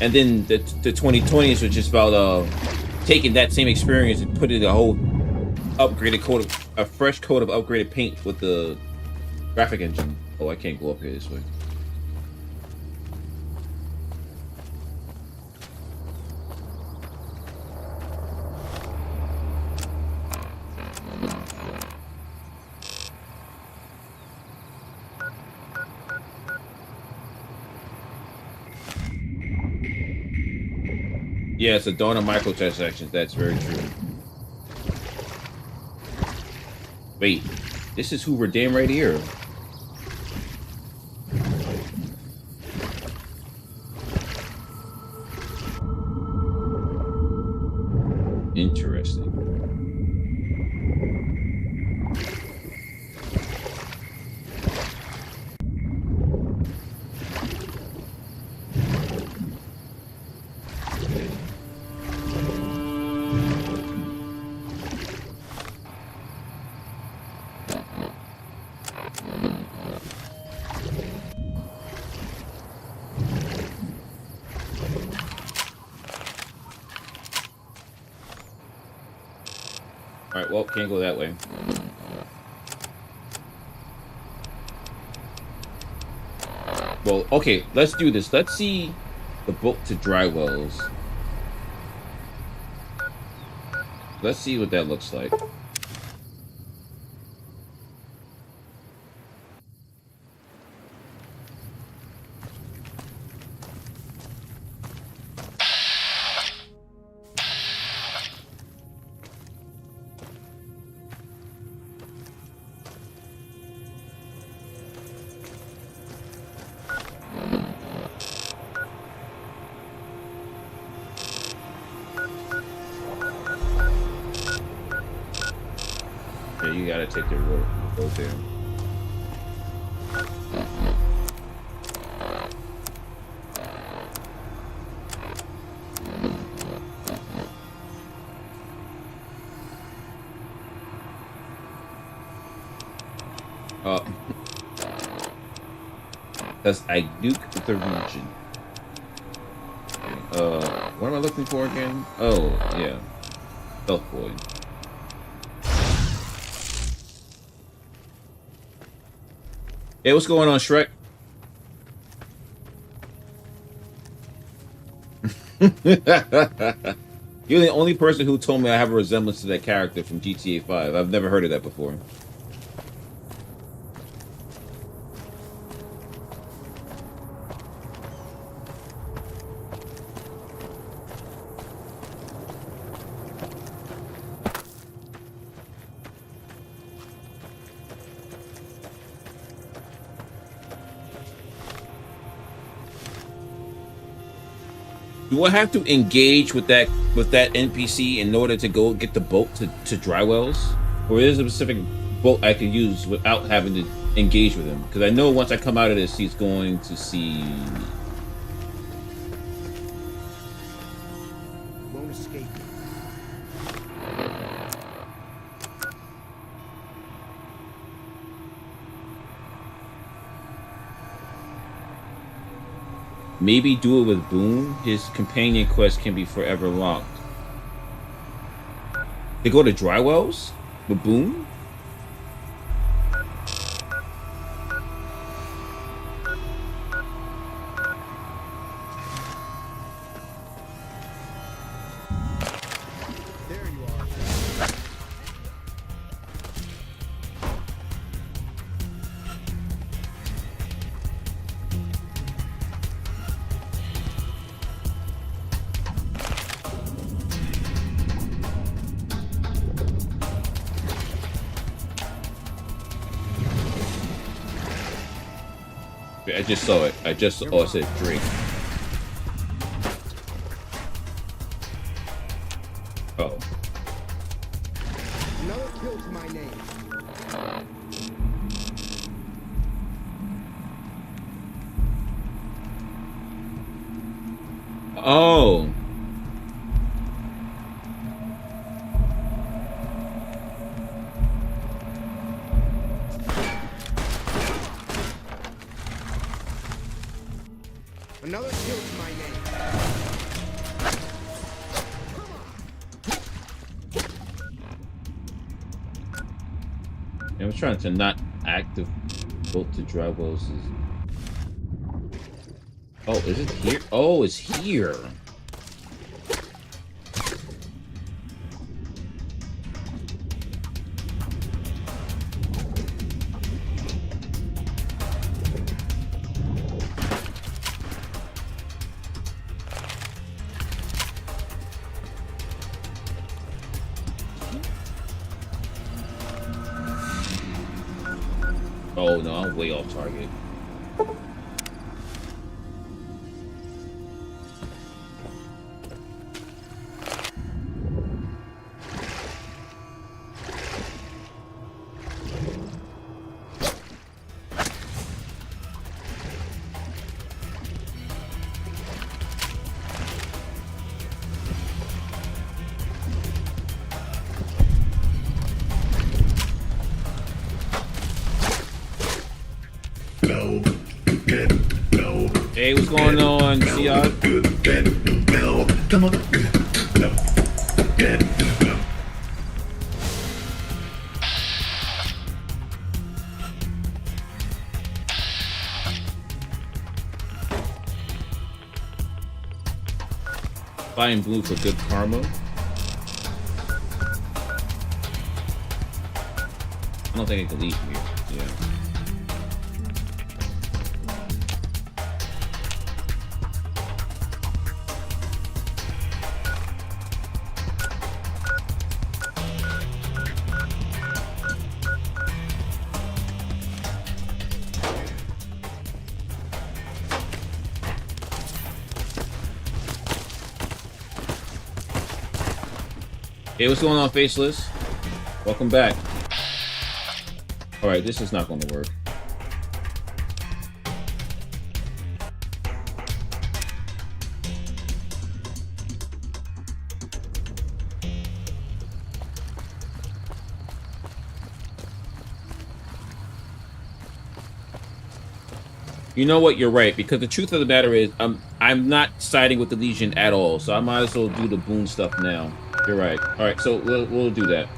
and then the 2020s was just about taking that same experience and putting a whole upgraded coat of a fresh coat of upgraded paint with the graphic engine. Oh, I can't go up here this way. Yeah, it's a dawn of microtransactions. That's very true. Wait, this is Hoover Dam right here. Interesting. well, can't go that way. Well, okay, let's do this. Let's see the boat to dry wells. Let's see what that looks like. You gotta take the road there. That's I Duke the region. What am I looking for again? Oh, yeah. Stealth Boy. Hey, what's going on, Shrek? You're the only person who told me I have a resemblance to that character from GTA 5. I've never heard of that before. Do I have to engage with that NPC in order to go get the boat to dry wells? Or is there a specific boat I can use without having to engage with him? Because I know once I come out of this, he's going to see... Won't escape. Maybe do it with Boone. His companion quest can be forever locked. They go to dry wells with Boone? There you are. I just saw it. It said drink. Oh. Another kill to my name. Oh. Another kill to my name. I'm trying to not active boat to dry wells. Oh, is it here? Oh, it's here. Oh no, I'm way off target. Hey, what's going on, Siad? Buying blue for good karma. I don't think I can leave from here. Yeah. Hey, what's going on, Faceless? Welcome back. Alright, this is not going to work. You know what? You're right, because the truth of the matter is, I'm not siding with the Legion at all, so I might as well do the boon stuff now. You're right. All right, so we'll do that.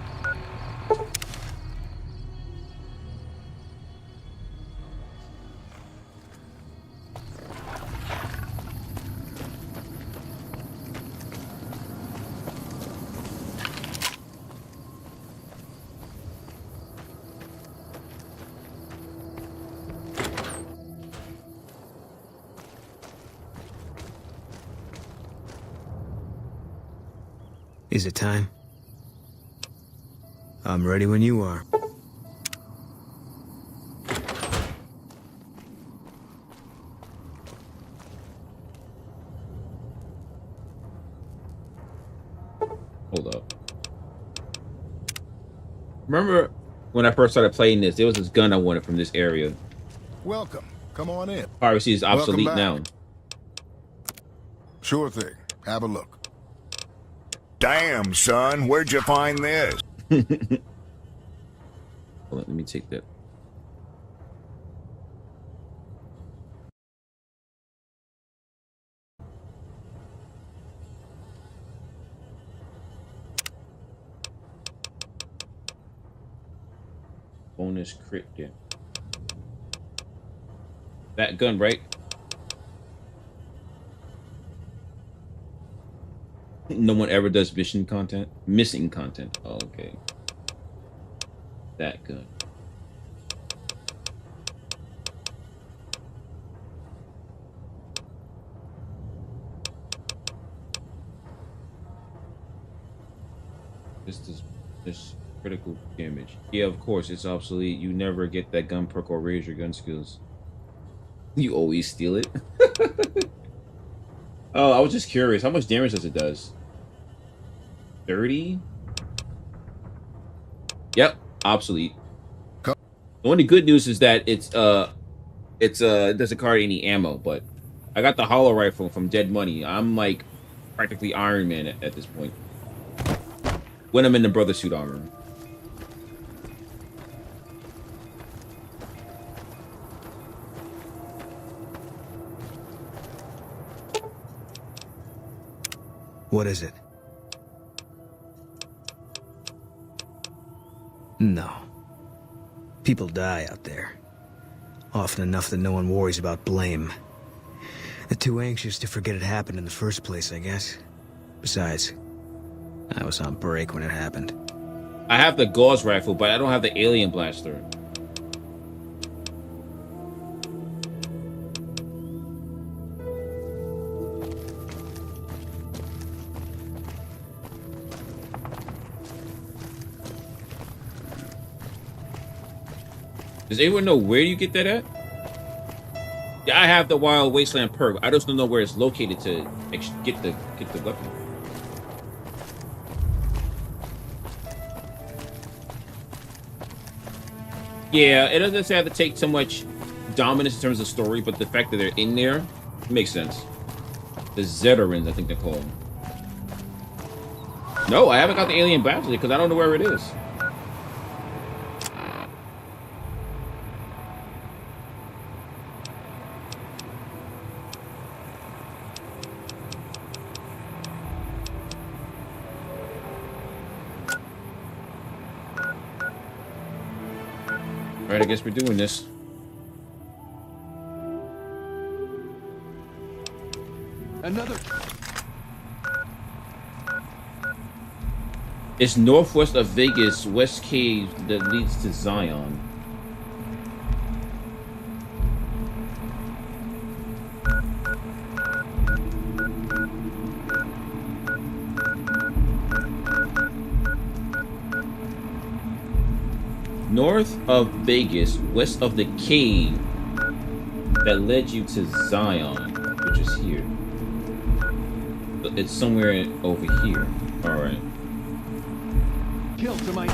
Is it time? I'm ready when you are. Hold up. Remember when I first started playing this, there was this gun I wanted from this area. Welcome. Come on in. Piracy is obsolete now. Sure thing. Have a look. Damn, son, where'd you find this? Hold on, let me take that. Bonus crit there. That gun, right? No one ever does missing content. Oh, okay. That gun. This critical damage. Yeah, of course, it's obsolete. You never get that gun perk or raise your gun skills. You always steal it. Oh, I was just curious. How much damage does it does? 30? Yep, obsolete. The only good news is that it doesn't carry any ammo, but I got the hollow rifle from Dead Money. I'm like practically Iron Man at this point. When I'm in the brother suit armor. What is it? No. People die out there. Often enough that no one worries about blame. They're too anxious to forget it happened in the first place, I guess. Besides, I was on break when it happened. I have the gauze rifle, but I don't have the alien blaster. Does anyone know where you get that at? Yeah, I have the Wild Wasteland perk. I just don't know where it's located to get the weapon. Yeah, it doesn't have to take so much dominance in terms of story, but the fact that they're in there makes sense. The Zeterans, I think they're called. No, I haven't got the alien blaster because I don't know where it is. Alright, I guess we're doing this. It's northwest of Vegas, West Cave that leads to Zion. North of Vegas, west of the cave that led you to Zion, which is here. It's somewhere over here. Alright. Kill to my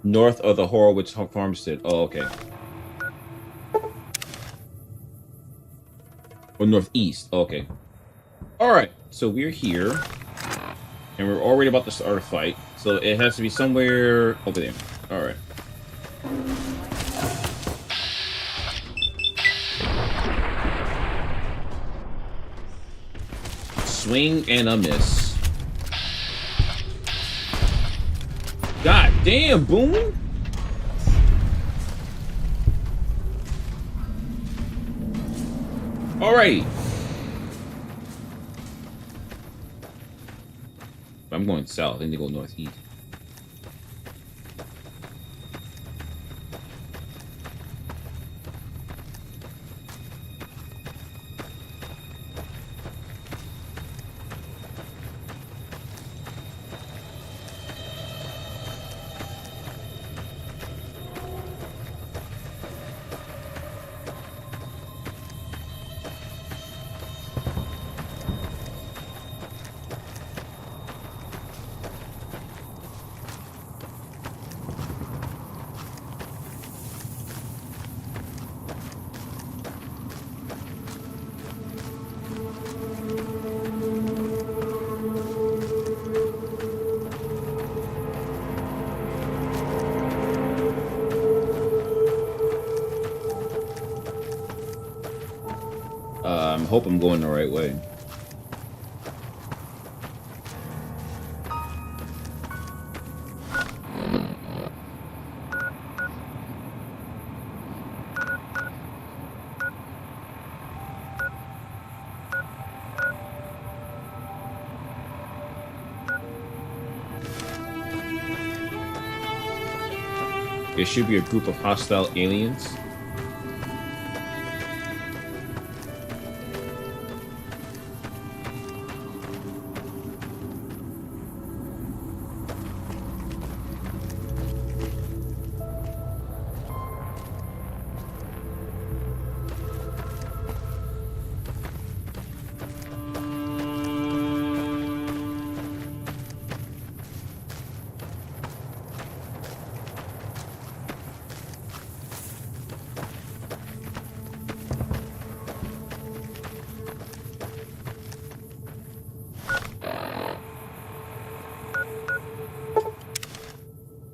North of the Horowitz Farmstead. Oh, okay. Or northeast. Oh, okay. Alright, so we're here. And we're already about to start a fight. So it has to be somewhere over there. Alright. Swing and a miss. God damn, Boom! Alrighty. I'm going south. I need to go northeast. Hope I'm going the right way. There should be a group of hostile aliens.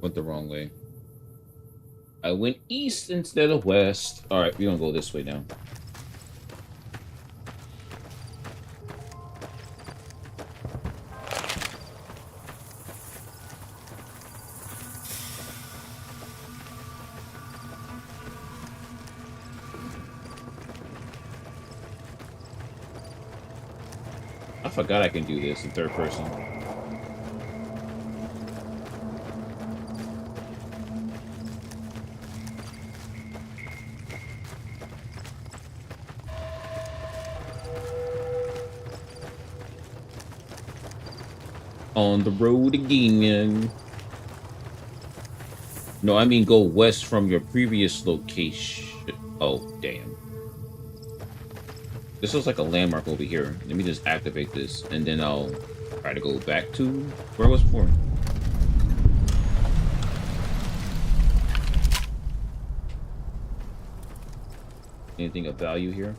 Went the wrong way. I went east instead of west. Alright, we're gonna go this way now. I forgot I can do this in third person. On the road again. No, I mean go west from your previous location. Oh, damn. This looks like a landmark over here. Let me just activate this, and then I'll try to go back to where I was born. Anything of value here?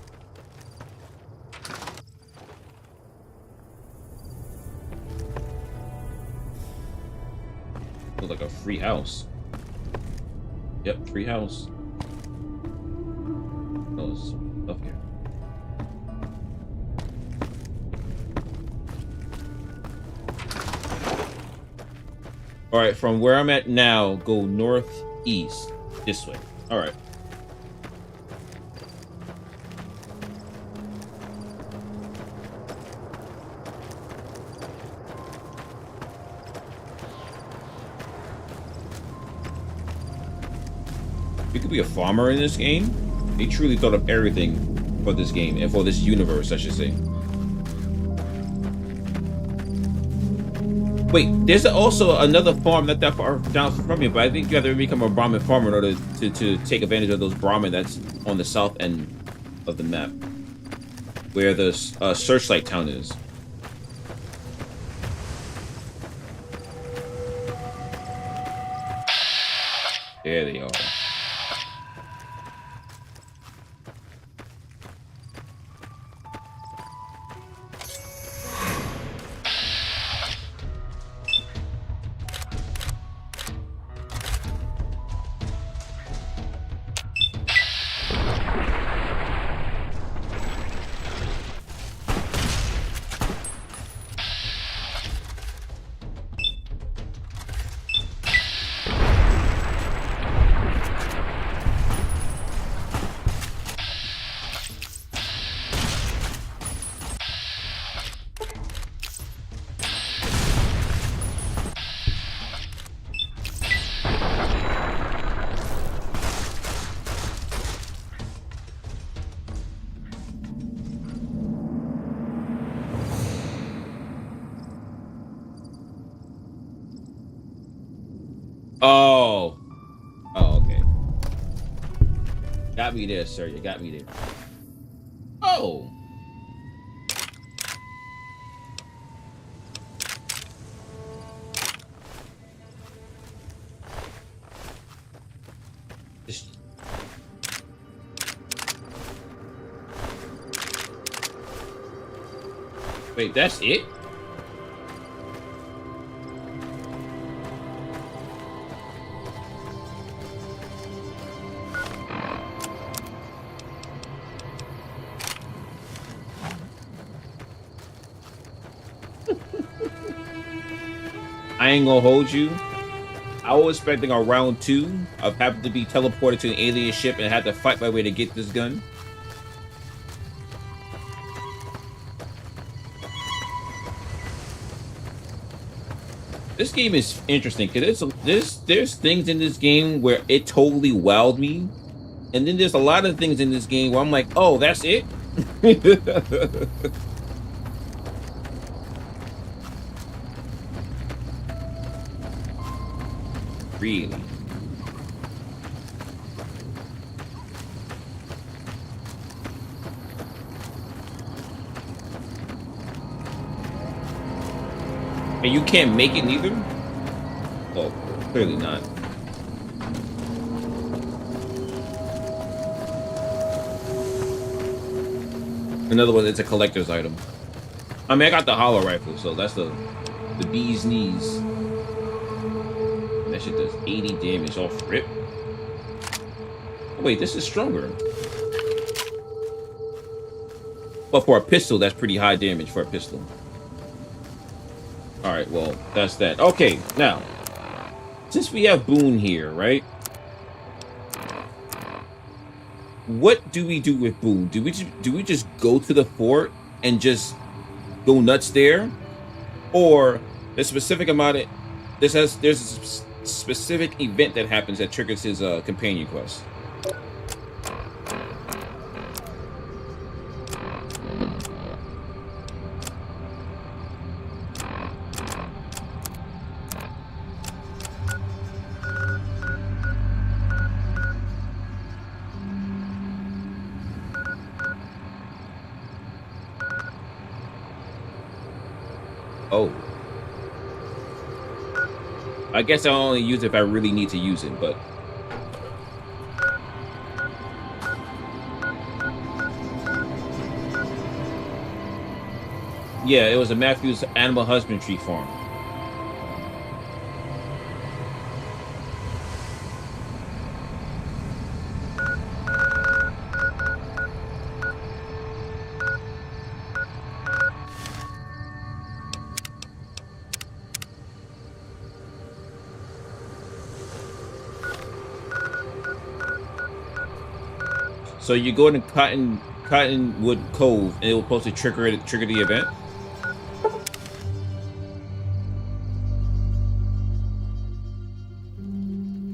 Looks like a free house. Yep, free house. Oh, there's some stuff here. All right, from where I'm at now, go northeast this way. All right. You could be a farmer in this game. They truly thought of everything for this game and for this universe, I should say. Wait, there's also another farm not that far down from you, but I think you have to become a Brahmin farmer in order to take advantage of those Brahmin that's on the south end of the map, where the Searchlight Town is. There they are. Oh. Oh, okay. Got me there, sir. You got me there. Oh. Wait, that's it? I ain't gonna hold you. I was expecting a round 2 of having to be teleported to an alien ship and had to fight my way to get this gun. This game is interesting because there's things in this game where it totally wowed me, and then there's a lot of things in this game where I'm like, oh, that's it. Really? And you can't make it neither? Oh, clearly not. In other words, it's a collector's item. I mean, I got the hollow rifle, so that's the bee's knees. That shit does 80 damage off rip. Oh, wait, this is stronger. But for a pistol, that's pretty high damage for a pistol. Alright, well, that's that. Okay, now, since we have Boone here, right? What do we do with Boone? Do we just go to the fort and just go nuts there? Or there's a specific amount of... there's a specific event that happens that triggers his companion quest. Oh. I guess I'll only use it if I really need to use it, but... yeah, it was a Matthews Animal Husbandry farm. So you go into Cottonwood Cove, and it will supposed to trigger the event.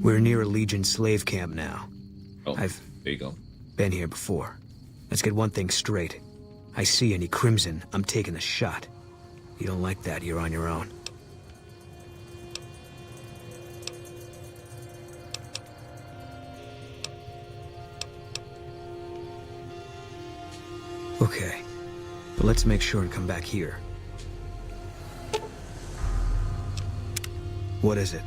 We're near a Legion slave camp now. Oh, there you go. Been here before. Let's get one thing straight. I see any crimson, I'm taking a shot. You don't like that, you're on your own. Okay, but let's make sure and come back here. What is it?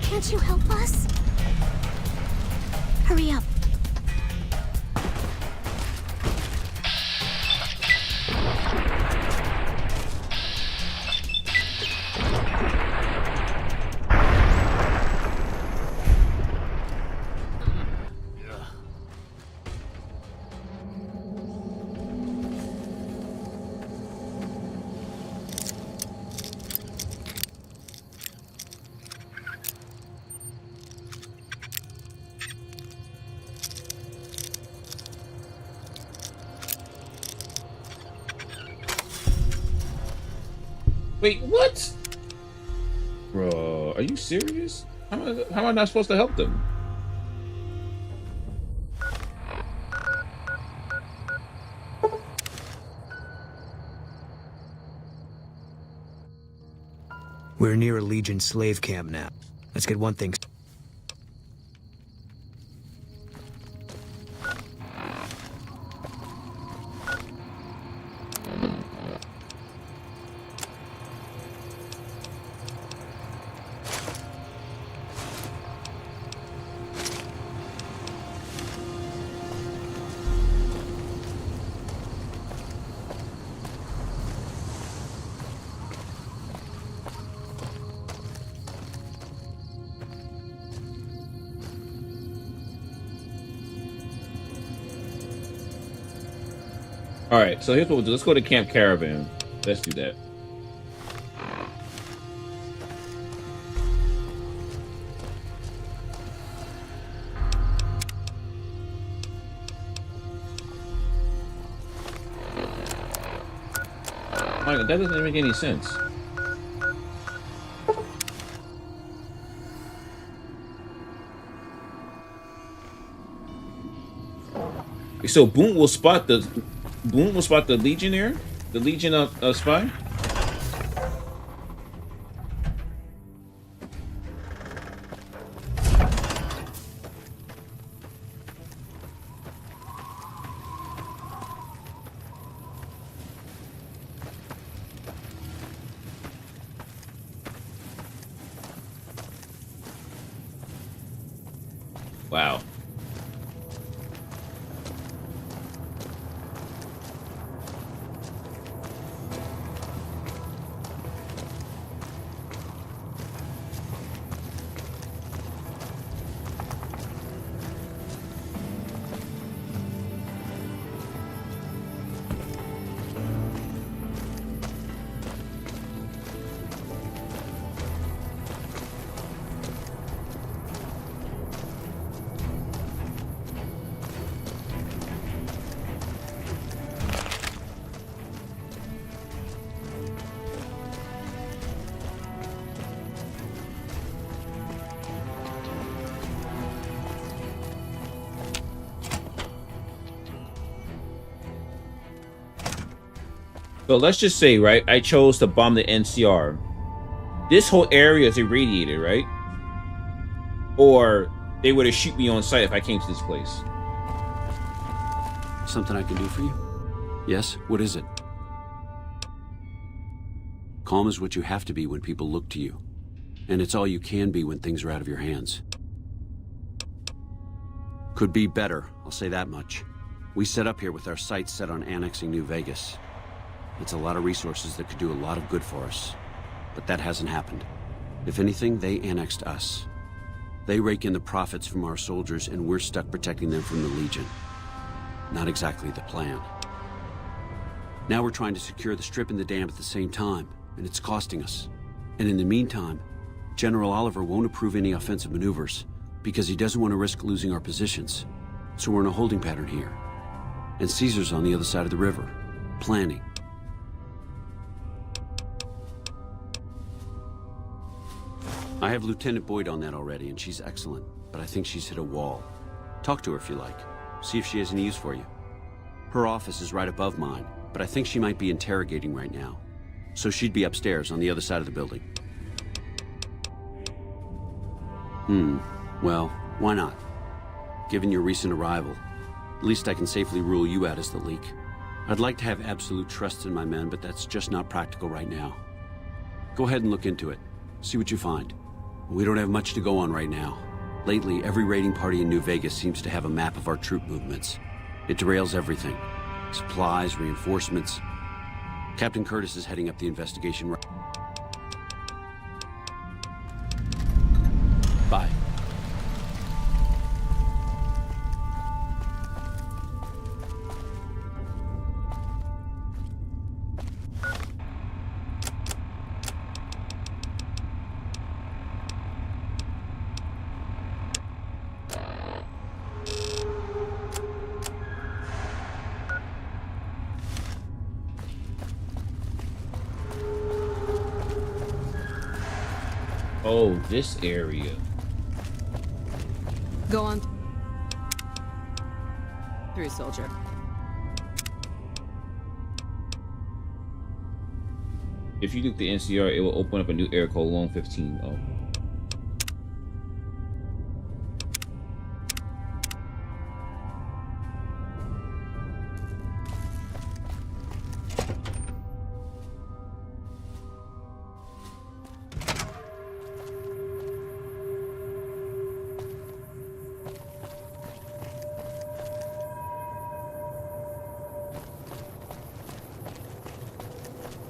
Can't you help us? Hurry up. Wait, what? Bro, are you serious? How am I not supposed to help them? We're near a Legion slave camp now. Let's get one thing. All right, so here's what we'll do. Let's go to Camp Caravan. Let's do that. My God, that doesn't make any sense. So Boone will spot the Legionnaire, the Legion of spy. Wow. So let's just say, right, I chose to bomb the NCR. This whole area is irradiated, right? Or they would have shoot me on sight if I came to this place. Something I can do for you? Yes? What is it? Calm is what you have to be when people look to you. And it's all you can be when things are out of your hands. Could be better, I'll say that much. We set up here with our sights set on annexing New Vegas. It's a lot of resources that could do a lot of good for us. But that hasn't happened. If anything, they annexed us. They rake in the profits from our soldiers, and we're stuck protecting them from the Legion. Not exactly the plan. Now we're trying to secure the Strip and the dam at the same time, and it's costing us. And in the meantime, General Oliver won't approve any offensive maneuvers, because he doesn't want to risk losing our positions. So we're in a holding pattern here. And Caesar's on the other side of the river, planning. I have Lieutenant Boyd on that already, and she's excellent, but I think she's hit a wall. Talk to her if you like. See if she has any use for you. Her office is right above mine, but I think she might be interrogating right now. So she'd be upstairs on the other side of the building. Well, why not? Given your recent arrival, at least I can safely rule you out as the leak. I'd like to have absolute trust in my men, but that's just not practical right now. Go ahead and look into it. See what you find. We don't have much to go on right now. Lately, every raiding party in New Vegas seems to have a map of our troop movements. It derails everything. Supplies, reinforcements. Captain Curtis is heading up the investigation right... Bye. Oh, this area. Go on through, soldier. If you look the NCR, it will open up a new area called Lone 15. Oh.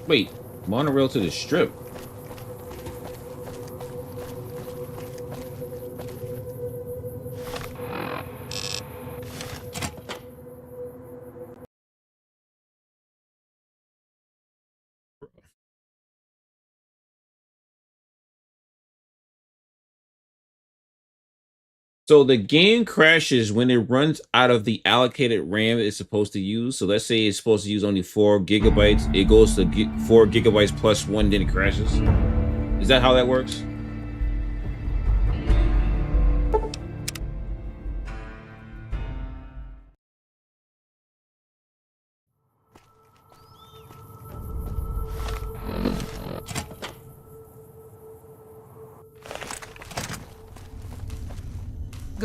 Wait, monorail to the Strip? So the game crashes when it runs out of the allocated RAM it's supposed to use. So let's say it's supposed to use only 4 gigabytes. It goes to 4 gigabytes plus 1, then it crashes. Is that how that works?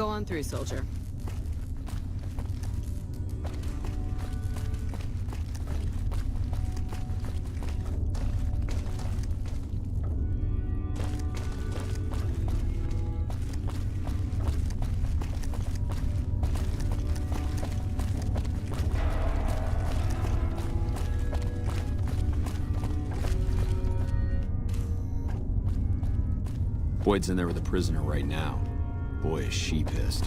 Go on through, soldier. Boyd's in there with a prisoner right now. Boy, is she pissed.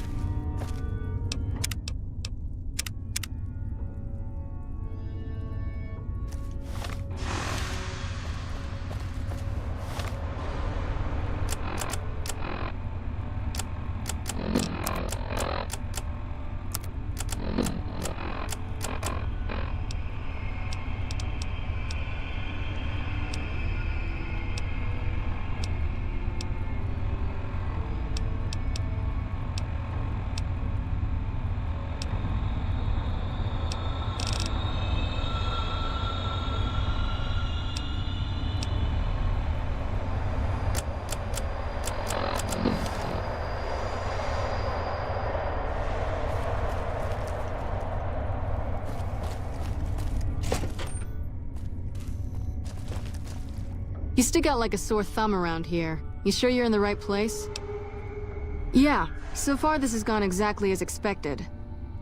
You stick out like a sore thumb around here. You sure you're in the right place? Yeah, so far this has gone exactly as expected.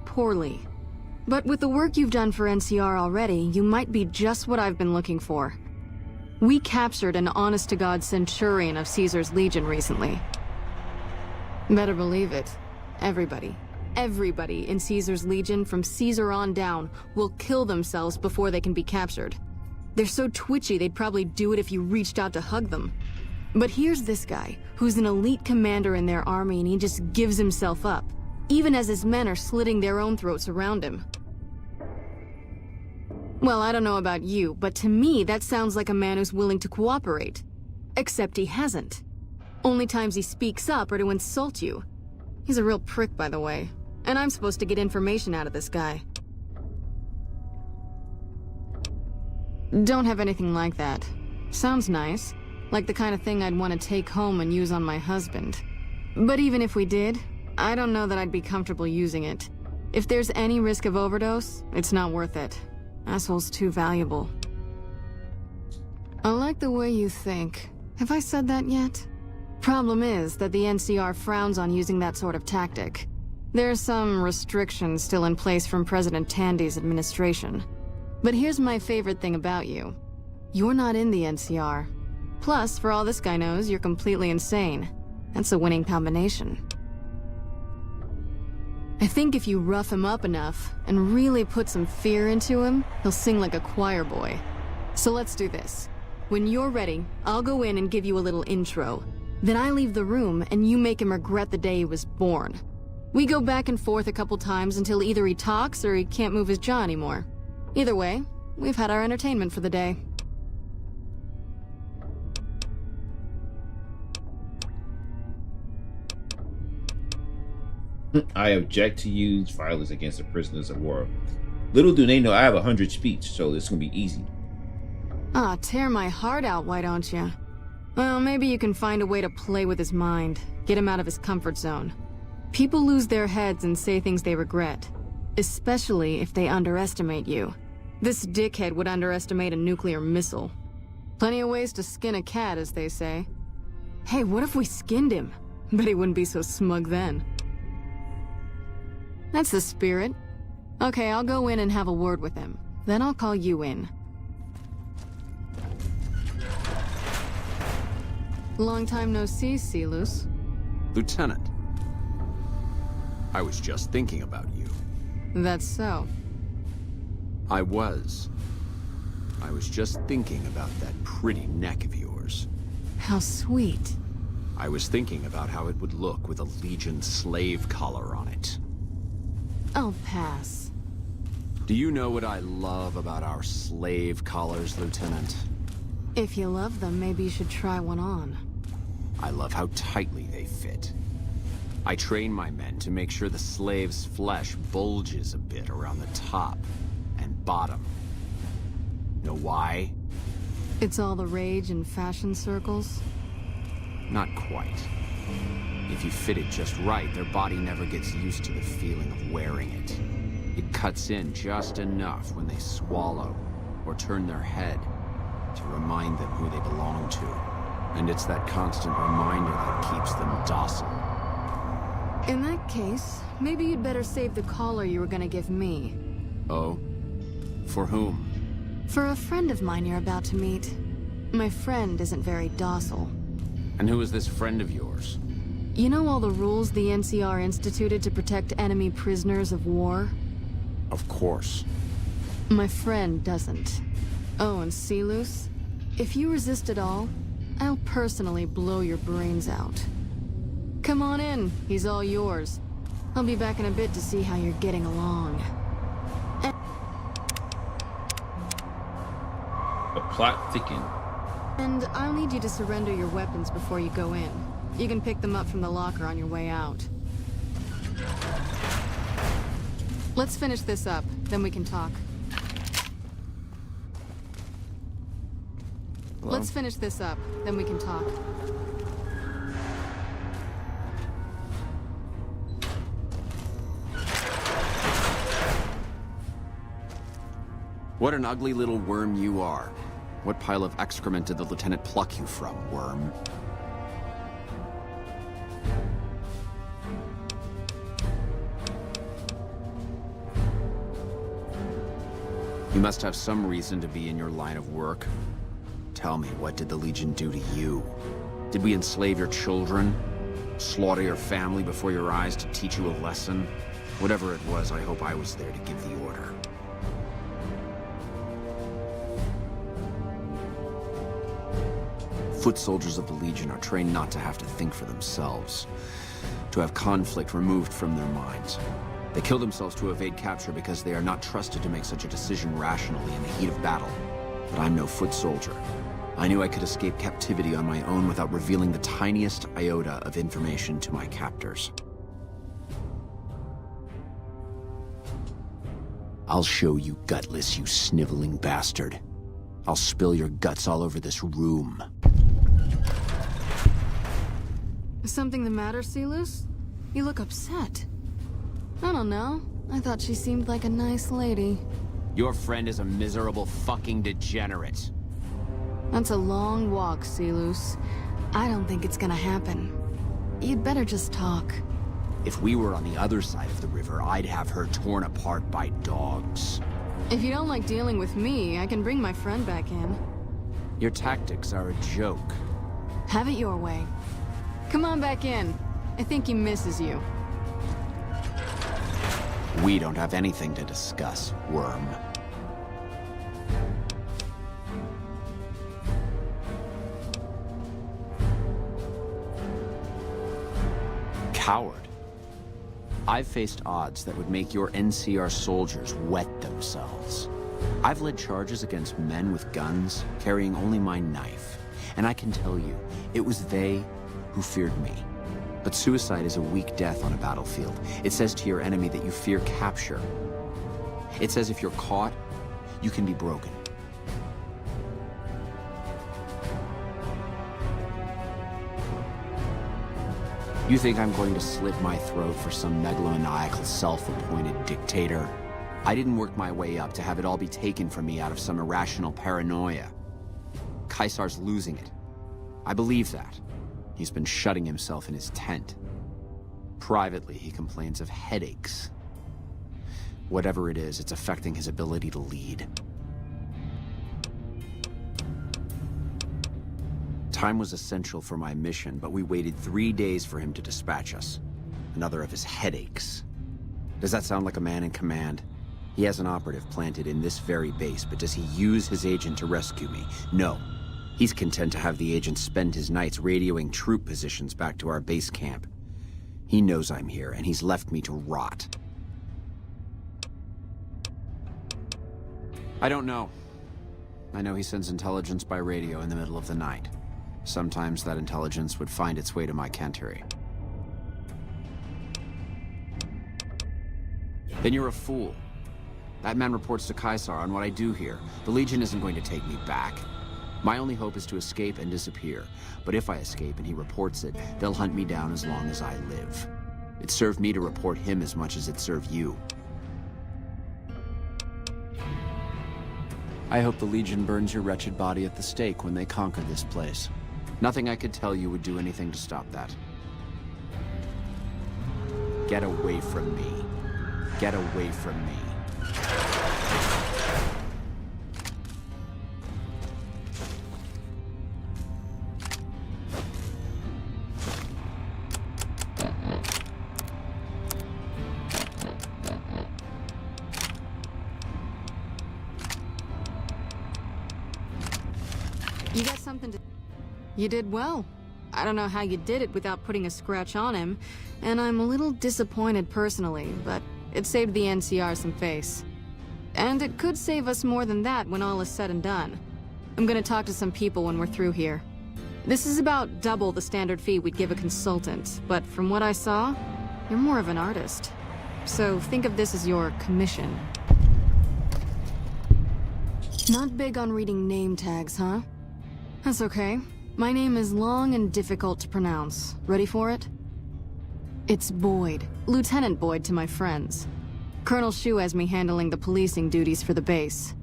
Poorly. But with the work you've done for NCR already, you might be just what I've been looking for. We captured an honest-to-God centurion of Caesar's Legion recently. Better believe it. Everybody in Caesar's Legion from Caesar on down will kill themselves before they can be captured. They're so twitchy they'd probably do it if you reached out to hug them. But here's this guy, who's an elite commander in their army, and he just gives himself up, even as his men are slitting their own throats around him. Well, I don't know about you, but to me that sounds like a man who's willing to cooperate. Except he hasn't. Only times he speaks up are to insult you. He's a real prick, by the way, and I'm supposed to get information out of this guy. Don't have anything like that. Sounds nice. Like the kind of thing I'd want to take home and use on my husband. But even if we did, I don't know that I'd be comfortable using it. If there's any risk of overdose, it's not worth it. Asshole's too valuable. I like the way you think. Have I said that yet? Problem is that the NCR frowns on using that sort of tactic. There are some restrictions still in place from President Tandy's administration. But here's my favorite thing about you. You're not in the NCR. Plus, for all this guy knows, you're completely insane. That's a winning combination. I think if you rough him up enough and really put some fear into him, he'll sing like a choir boy. So let's do this. When you're ready, I'll go in and give you a little intro. Then I leave the room and you make him regret the day he was born. We go back and forth a couple times until either he talks or he can't move his jaw anymore. Either way, we've had our entertainment for the day. I object to use violence against the prisoners of war. Little do they know I have 100 speech, so this is gonna be easy. Ah, tear my heart out, why don't you? Well, maybe you can find a way to play with his mind, get him out of his comfort zone. People lose their heads and say things they regret, especially if they underestimate you. This dickhead would underestimate a nuclear missile. Plenty of ways to skin a cat, as they say. Hey, what if we skinned him? Bet he wouldn't be so smug then. That's the spirit. Okay, I'll go in and have a word with him. Then I'll call you in. Long time no see, Celus. Lieutenant. I was just thinking about you. That's so. I was just thinking about that pretty neck of yours. How sweet. I was thinking about how it would look with a Legion slave collar on it. I'll pass. Do you know what I love about our slave collars, Lieutenant? If you love them, maybe you should try one on. I love how tightly they fit. I train my men to make sure the slave's flesh bulges a bit around the top and bottom. Know why? It's all the rage in fashion circles? Not quite. If you fit it just right, their body never gets used to the feeling of wearing it. It cuts in just enough when they swallow or turn their head to remind them who they belong to. And it's that constant reminder that keeps them docile. In that case, maybe you'd better save the collar you were gonna give me. Oh? For whom? For a friend of mine you're about to meet. My friend isn't very docile. And who is this friend of yours? You know all the rules the NCR instituted to protect enemy prisoners of war? Of course. My friend doesn't. Oh, and Silus? If you resist at all, I'll personally blow your brains out. Come on in, he's all yours. I'll be back in a bit to see how you're getting along. The plot thickens. And I'll need you to surrender your weapons before you go in. You can pick them up from the locker on your way out. Let's finish this up, then we can talk. Hello? Let's finish this up, then we can talk. What an ugly little worm you are. What pile of excrement did the lieutenant pluck you from, worm? You must have some reason to be in your line of work. Tell me, what did the Legion do to you? Did we enslave your children? Slaughter your family before your eyes to teach you a lesson? Whatever it was, I hope I was there to give the order. Foot soldiers of the Legion are trained not to have to think for themselves, to have conflict removed from their minds. They kill themselves to evade capture because they are not trusted to make such a decision rationally in the heat of battle. But I'm no foot soldier. I knew I could escape captivity on my own without revealing the tiniest iota of information to my captors. I'll show you gutless, you sniveling bastard. I'll spill your guts all over this room. Is something the matter, Silus? You look upset. I don't know. I thought she seemed like a nice lady. Your friend is a miserable fucking degenerate. That's a long walk, Silus. I don't think it's gonna happen. You'd better just talk. If we were on the other side of the river, I'd have her torn apart by dogs. If you don't like dealing with me, I can bring my friend back in. Your tactics are a joke. Have it your way. Come on back in. I think he misses you. We don't have anything to discuss, worm. Coward. I've faced odds that would make your NCR soldiers wet themselves. I've led charges against men with guns, carrying only my knife. And I can tell you, it was they who feared me. But suicide is a weak death on a battlefield. It says to your enemy that you fear capture. It says if you're caught, you can be broken. You think I'm going to slit my throat for some megalomaniacal self-appointed dictator? I didn't work my way up to have it all be taken from me out of some irrational paranoia. Caesar's losing it. I believe that. He's been shutting himself in his tent. Privately, he complains of headaches. Whatever it is, it's affecting his ability to lead. Time was essential for my mission, but we waited 3 days for him to dispatch us. Another of his headaches. Does that sound like a man in command? He has an operative planted in this very base, but does he use his agent to rescue me? No. He's content to have the agent spend his nights radioing troop positions back to our base camp. He knows I'm here, and he's left me to rot. I don't know. I know he sends intelligence by radio in the middle of the night. Sometimes that intelligence would find its way to my cantery. Then you're a fool. That man reports to Caesar on what I do here. The Legion isn't going to take me back. My only hope is to escape and disappear. But if I escape and he reports it, they'll hunt me down as long as I live. It served me to report him as much as it served you. I hope the Legion burns your wretched body at the stake when they conquer this place. Nothing I could tell you would do anything to stop that. Get away from me. Get away from me. You got something to... You did well. I don't know how you did it without putting a scratch on him, and I'm a little disappointed personally, but it saved the NCR some face. And it could save us more than that when all is said and done. I'm gonna talk to some people when we're through here. This is about double the standard fee we'd give a consultant, but from what I saw, you're more of an artist. So think of this as your commission. Not big on reading name tags, huh? That's okay. My name is long and difficult to pronounce. Ready for it? It's Boyd. Lieutenant Boyd to my friends. Colonel Shu has me handling the policing duties for the base.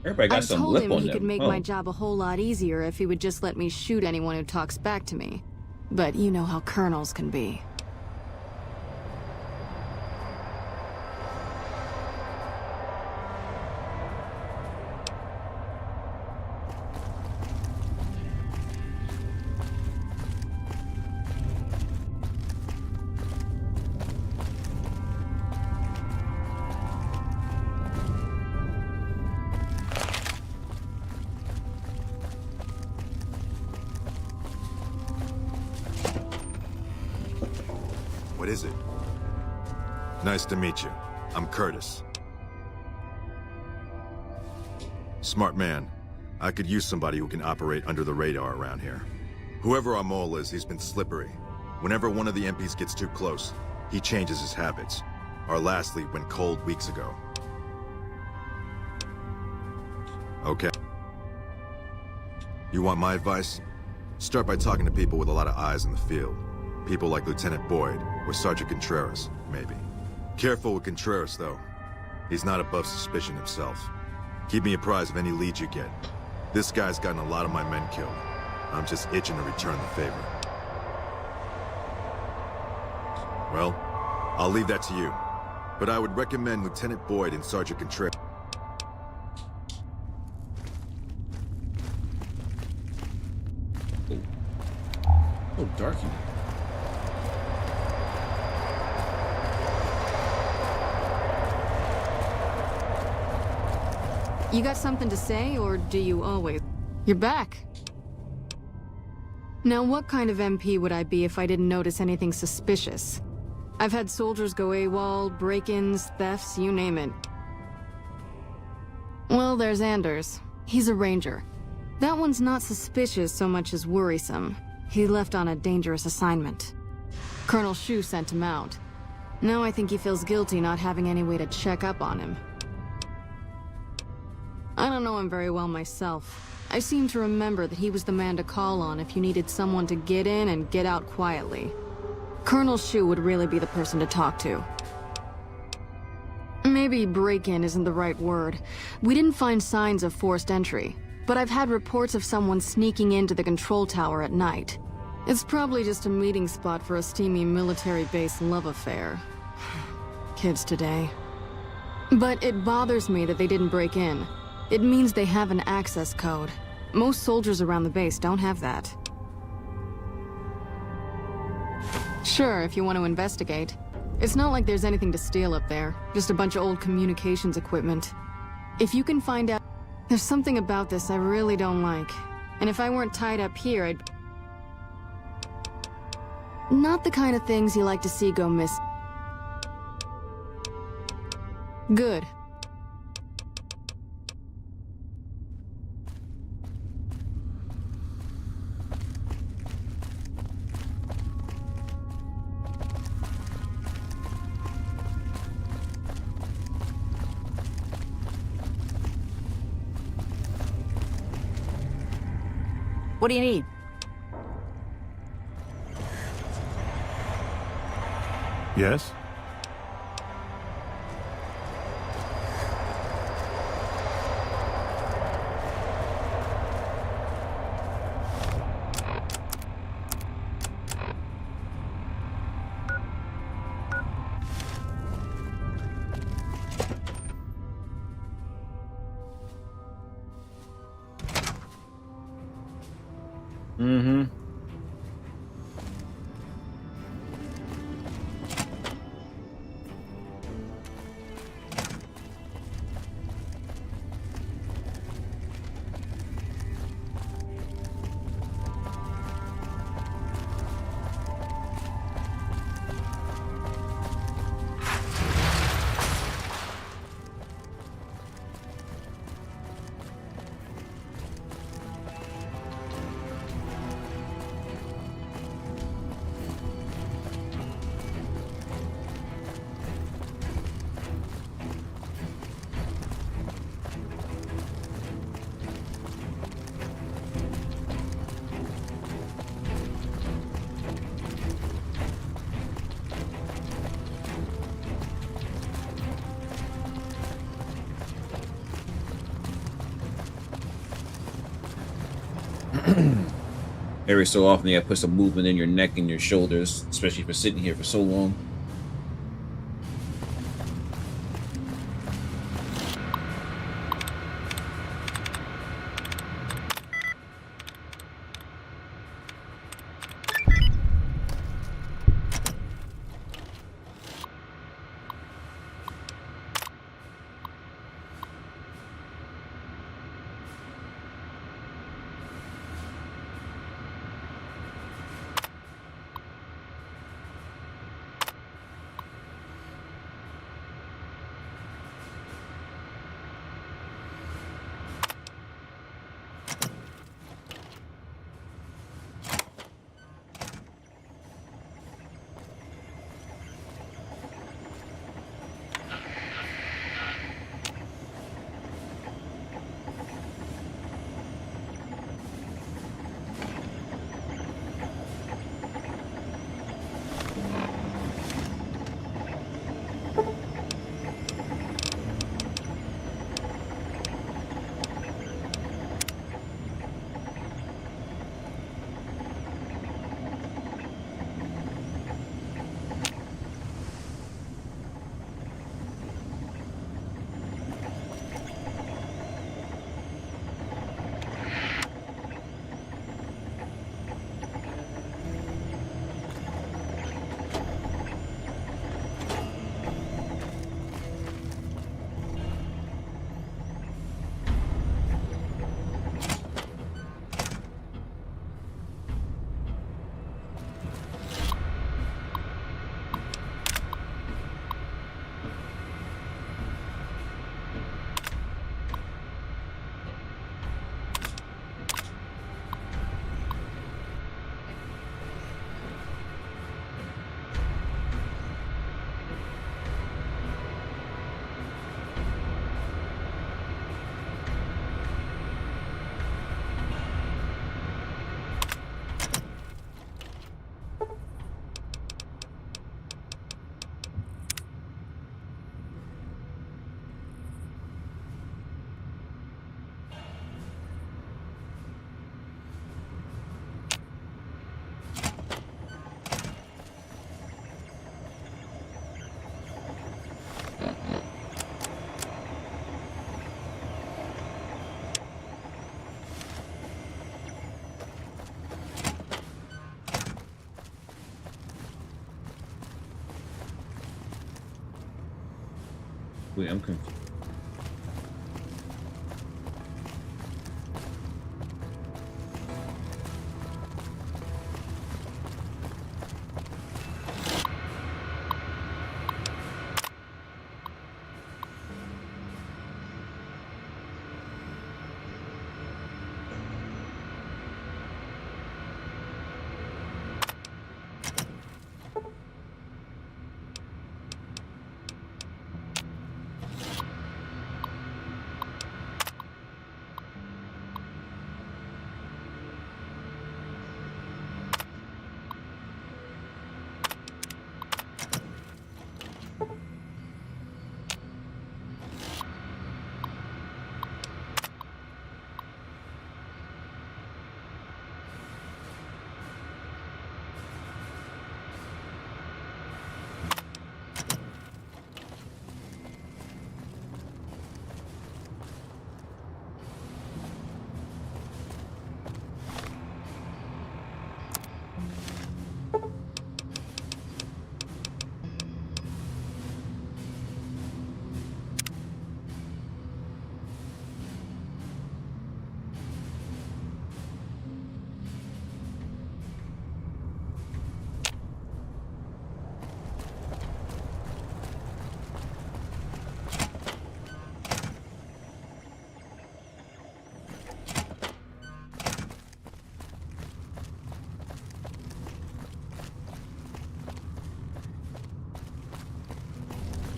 Everybody got some lip on them. I told him he could make my job a whole lot easier if he would just let me shoot anyone who talks back to me. But you know how colonels can be. What is it? Nice to meet you. I'm Curtis. Smart man. I could use somebody who can operate under the radar around here. Whoever our mole is, he's been slippery. Whenever one of the MPs gets too close, he changes his habits. Our last lead went cold weeks ago. Okay. You want my advice? Start by talking to people with a lot of eyes in the field. People like Lieutenant Boyd, or Sergeant Contreras, maybe. Careful with Contreras, though. He's not above suspicion himself. Keep me apprised of any leads you get. This guy's gotten a lot of my men killed. I'm just itching to return the favor. Well, I'll leave that to you. But I would recommend Lieutenant Boyd and Sergeant Contreras. Oh, darky. You got something to say, or do you always? You're back. Now, what kind of MP would I be if I didn't notice anything suspicious? I've had soldiers go AWOL, break-ins, thefts, you name it. Well, there's Anders. He's a ranger. That one's not suspicious so much as worrisome. He left on a dangerous assignment. Colonel Shu sent him out. Now I think he feels guilty not having any way to check up on him. I don't know him very well myself. I seem to remember that he was the man to call on if you needed someone to get in and get out quietly. Colonel Shu would really be the person to talk to. Maybe break-in isn't the right word. We didn't find signs of forced entry, but I've had reports of someone sneaking into the control tower at night. It's probably just a meeting spot for a steamy military-based love affair. Kids today. But it bothers me that they didn't break in. It means they have an access code. Most soldiers around the base don't have that. Sure, if you want to investigate. It's not like there's anything to steal up there. Just a bunch of old communications equipment. If you can find out... There's something about this I really don't like. And if I weren't tied up here, I'd... Not the kind of things you like to see go miss. Good. What do you need? Yes? Mm-hmm. Every so often, you gotta put some movement in your neck and your shoulders, especially for sitting here for so long. Wait, I'm confused.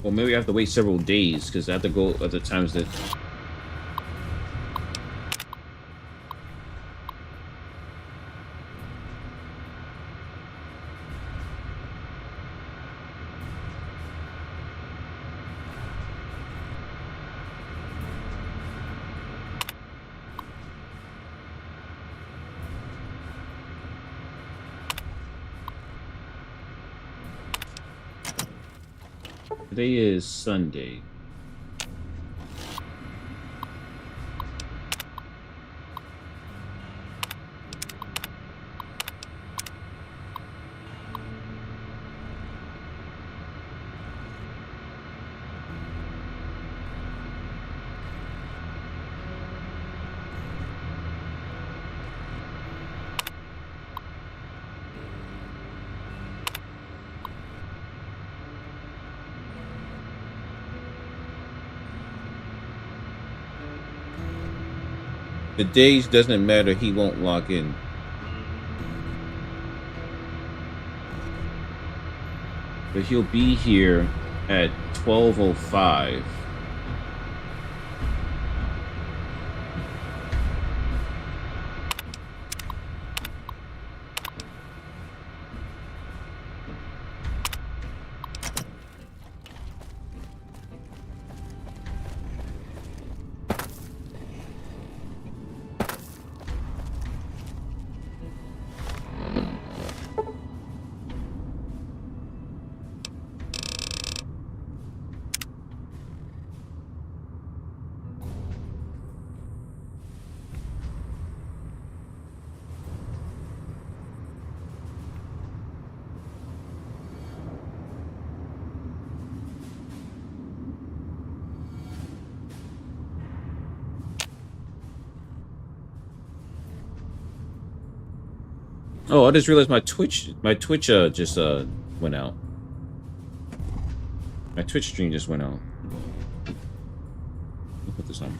Or maybe I have to wait several days because I have to go at the times that. Today is Sunday. The days doesn't matter, he won't log in. But he'll be here at 12:05. Oh, I just realized my Twitch just went out. My Twitch stream just went out. I'll put this on.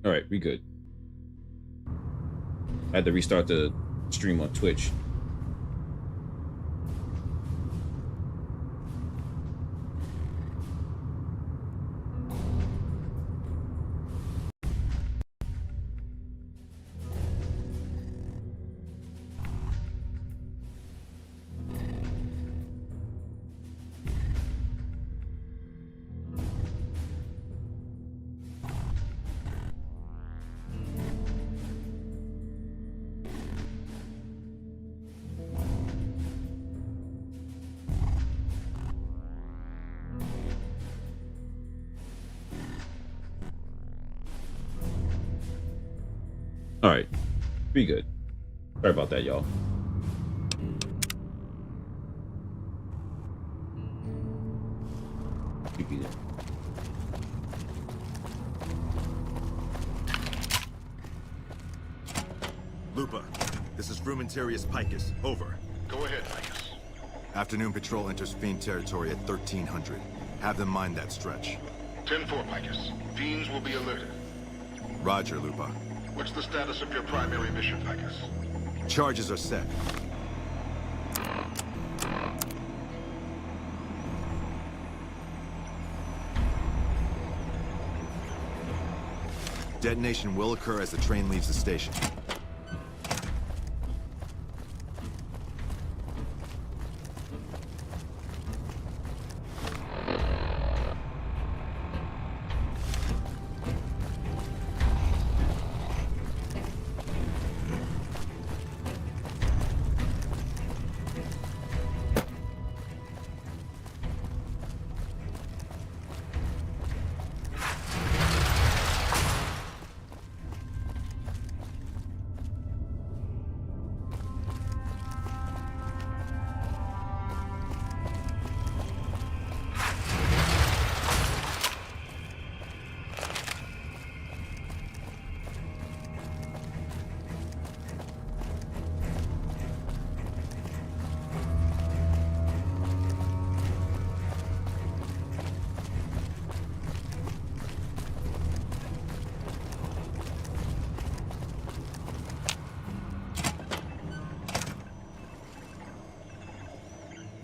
All right, we good. I had to restart the stream on Twitch. All right, be good. Sorry about that, y'all. Be there. Lupa, this is Frumentarius Picus. Over. Go ahead, Picus. Afternoon patrol enters Fiend territory at 1300. Have them mind that stretch. 10-4, Picus. Fiends will be alerted. Roger, Lupa. What's the status of your primary mission, Picus? Charges are set. Detonation will occur as the train leaves the station.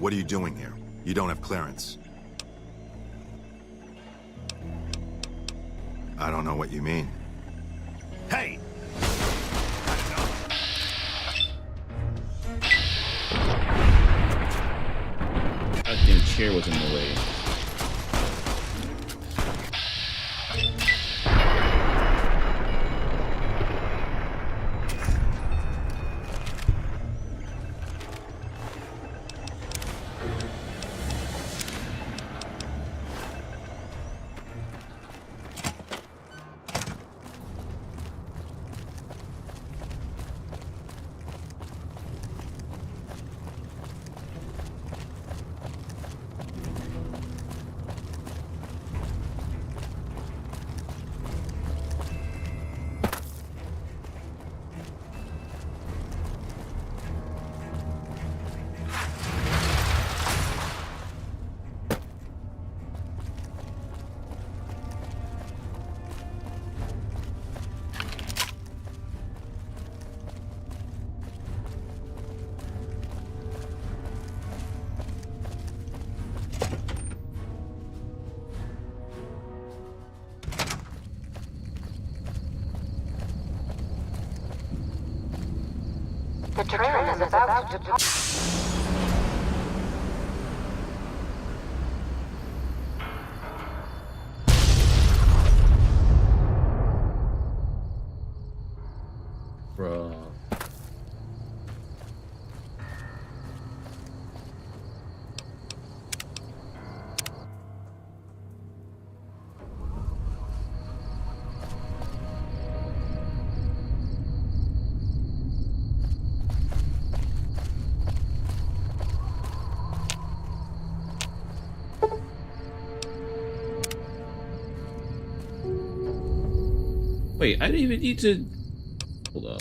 What are you doing here? You don't have clearance. I don't know what you mean. Hey! That damn chair was in the way. The train is about to depart. Bruh. Wait, I didn't even need to... Hold up.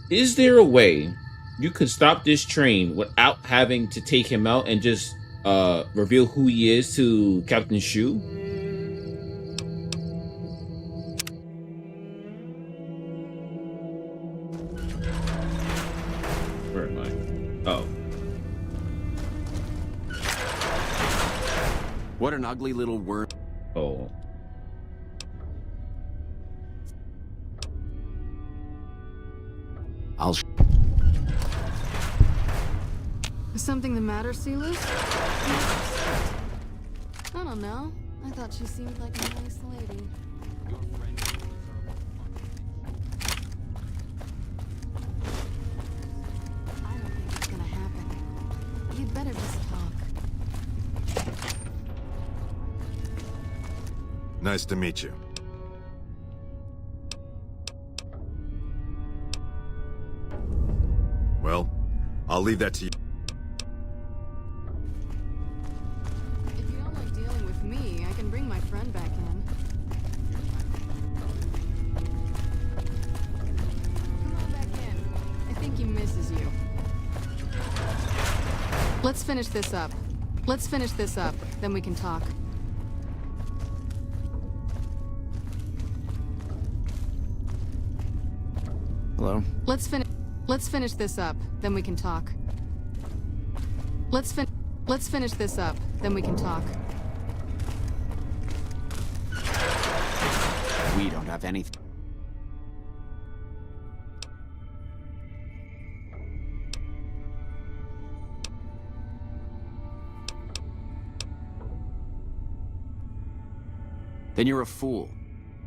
Is there a way you could stop this train without having to take him out and just reveal who he is to Captain Shu? Where am I? Oh. What an ugly little worm. Oh. Is something the matter, Silas? I don't know. I thought she seemed like a nice lady. I don't think it's gonna happen. You'd better just talk. Nice to meet you. Well, I'll leave that to you. If you don't like dealing with me, I can bring my friend back in. Come on back in. I think he misses you. Let's finish this up. Let's finish this up, then we can talk. Hello? Let's finish this up, then we can talk. Let's finish this up, then we can talk. We don't have anything. Then you're a fool.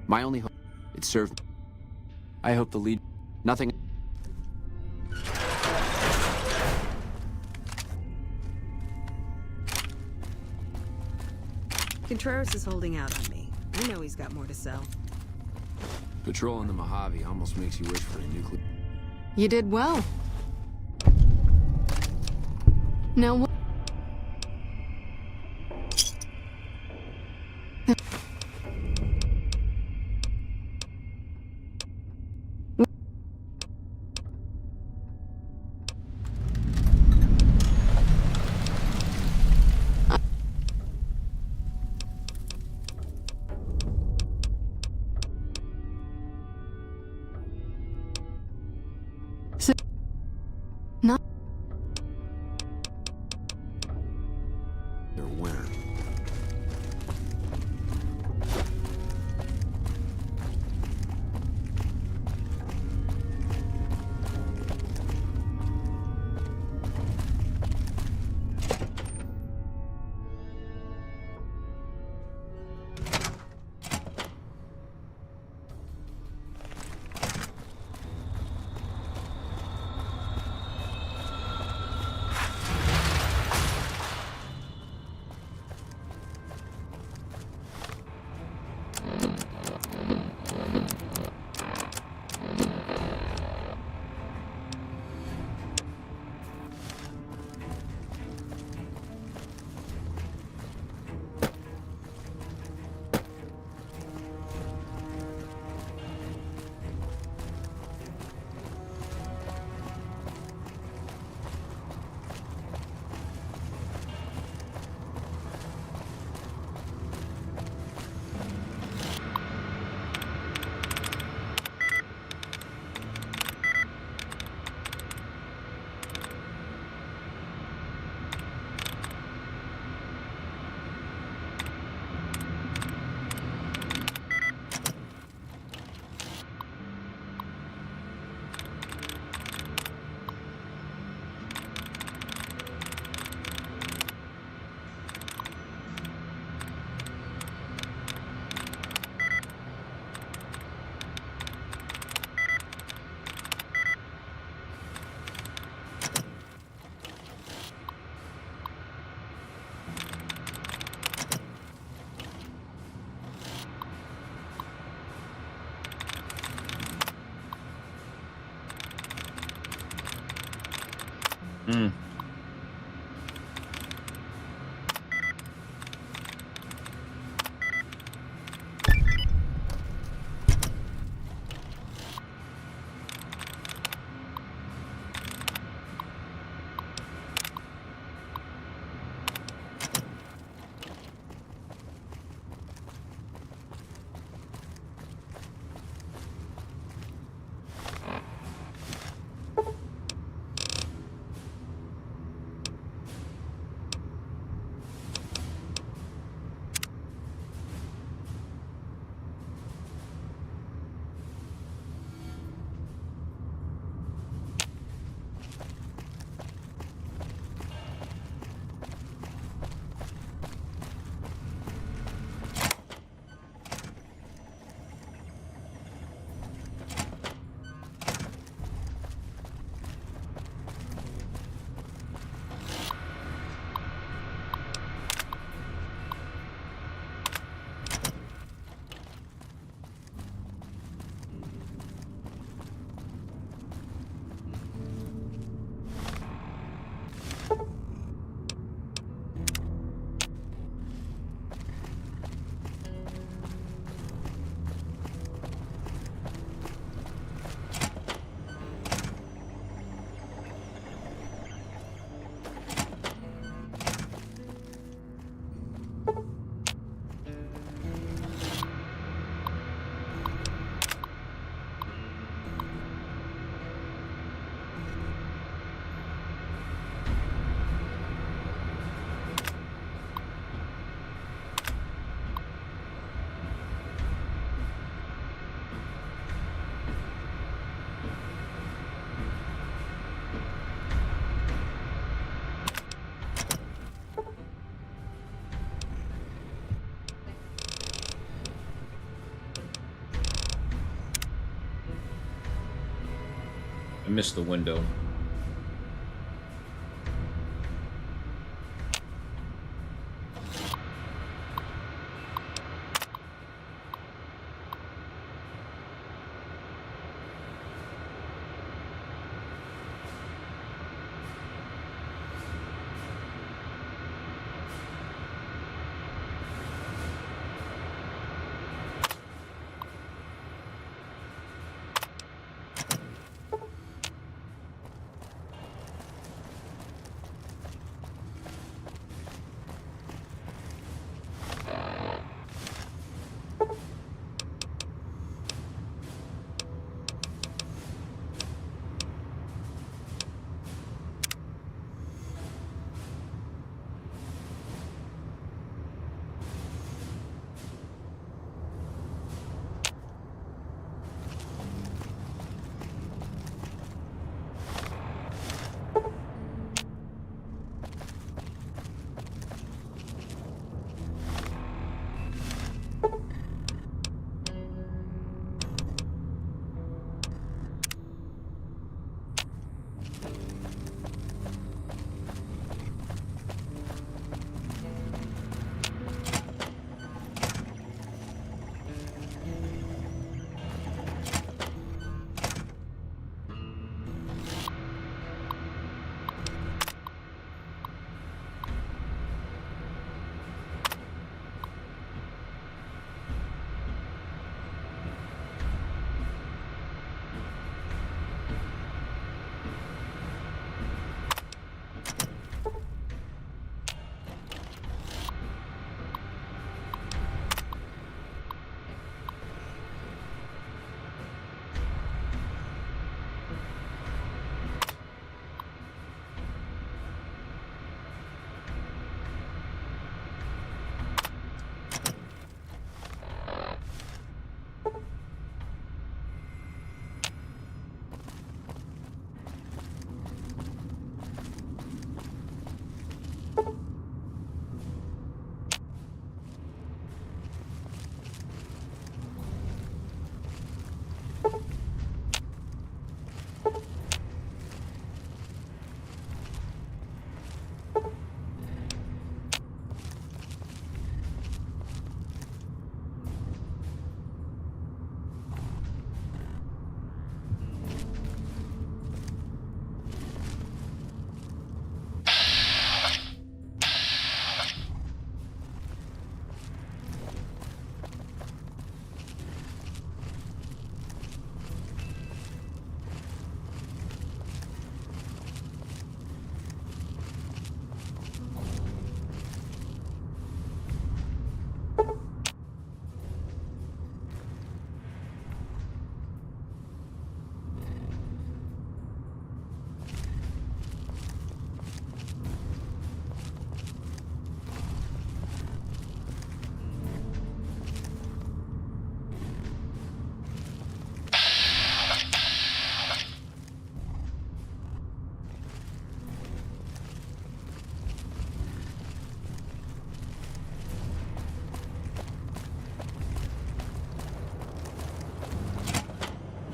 My only hope... It served... I hope the lead... Nothing... Contreras is holding out on me. I know he's got more to sell. Patrolling the Mojave almost makes you wish for a nuclear... You did well. Now what? They're a winner. Hmm. I missed the window.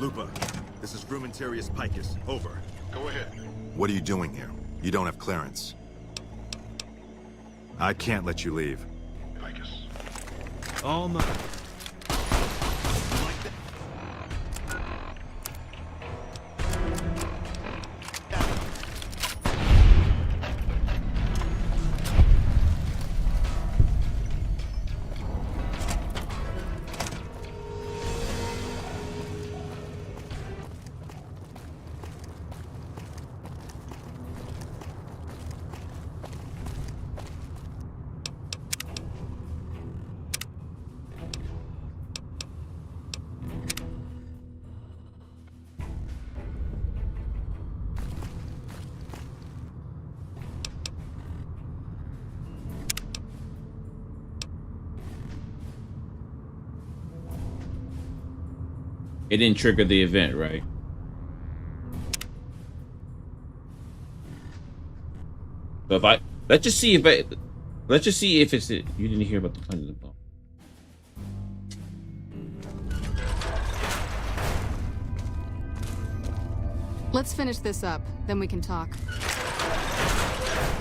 Lupa, this is Frumentarius Picus. Over. Go ahead. What are you doing here? You don't have clearance. I can't let you leave. Picus. All mine. It didn't trigger the event, right? So if let's just see if it's it. You didn't hear about the planning of the bomb. Let's finish this up, then we can talk.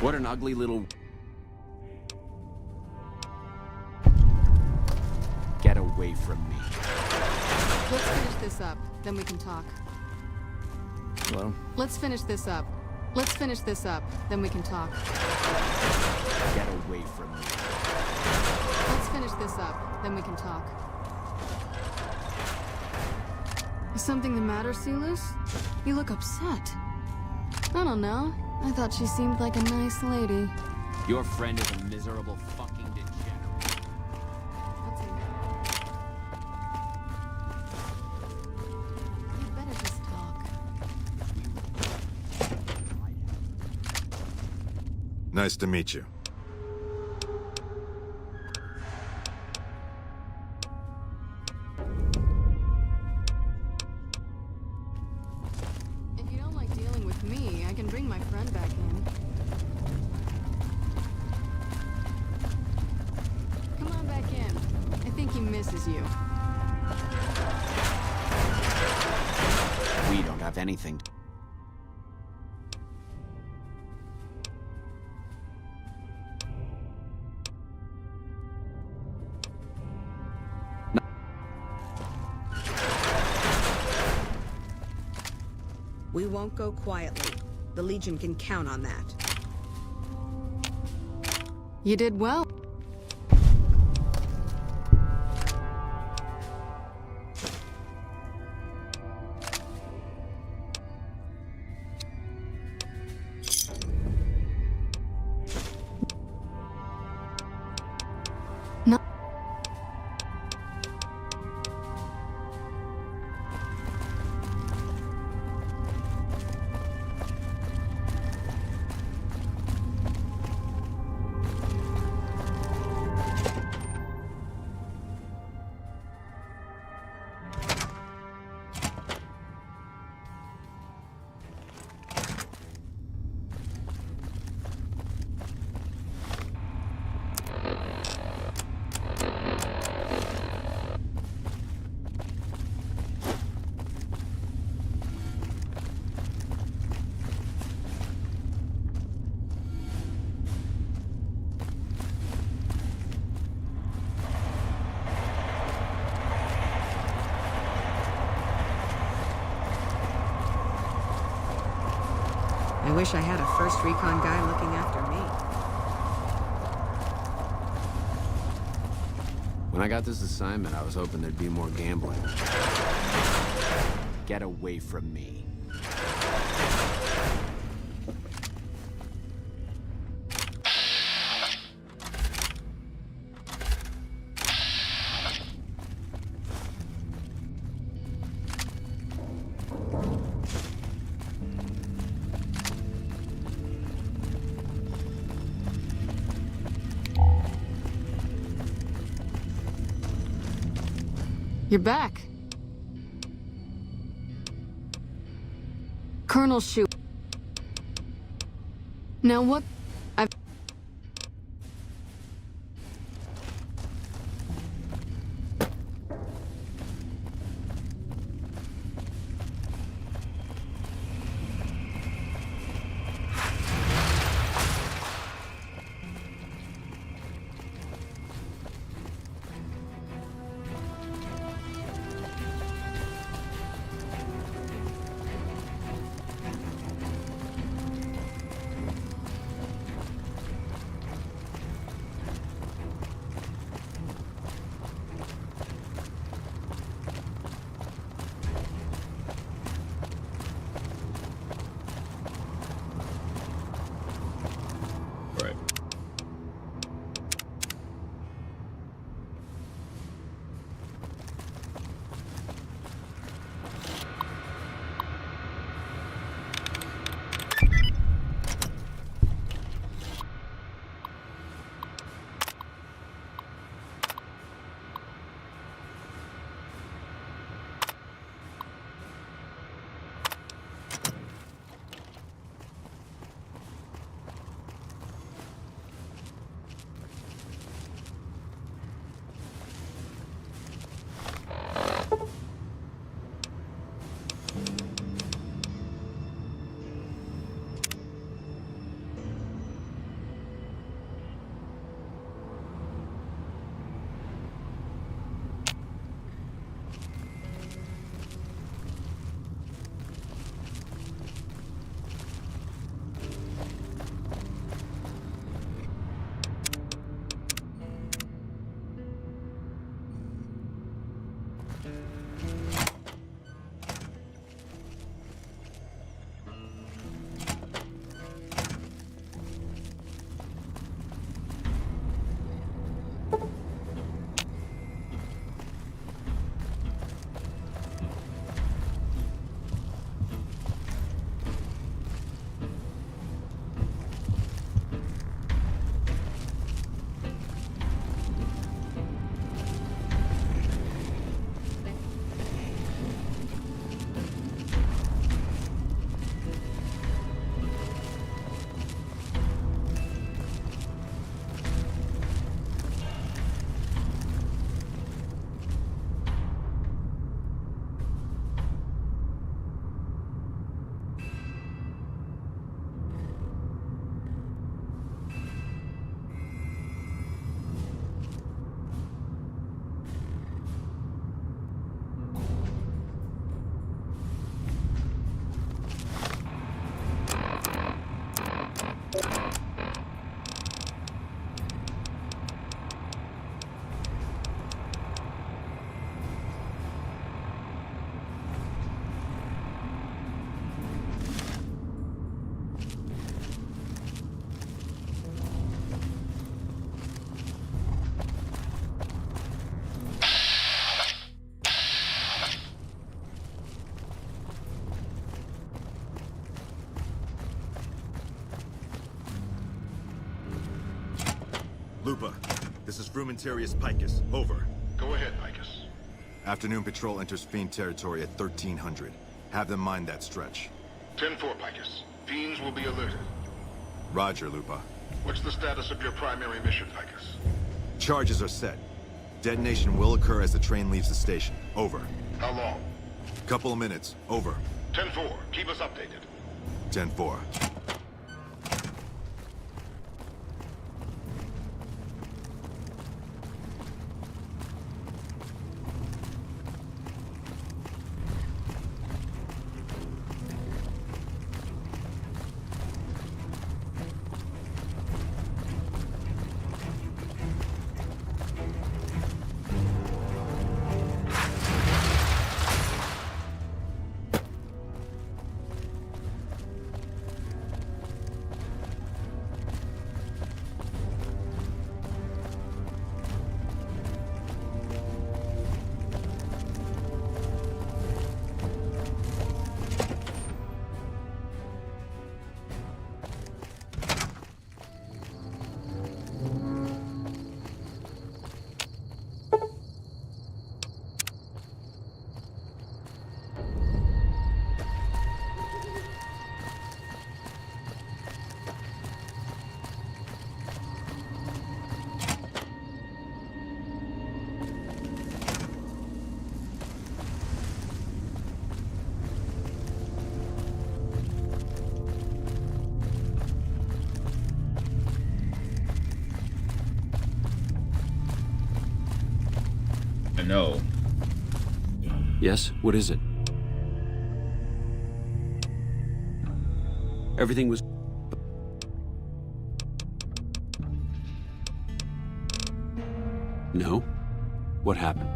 What an ugly little... Get away from me. Let's finish this up, then we can talk. Hello? Let's finish this up. Let's finish this up, then we can talk. Get away from me. Let's finish this up, then we can talk. Is something the matter, Silas? You look upset. I don't know. I thought she seemed like a nice lady. Your friend is a miserable fucking degenerate. You better just talk. Nice to meet you. If you don't like dealing with me, I can bring my friend back in. Come on back in. I think he misses you. We don't have anything. We won't go quietly. The Legion can count on that. You did well. No. I wish I had a first recon guy looking after me. When I got this assignment, I was hoping there'd be more gambling. Get away from me. You're back. Colonel Shu. Now what? Lupa, this is Frumentarius Picus. Over. Go ahead, Picus. Afternoon patrol enters Fiend territory at 1300. Have them mind that stretch. 10-4, Picus. Fiends will be alerted. Roger, Lupa. What's the status of your primary mission, Picus? Charges are set. Detonation will occur as the train leaves the station. Over. How long? Couple of minutes. Over. 10-4. Keep us updated. 10-4. No. Yes? What is it? Everything was... No? What happened?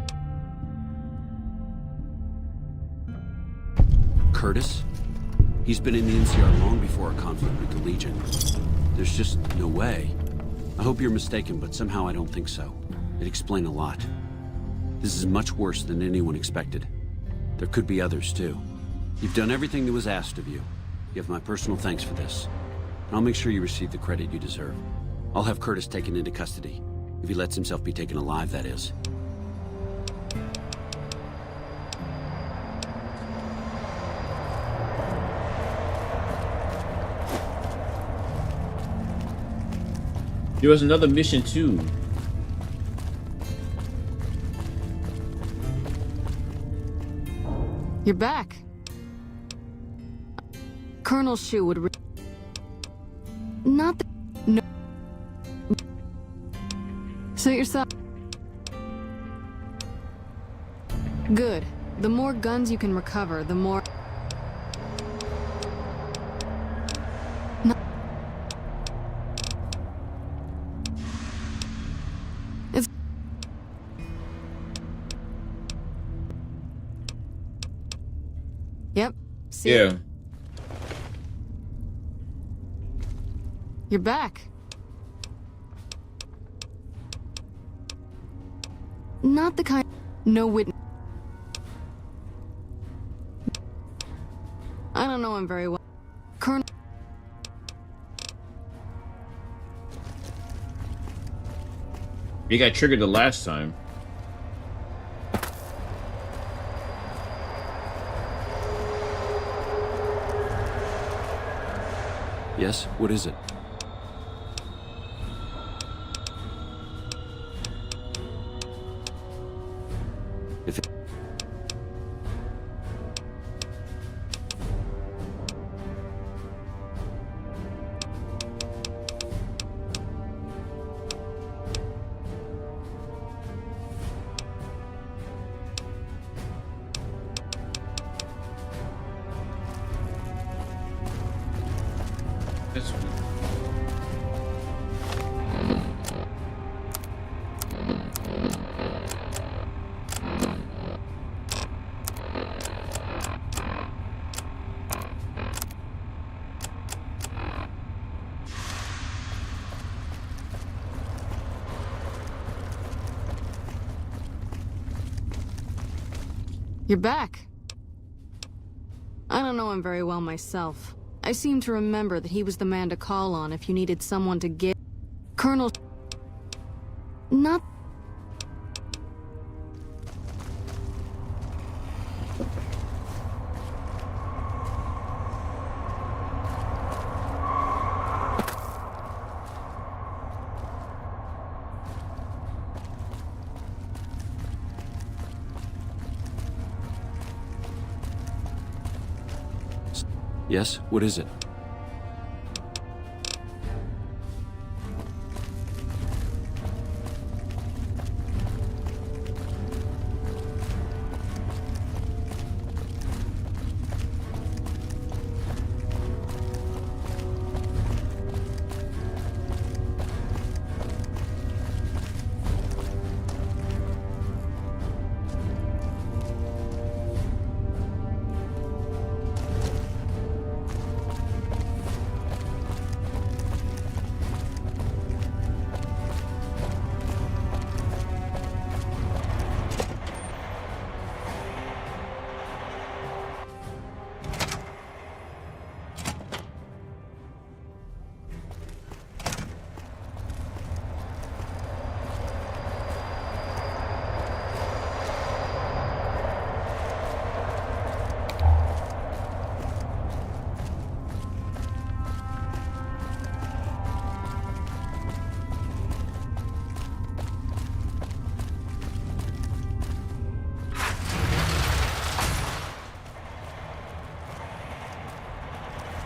Curtis? He's been in the NCR long before our conflict with the Legion. There's just no way. I hope you're mistaken, but somehow I don't think so. It'd explain a lot. This is much worse than anyone expected. There could be others, too. You've done everything that was asked of you. You have my personal thanks for this. And I'll make sure you receive the credit you deserve. I'll have Curtis taken into custody. If he lets himself be taken alive, that is. There was another mission, too. You're back. Colonel Shu would not the... No. Suit yourself. Good. The more guns you can recover, the more... No. It's... Yep. See Yeah. You're back. Not the kind... No witness. I don't know him very well. Colonel... You got triggered the last time. Yes? What is it? If it... That's... You're back. I don't know him very well myself. I seem to remember that he was the man to call on if you needed someone to get... Colonel... Not... Yes? What is it?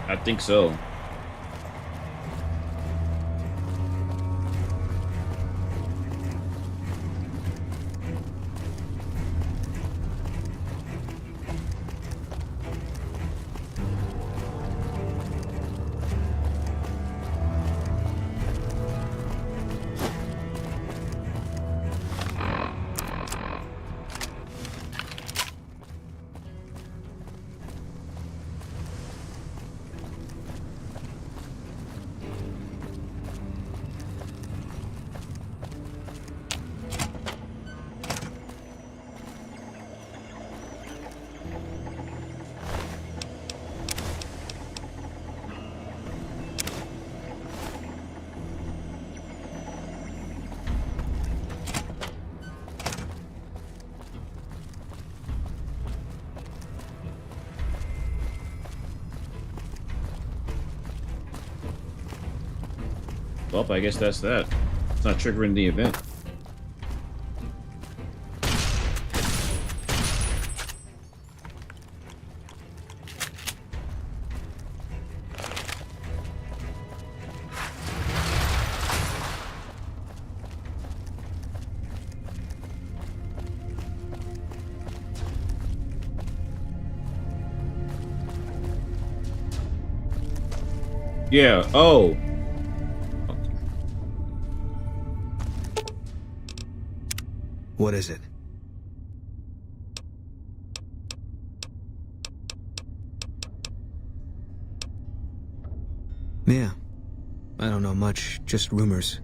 I think so. Well, I guess that's that. It's not triggering the event. Yeah, oh. What is it? Yeah. I don't know much, just rumors.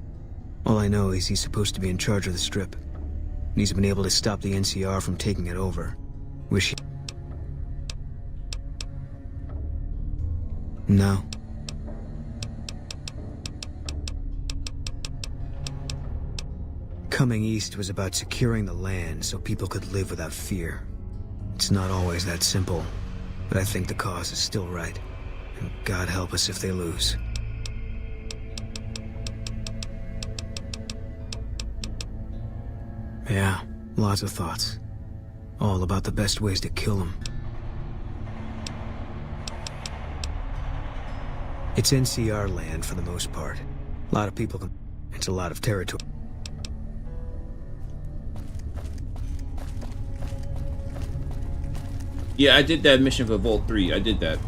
All I know is he's supposed to be in charge of the strip. and he's been able to stop the NCR from taking it over. Wish he... No. Coming east was about securing the land so people could live without fear. It's not always that simple, but I think the cause is still right. And God help us if they lose. Yeah, lots of thoughts. All about the best ways to kill them. It's NCR land for the most part. A lot of people can... It's a lot of territory. Yeah, I did that mission for Vault 3. I did that.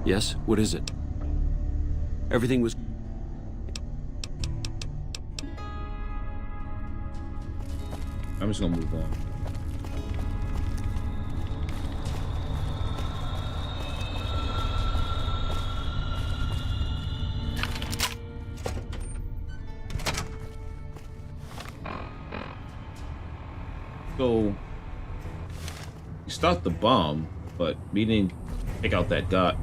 Yes? What is it? Everything was... I'm just gonna move on. So, you stopped the bomb, but we didn't take out that dot.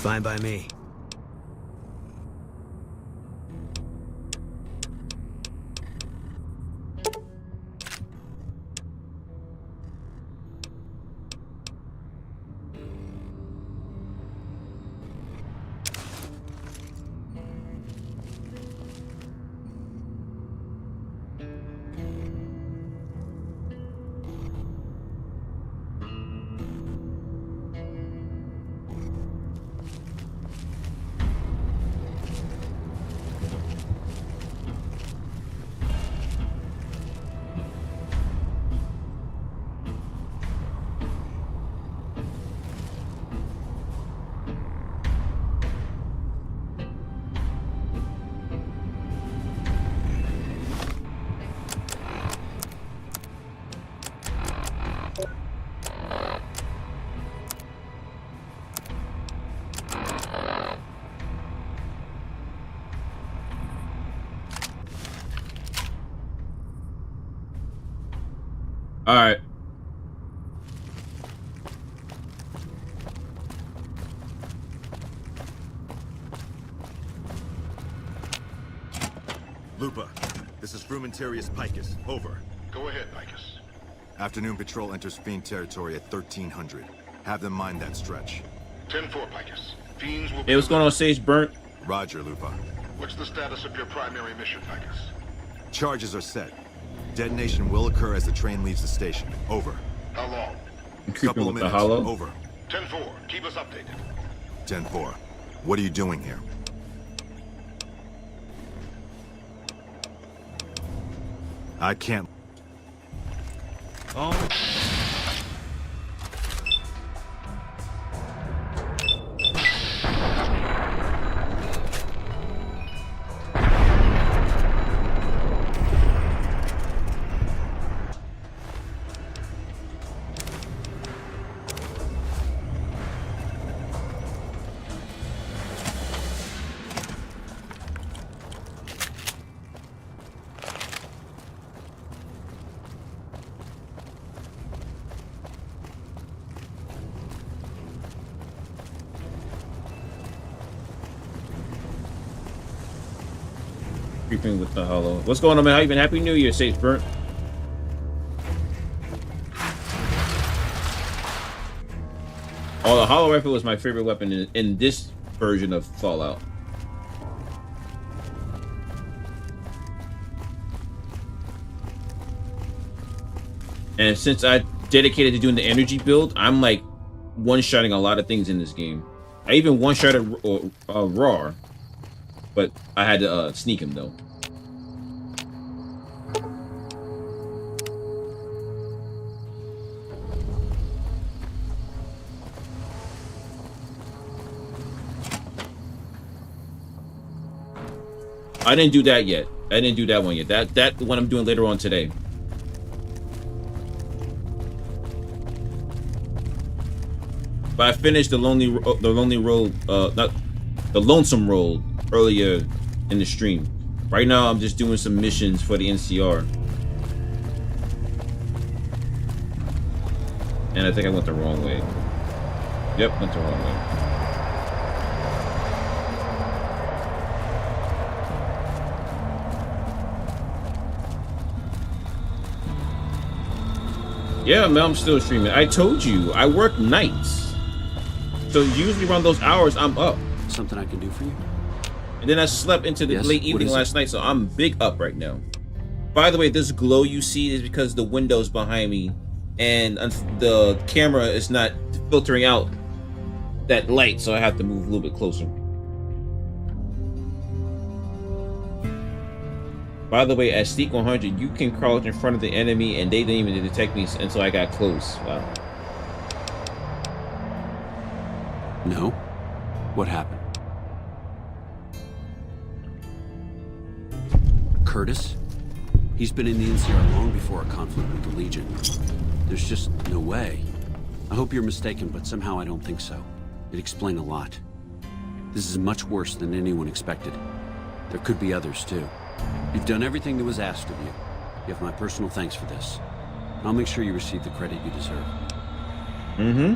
Fine by me. All right. Lupa, this is Frumentarius Picus. Over. Go ahead, Picus. Afternoon patrol enters Fiend territory at 1300. Have them mind that stretch. 10-4, Picus. Fiends will be... Hey, what's going on, Sage Burnt? Roger, Lupa. What's the status of your primary mission, Picus? Charges are set. Detonation will occur as the train leaves the station. Over. How long? Couple of minutes. Over. 10-4. Keep us updated. 10-4. What are you doing here? I can't... Oh. Creeping with the hollow. What's going on, man? How you been? Happy New Year, Sage Burnt. Oh, the hollow rifle was my favorite weapon in this version of Fallout. And since I dedicated to doing the energy build, I'm like one-shotting a lot of things in this game. I even one-shotted Raw, but I had to sneak him though. I didn't do that yet. I didn't do that one yet. That one I'm doing later on today. But I finished the lonely road, not the lonesome road earlier in the stream. Right now, I'm just doing some missions for the NCR, and I think I went the wrong way. Yep, went the wrong way. Yeah, man, I'm still streaming. I told you, I work nights. So usually around those hours, I'm up. Something I can do for you? And then I slept into the late evening last night, so I'm big up right now. By the way, this glow you see is because the window's behind me, and the camera is not filtering out that light, so I have to move a little bit closer. By the way, at Steak 100, you can crouch in front of the enemy, and they didn't even detect me until I got close. Wow. No? What happened? Curtis? He's been in the NCR long before a conflict with the Legion. There's just no way. I hope you're mistaken, but somehow I don't think so. It'd explain a lot. This is much worse than anyone expected. There could be others, too. You've done everything that was asked of you. You have my personal thanks for this. I'll make sure you receive the credit you deserve. Mm-hmm.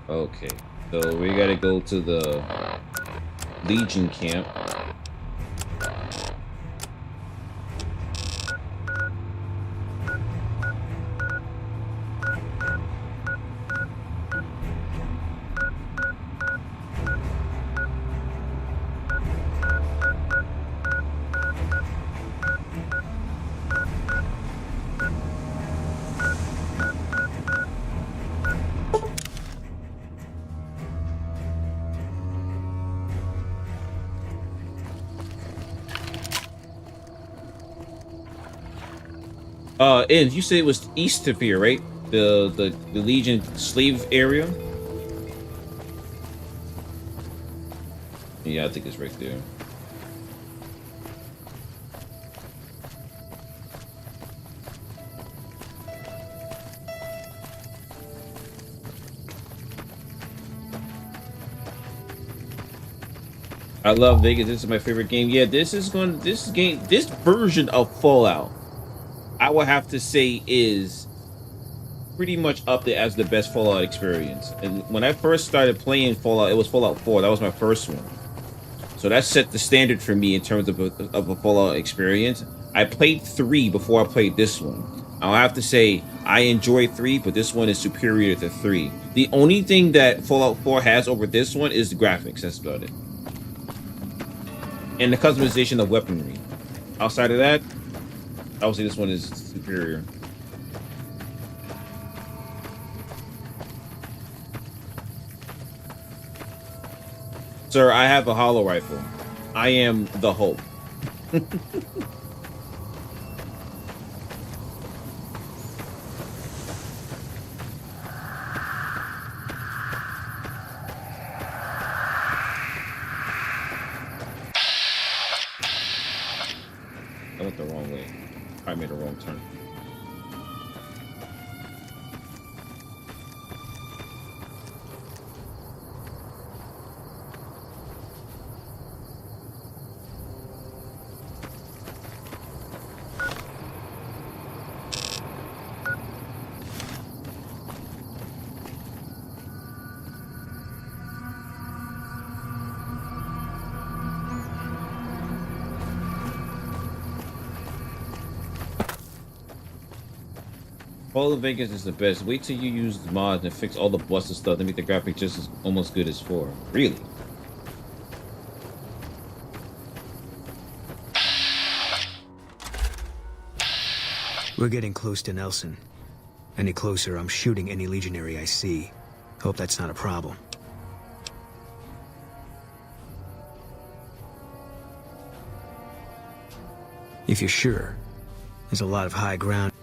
Okay, so we gotta go to the Legion camp. And you said it was east of here, right? The Legion slave area? Yeah, I think it's right there. I love Vegas. This is my favorite game. Yeah, this version of Fallout, I would have to say, is pretty much up there as the best Fallout experience. And when I first started playing Fallout, it was Fallout 4. That was my first one. So that set the standard for me in terms of a Fallout experience. I played 3 before I played this one. I'll have to say I enjoy 3, but this one is superior to 3. The only thing that Fallout 4 has over this one is the graphics. That's about it. And the customization of weaponry. Outside of that, I would say this one is superior. Sir, I have a hollow rifle. I am the hope. I went the wrong way. I made a wrong turn. Fallout Vegas is the best. Wait till you use the mods and fix all the busted stuff to make the graphics just as almost good as 4. Really? We're getting close to Nelson. Any closer, I'm shooting any legionary I see. Hope that's not a problem. If you're sure, there's a lot of high ground.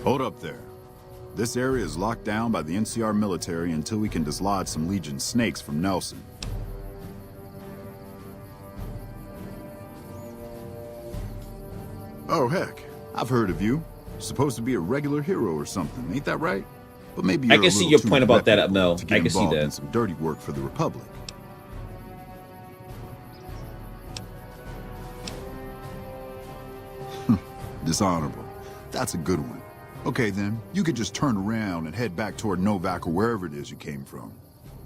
Hold up there. This area is locked down by the NCR military until we can dislodge some Legion snakes from Nelson. Oh, heck. I've heard of you. Supposed to be a regular hero or something, ain't that right? But maybe you're I can see your point about that, Mel. I can see that. In some dirty work for the Republic. Dishonorable. That's a good one. Okay, then, you could just turn around and head back toward Novak or wherever it is you came from.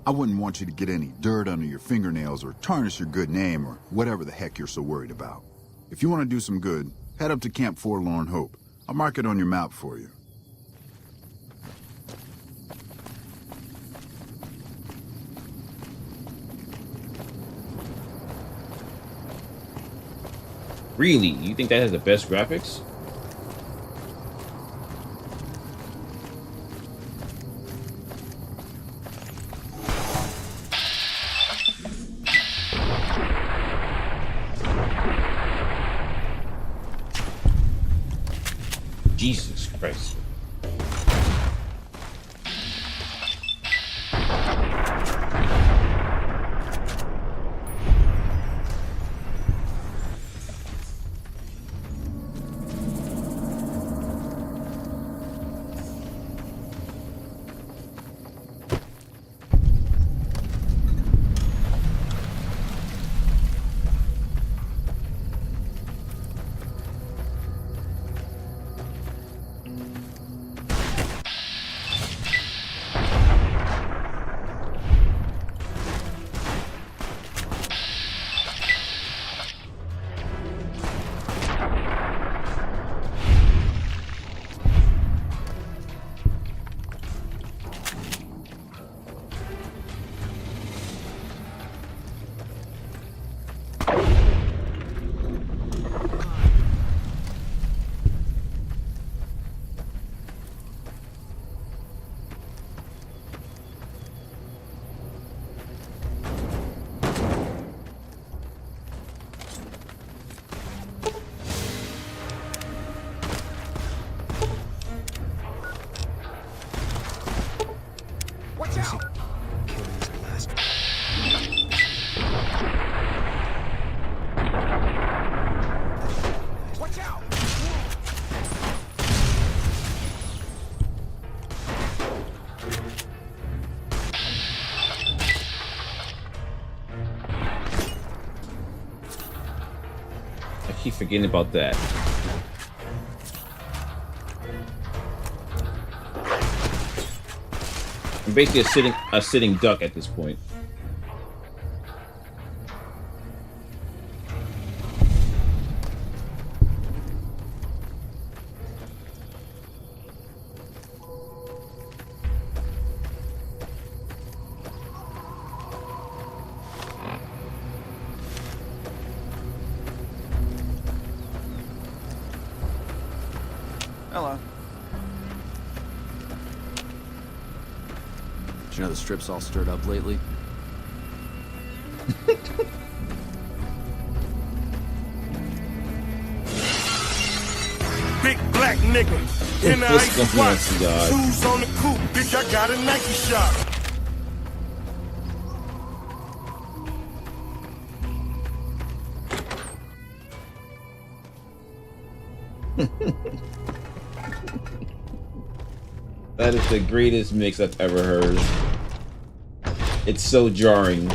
I wouldn't want you to get any dirt under your fingernails or tarnish your good name or whatever the heck you're so worried about. If you want to do some good, head up to Camp Forlorn Hope. I'll mark it on your map for you. Really? You think that has the best graphics? Jesus Christ. Keep forgetting about that. I'm basically a sitting duck at this point. Hello. Did you know the strip's all stirred up lately? Big black nigga in the ice watch. Shoes on the coupe, bitch, I got a Nike shop. That is the greatest mix I've ever heard. It's so jarring.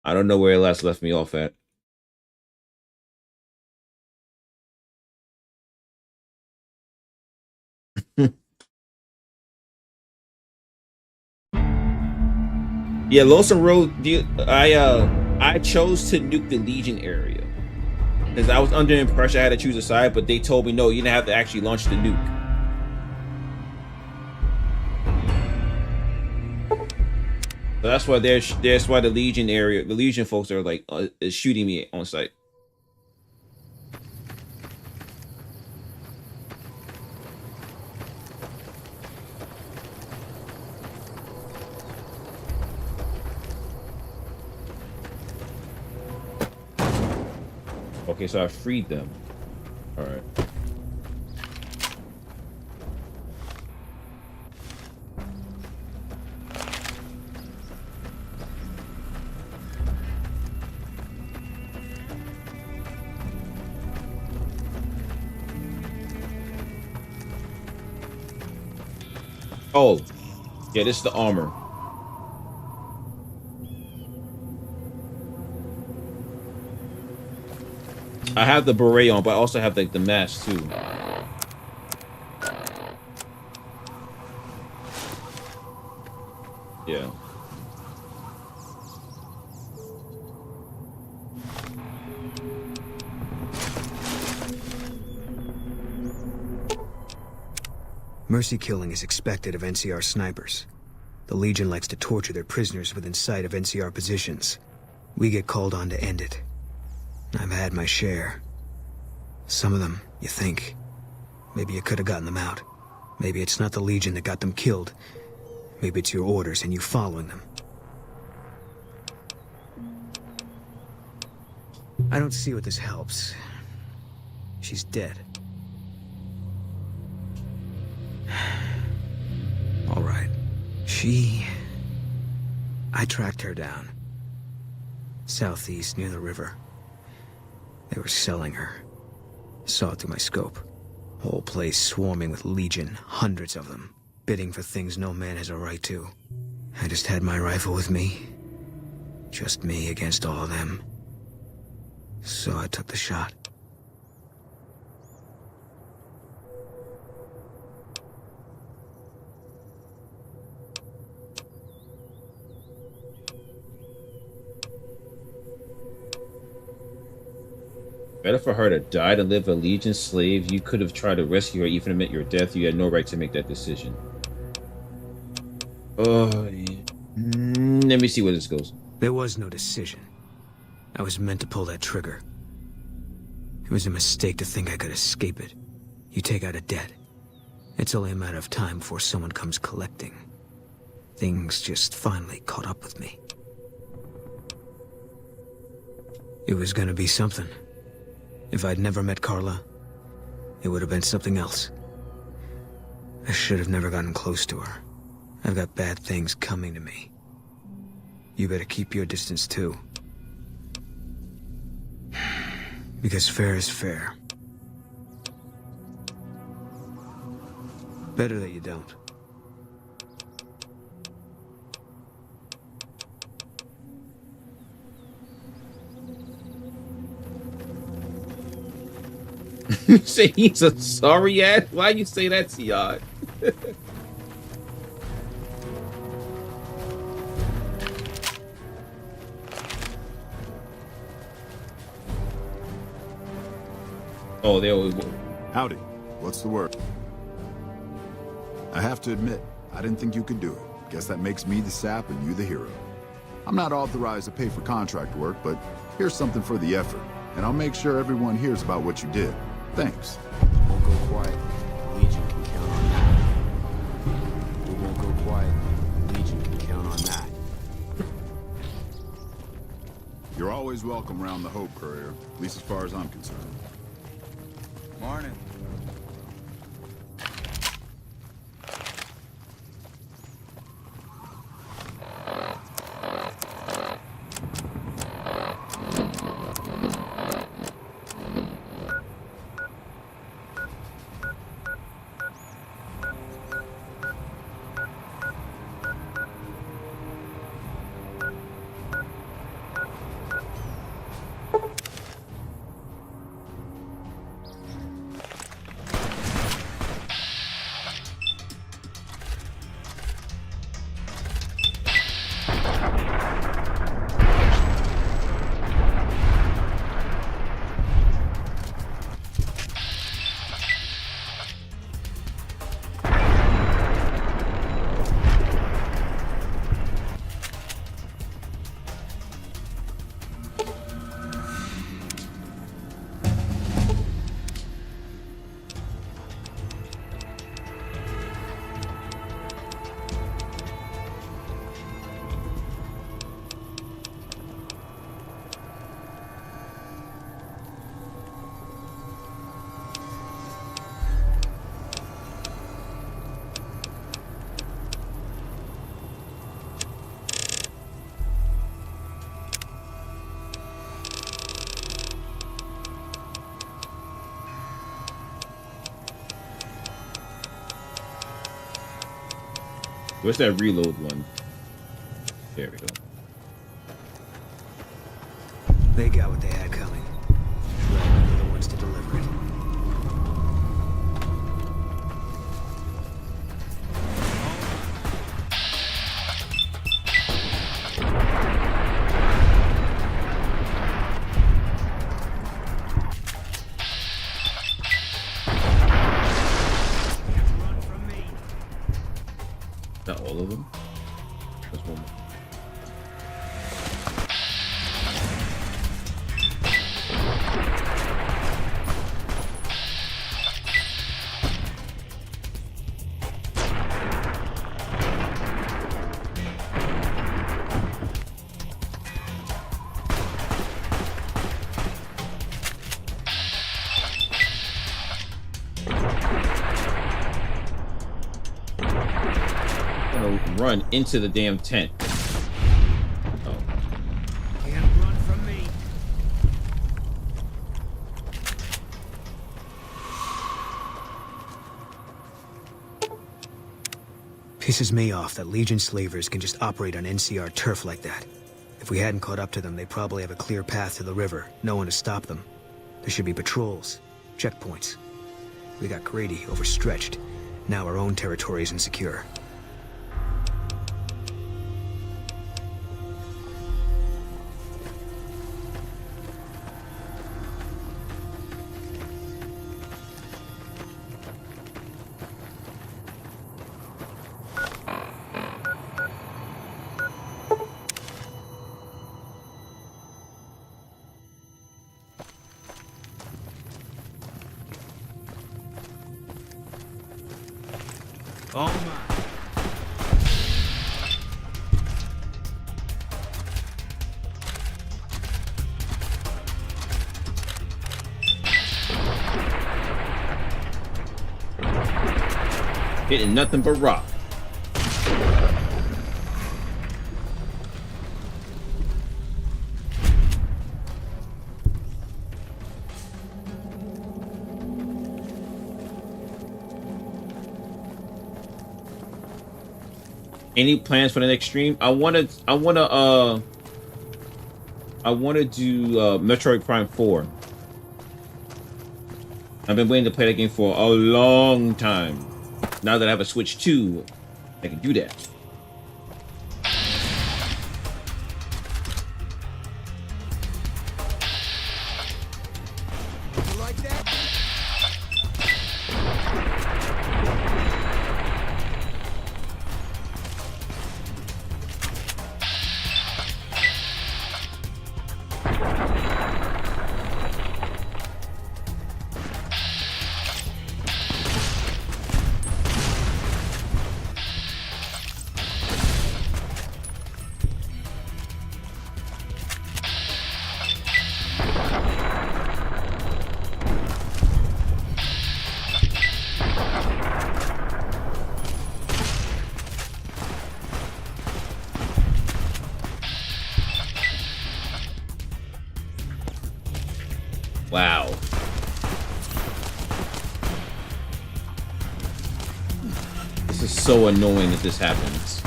I don't know where it last left me off at. Yeah, Lonesome Road. I chose to nuke the Legion area because I was under the impression I had to choose a side, but they told me no, you didn't have to actually launch the nuke. So that's why that's why the Legion area, the Legion folks are like is shooting me on sight. Okay, so I freed them. All right. Oh, yeah, this is the armor. I have the beret on, but I also have like the mask too. Yeah. Mercy killing is expected of NCR snipers. The Legion likes to torture their prisoners within sight of NCR positions. We get called on to end it. I've had my share. Some of them, you think. Maybe you could have gotten them out. Maybe it's not the Legion that got them killed. Maybe it's your orders and you following them. I don't see what this helps. She's dead. All right. I tracked her down. Southeast, near the river. They were selling her. Saw it through my scope. Whole place swarming with Legion, hundreds of them, bidding for things no man has a right to. I just had my rifle with me. Just me against all of them. So I took the shot. Better for her to die than live a Legion slave. You could have tried to rescue her, even admit your death. You had no right to make that decision. Oh, yeah. Let me see where this goes. There was no decision. I was meant to pull that trigger. It was a mistake to think I could escape it. You take out a debt. It's only a matter of time before someone comes collecting. Things just finally caught up with me. It was gonna be something. If I'd never met Carla, it would have been something else. I should have never gotten close to her. I've got bad things coming to me. You better keep your distance too. Because fair is fair. Better that you don't. Say he's a sorry ass? Why you say that, Siad? Oh, there we go. Howdy. What's the word? I have to admit, I didn't think you could do it. Guess that makes me the sap and you the hero. I'm not authorized to pay for contract work, but here's something for the effort. And I'll make sure everyone hears about what you did. Thanks. Won't go quiet. Legion can count on that. We won't go quiet. Legion can count on that. You're always welcome around the Hope Courier, at least as far as I'm concerned. Morning. Where's that reload one? There we go. They got what they had coming. Well, we're the ones to deliver it. Not all of them. There's one more. Run into the damn tent. Oh. Can't run from me. Pisses me off that Legion slavers can just operate on NCR turf like that. If we hadn't caught up to them, they'd probably have a clear path to the river. No one to stop them. There should be patrols, checkpoints. We got greedy, overstretched. Now our own territory is insecure. All mine. Hitting nothing but rock. Any plans for the next stream? I wanna do Metroid Prime 4. I've been waiting to play that game for a long time. Now that I have a Switch 2, I can do that. You like that? Wow. This is so annoying that this happens.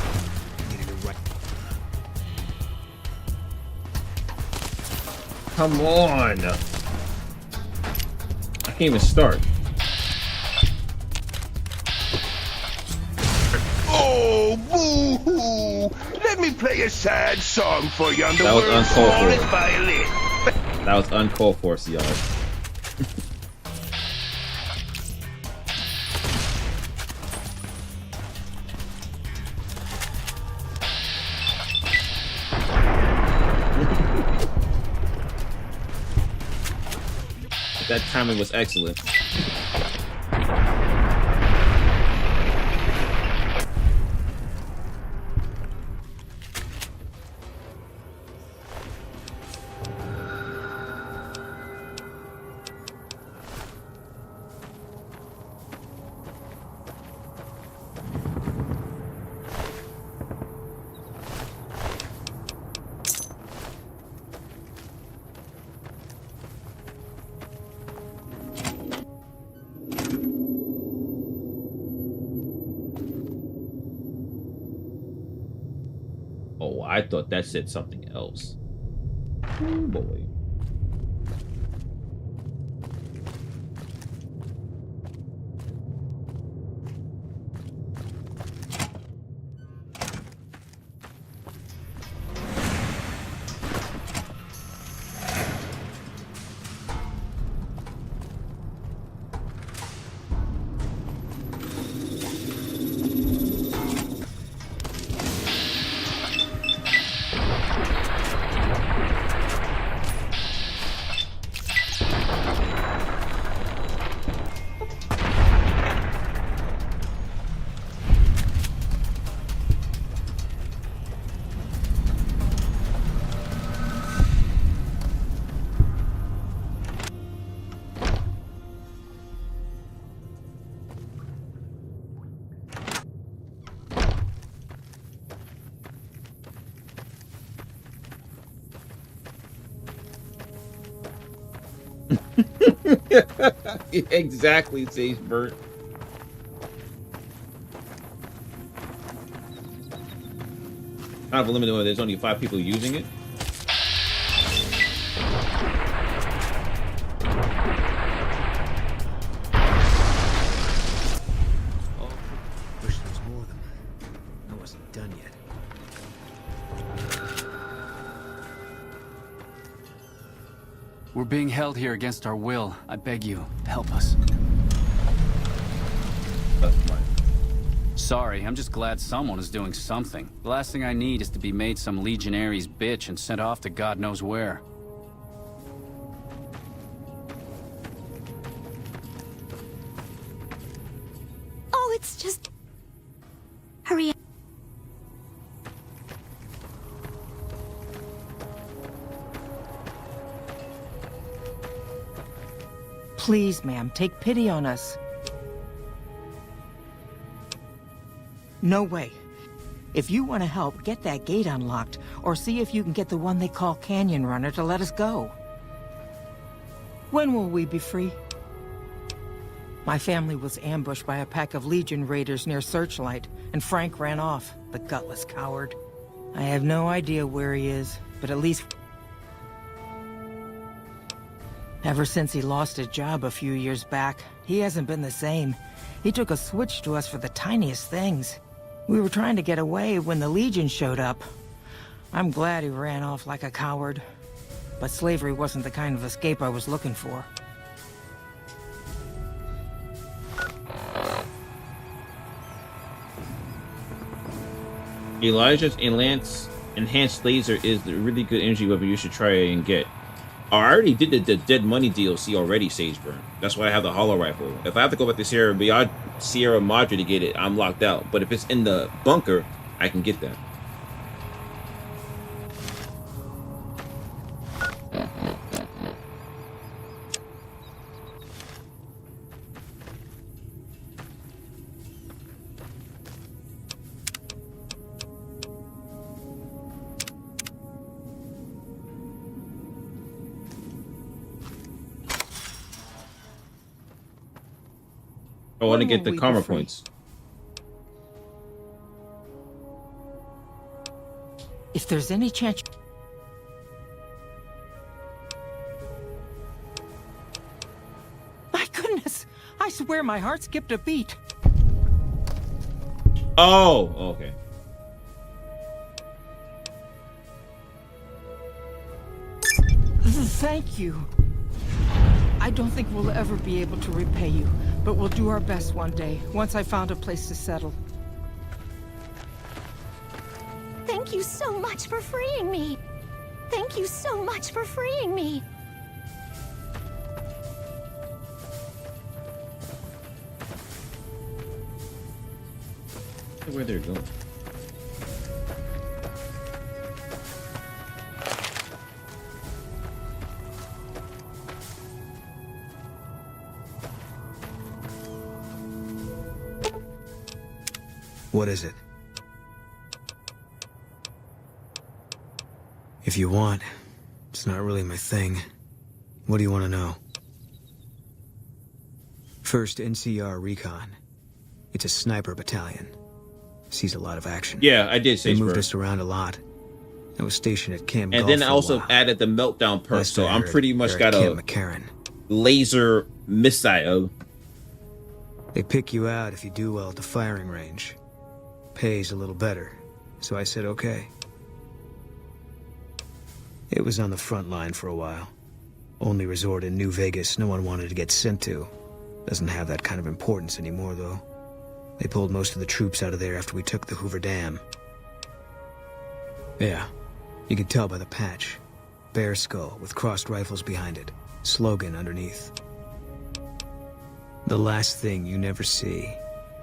Come on. I can't even start. Oh, boo-hoo! Let me play a sad song for you on the That was world's uncalled for. smallest violin. That was uncalled for, y'all. That timing was excellent. I thought that said something else. Oh boy. Exactly, Sagebird. I have a limit where there's only 5 people using it. Oh, wish there was more of them. I wasn't done yet. We're being held here against our will. I beg you, help us. That's fine. Sorry, I'm just glad someone is doing something. The last thing I need is to be made some legionary's bitch and sent off to God knows where. Oh, it's just... Hurry up. Please, ma'am, take pity on us. No way. If you want to help, get that gate unlocked, or see if you can get the one they call Canyon Runner to let us go. When will we be free? My family was ambushed by a pack of Legion raiders near Searchlight, and Frank ran off, the gutless coward. I have no idea where he is, but at least... Ever since he lost his job a few years back, he hasn't been the same. He took a switch to us for the tiniest things. We were trying to get away when the Legion showed up. I'm glad he ran off like a coward. But slavery wasn't the kind of escape I was looking for. Elijah's enhanced laser is a really good energy weapon you should try and get. Oh, I already did the Dead Money DLC already, Sageburn. That's why I have the hollow rifle. If I have to go back to Sierra Madre to get it, I'm locked out. But if it's in the bunker, I can get that. I want to get the karma points. If there's any chance... My goodness! I swear my heart skipped a beat. Oh, okay. Thank you. I don't think we'll ever be able to repay you, but we'll do our best one day, once I found a place to settle. Thank you so much for freeing me. Thank you so much for freeing me. Where they're going. What is it? If you want, it's not really my thing. What do you want to know? First NCR Recon. It's a sniper battalion. Sees a lot of action. Yeah, I did say they moved us around a lot. I was stationed at Camp And Golf then for I a also while. added the meltdown perk, Last so I I'm heard, pretty much they're got at a Camp McCarran. laser missile. They pick you out if you do well at the firing range. Pays a little better, so I said okay. It was on the front line for a while. Only resort in New Vegas no one wanted to get sent to. Doesn't have that kind of importance anymore, though. They pulled most of the troops out of there after we took the Hoover Dam. Yeah, you could tell by the patch. Bear skull with crossed rifles behind it. Slogan underneath. The last thing you never see.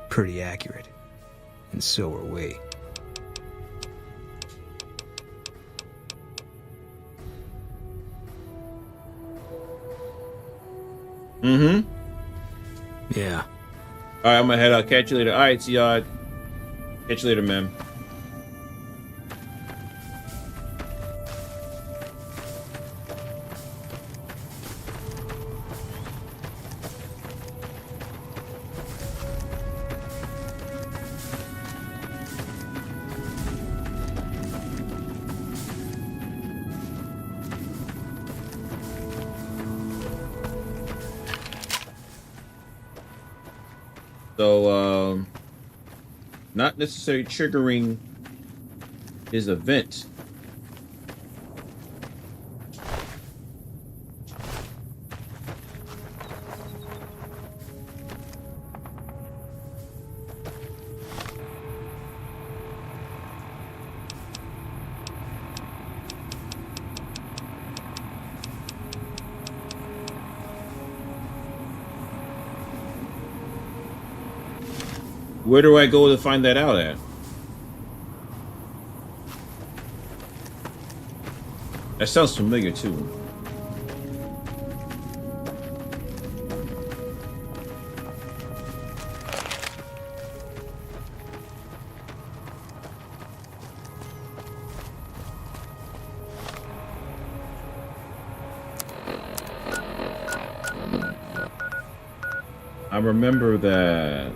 Pretty accurate. And so are we. Mm-hmm. Yeah. All right, I'm gonna head out. Catch you later. All right, see y'all. Catch you later, man. So, not necessarily triggering his event. Where do I go to find that out at? That sounds familiar too. I remember that.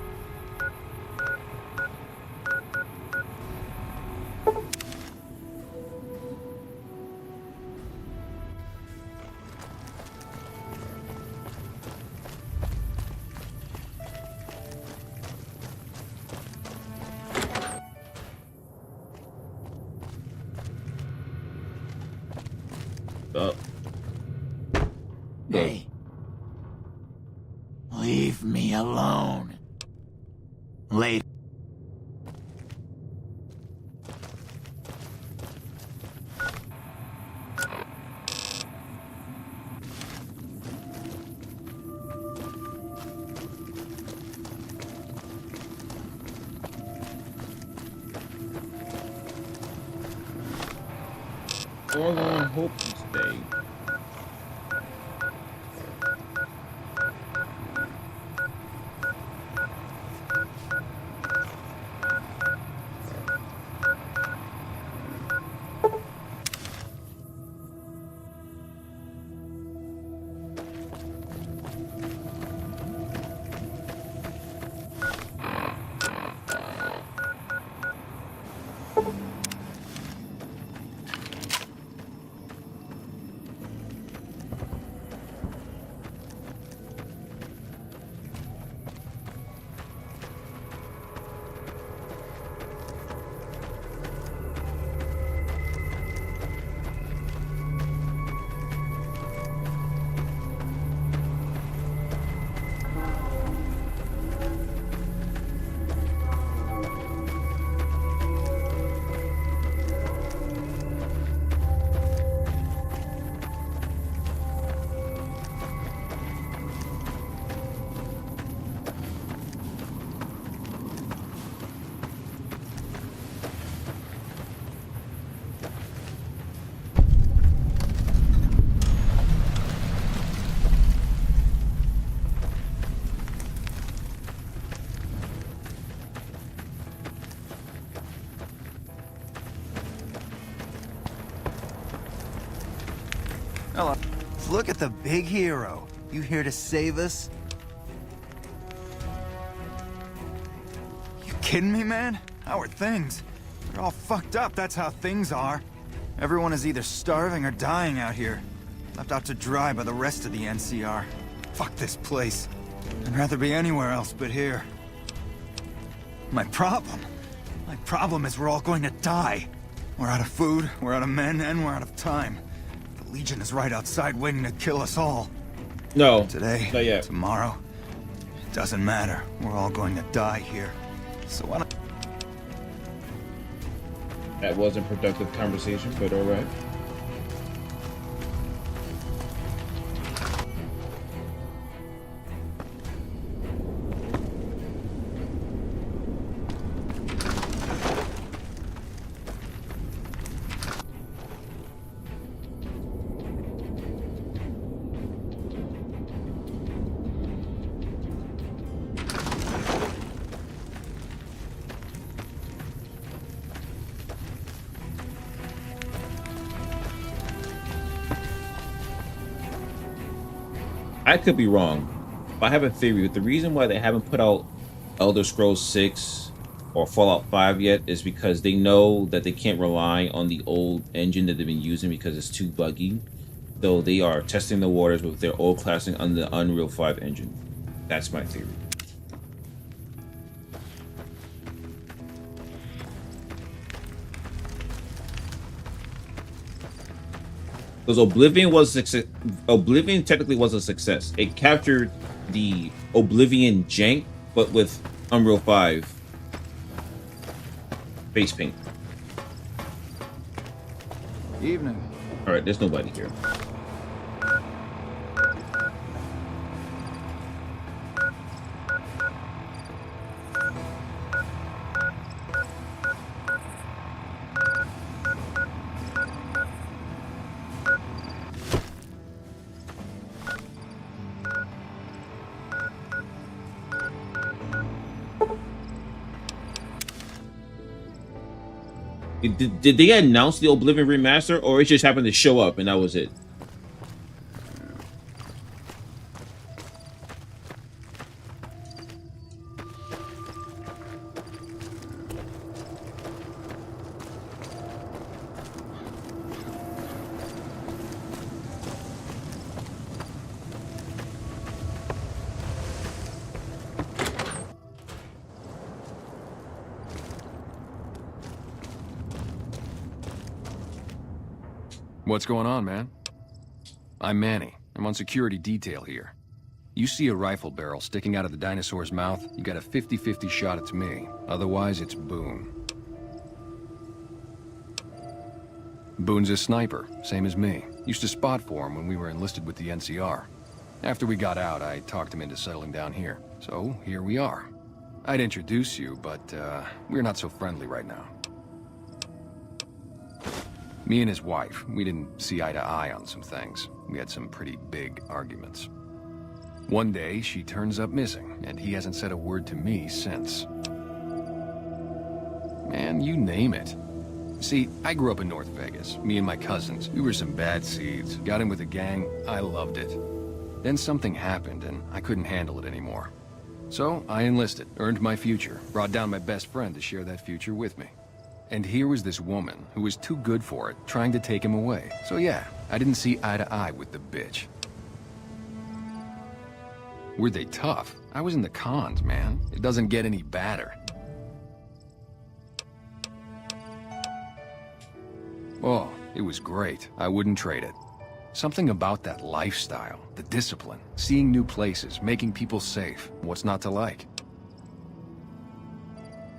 Hey. Leave me alone. Later. Forlorn hope you stay. Hello. Look at the big hero. You here to save us? You kidding me, man? How are things? They're all fucked up, that's how things are. Everyone is either starving or dying out here. Left out to dry by the rest of the NCR. Fuck this place. I'd rather be anywhere else but here. My problem is we're all going to die. We're out of food, we're out of men, and we're out of time. The Legion is right outside waiting to kill us all. No. Today, not yet. Tomorrow, it doesn't matter. We're all going to die here. So why don't... That wasn't a productive conversation, but alright. I could be wrong, but I have a theory. The reason why they haven't put out Elder Scrolls 6 or Fallout 5 yet is because they know that they can't rely on the old engine that they've been using because it's too buggy. So they are testing the waters with their old classic on the Unreal 5 engine. That's my theory. Because Oblivion technically was a success. It captured the Oblivion jank, but with Unreal 5 face paint. Evening. All right, there's nobody here. Did they announce the Oblivion remaster, or it just happened to show up and that was it? What's going on, man? I'm Manny. I'm on security detail here. You see a rifle barrel sticking out of the dinosaur's mouth, you got a 50-50 shot it's me. Otherwise, it's Boone. Boone's a sniper, same as me. Used to spot for him when we were enlisted with the NCR. After we got out, I talked him into settling down here. So, here we are. I'd introduce you, but we're not so friendly right now. Me and his wife, we didn't see eye to eye on some things. We had some pretty big arguments. One day, she turns up missing, and he hasn't said a word to me since. Man, you name it. See, I grew up in North Vegas. Me and my cousins, we were some bad seeds. Got in with a gang, I loved it. Then something happened, and I couldn't handle it anymore. So, I enlisted, earned my future, brought down my best friend to share that future with me. And here was this woman who was too good for it, trying to take him away. So yeah, I didn't see eye to eye with the bitch. Were they tough? I was in the cons, man. It doesn't get any badder. Oh, it was great. I wouldn't trade it. Something about that lifestyle, the discipline, seeing new places, making people safe. What's not to like?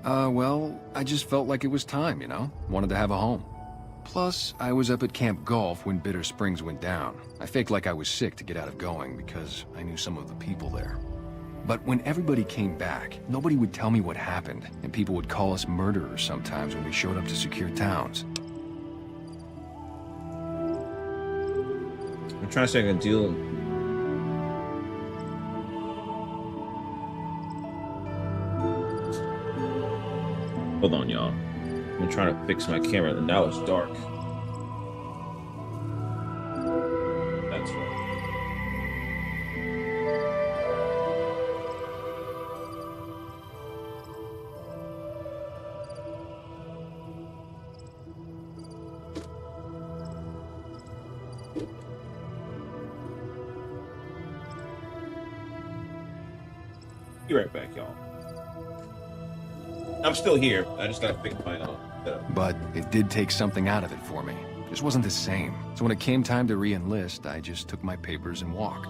Well, I just felt like it was time, you know? Wanted to have a home. Plus, I was up at Camp Golf when Bitter Springs went down. I faked like I was sick to get out of going because I knew some of the people there. But when everybody came back, nobody would tell me what happened, and people would call us murderers sometimes when we showed up to secure towns. I'm trying to say I can deal. Hold on, y'all. I'm trying to fix my camera, and now it's dark. That's right. Be right back, y'all. I'm still here. I just gotta pick my setup. But it did take something out of it for me. Just wasn't the same. So when it came time to re-enlist, I just took my papers and walked.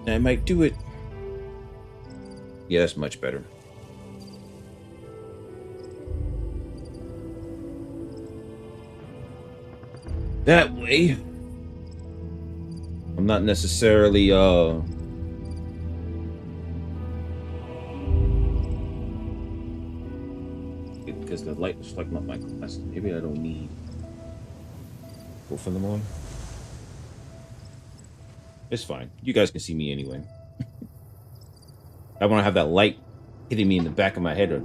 That might do it. Yeah, that's much better. That way, I'm not necessarily because the light was like my glasses. Maybe I don't need both of them on. It's fine. You guys can see me anyway. I want to have that light hitting me in the back of my head or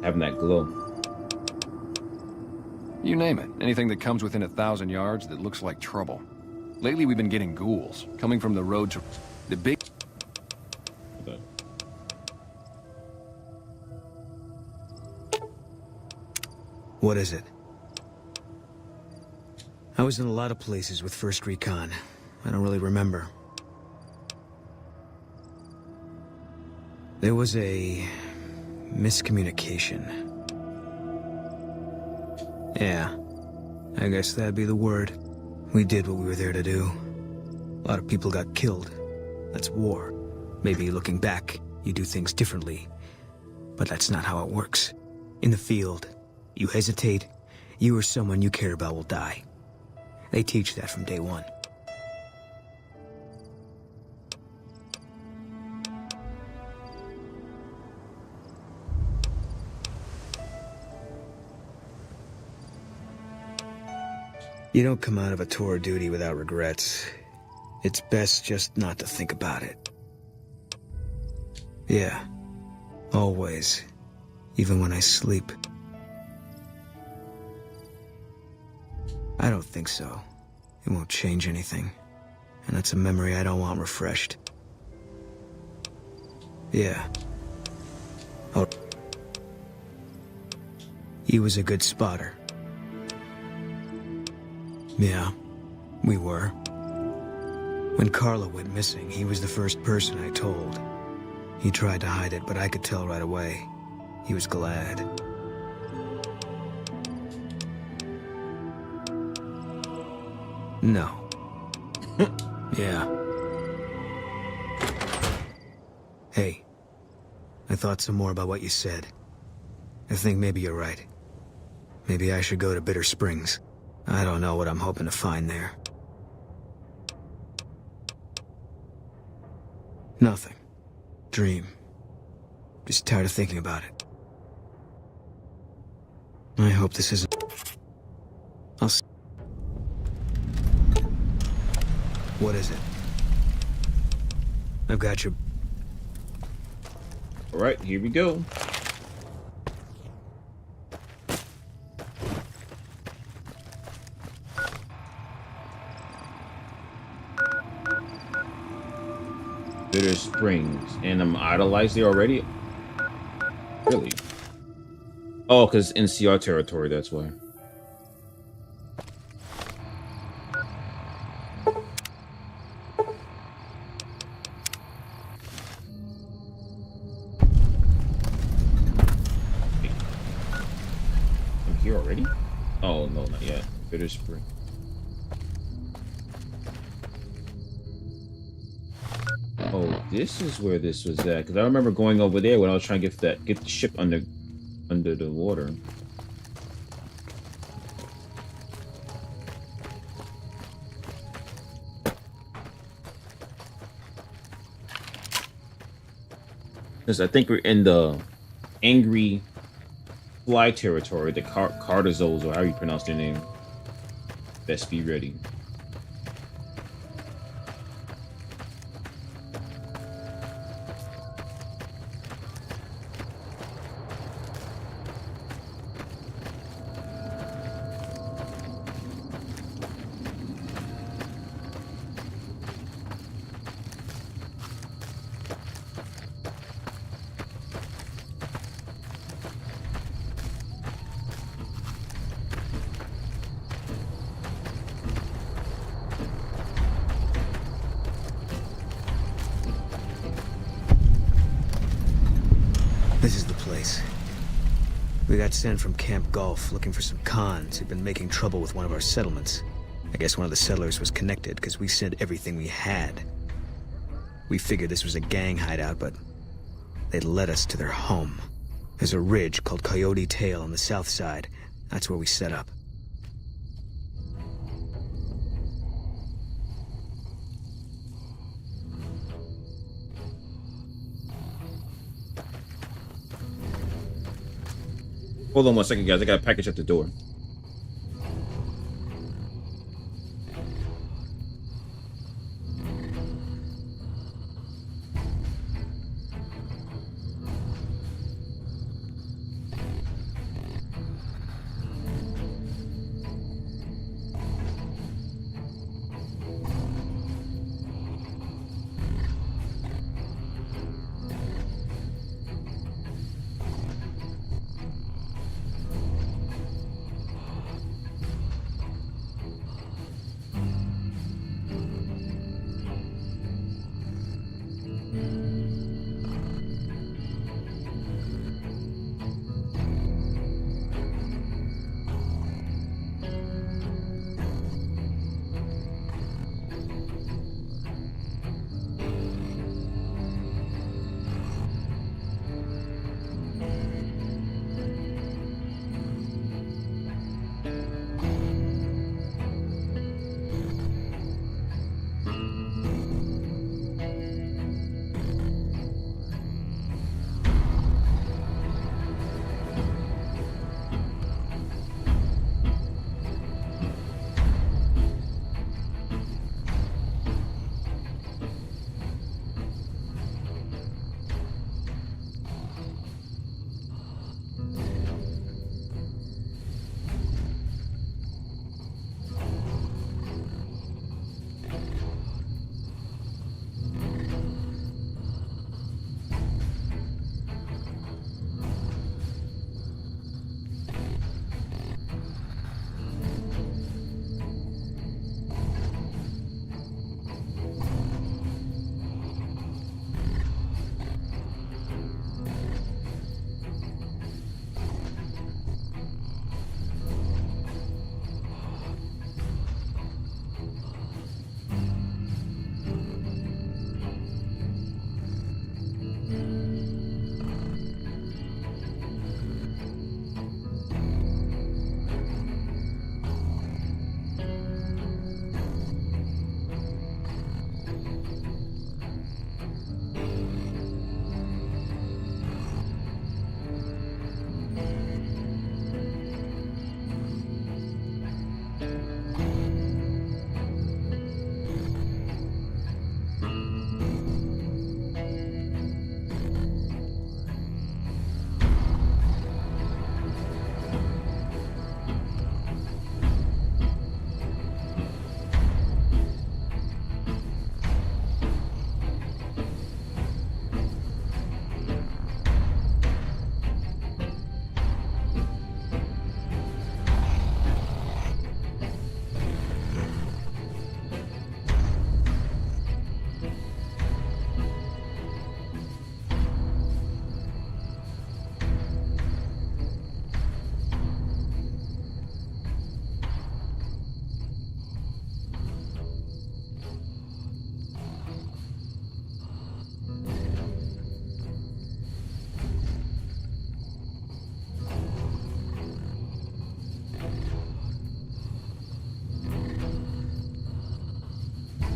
having that glow. You name it. Anything that comes within 1,000 yards that looks like trouble. Lately, we've been getting ghouls coming from the road to the big... What is it? I was in a lot of places with First Recon. I don't really remember. There was a miscommunication. Yeah, I guess that'd be the word. We did what we were there to do. A lot of people got killed. That's war. Maybe looking back, you do things differently. But that's not how it works. In the field, you hesitate, you or someone you care about will die. They teach that from day one. You don't come out of a tour of duty without regrets. It's best just not to think about it. Yeah. Always. Even when I sleep. I don't think so. It won't change anything. And that's a memory I don't want refreshed. Yeah. Oh. He was a good spotter. Yeah, we were. When Carla went missing, he was the first person I told. He tried to hide it, but I could tell right away. He was glad. No. Yeah. Hey, I thought some more about what you said. I think maybe you're right. Maybe I should go to Bitter Springs. I don't know what I'm hoping to find there. Nothing. Dream. Just tired of thinking about it. I hope this isn't... I'll see. What is it? I've got your... All right, here we go. Bitter Springs, and I'm idolized there already? Really? Oh, because NCR territory, that's why. I'm here already? Oh, no, not yet. Bitter Spring. Oh, this is where this was at. Because I remember going over there when I was trying to get the ship under the water. Because I think we're in the Angry Fly territory, the Cartazos, or how you pronounce their name. Best be ready. This is the place. We got sent from Camp Gulf looking for some cons who'd been making trouble with one of our settlements. I guess one of the settlers was connected because we sent everything we had. We figured this was a gang hideout, but they'd led us to their home. There's a ridge called Coyote Tail on the south side. That's where we set up. Hold on 1 second, guys. I got a package at the door.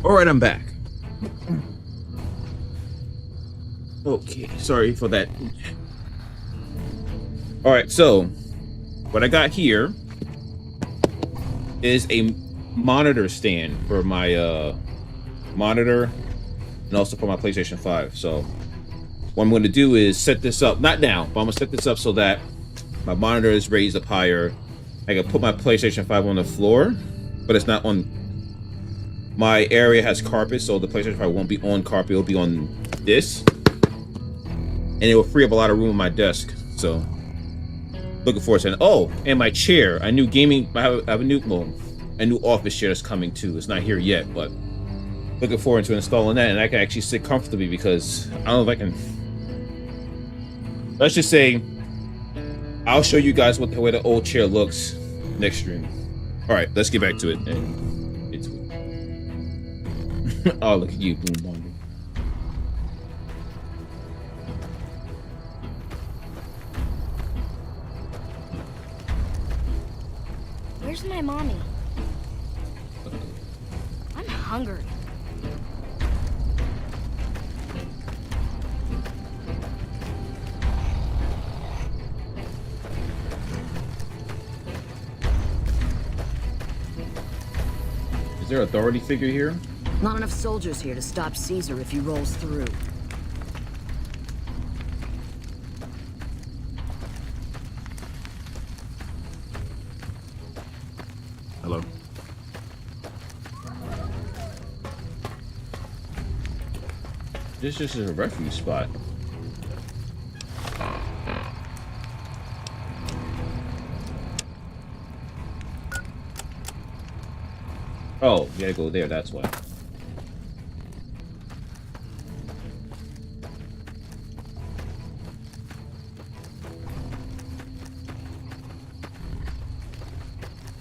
All right, I'm back. Okay, sorry for that. All right, so what I got here is a monitor stand for my monitor and also for my PlayStation 5. So what I'm going to do is set this up, not now, but I'm going to set this up so that my monitor is raised up higher. I can put my PlayStation 5 on the floor, but it's not on. My area has carpet, so the PlayStation 5 won't be on carpet. It'll be on this, and it will free up a lot of room on my desk. So, looking forward to it. Oh, and my chair. I have a new office chair that's coming too. It's not here yet, but looking forward to installing that, and I can actually sit comfortably because I don't know if I can. let's just say I'll show you guys what the way the old chair looks next stream. All right, let's get back to it. And it's oh, look at you, Boom Bonger. Where's my mommy? I'm hungry. Is there an authority figure here? Not enough soldiers here to stop Caesar if he rolls through. Hello? This just is a refuge spot. Oh, you gotta go there, that's why.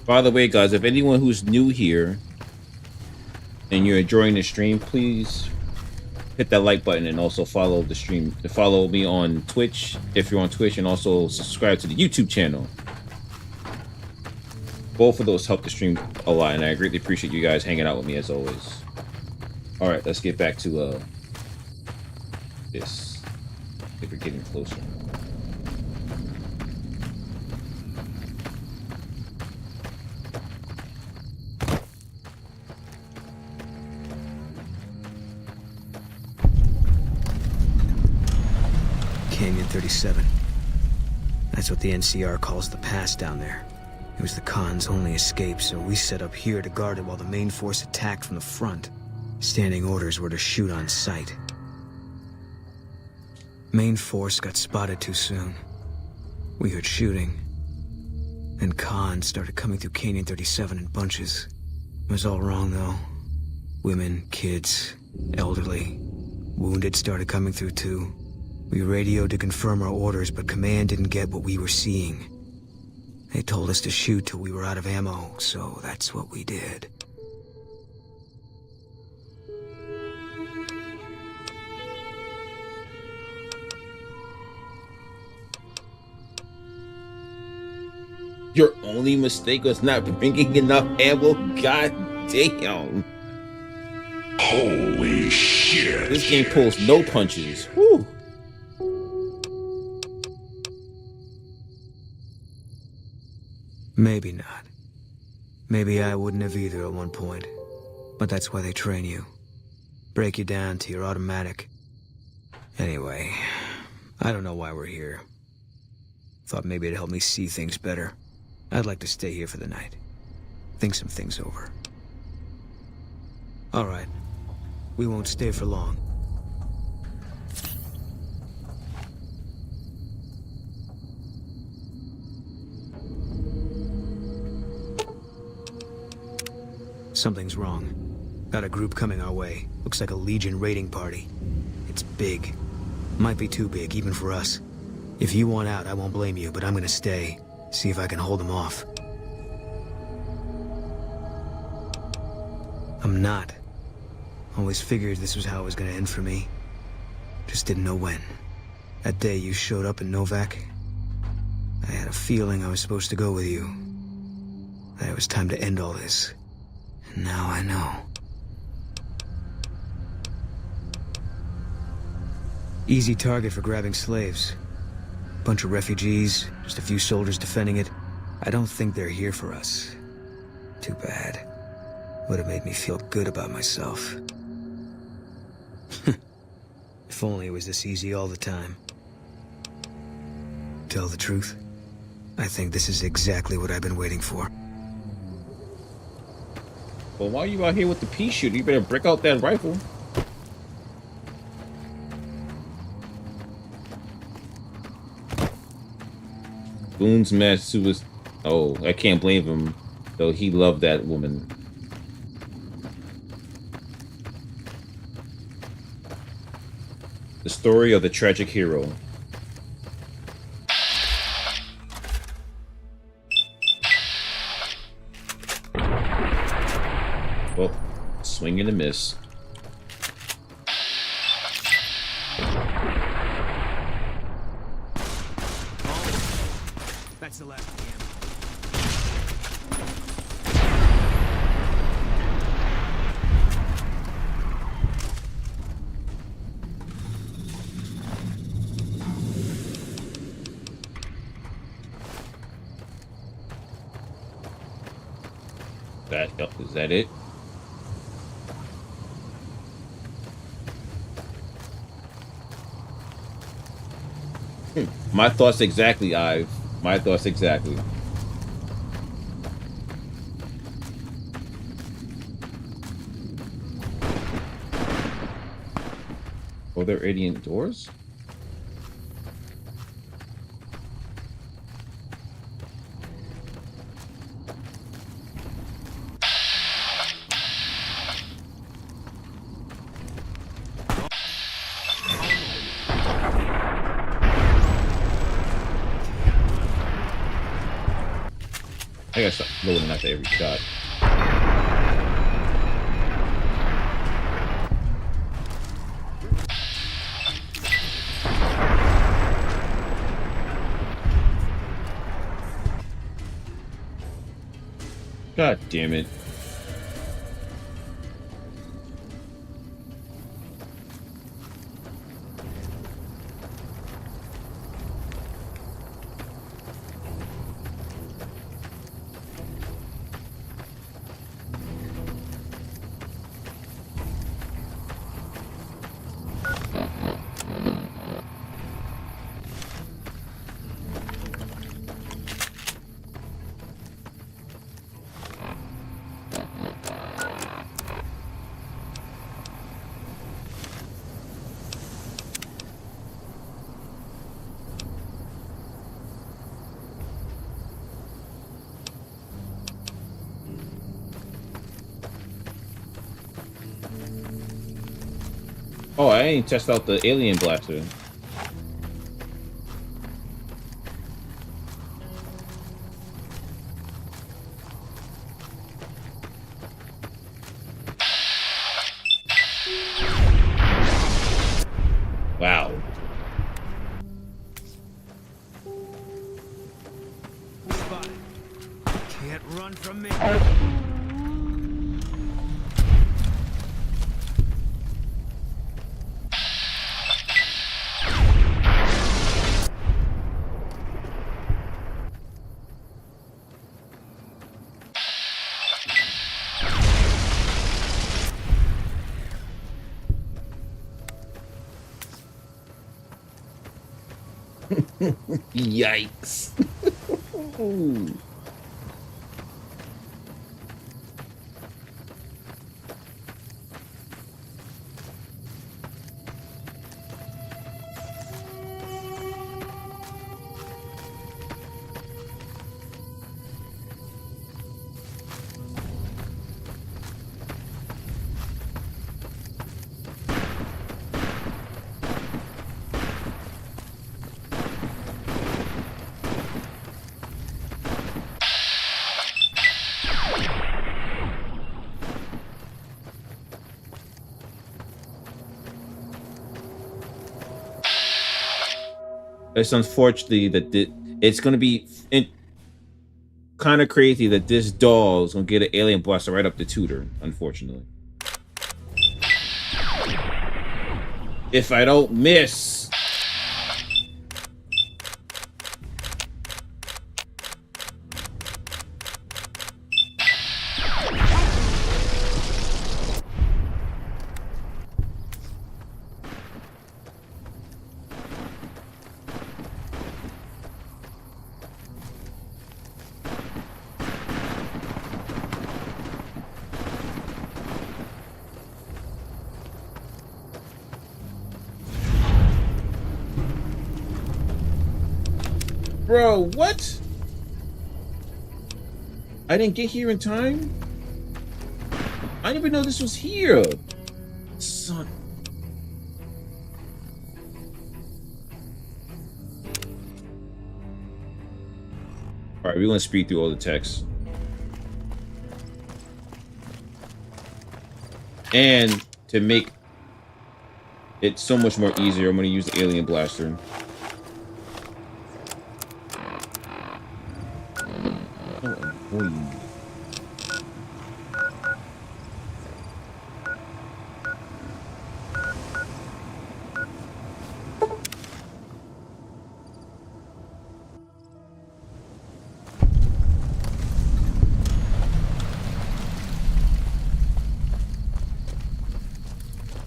By the way, guys, if anyone who's new here and you're enjoying the stream, please hit that like button and also follow the stream. Follow me on Twitch if you're on Twitch, and also subscribe to the YouTube channel. Both of those help the stream a lot, and I greatly appreciate you guys hanging out with me as always. All right, let's get back to this. I think we're getting closer. Canyon 37. That's what the NCR calls the pass down there. It was the Khan's only escape, so we set up here to guard it while the main force attacked from the front. Standing orders were to shoot on sight. Main force got spotted too soon. We heard shooting. Then Khan started coming through Canyon 37 in bunches. It was all wrong, though. Women, kids, elderly. Wounded started coming through, too. We radioed to confirm our orders, but command didn't get what we were seeing. They told us to shoot till we were out of ammo, so that's what we did. Your only mistake was not bringing enough ammo? God damn. Holy shit. This game pulls no punches. Whew. Maybe not. Maybe I wouldn't have either at one point. But that's why they train you. Break you down to your automatic. Anyway, I don't know why we're here. Thought maybe it'd help me see things better. I'd like to stay here for the night. Think some things over. All right. We won't stay for long. Something's wrong. Got a group coming our way. Looks like a Legion raiding party. It's big. Might be too big, even for us. If you want out, I won't blame you, but I'm gonna stay. See if I can hold them off. I'm not. Always figured this was how it was gonna end for me. Just didn't know when. That day you showed up in Novak, I had a feeling I was supposed to go with you. That it was time to end all this. And now I know. Easy target for grabbing slaves. Bunch of refugees, just a few soldiers defending it. I don't think they're here for us. Too bad. Would have made me feel good about myself. If only it was this easy all the time. Tell the truth, I think this is exactly what I've been waiting for. Well, why are you out here with the pea shooter? You better break out that rifle. Boone's match to his... Oh, I can't blame him, though he loved that woman. The story of the tragic hero. Well, swing and a miss. That's the last Is that it? My thoughts exactly, Ive. My thoughts exactly. Are there radiant doors? I gotta stop loading after every shot. God damn it. Oh, I ain't test out the alien blaster. Wow. Spotted. Can't run from me. Yikes. It's unfortunately that it's going to be kind of crazy that this doll is going to get an alien blaster right up the tutor, unfortunately. If I don't miss... Bro, what? I didn't get here in time? I didn't even know this was here. Son. Alright, we're gonna speed through all the text. And to make it so much more easier, I'm going to use the alien blaster. Oh, boy.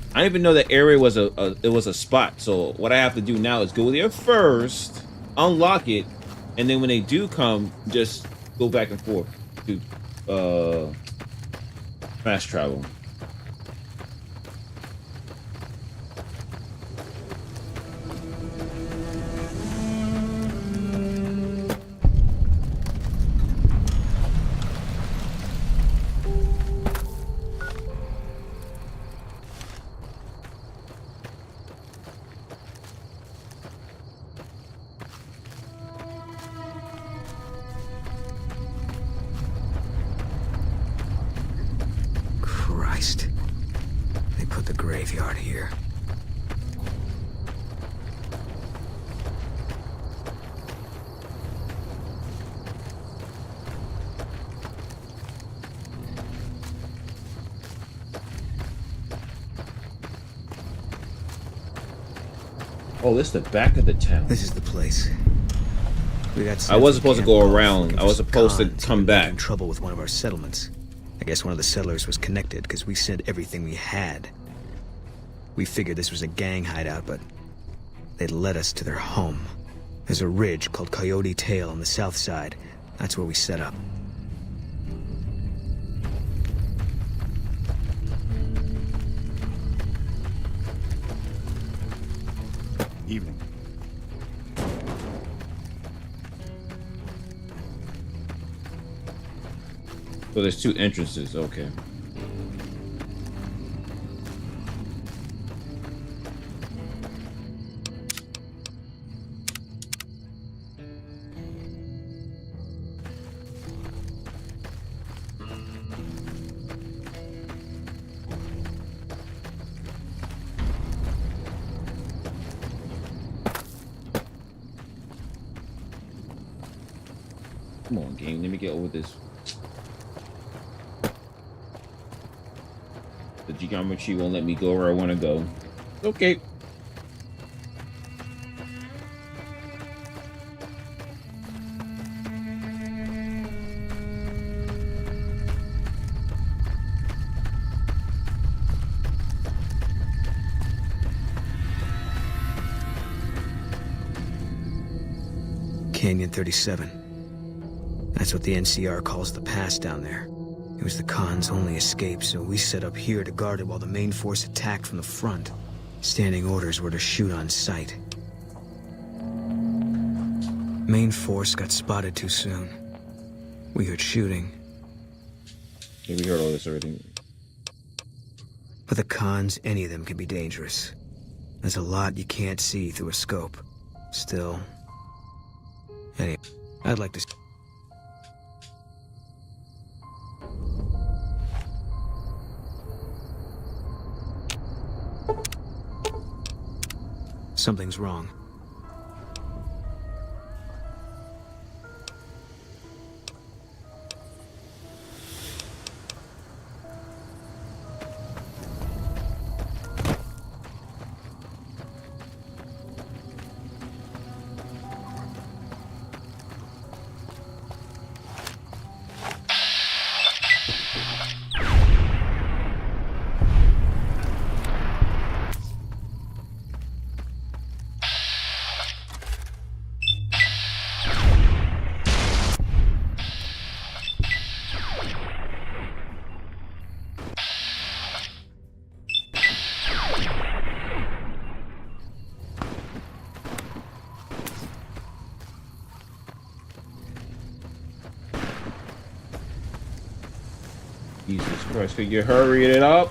I didn't even know that area was a spot. So what I have to do now is go there first, unlock it, and then when they do come, just go back and forth to fast travel. Christ. They put the graveyard here. Oh, this is the back of the town. This is the place. We got I wasn't supposed to go around. I was supposed to come back. In trouble with one of our settlements. I guess one of the settlers was connected because we sent everything we had. We figured this was a gang hideout, but they'd led us to their home. There's a ridge called Coyote Tail on the south side. That's where we set up. Evening. So there's two entrances, okay. Come on, game, let me get over this. The geometry won't let me go where I want to go. Okay. Canyon 37. That's what the NCR calls the pass down there. It was the Khan's only escape, so we set up here to guard it while the main force attacked from the front. Standing orders were to shoot on sight. Main force got spotted too soon. We heard shooting. Yeah, we heard all this already. For the Khans, any of them can be dangerous. There's a lot you can't see through a scope. Still... Anyway, I'd like to... Something's wrong. Jesus Christ, could you hurry it up?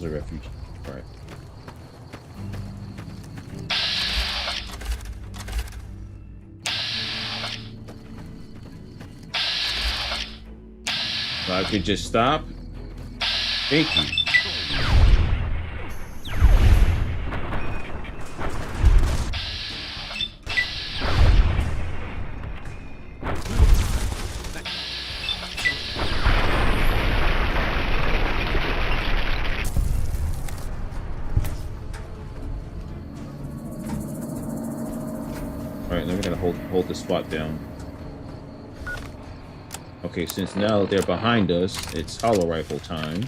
Close the refuge. All right. If I could just stop. Thank you. Alright, then we're gonna hold the spot down. Okay, since now they're behind us, it's hollow rifle time.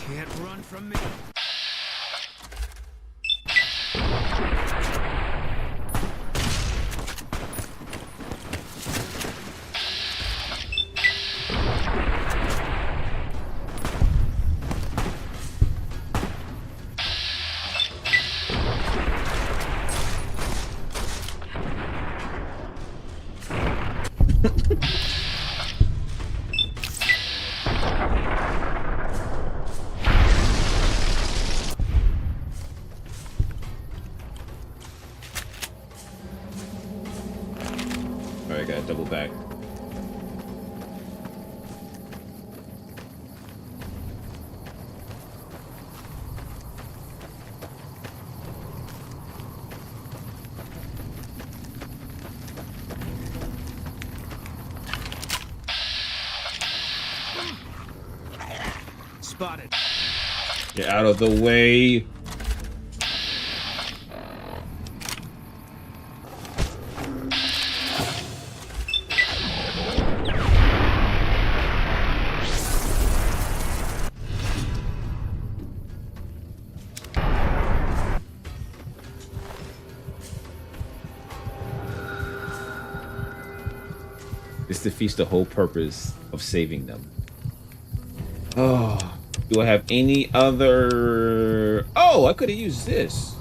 Can't run from me. Alright, gotta double back. Spotted. Get out of the way. This defeats the whole purpose of saving them. Oh, do I have any other... Oh, I could have used this.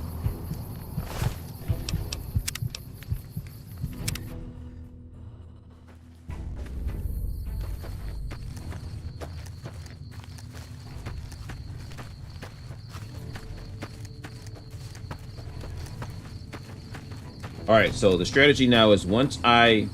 All right, so the strategy now is once I...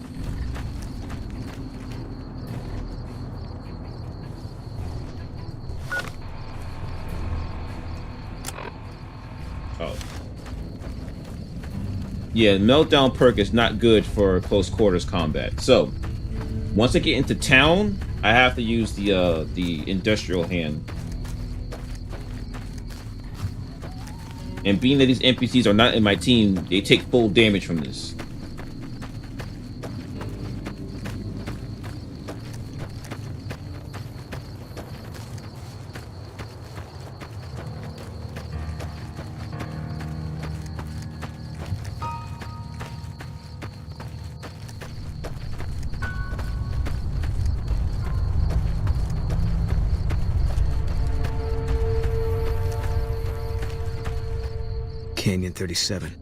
Yeah, meltdown perk is not good for close quarters combat. So, once I get into town, I have to use the industrial hand. And being that these NPCs are not in my team, they take full damage from this. Canyon 37.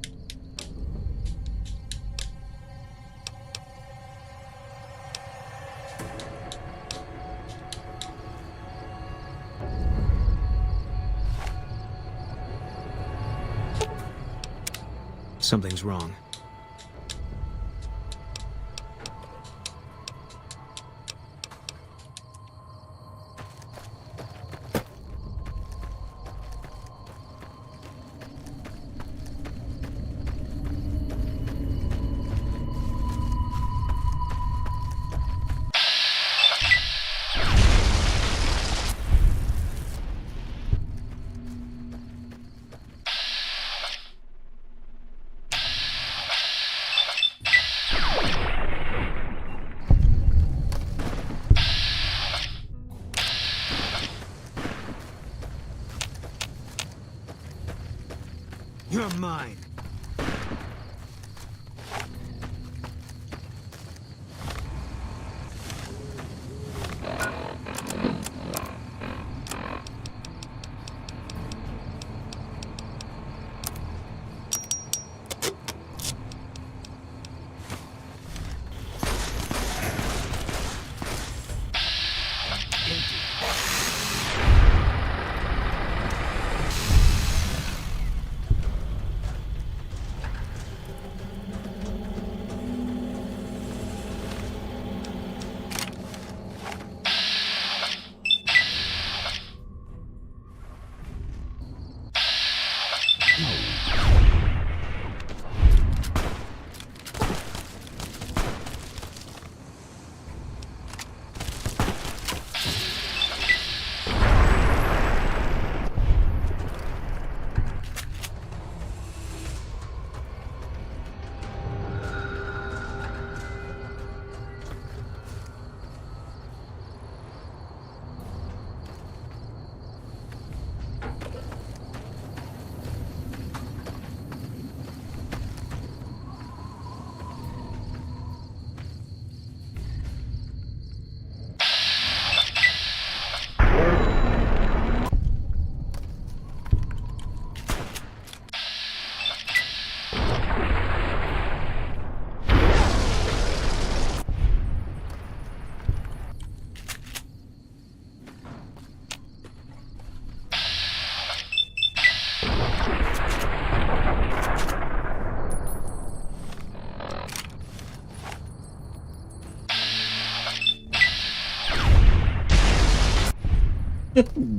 Something's wrong. You're mine.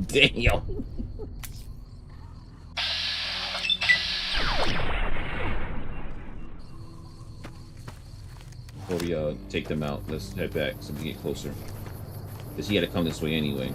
Damn. Before we take them out, let's head back so we get closer. Because he had to come this way anyway.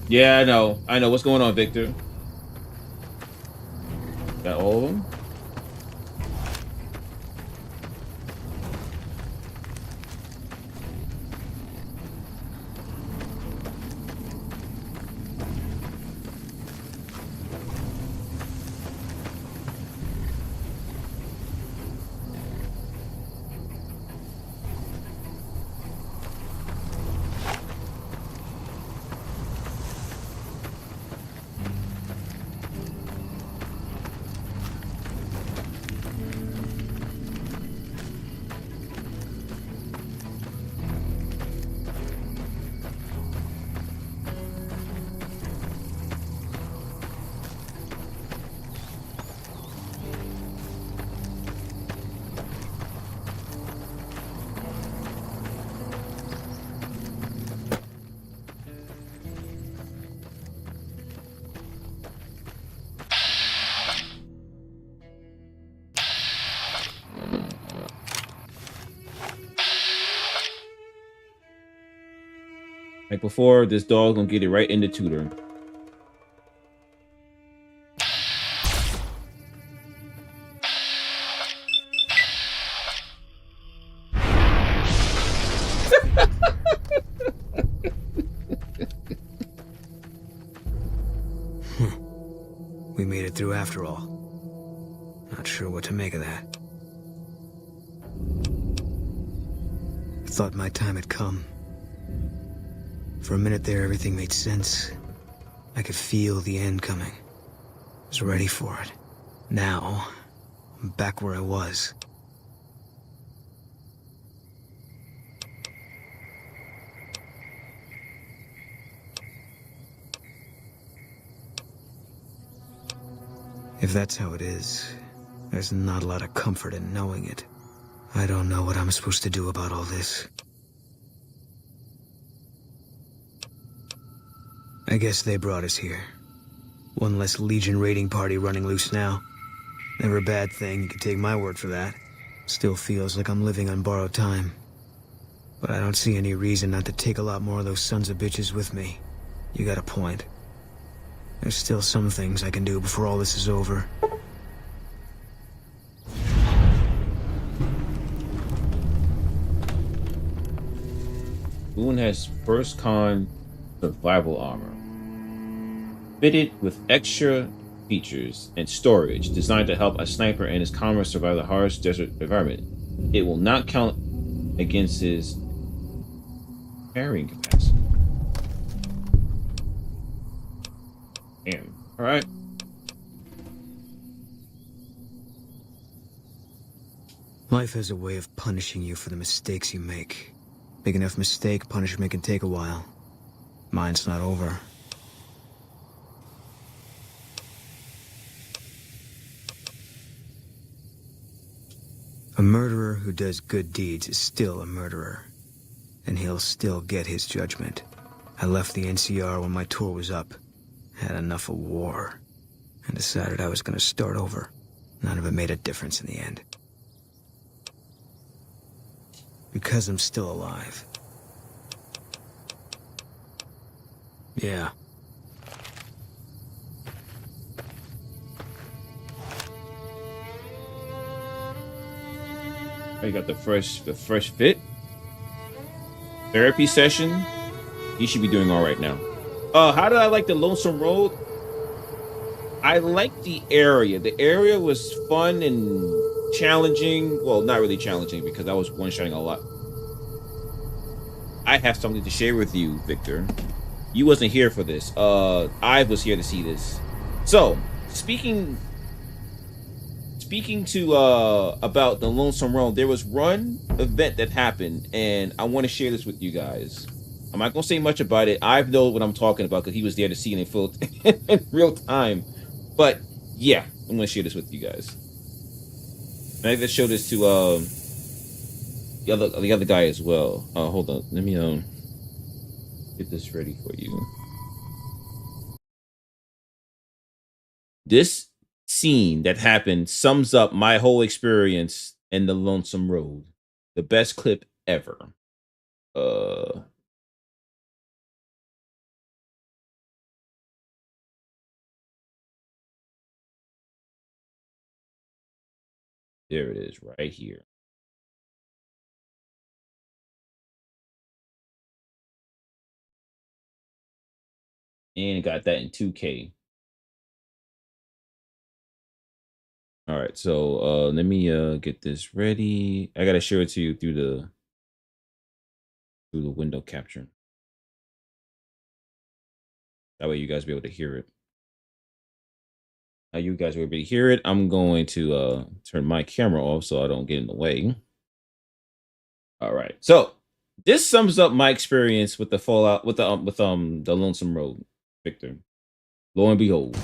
Yeah, I know. I know. What's going on, Victor? Got all of them? Like before, this dog gonna get it right into Tudor. We made it through after all. Not sure what to make of that. I thought my time had come. For a minute there, everything made sense. I could feel the end coming. I was ready for it. Now, I'm back where I was. If that's how it is, there's not a lot of comfort in knowing it. I don't know what I'm supposed to do about all this. I guess they brought us here. One less Legion raiding party running loose now. Never a bad thing, you can take my word for that. Still feels like I'm living on borrowed time. But I don't see any reason not to take a lot more of those sons of bitches with me. You got a point. There's still some things I can do before all this is over. Boone has first con survival armor. Fitted with extra features and storage designed to help a sniper and his comrades survive the harsh desert environment. It will not count against his carrying capacity. Damn. Alright. Life has a way of punishing you for the mistakes you make. Big enough mistake, punishment can take a while. Mine's not over. A murderer who does good deeds is still a murderer. And he'll still get his judgment. I left the NCR when my tour was up. Had enough of war. And decided I was gonna start over. None of it made a difference in the end. Because I'm still alive. Yeah. You got the fresh fit. Therapy session. You should be doing all right now. How did I like the Lonesome Road? I liked the area. The area was fun and challenging. Well, not really challenging because I was one-shotting a lot. I have something to share with you, Victor. You wasn't here for this. I was here to see this. So, speaking to about the Lonesome Road, there was one event that happened, and I want to share this with you guys. I'm not gonna say much about it. I know what I'm talking about because he was there to see it in full in real time. But yeah, I'm gonna share this with you guys. And I can show this to the other guy as well. Hold on, let me get this ready for you. This scene that happened sums up my whole experience in the Lonesome Road. The best clip ever. There it is, right here. And got that in 2K. All right, so let me get this ready. I gotta show it to you through the window capture. That way you guys will be able to hear it. Now you guys will be able to hear it. I'm going to turn my camera off so I don't get in the way. All right, so this sums up my experience with the Fallout with the Lonesome Road, Victor. Lo and behold.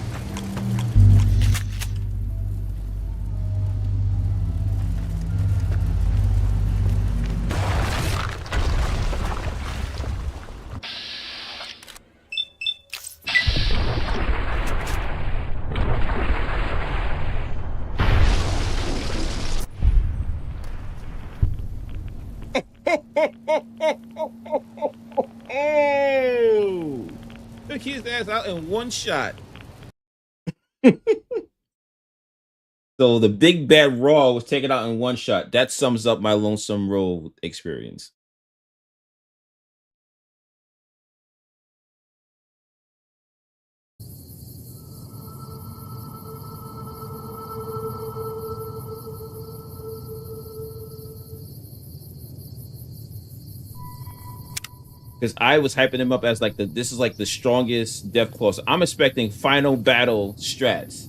Took his ass out in one shot. So the big bad Raw was taken out in one shot. That sums up my Lonesome Road experience. Because I was hyping him up as like this is like the strongest Deathclaw. So I'm expecting final battle strats,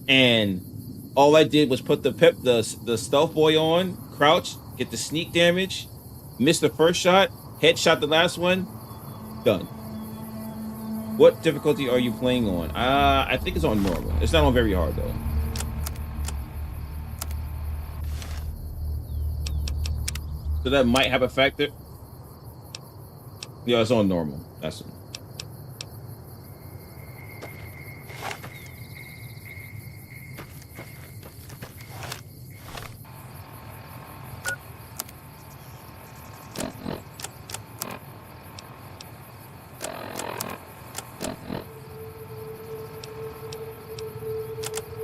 and all I did was put the stealth boy on, crouch, get the sneak damage, miss the first shot, headshot the last one, done. What difficulty are you playing on? I think it's on normal. It's not on very hard though. So that might have a factor. Yeah, it's on normal. That's it.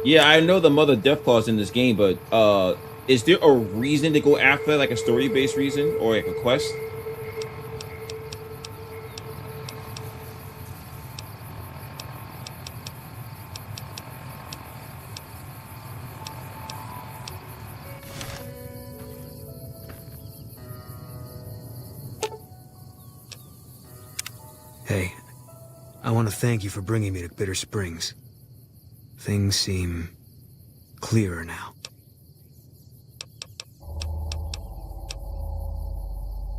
Yeah, I know the mother Deathclaws in this game, but is there a reason to go after, like a story-based reason or like a quest? Hey, I want to thank you for bringing me to Bitter Springs. Things seem clearer now.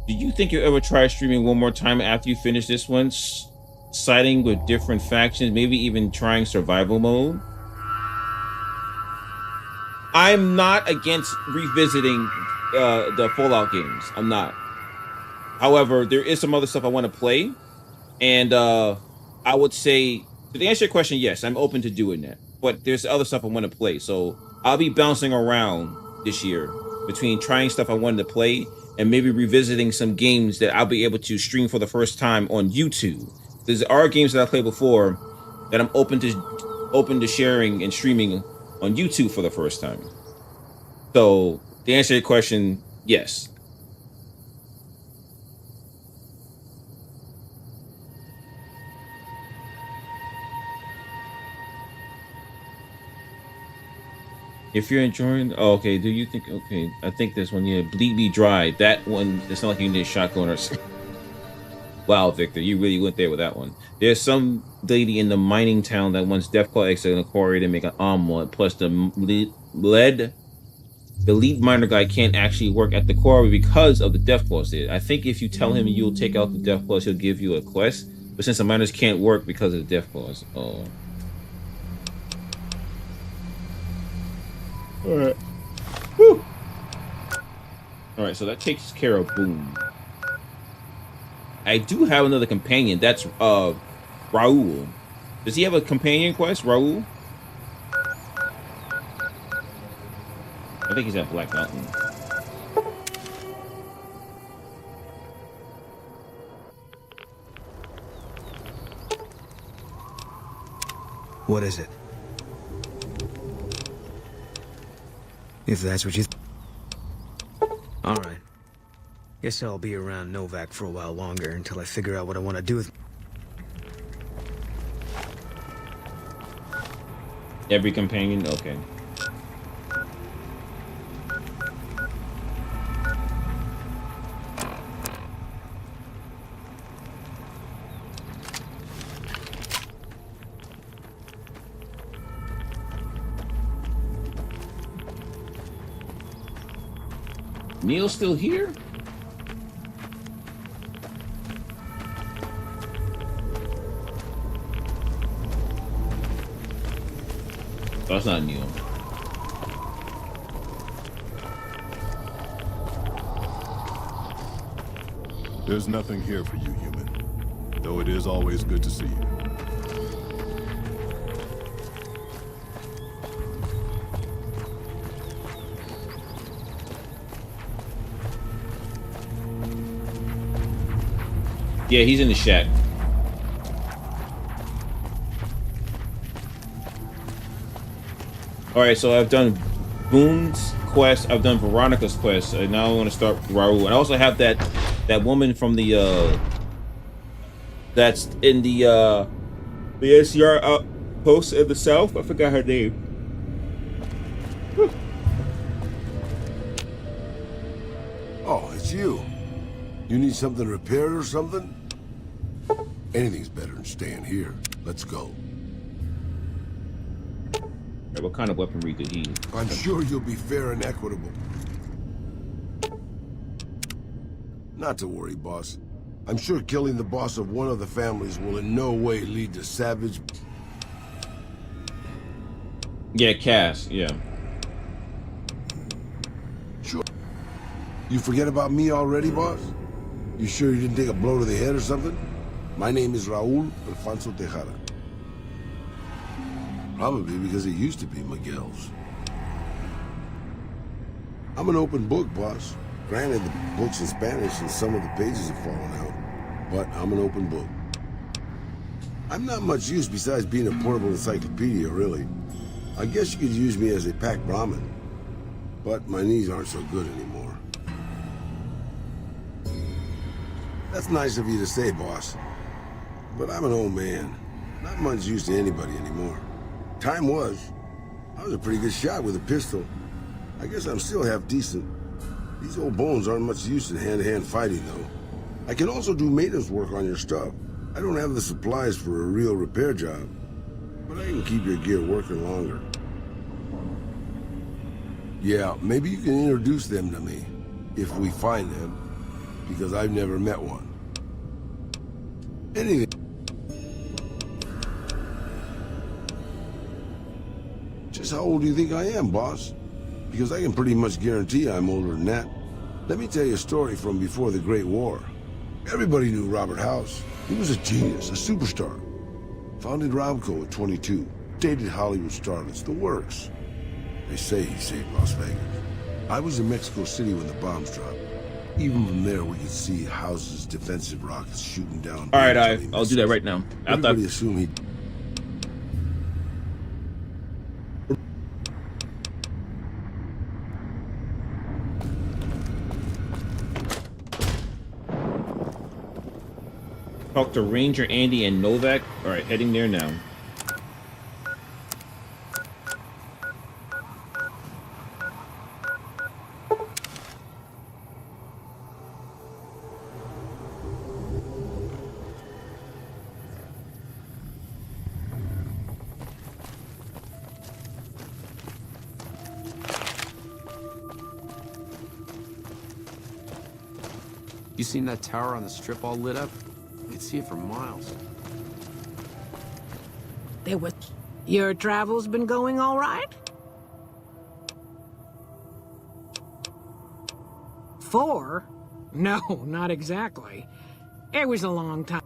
Do you think you'll ever try streaming one more time after you finish this one? Siding with different factions, maybe even trying survival mode? I'm not against revisiting the Fallout games. I'm not. However, there is some other stuff I want to play. And I would say, to answer your question, yes, I'm open to doing that. But there's other stuff I want to play. So I'll be bouncing around this year between trying stuff I wanted to play and maybe revisiting some games that I'll be able to stream for the first time on YouTube. There are games that I played before that I'm open to sharing and streaming on YouTube for the first time. So to answer your question, yes. If you're enjoying, oh, okay, do you think, okay, I think this one, yeah, Bleed Me Dry, that one, it's not like you need a shotgun or something. Wow, Victor, you really went there with that one. There's some lady in the mining town that wants Deathclaw eggs in a quarry to make an omelet, plus the lead miner guy can't actually work at the quarry because of the Deathclaws there. I think if you tell him you'll take out the Deathclaws, he'll give you a quest, but since the miners can't work because of the Deathclaws, oh. Alright. Woo! Alright, so that takes care of Boom. I do have another companion. That's Raul. Does he have a companion quest, Raul? I think he's at Black Mountain. What is it? If that's what you... Alright. Guess I'll be around Novak for a while longer until I figure out what I want to do with... Every companion? Okay. Neil's still here? That's not Neil. There's nothing here for you, human. Though it is always good to see you. Yeah, he's in the shack. Alright, so I've done Boone's quest, I've done Veronica's quest, and now I want to start Raul. And I also have that woman from the that's in the NCR outpost in the south. I forgot her name. Whew. Oh, it's you. You need something repaired or something? Anything's better than staying here. Let's go. Right, what kind of weaponry did he? I'm sure you'll be fair and equitable. Not to worry, boss. I'm sure killing the boss of one of the families will in no way lead to savage... Yeah, Cass, yeah. Sure. You forget about me already, boss? You sure you didn't take a blow to the head or something? My name is Raul Alfonso Tejada. Probably because it used to be Miguel's. I'm an open book, boss. Granted, the book's in Spanish and some of the pages have fallen out, but I'm an open book. I'm not much use besides being a portable encyclopedia, really. I guess you could use me as a packed Brahmin, but my knees aren't so good anymore. That's nice of you to say, boss. But I'm an old man. Not much use to anybody anymore. Time was. I was a pretty good shot with a pistol. I guess I'm still half decent. These old bones aren't much use in hand-to-hand fighting, though. I can also do maintenance work on your stuff. I don't have the supplies for a real repair job, but I can keep your gear working longer. Yeah, maybe you can introduce them to me, if we find them, because I've never met one. Anything. Just how old do you think I am, boss? Because I can pretty much guarantee I'm older than that. Let me tell you a story from before the Great War. Everybody knew Robert House. He was a genius, a superstar. Founded Robco at 22. Dated Hollywood starlets, the works. They say he saved Las Vegas. I was in Mexico City when the bombs dropped. Even from there, we could see House's defensive rockets shooting down. All right, I'll do that right now. Everybody assumed he... Talk to Ranger Andy and Novak. All right, heading there now. You seen that tower on the strip all lit up? You could see it for miles. Your travels been going all right? 4? No, not exactly. It was a long time.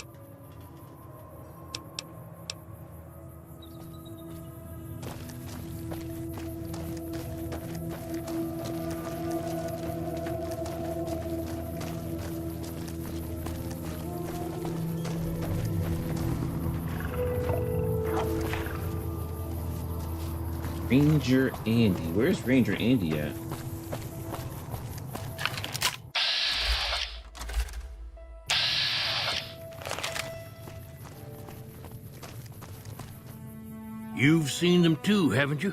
Ranger Andy. Where's Ranger Andy at? You've seen them too, haven't you?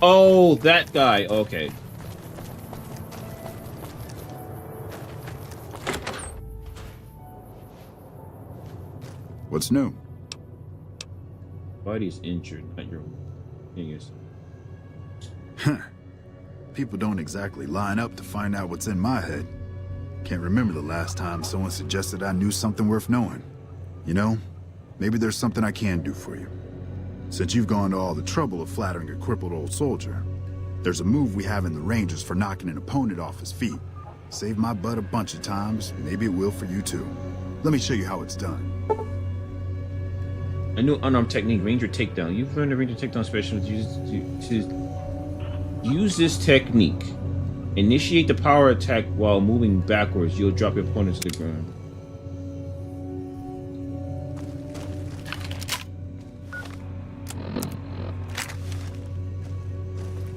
Oh, that guy. Okay. What's new? Body's injured. Not your fingers. People don't exactly line up to find out what's in my head. Can't remember the last time someone suggested I knew something worth knowing. You know, maybe there's something I can do for you. Since you've gone to all the trouble of flattering a crippled old soldier, there's a move we have in the ranges for knocking an opponent off his feet. Saved my butt a bunch of times. Maybe it will for you too. Let me show you how it's done. A new unarmed technique, Ranger Takedown. You've learned the Ranger Takedown special to use this technique. Initiate the power attack while moving backwards. You'll drop your opponent to the ground.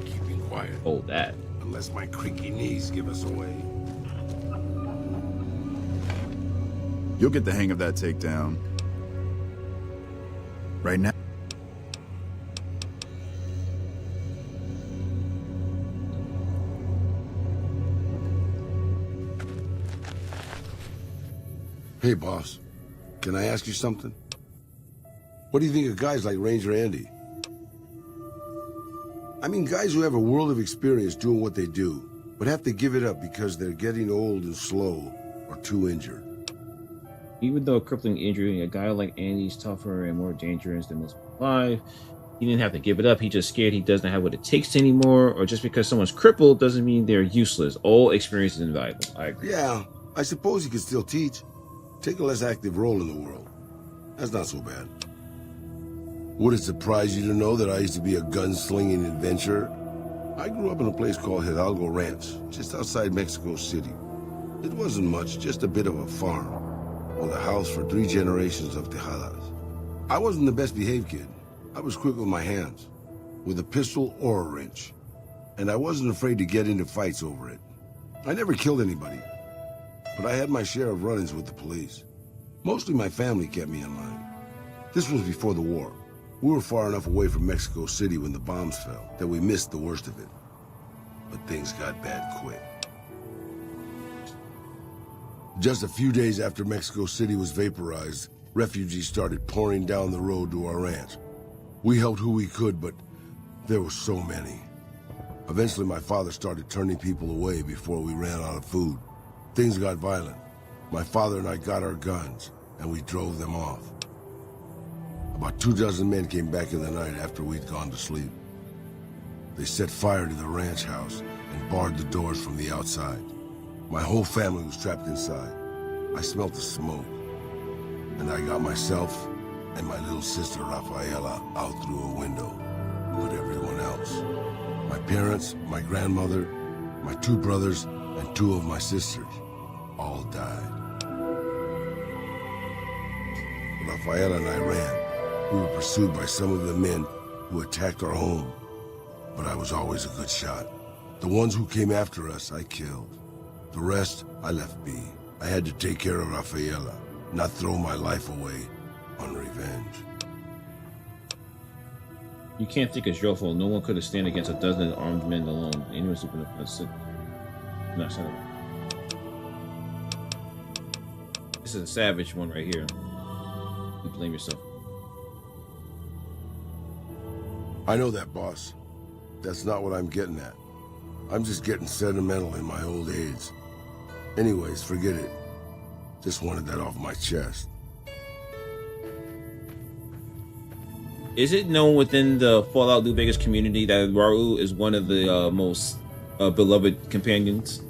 Keeping quiet. Hold that. Unless my creaky knees give us away. You'll get the hang of that takedown. Right now. Hey, boss. Can I ask you something? What do you think of guys like Ranger Andy? I mean, guys who have a world of experience doing what they do, but have to give it up because they're getting old and slow or too injured. Even though a crippling injury, a guy like Andy's tougher and more dangerous than most alive. He didn't have to give it up. He's just scared he doesn't have what it takes anymore. Or just because someone's crippled doesn't mean they're useless. All experience is invaluable. I agree. Yeah, I suppose you could still teach. Take a less active role in the world. That's not so bad. Would it surprise you to know that I used to be a gunslinging adventurer? I grew up in a place called Hidalgo Ranch, just outside Mexico City. It wasn't much, just a bit of a farm, with a house for 3 generations of Tejadas. I wasn't the best behaved kid. I was quick with my hands, with a pistol or a wrench. And I wasn't afraid to get into fights over it. I never killed anybody, but I had my share of run-ins with the police. Mostly my family kept me in line. This was before the war. We were far enough away from Mexico City when the bombs fell that we missed the worst of it. But things got bad quick. Just a few days after Mexico City was vaporized, refugees started pouring down the road to our ranch. We helped who we could, but there were so many. Eventually, my father started turning people away before we ran out of food. Things got violent. My father and I got our guns, and we drove them off. About 24 men came back in the night after we'd gone to sleep. They set fire to the ranch house and barred the doors from the outside. My whole family was trapped inside. I smelled the smoke, and I got myself and my little sister Rafaela out through a window, but everyone else. My parents, my grandmother, my 2 brothers, and 2 of my sisters all died. Rafaela and I ran. We were pursued by some of the men who attacked our home, but I was always a good shot. The ones who came after us, I killed. The rest, I left be. I had to take care of Rafaela, not throw my life away on revenge. You can't think it's your fault. No one could have stand against a dozen armed men alone. Anyone's who could have sit. Not shut up. This is a savage one right here. You blame yourself. I know that, boss. That's not what I'm getting at. I'm just getting sentimental in my old age. Anyways, forget it. Just wanted that off my chest. Is it known within the Fallout New Vegas community that Raul is one of the most beloved companions?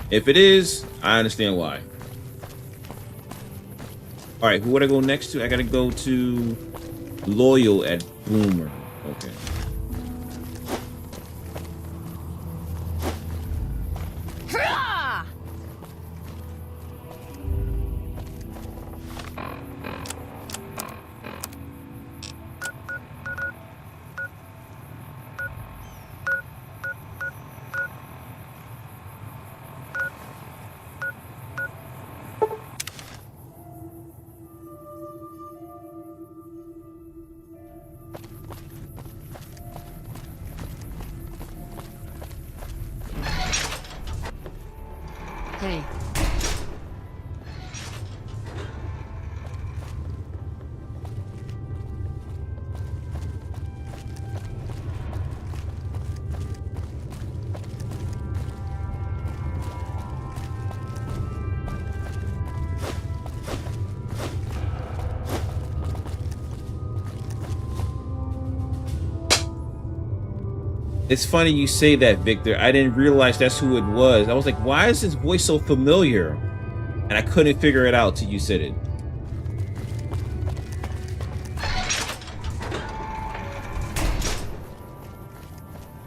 If it is, I understand why. All right, who would I go next to? I gotta go to Loyal at Boomer. Okay. It's funny you say that, Victor. I didn't realize that's who it was. I was like, why is his voice so familiar? And I couldn't figure it out till you said it.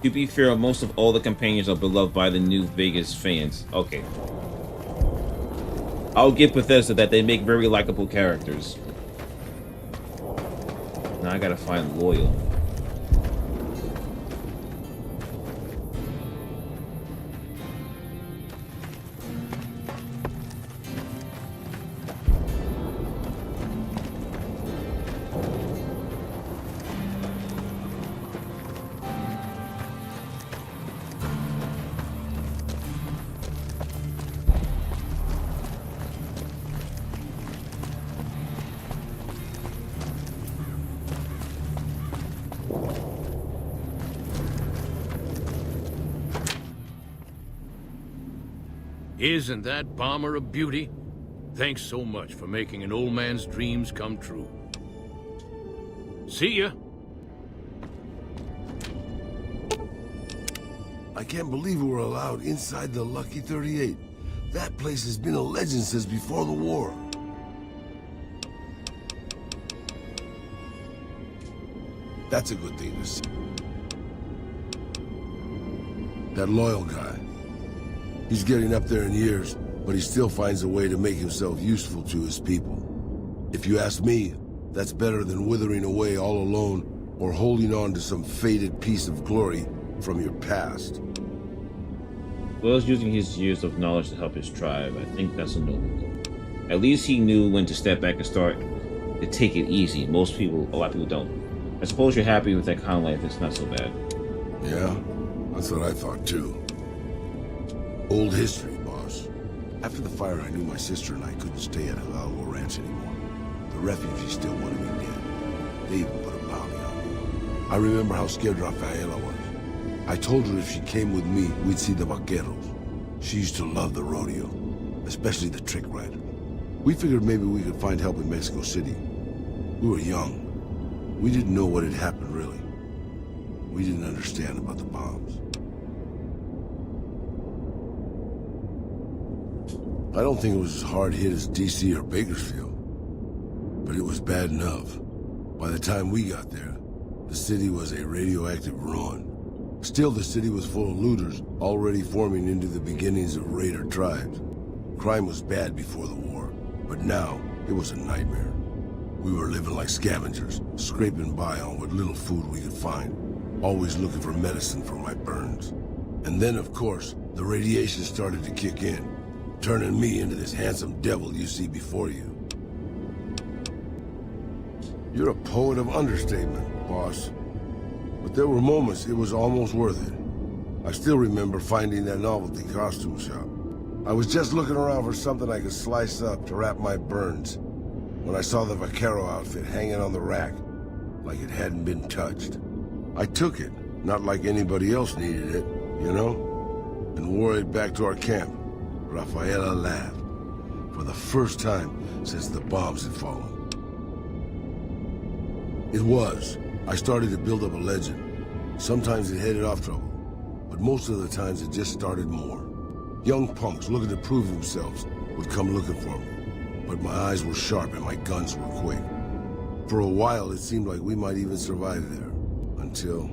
To be fair, most of all the companions are beloved by the New Vegas fans. Okay. I'll give Bethesda that they make very likable characters. Now I gotta find Loyal. Isn't that bomber a beauty? Thanks so much for making an old man's dreams come true. See ya. I can't believe we were allowed inside the Lucky 38. That place has been a legend since before the war. That's a good thing to see. That Loyal guy. He's getting up there in years, but he still finds a way to make himself useful to his people. If you ask me, that's better than withering away all alone or holding on to some faded piece of glory from your past. Well as using his years of knowledge to help his tribe, I think that's a noble goal. At least he knew when to step back and start to take it easy. A lot of people don't. I suppose you're happy with that kind of life, it's not so bad. Yeah, that's what I thought too. Old history, boss. After the fire, I knew my sister and I couldn't stay at Hidalgo Ranch anymore. The refugees still wanted me dead. They even put a bounty on me. I remember how scared Rafaela was. I told her if she came with me, we'd see the vaqueros. She used to love the rodeo, especially the trick rider. We figured maybe we could find help in Mexico City. We were young. We didn't know what had happened, really. We didn't understand about the bombs. I don't think it was as hard hit as DC or Bakersfield, but it was bad enough. By the time we got there, the city was a radioactive ruin. Still, the city was full of looters, already forming into the beginnings of raider tribes. Crime was bad before the war, but now it was a nightmare. We were living like scavengers, scraping by on what little food we could find, always looking for medicine for my burns. And then, of course, the radiation started to kick in, turning me into this handsome devil you see before you. You're a poet of understatement, boss. But there were moments it was almost worth it. I still remember finding that novelty costume shop. I was just looking around for something I could slice up to wrap my burns when I saw the vaquero outfit hanging on the rack like it hadn't been touched. I took it, not like anybody else needed it, you know, and wore it back to our camp. Rafaela laughed, for the first time since the bombs had fallen. It was. I started to build up a legend. Sometimes it headed off trouble, but most of the times it just started more. Young punks looking to prove themselves would come looking for me, but my eyes were sharp and my guns were quick. For a while, it seemed like we might even survive there, until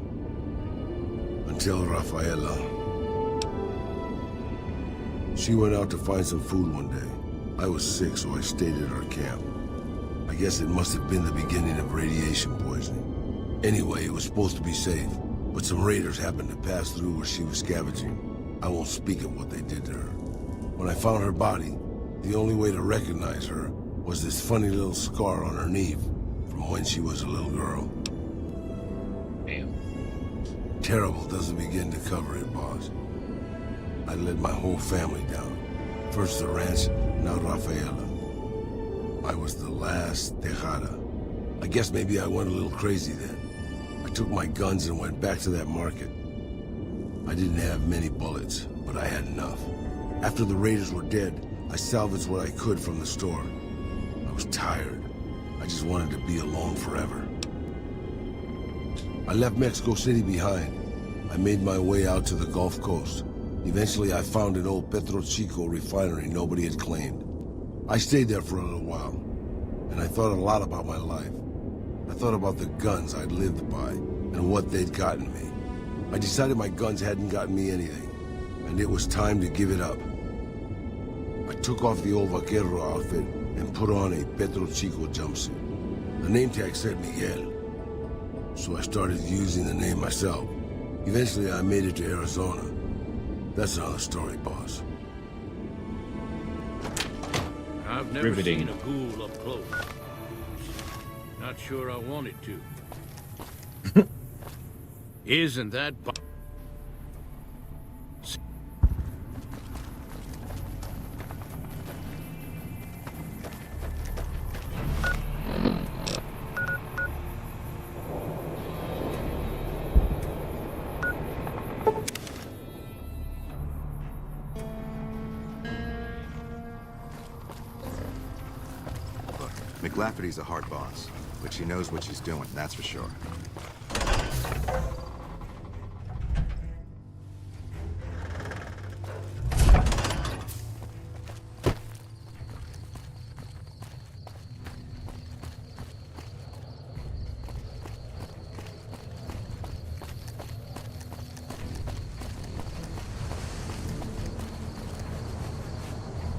Rafaela. She went out to find some food one day. I was sick, so I stayed at our camp. I guess it must have been the beginning of radiation poisoning. Anyway, it was supposed to be safe, but some raiders happened to pass through where she was scavenging. I won't speak of what they did to her. When I found her body, the only way to recognize her was this funny little scar on her knee from when she was a little girl. Damn. Terrible doesn't begin to cover it, boss. I let my whole family down. First the ranch, now Rafaela. I was the last Tejada. I guess maybe I went a little crazy then. I took my guns and went back to that market. I didn't have many bullets, but I had enough. After the raiders were dead, I salvaged what I could from the store. I was tired. I just wanted to be alone forever. I left Mexico City behind. I made my way out to the Gulf Coast. Eventually, I found an old Petro Chico refinery nobody had claimed. I stayed there for a little while, and I thought a lot about my life. I thought about the guns I'd lived by, and what they'd gotten me. I decided my guns hadn't gotten me anything, and it was time to give it up. I took off the old vaquero outfit and put on a Petro Chico jumpsuit. The name tag said Miguel, so I started using the name myself. Eventually, I made it to Arizona. That's another story, boss. I've never Riveting. seen a ghoul up close. Not sure I wanted to. Isn't that... McLafferty's a hard boss, but she knows what she's doing, that's for sure.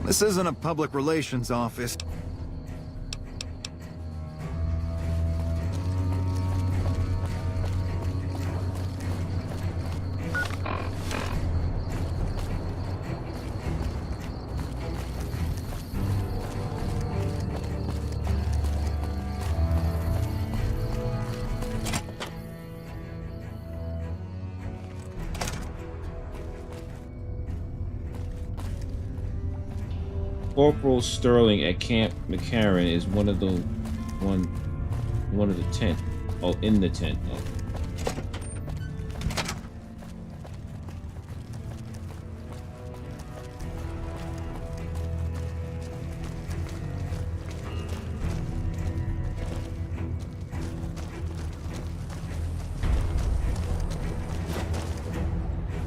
This isn't a public relations office. Corporal Sterling at Camp McCarran is one of the tent. Oh, in the tent. Oh.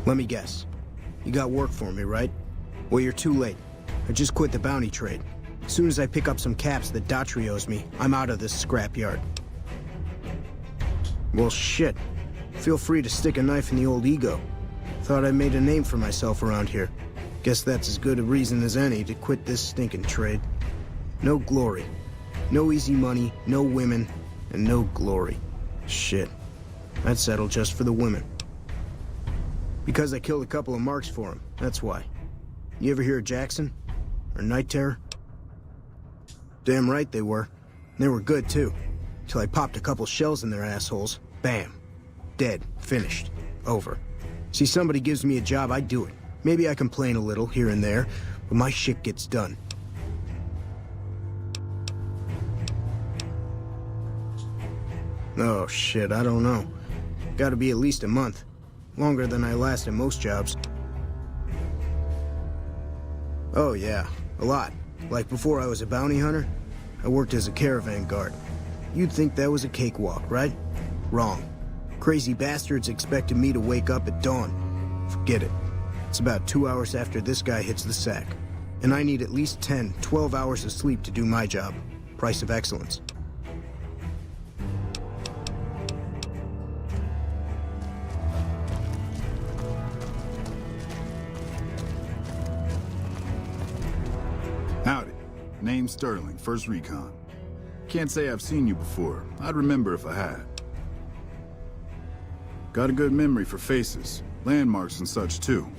Let me guess. You got work for me, right? Well, you're too late. I just quit the bounty trade. As soon as I pick up some caps that Daughtry owes me, I'm out of this scrapyard. Well, shit. Feel free to stick a knife in the old ego. Thought I made a name for myself around here. Guess that's as good a reason as any to quit this stinking trade. No glory. No easy money, no women, and no glory. Shit. I'd settle just for the women. Because I killed a couple of marks for him, that's why. You ever hear of Jackson? Or Night Terror? Damn right they were. They were good, too. Till I popped a couple shells in their assholes. Bam. Dead. Finished. Over. See, somebody gives me a job, I do it. Maybe I complain a little here and there, but my shit gets done. Oh, shit, I don't know. Gotta be at least a month. Longer than I last at most jobs. Oh, yeah. A lot. Like before I was a bounty hunter, I worked as a caravan guard. You'd think that was a cakewalk, right? Wrong. Crazy bastards expected me to wake up at dawn. Forget it. It's about 2 hours after this guy hits the sack. And I need at least 10, 12 hours of sleep to do my job. Price of excellence. Howdy. Name's Sterling, First Recon. Can't say I've seen you before. I'd remember if I had. Got a good memory for faces, landmarks and such too.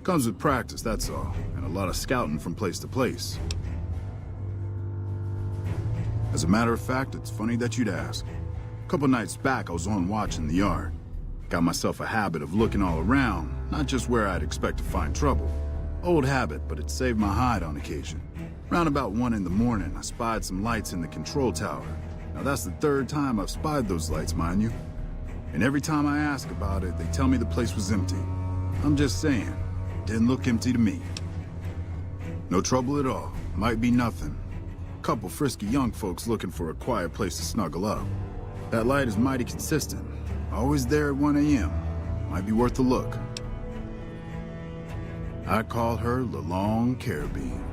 Comes with practice, that's all, and a lot of scouting from place to place. As a matter of fact, it's funny that you'd ask. A couple nights back, I was on watch in the yard. Got myself a habit of looking all around, not just where I'd expect to find trouble. Old habit, but it saved my hide on occasion. Round about 1 in the morning, I spied some lights in the control tower. Now that's the 3rd time I've spied those lights, mind you. And every time I ask about it, they tell me the place was empty. I'm just saying, didn't look empty to me. No trouble at all, might be nothing. Couple frisky young folks looking for a quiet place to snuggle up. That light is mighty consistent, always there at 1 a.m. Might be worth a look. I call her the Long Carabine.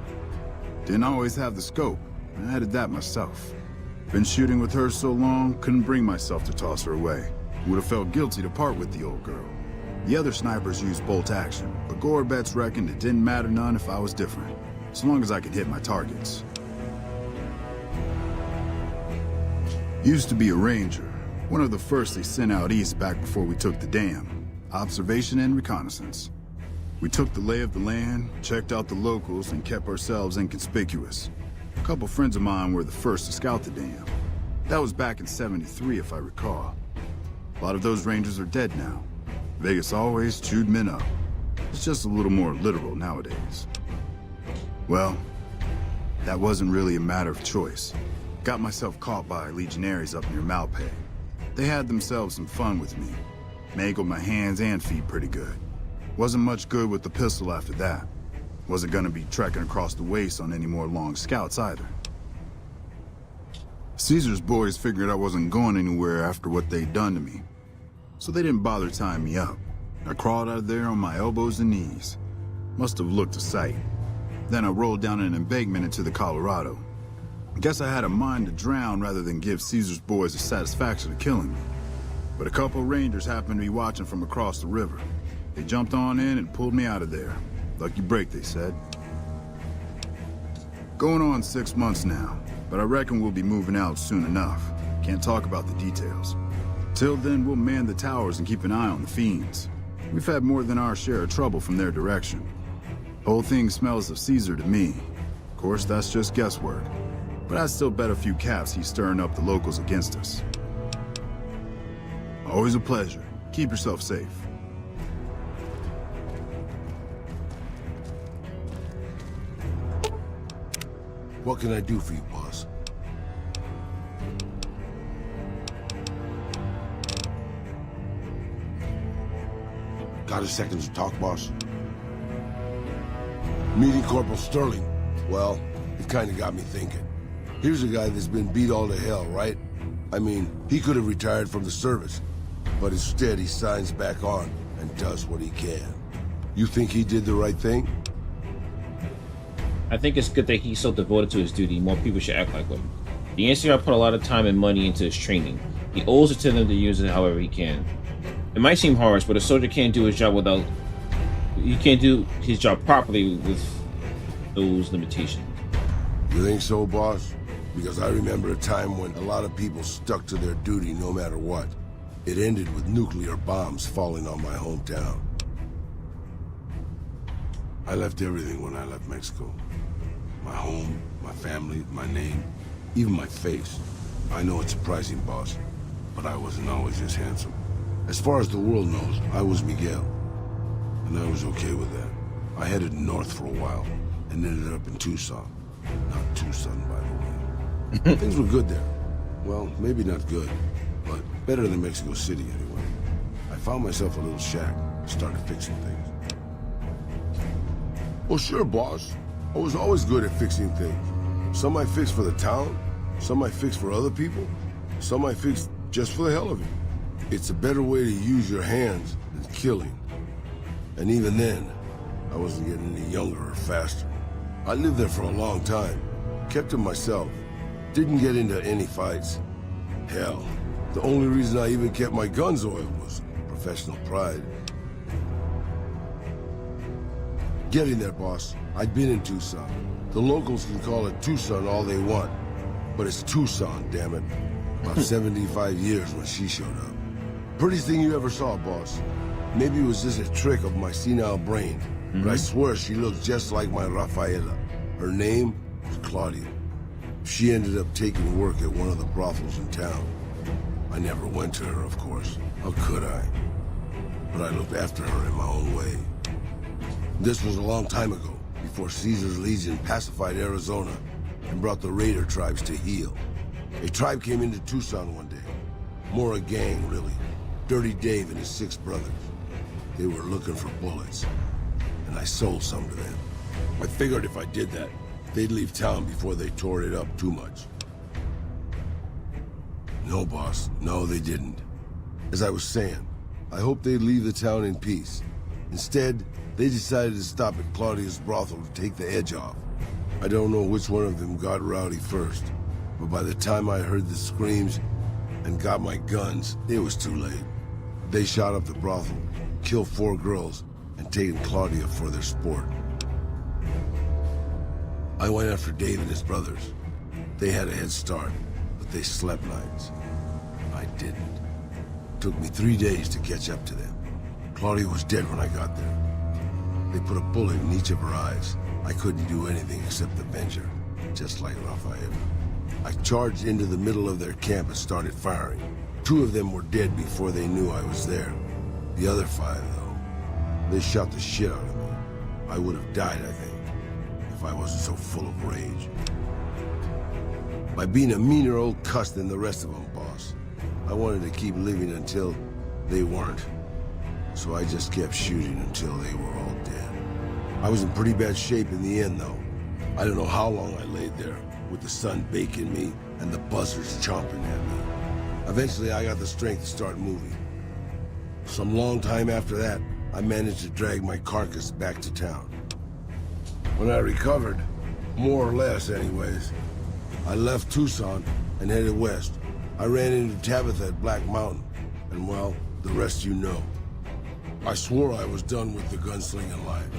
Didn't always have the scope. I added that myself. Been shooting with her so long, couldn't bring myself to toss her away. Would have felt guilty to part with the old girl. The other snipers used bolt action, but Gorbets reckoned it didn't matter none if I was different, so long as I could hit my targets. Used to be a ranger, one of the first they sent out east back before we took the dam. Observation and reconnaissance. We took the lay of the land, checked out the locals, and kept ourselves inconspicuous. A couple friends of mine were the first to scout the dam. That was back in '73, if I recall. A lot of those rangers are dead now. Vegas always chewed men up. It's just a little more literal nowadays. Well, that wasn't really a matter of choice. Got myself caught by legionaries up near Malpay. They had themselves some fun with me. Mangled my hands and feet pretty good. Wasn't much good with the pistol after that. Wasn't gonna be trekking across the waste on any more long scouts either. Caesar's boys figured I wasn't going anywhere after what they'd done to me, so they didn't bother tying me up. I crawled out of there on my elbows and knees. Must have looked a sight. Then I rolled down an embankment into the Colorado. Guess I had a mind to drown rather than give Caesar's boys the satisfaction of killing me. But a couple of rangers happened to be watching from across the river. They jumped on in and pulled me out of there. Lucky break, they said. Going on 6 months now, but I reckon we'll be moving out soon enough. Can't talk about the details. Till then, we'll man the towers and keep an eye on the fiends. We've had more than our share of trouble from their direction. Whole thing smells of Caesar to me. Of course, that's just guesswork. But I'd still bet a few caps he's stirring up the locals against us. Always a pleasure. Keep yourself safe. What can I do for you, boss? Got a second to talk, boss? Meeting Corporal Sterling. Well, it kind of got me thinking. Here's a guy that's been beat all to hell, right? I mean, he could have retired from the service, but instead he signs back on and does what he can. You think he did the right thing? I think it's good that he's so devoted to his duty. More people should act like him. The NCR put a lot of time and money into his training. He owes it to them to use it however he can. It might seem harsh, but a soldier can't do his job without... He can't do his job properly with those limitations. You think so, boss? Because I remember a time when a lot of people stuck to their duty no matter what. It ended with nuclear bombs falling on my hometown. I left everything when I left Mexico. My home, my family, my name, even my face. I know it's surprising, boss, but I wasn't always this handsome. As far as the world knows, I was Miguel, and I was okay with that. I headed north for a while, and ended up in Tucson. Not Tucson, by the way. Things were good there. Well, maybe not good, but better than Mexico City anyway. I found myself a little shack, started fixing things. Well, sure, boss. I was always good at fixing things. Some I fixed for the town, some I fixed for other people, some I fixed just for the hell of it. It's a better way to use your hands than killing. And even then, I wasn't getting any younger or faster. I lived there for a long time, kept to myself, didn't get into any fights. Hell, the only reason I even kept my guns oiled was professional pride. Getting there, boss. I'd been in Tucson. The locals can call it Tucson all they want, but it's Tucson, damn it. About 75 years when she showed up. Prettiest thing you ever saw, boss. Maybe it was just a trick of my senile brain, but I swear she looked just like my Rafaela. Her name was Claudia. She ended up taking work at one of the brothels in town. I never went to her, of course. How could I? But I looked after her in my own way. This was a long time ago, before Caesar's Legion pacified Arizona and brought the raider tribes to heel. A tribe came into Tucson one day. More a gang, really. Dirty Dave and his 6 brothers. They were looking for bullets, and I sold some to them. I figured if I did that, they'd leave town before they tore it up too much. No, boss. No, they didn't. As I was saying, I hoped they'd leave the town in peace. Instead, they decided to stop at Claudia's brothel to take the edge off. I don't know which one of them got rowdy first, but by the time I heard the screams and got my guns, it was too late. They shot up the brothel, killed 4 girls, and taken Claudia for their sport. I went after Dave and his brothers. They had a head start, but they slept nights. I didn't. It took me 3 days to catch up to them. Claudia was dead when I got there. They put a bullet in each of her eyes. I couldn't do anything except avenge her, just like Rafael. I charged into the middle of their camp and started firing. 2 of them were dead before they knew I was there. The other 5, though, they shot the shit out of me. I would have died, I think, if I wasn't so full of rage. By being a meaner old cuss than the rest of them, boss. I wanted to keep living until they weren't. So I just kept shooting until they were all dead. I was in pretty bad shape in the end, though. I don't know how long I laid there, with the sun baking me and the buzzards chomping at me. Eventually, I got the strength to start moving. Some long time after that, I managed to drag my carcass back to town. When I recovered, more or less anyways, I left Tucson and headed west. I ran into Tabitha at Black Mountain, and well, the rest you know. I swore I was done with the gunslinging life.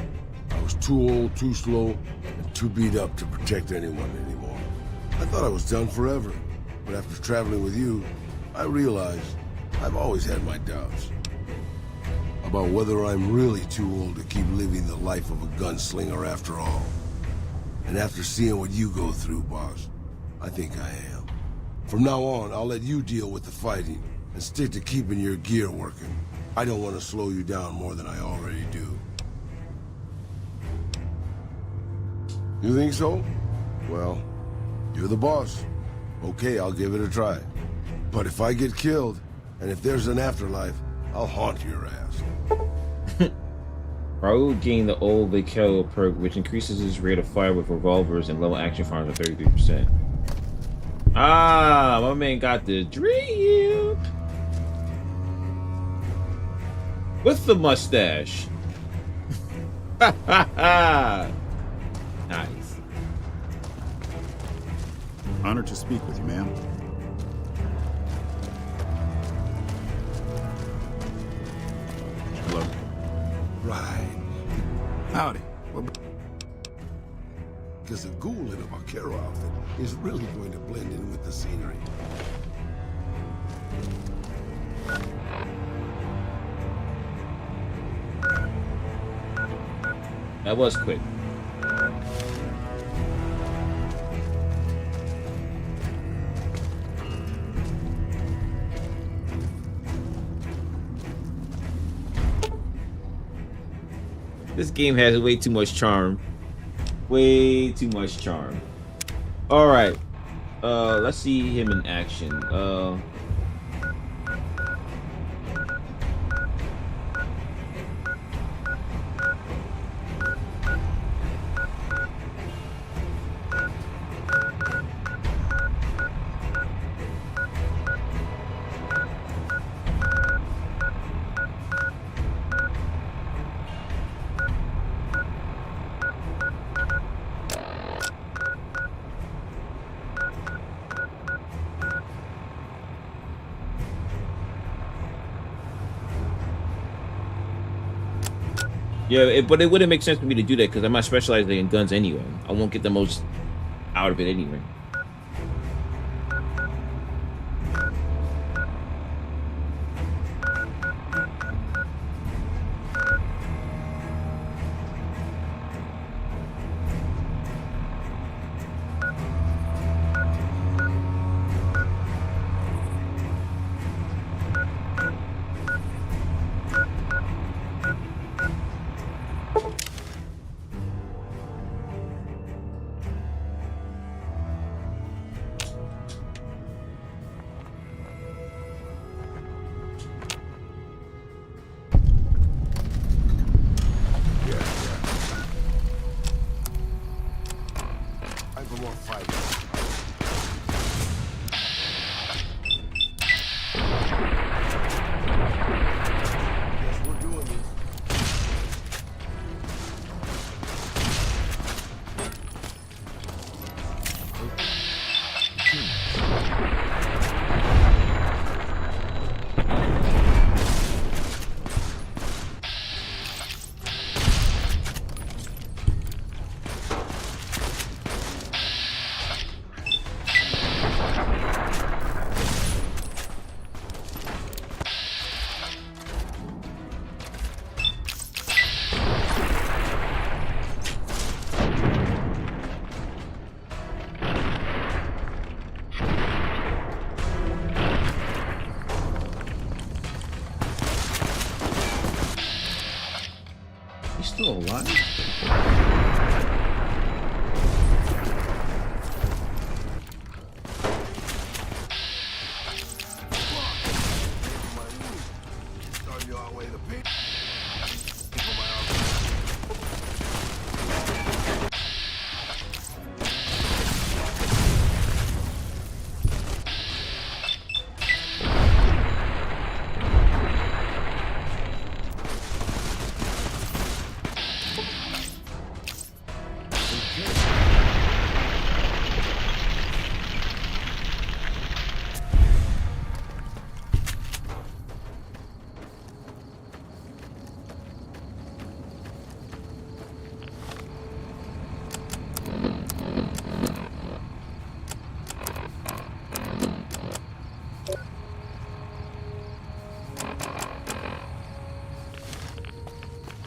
I was too old, too slow, and too beat up to protect anyone anymore. I thought I was done forever, but after traveling with you, I realized I've always had my doubts about whether I'm really too old to keep living the life of a gunslinger after all. And after seeing what you go through, boss, I think I am. From now on, I'll let you deal with the fighting and stick to keeping your gear working. I don't want to slow you down more than I already do. You think so? Well, you're the boss. Okay, I'll give it a try. But if I get killed, and if there's an afterlife, I'll haunt your ass. Raul gained the old Vaquero perk, which increases his rate of fire with revolvers and level action firearms by 33%. Ah, my man got the drip with the mustache. Ha ha ha! Nice. Honored to speak with you, ma'am. Hello. Right. Howdy. Because a ghoul in a vaquero outfit is really going to blend in with the scenery. That was quick. This game has way too much charm. Way too much charm. All right. Let's see him in action. Yeah, but it wouldn't make sense for me to do that because I'm not specializing in guns anyway. I won't get the most out of it anyway. still alive?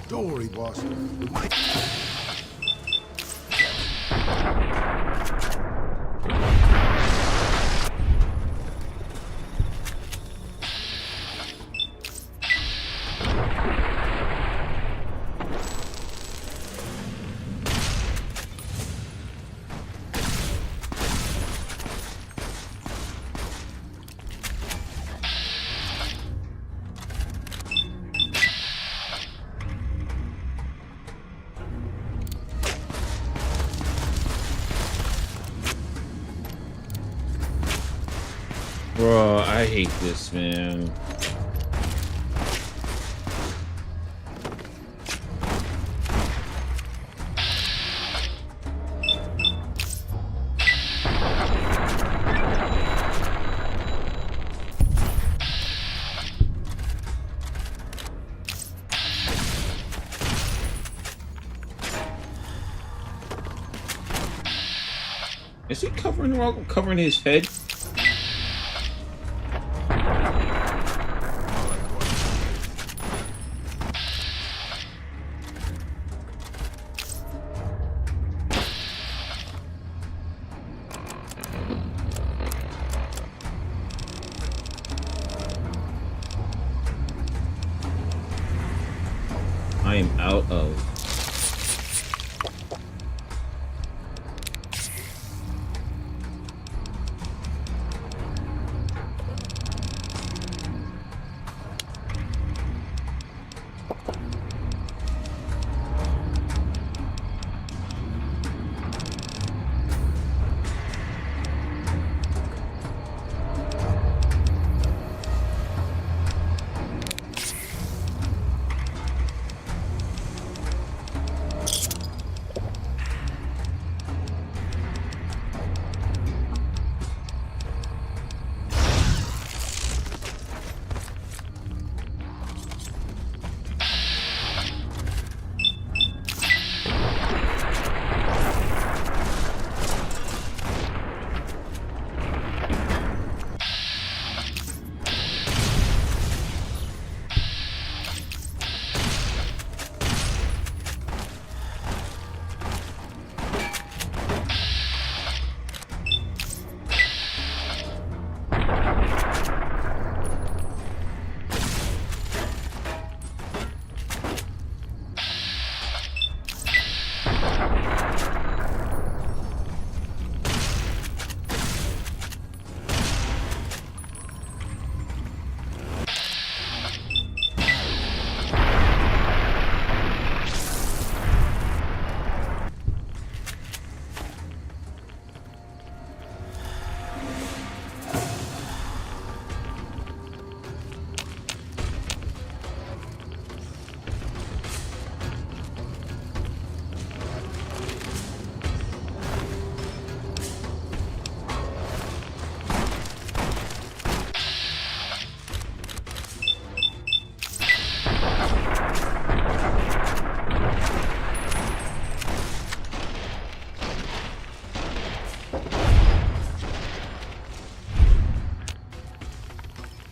Don't worry, boss. Bro, I hate this, man. Is he covering his head? I am out of.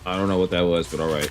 I don't know what that was, but all right.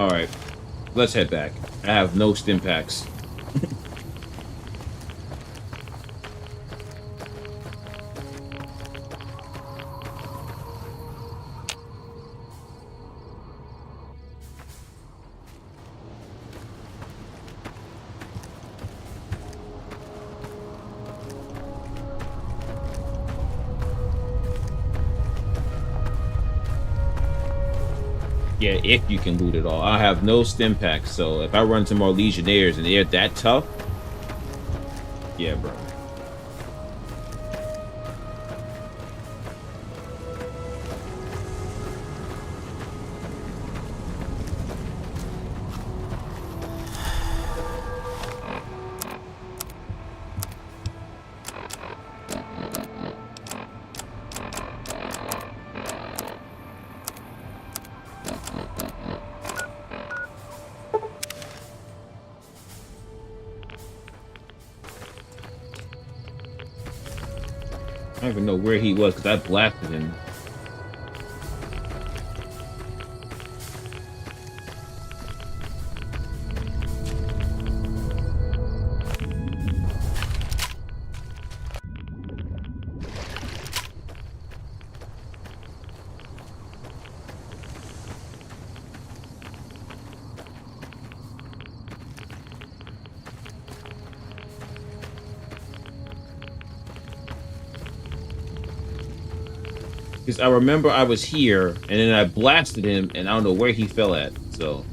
Alright. Let's head back. I have no stim packs. Yeah, if you can loot it all. I have no stim packs, so if I run some more Legionnaires and they're that tough, yeah, bro. I don't even know where he was because I blasted him. Because I remember I was here, and then I blasted him, and I don't know where he fell at, so...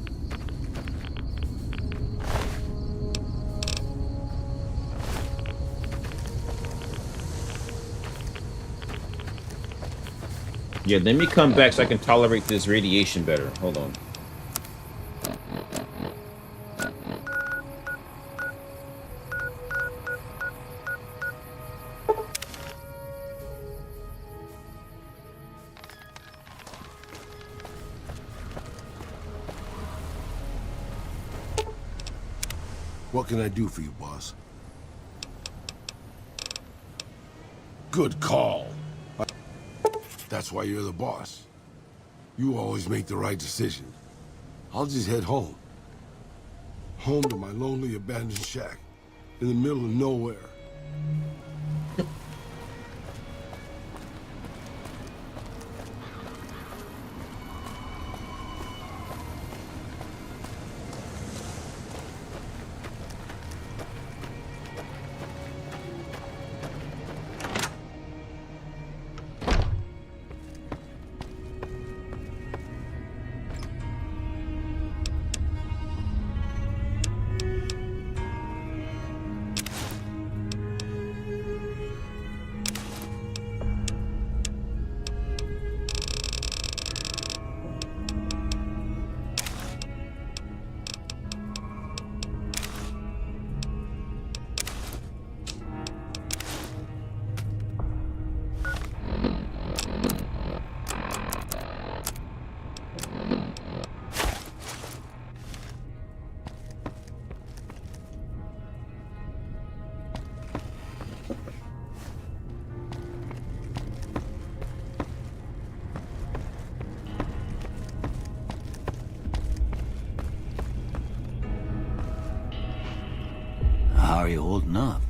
Yeah, let me come back so I can tolerate this radiation better. Hold on. What can I do for you, boss? Good call. That's why you're the boss. You always make the right decision. I'll just head home. Home to my lonely abandoned shack in the middle of nowhere. How are you holding up?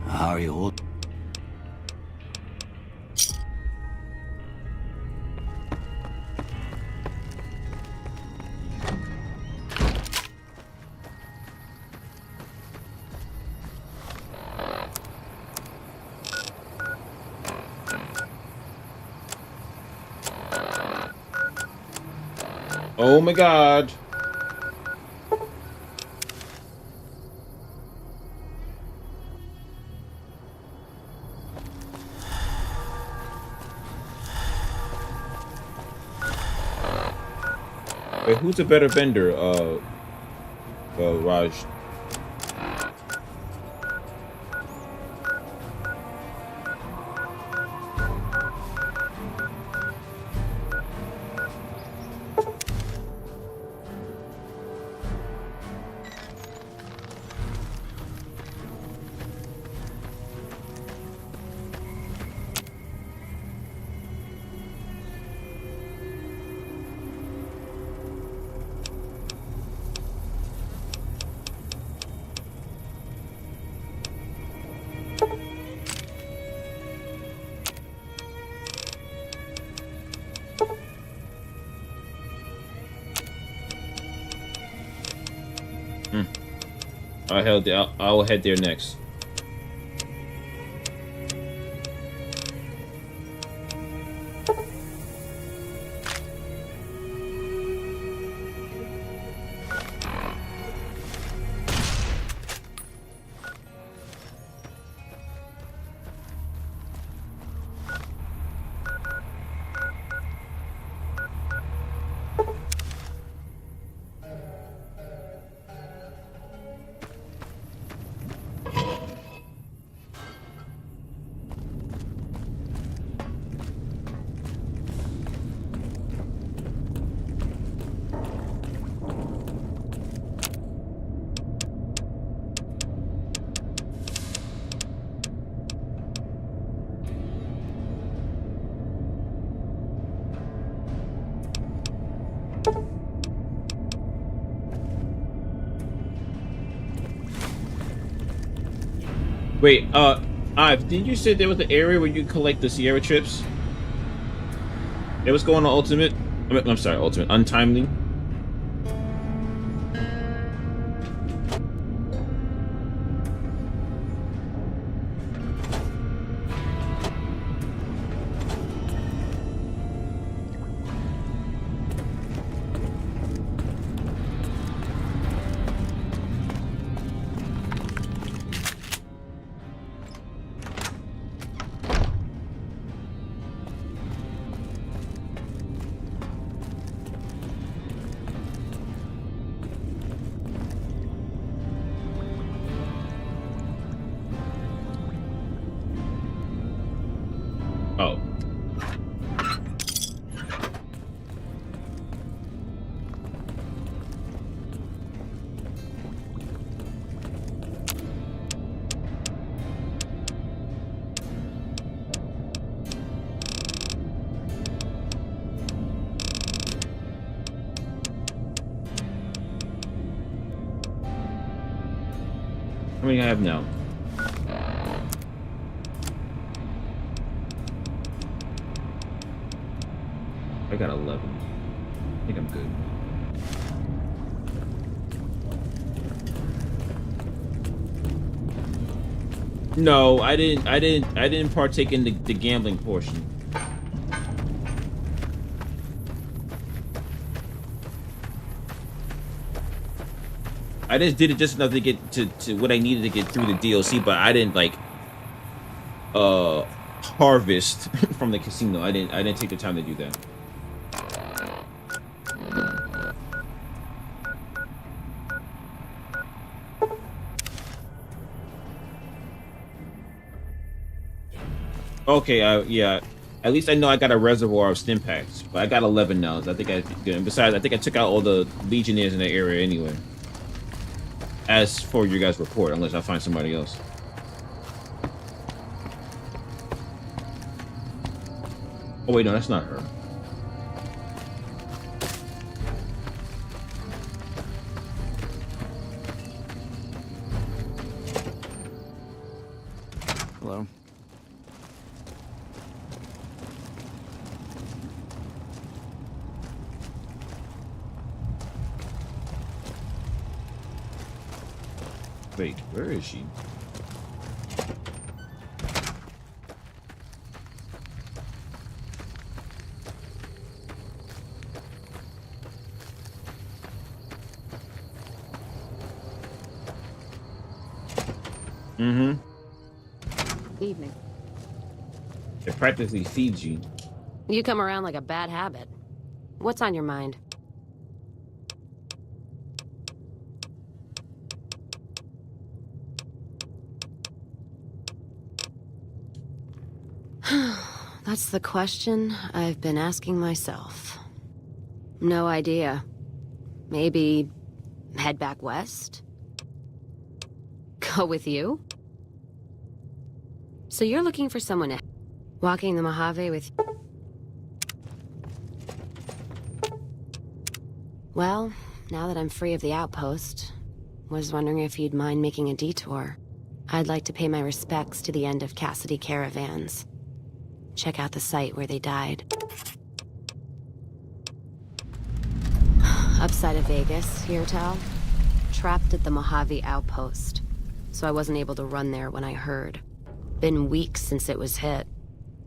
How are you holding? Oh my god. Wait, who's a better vendor? Raj. I'll head there next. Wait, Ive, didn't you say there was an area where you collect the Sierra chips? It was going on Ultimate? I'm sorry, Ultimate. Untimely? Oh. How many I have now? I got 11. I think I'm good. No, I didn't partake in the gambling portion. I just did it just enough to get to what I needed to get through the DLC, but I didn't like harvest from the casino. I didn't take the time to do that. Okay, yeah. At least I know I got a reservoir of stim packs, but I got 11 now. So I think I good. And besides, I think I took out all the Legionnaires in the area anyway. As for your guys' report, unless I find somebody else. Oh wait, no, that's not her. Hello. Wait, where is she? Mm-hmm. Evening. It practically feeds you. You come around like a bad habit. What's on your mind? That's the question I've been asking myself. No idea. Maybe head back west? Go with you? So you're looking for someone to... Walking the Mojave with... Well, now that I'm free of the outpost, was wondering if you'd mind making a detour. I'd like to pay my respects to the end of Cassidy caravans. Check out the site where they died. Upside of Vegas, here, Tal. trapped at the Mojave outpost, so I wasn't able to run there when I heard. Been weeks since it was hit,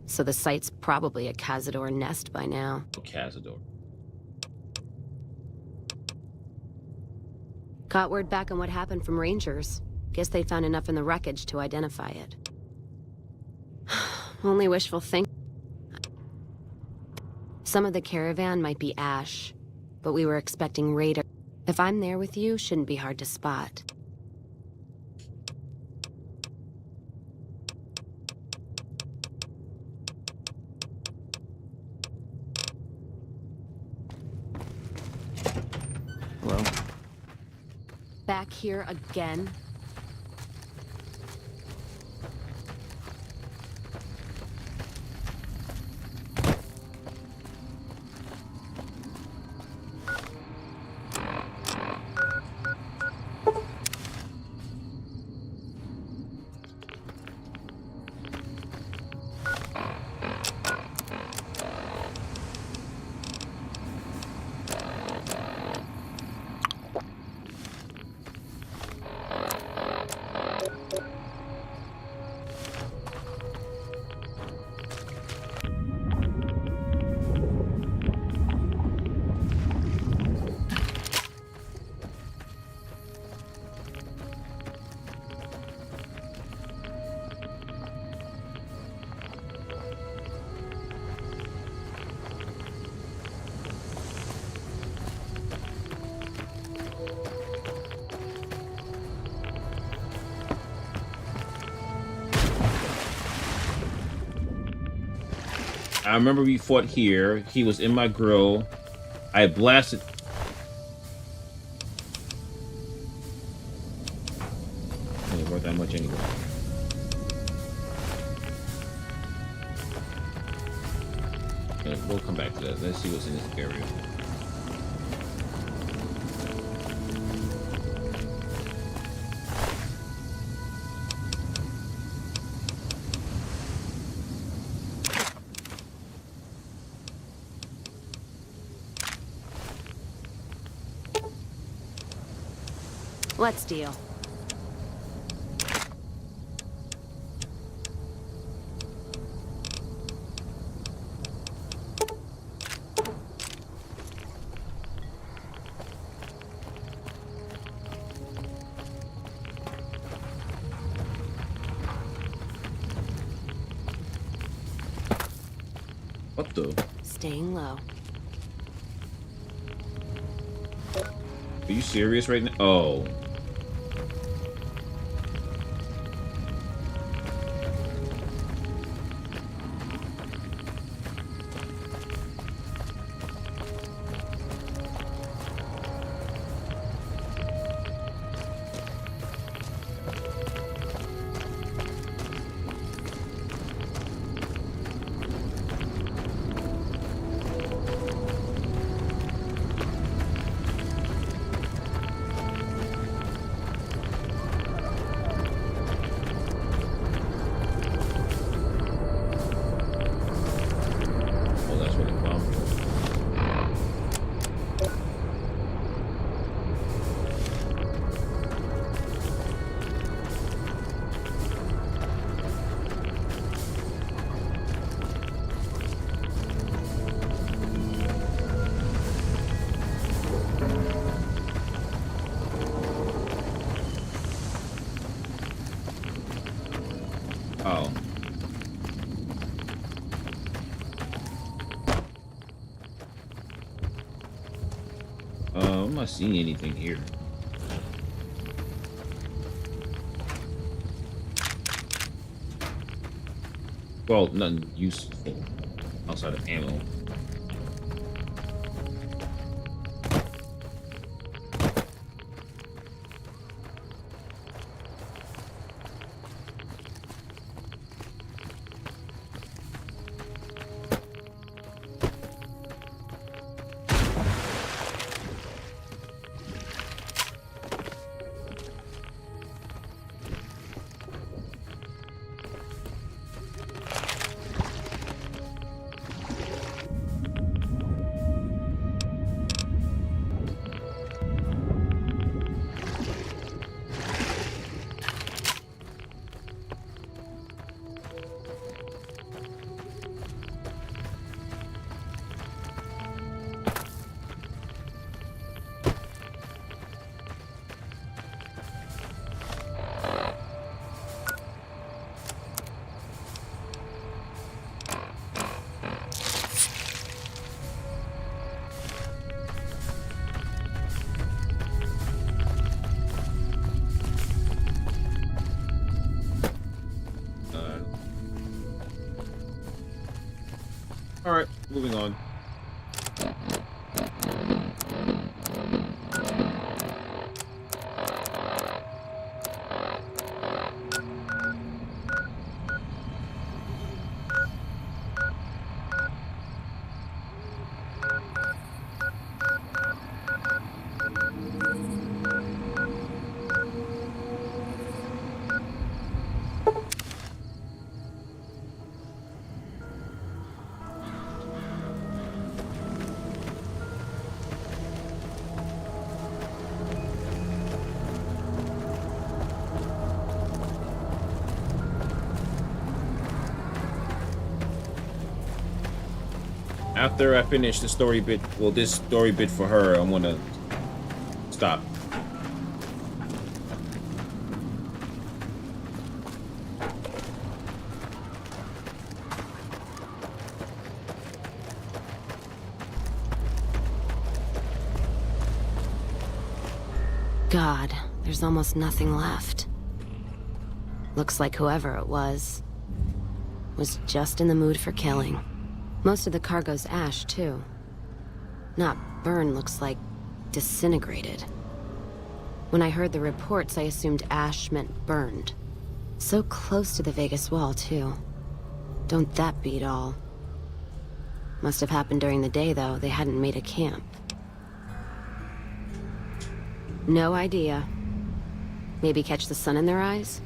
so the site's probably a Cazador nest by now. Cazador. Got word back on what happened from Rangers. Guess they found enough in the wreckage to identify it. Only wishful thinking. Some of the caravan might be ash, but we were expecting raiders. If I'm there with you, shouldn't be hard to spot. Hello. Back here again? I remember we fought here. He was in my grill. I blasted. It ain't worth that much anyway. Okay, we'll come back to that. Let's see what's in this area. Let's deal. What the? Staying low. Are you serious right now? Oh. Oh. I'm not seeing anything here. Well, nothing useful outside of ammo. Moving on. After I finish the story bit, well, this story bit for her, I'm gonna stop. God, there's almost nothing left. Looks like whoever it was just in the mood for killing. Most of the cargo's ash, too. Not burned, looks like disintegrated. When I heard the reports, I assumed ash meant burned. So close to the Vegas wall, too. Don't that beat all? Must have happened during the day, though. They hadn't made a camp. No idea. Maybe catch the sun in their eyes?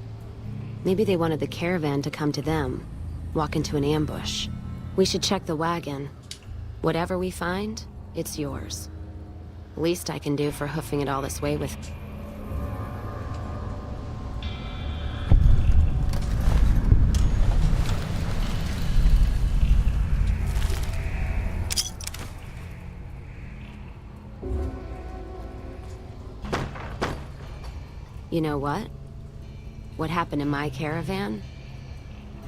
Maybe they wanted the caravan to come to them, walk into an ambush. We should check the wagon. Whatever we find, it's yours. Least I can do for hoofing it all this way with... You know what? What happened in my caravan?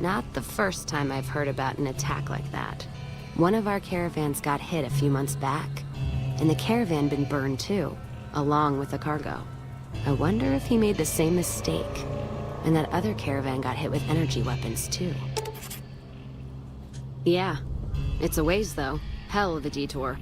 Not the first time I've heard about an attack like that. One of our caravans got hit a few months back, and the caravan been burned too, along with the cargo. I wonder if he made the same mistake, and that other caravan got hit with energy weapons too. Yeah, it's a ways though. Hell of a detour.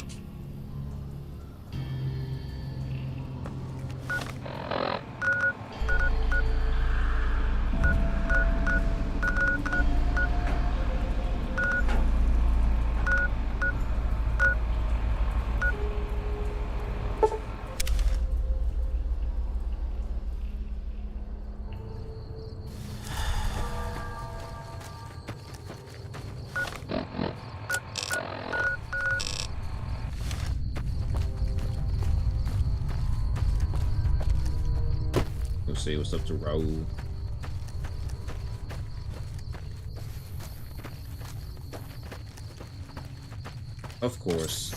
Say what's up to Raul. Of course.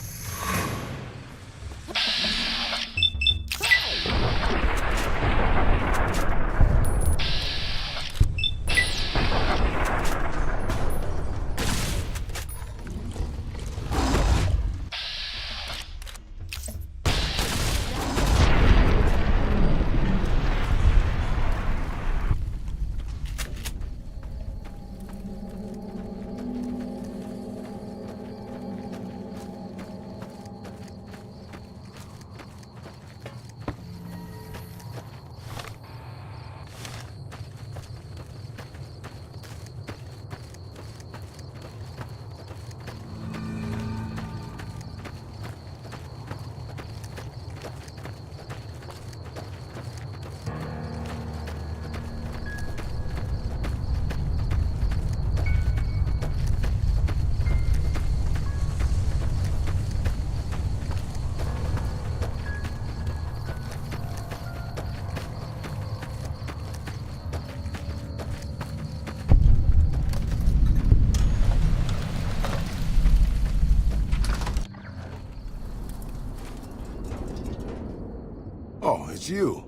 Oh, it's you.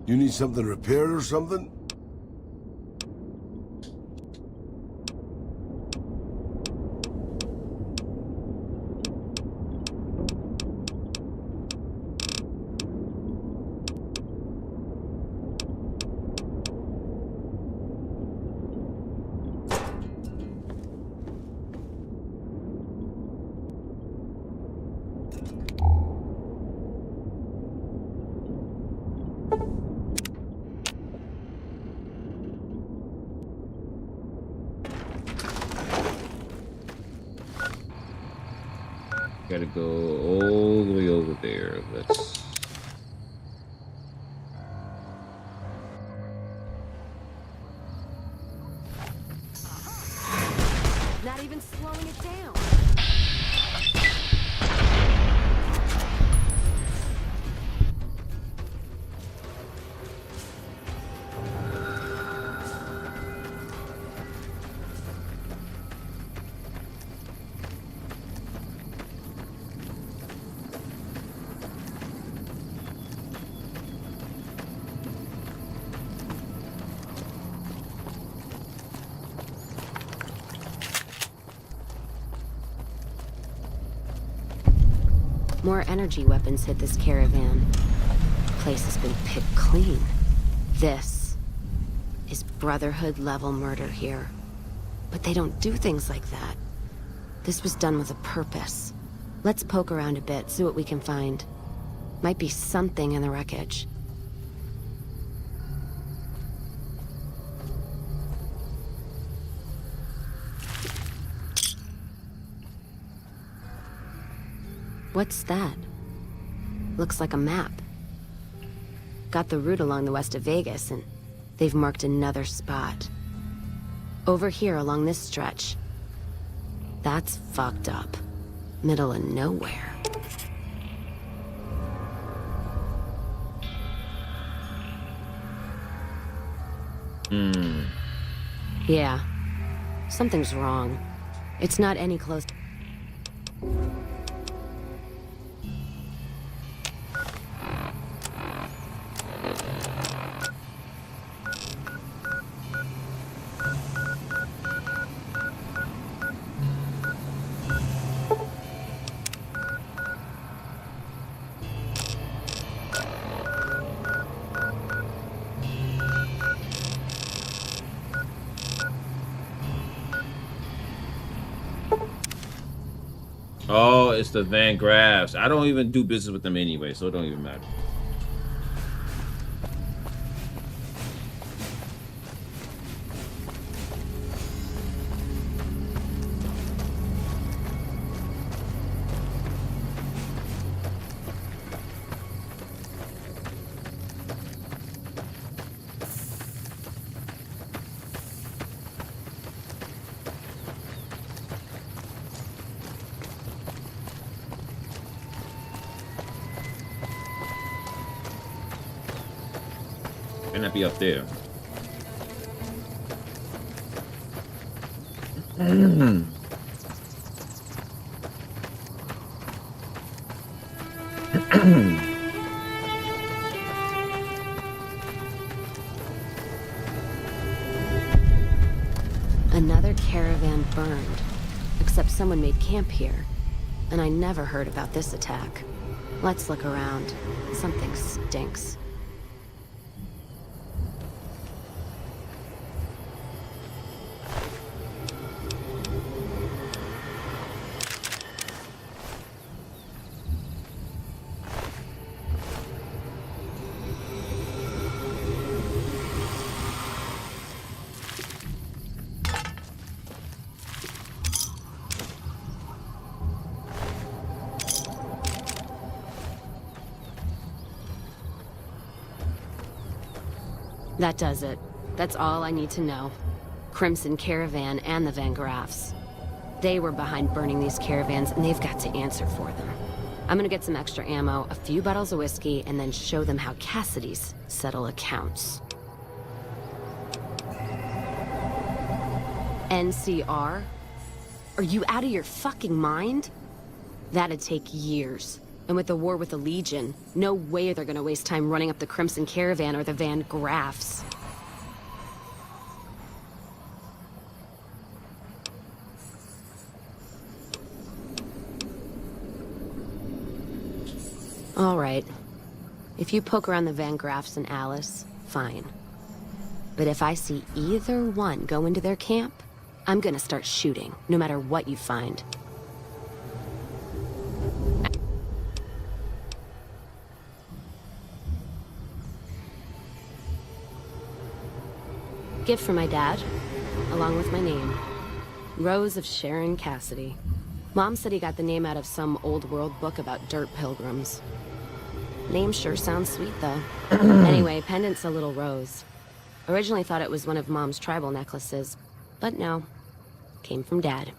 You need something repaired or something? gotta go all the way over there. Let's... Not even slowing it down. More energy weapons hit this caravan. Place has been picked clean. This is Brotherhood-level murder here. But they don't do things like that. This was done with a purpose. Let's poke around a bit, see what we can find. Might be something in the wreckage. What's that? Looks like a map. Got the route along the west of Vegas, and they've marked another spot. Over here along this stretch. That's fucked up. Middle of nowhere. Yeah. Something's wrong. It's not any close. Oh, it's the Van Graffs. I don't even do business with them anyway, so it don't even matter. May not be up there. Another caravan burned. Except someone made camp here. And I never heard about this attack. Let's look around. Something stinks. That does it. That's all I need to know. Crimson Caravan and the Van Graffs. They were behind burning these caravans, and they've got to answer for them. I'm gonna get some extra ammo, a few bottles of whiskey, and then show them how Cassidy's settle accounts. NCR? Are you out of your fucking mind? That'd take years. And with the war with the Legion, no way they're gonna waste time running up the Crimson Caravan or the Van Graffs. All right. If you poke around the Van Graffs and Alice, fine. But if I see either one go into their camp, I'm gonna start shooting, no matter what you find. Gift for my dad, along with my name. Rose of Sharon Cassidy. Mom said he got the name out of some old world book about dirt pilgrims. Name sure sounds sweet, though. Anyway, pendant's a little rose. Originally thought it was one of Mom's tribal necklaces, but no. Came from Dad.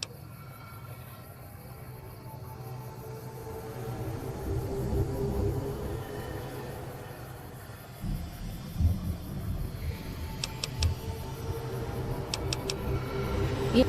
Yeah.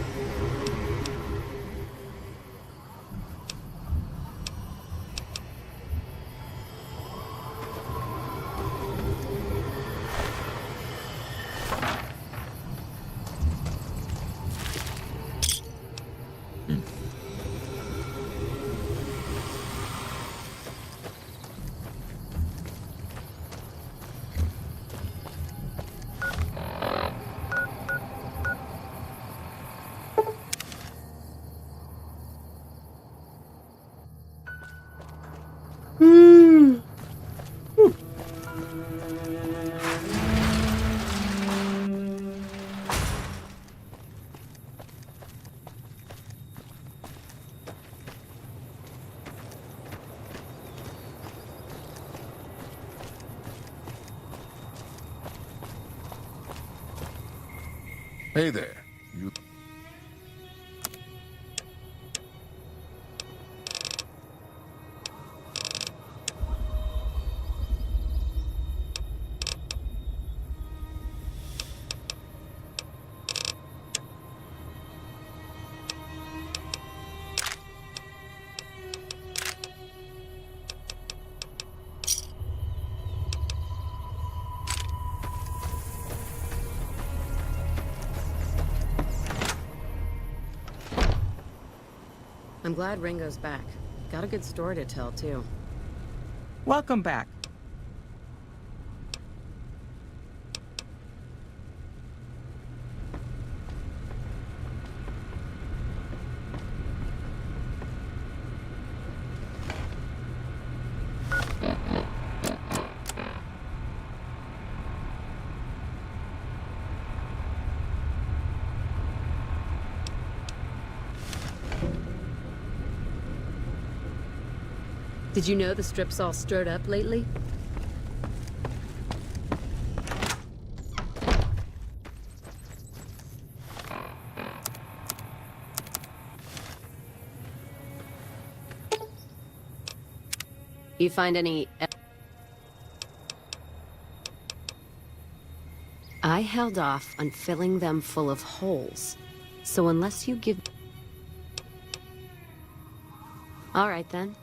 Hey there. You... I'm glad Ringo's back. Got a good story to tell, too. Welcome back. Did you know the strip's all stirred up lately? You find any... I held off on filling them full of holes. So unless you give... All right, then.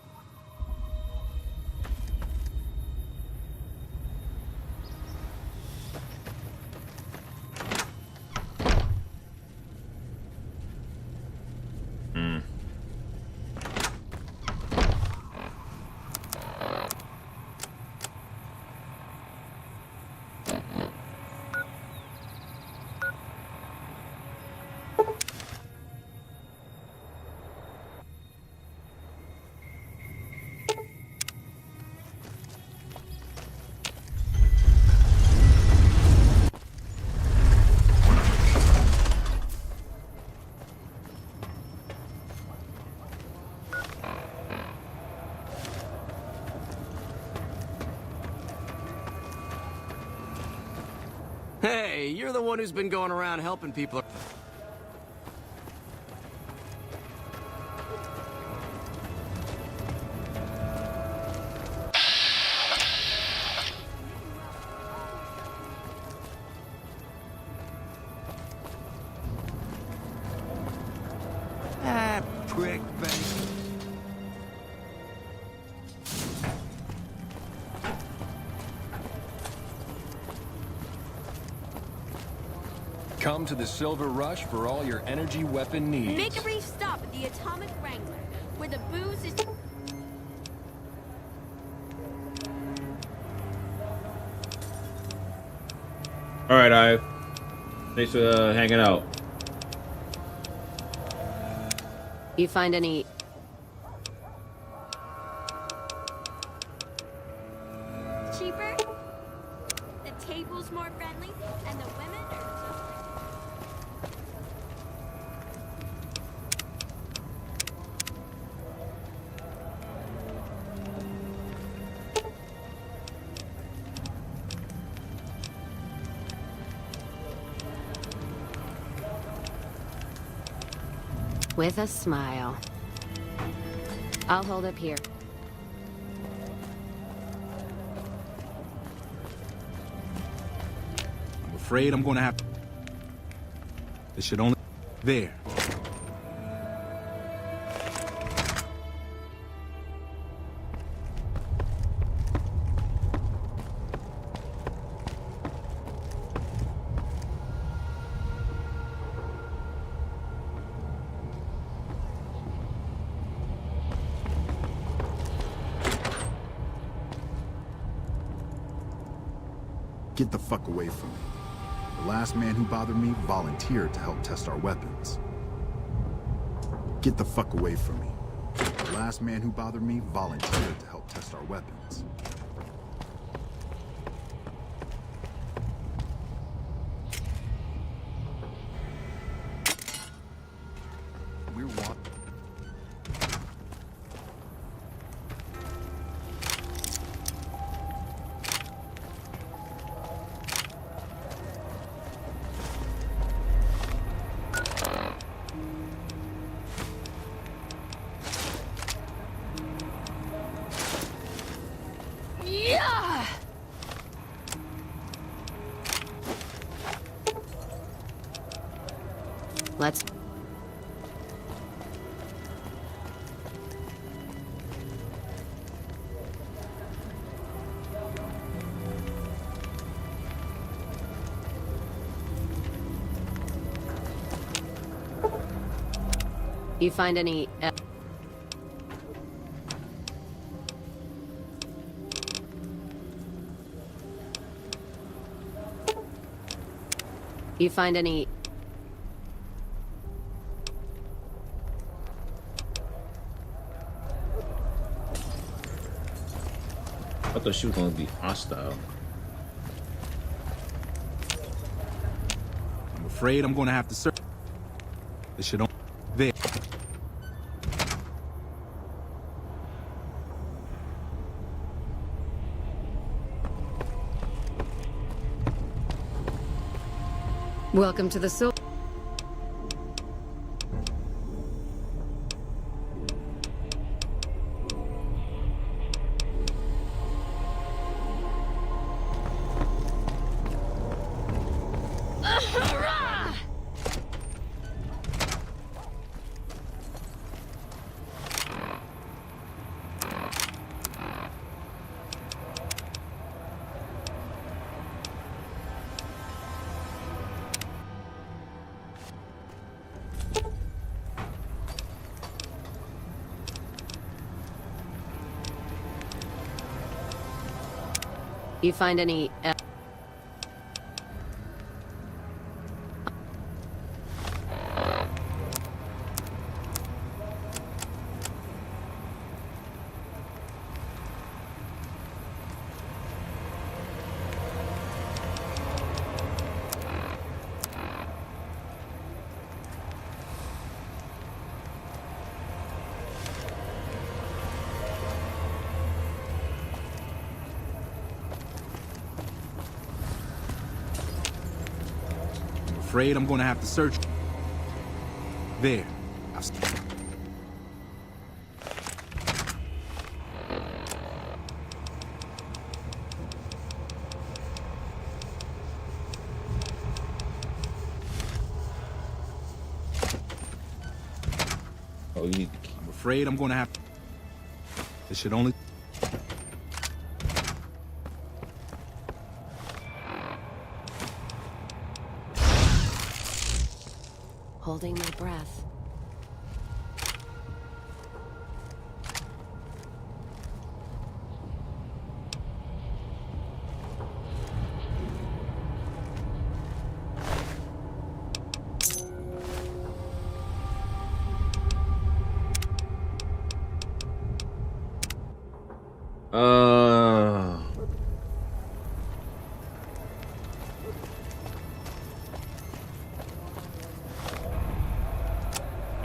Hey, you're the one who's been going around helping people. Ah, prick, baby. Come to the Silver Rush for all your energy weapon needs. Make a brief stop at the Atomic Wrangler, where the booze is... Alright, Ive. Thanks for hanging out. You find any... cheaper, the table's more friendly, and the women are just... With a smile. I'll hold up here. I'm afraid I'm gonna have... This should only... There. Get the fuck away from me. The last man who bothered me volunteered to help test our weapons. Get the fuck away from me. The last man who bothered me volunteered to help test our weapons. We're walking. Yeah! Let's... You find any... You find any... I thought she was gonna be hostile. I'm afraid I'm gonna have to search. This should only... There. Welcome to the soul. You find any... Afraid I'm gonna have to search. There. Oh, you need the key. I'm afraid I'm gonna have. This should only. Holding my breath.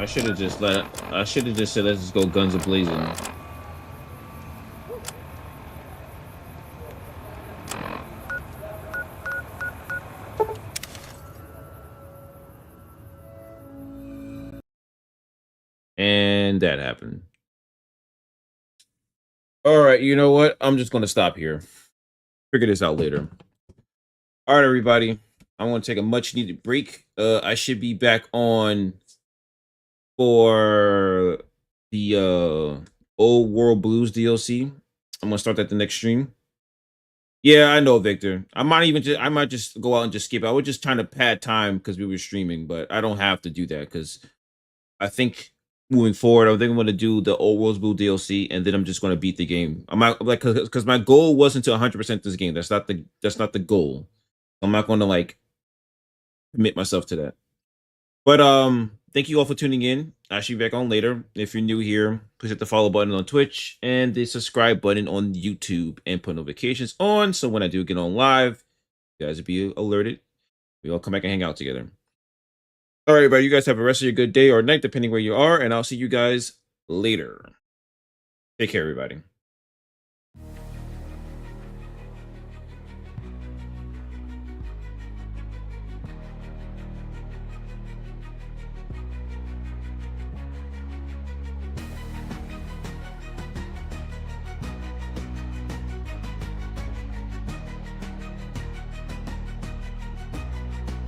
I should have just said let's just go guns a-blazing. when that happened. All right, you know what? I'm just going to stop here. Figure this out later. All right, everybody. I'm going to take a much needed break. I should be back on for the Old World Blues DLC. I'm going to start that the next stream. Yeah, I know, Victor. I might just go out and just skip. I was just trying to pad time because we were streaming, but I don't have to do that because I think moving forward, I think I'm going to do the Old World Blues DLC, and then I'm just going to beat the game. I'm not like because my goal wasn't to 100% this game. That's not the goal. I'm not going to like commit myself to that. But thank you all for tuning in. I should be back on later. If you're new here, please hit the follow button on Twitch and the subscribe button on YouTube and put notifications on. So when I do get on live, you guys will be alerted. We all come back and hang out together. All right, everybody. You guys have a rest of your good day or night, depending where you are. And I'll see you guys later. Take care, everybody.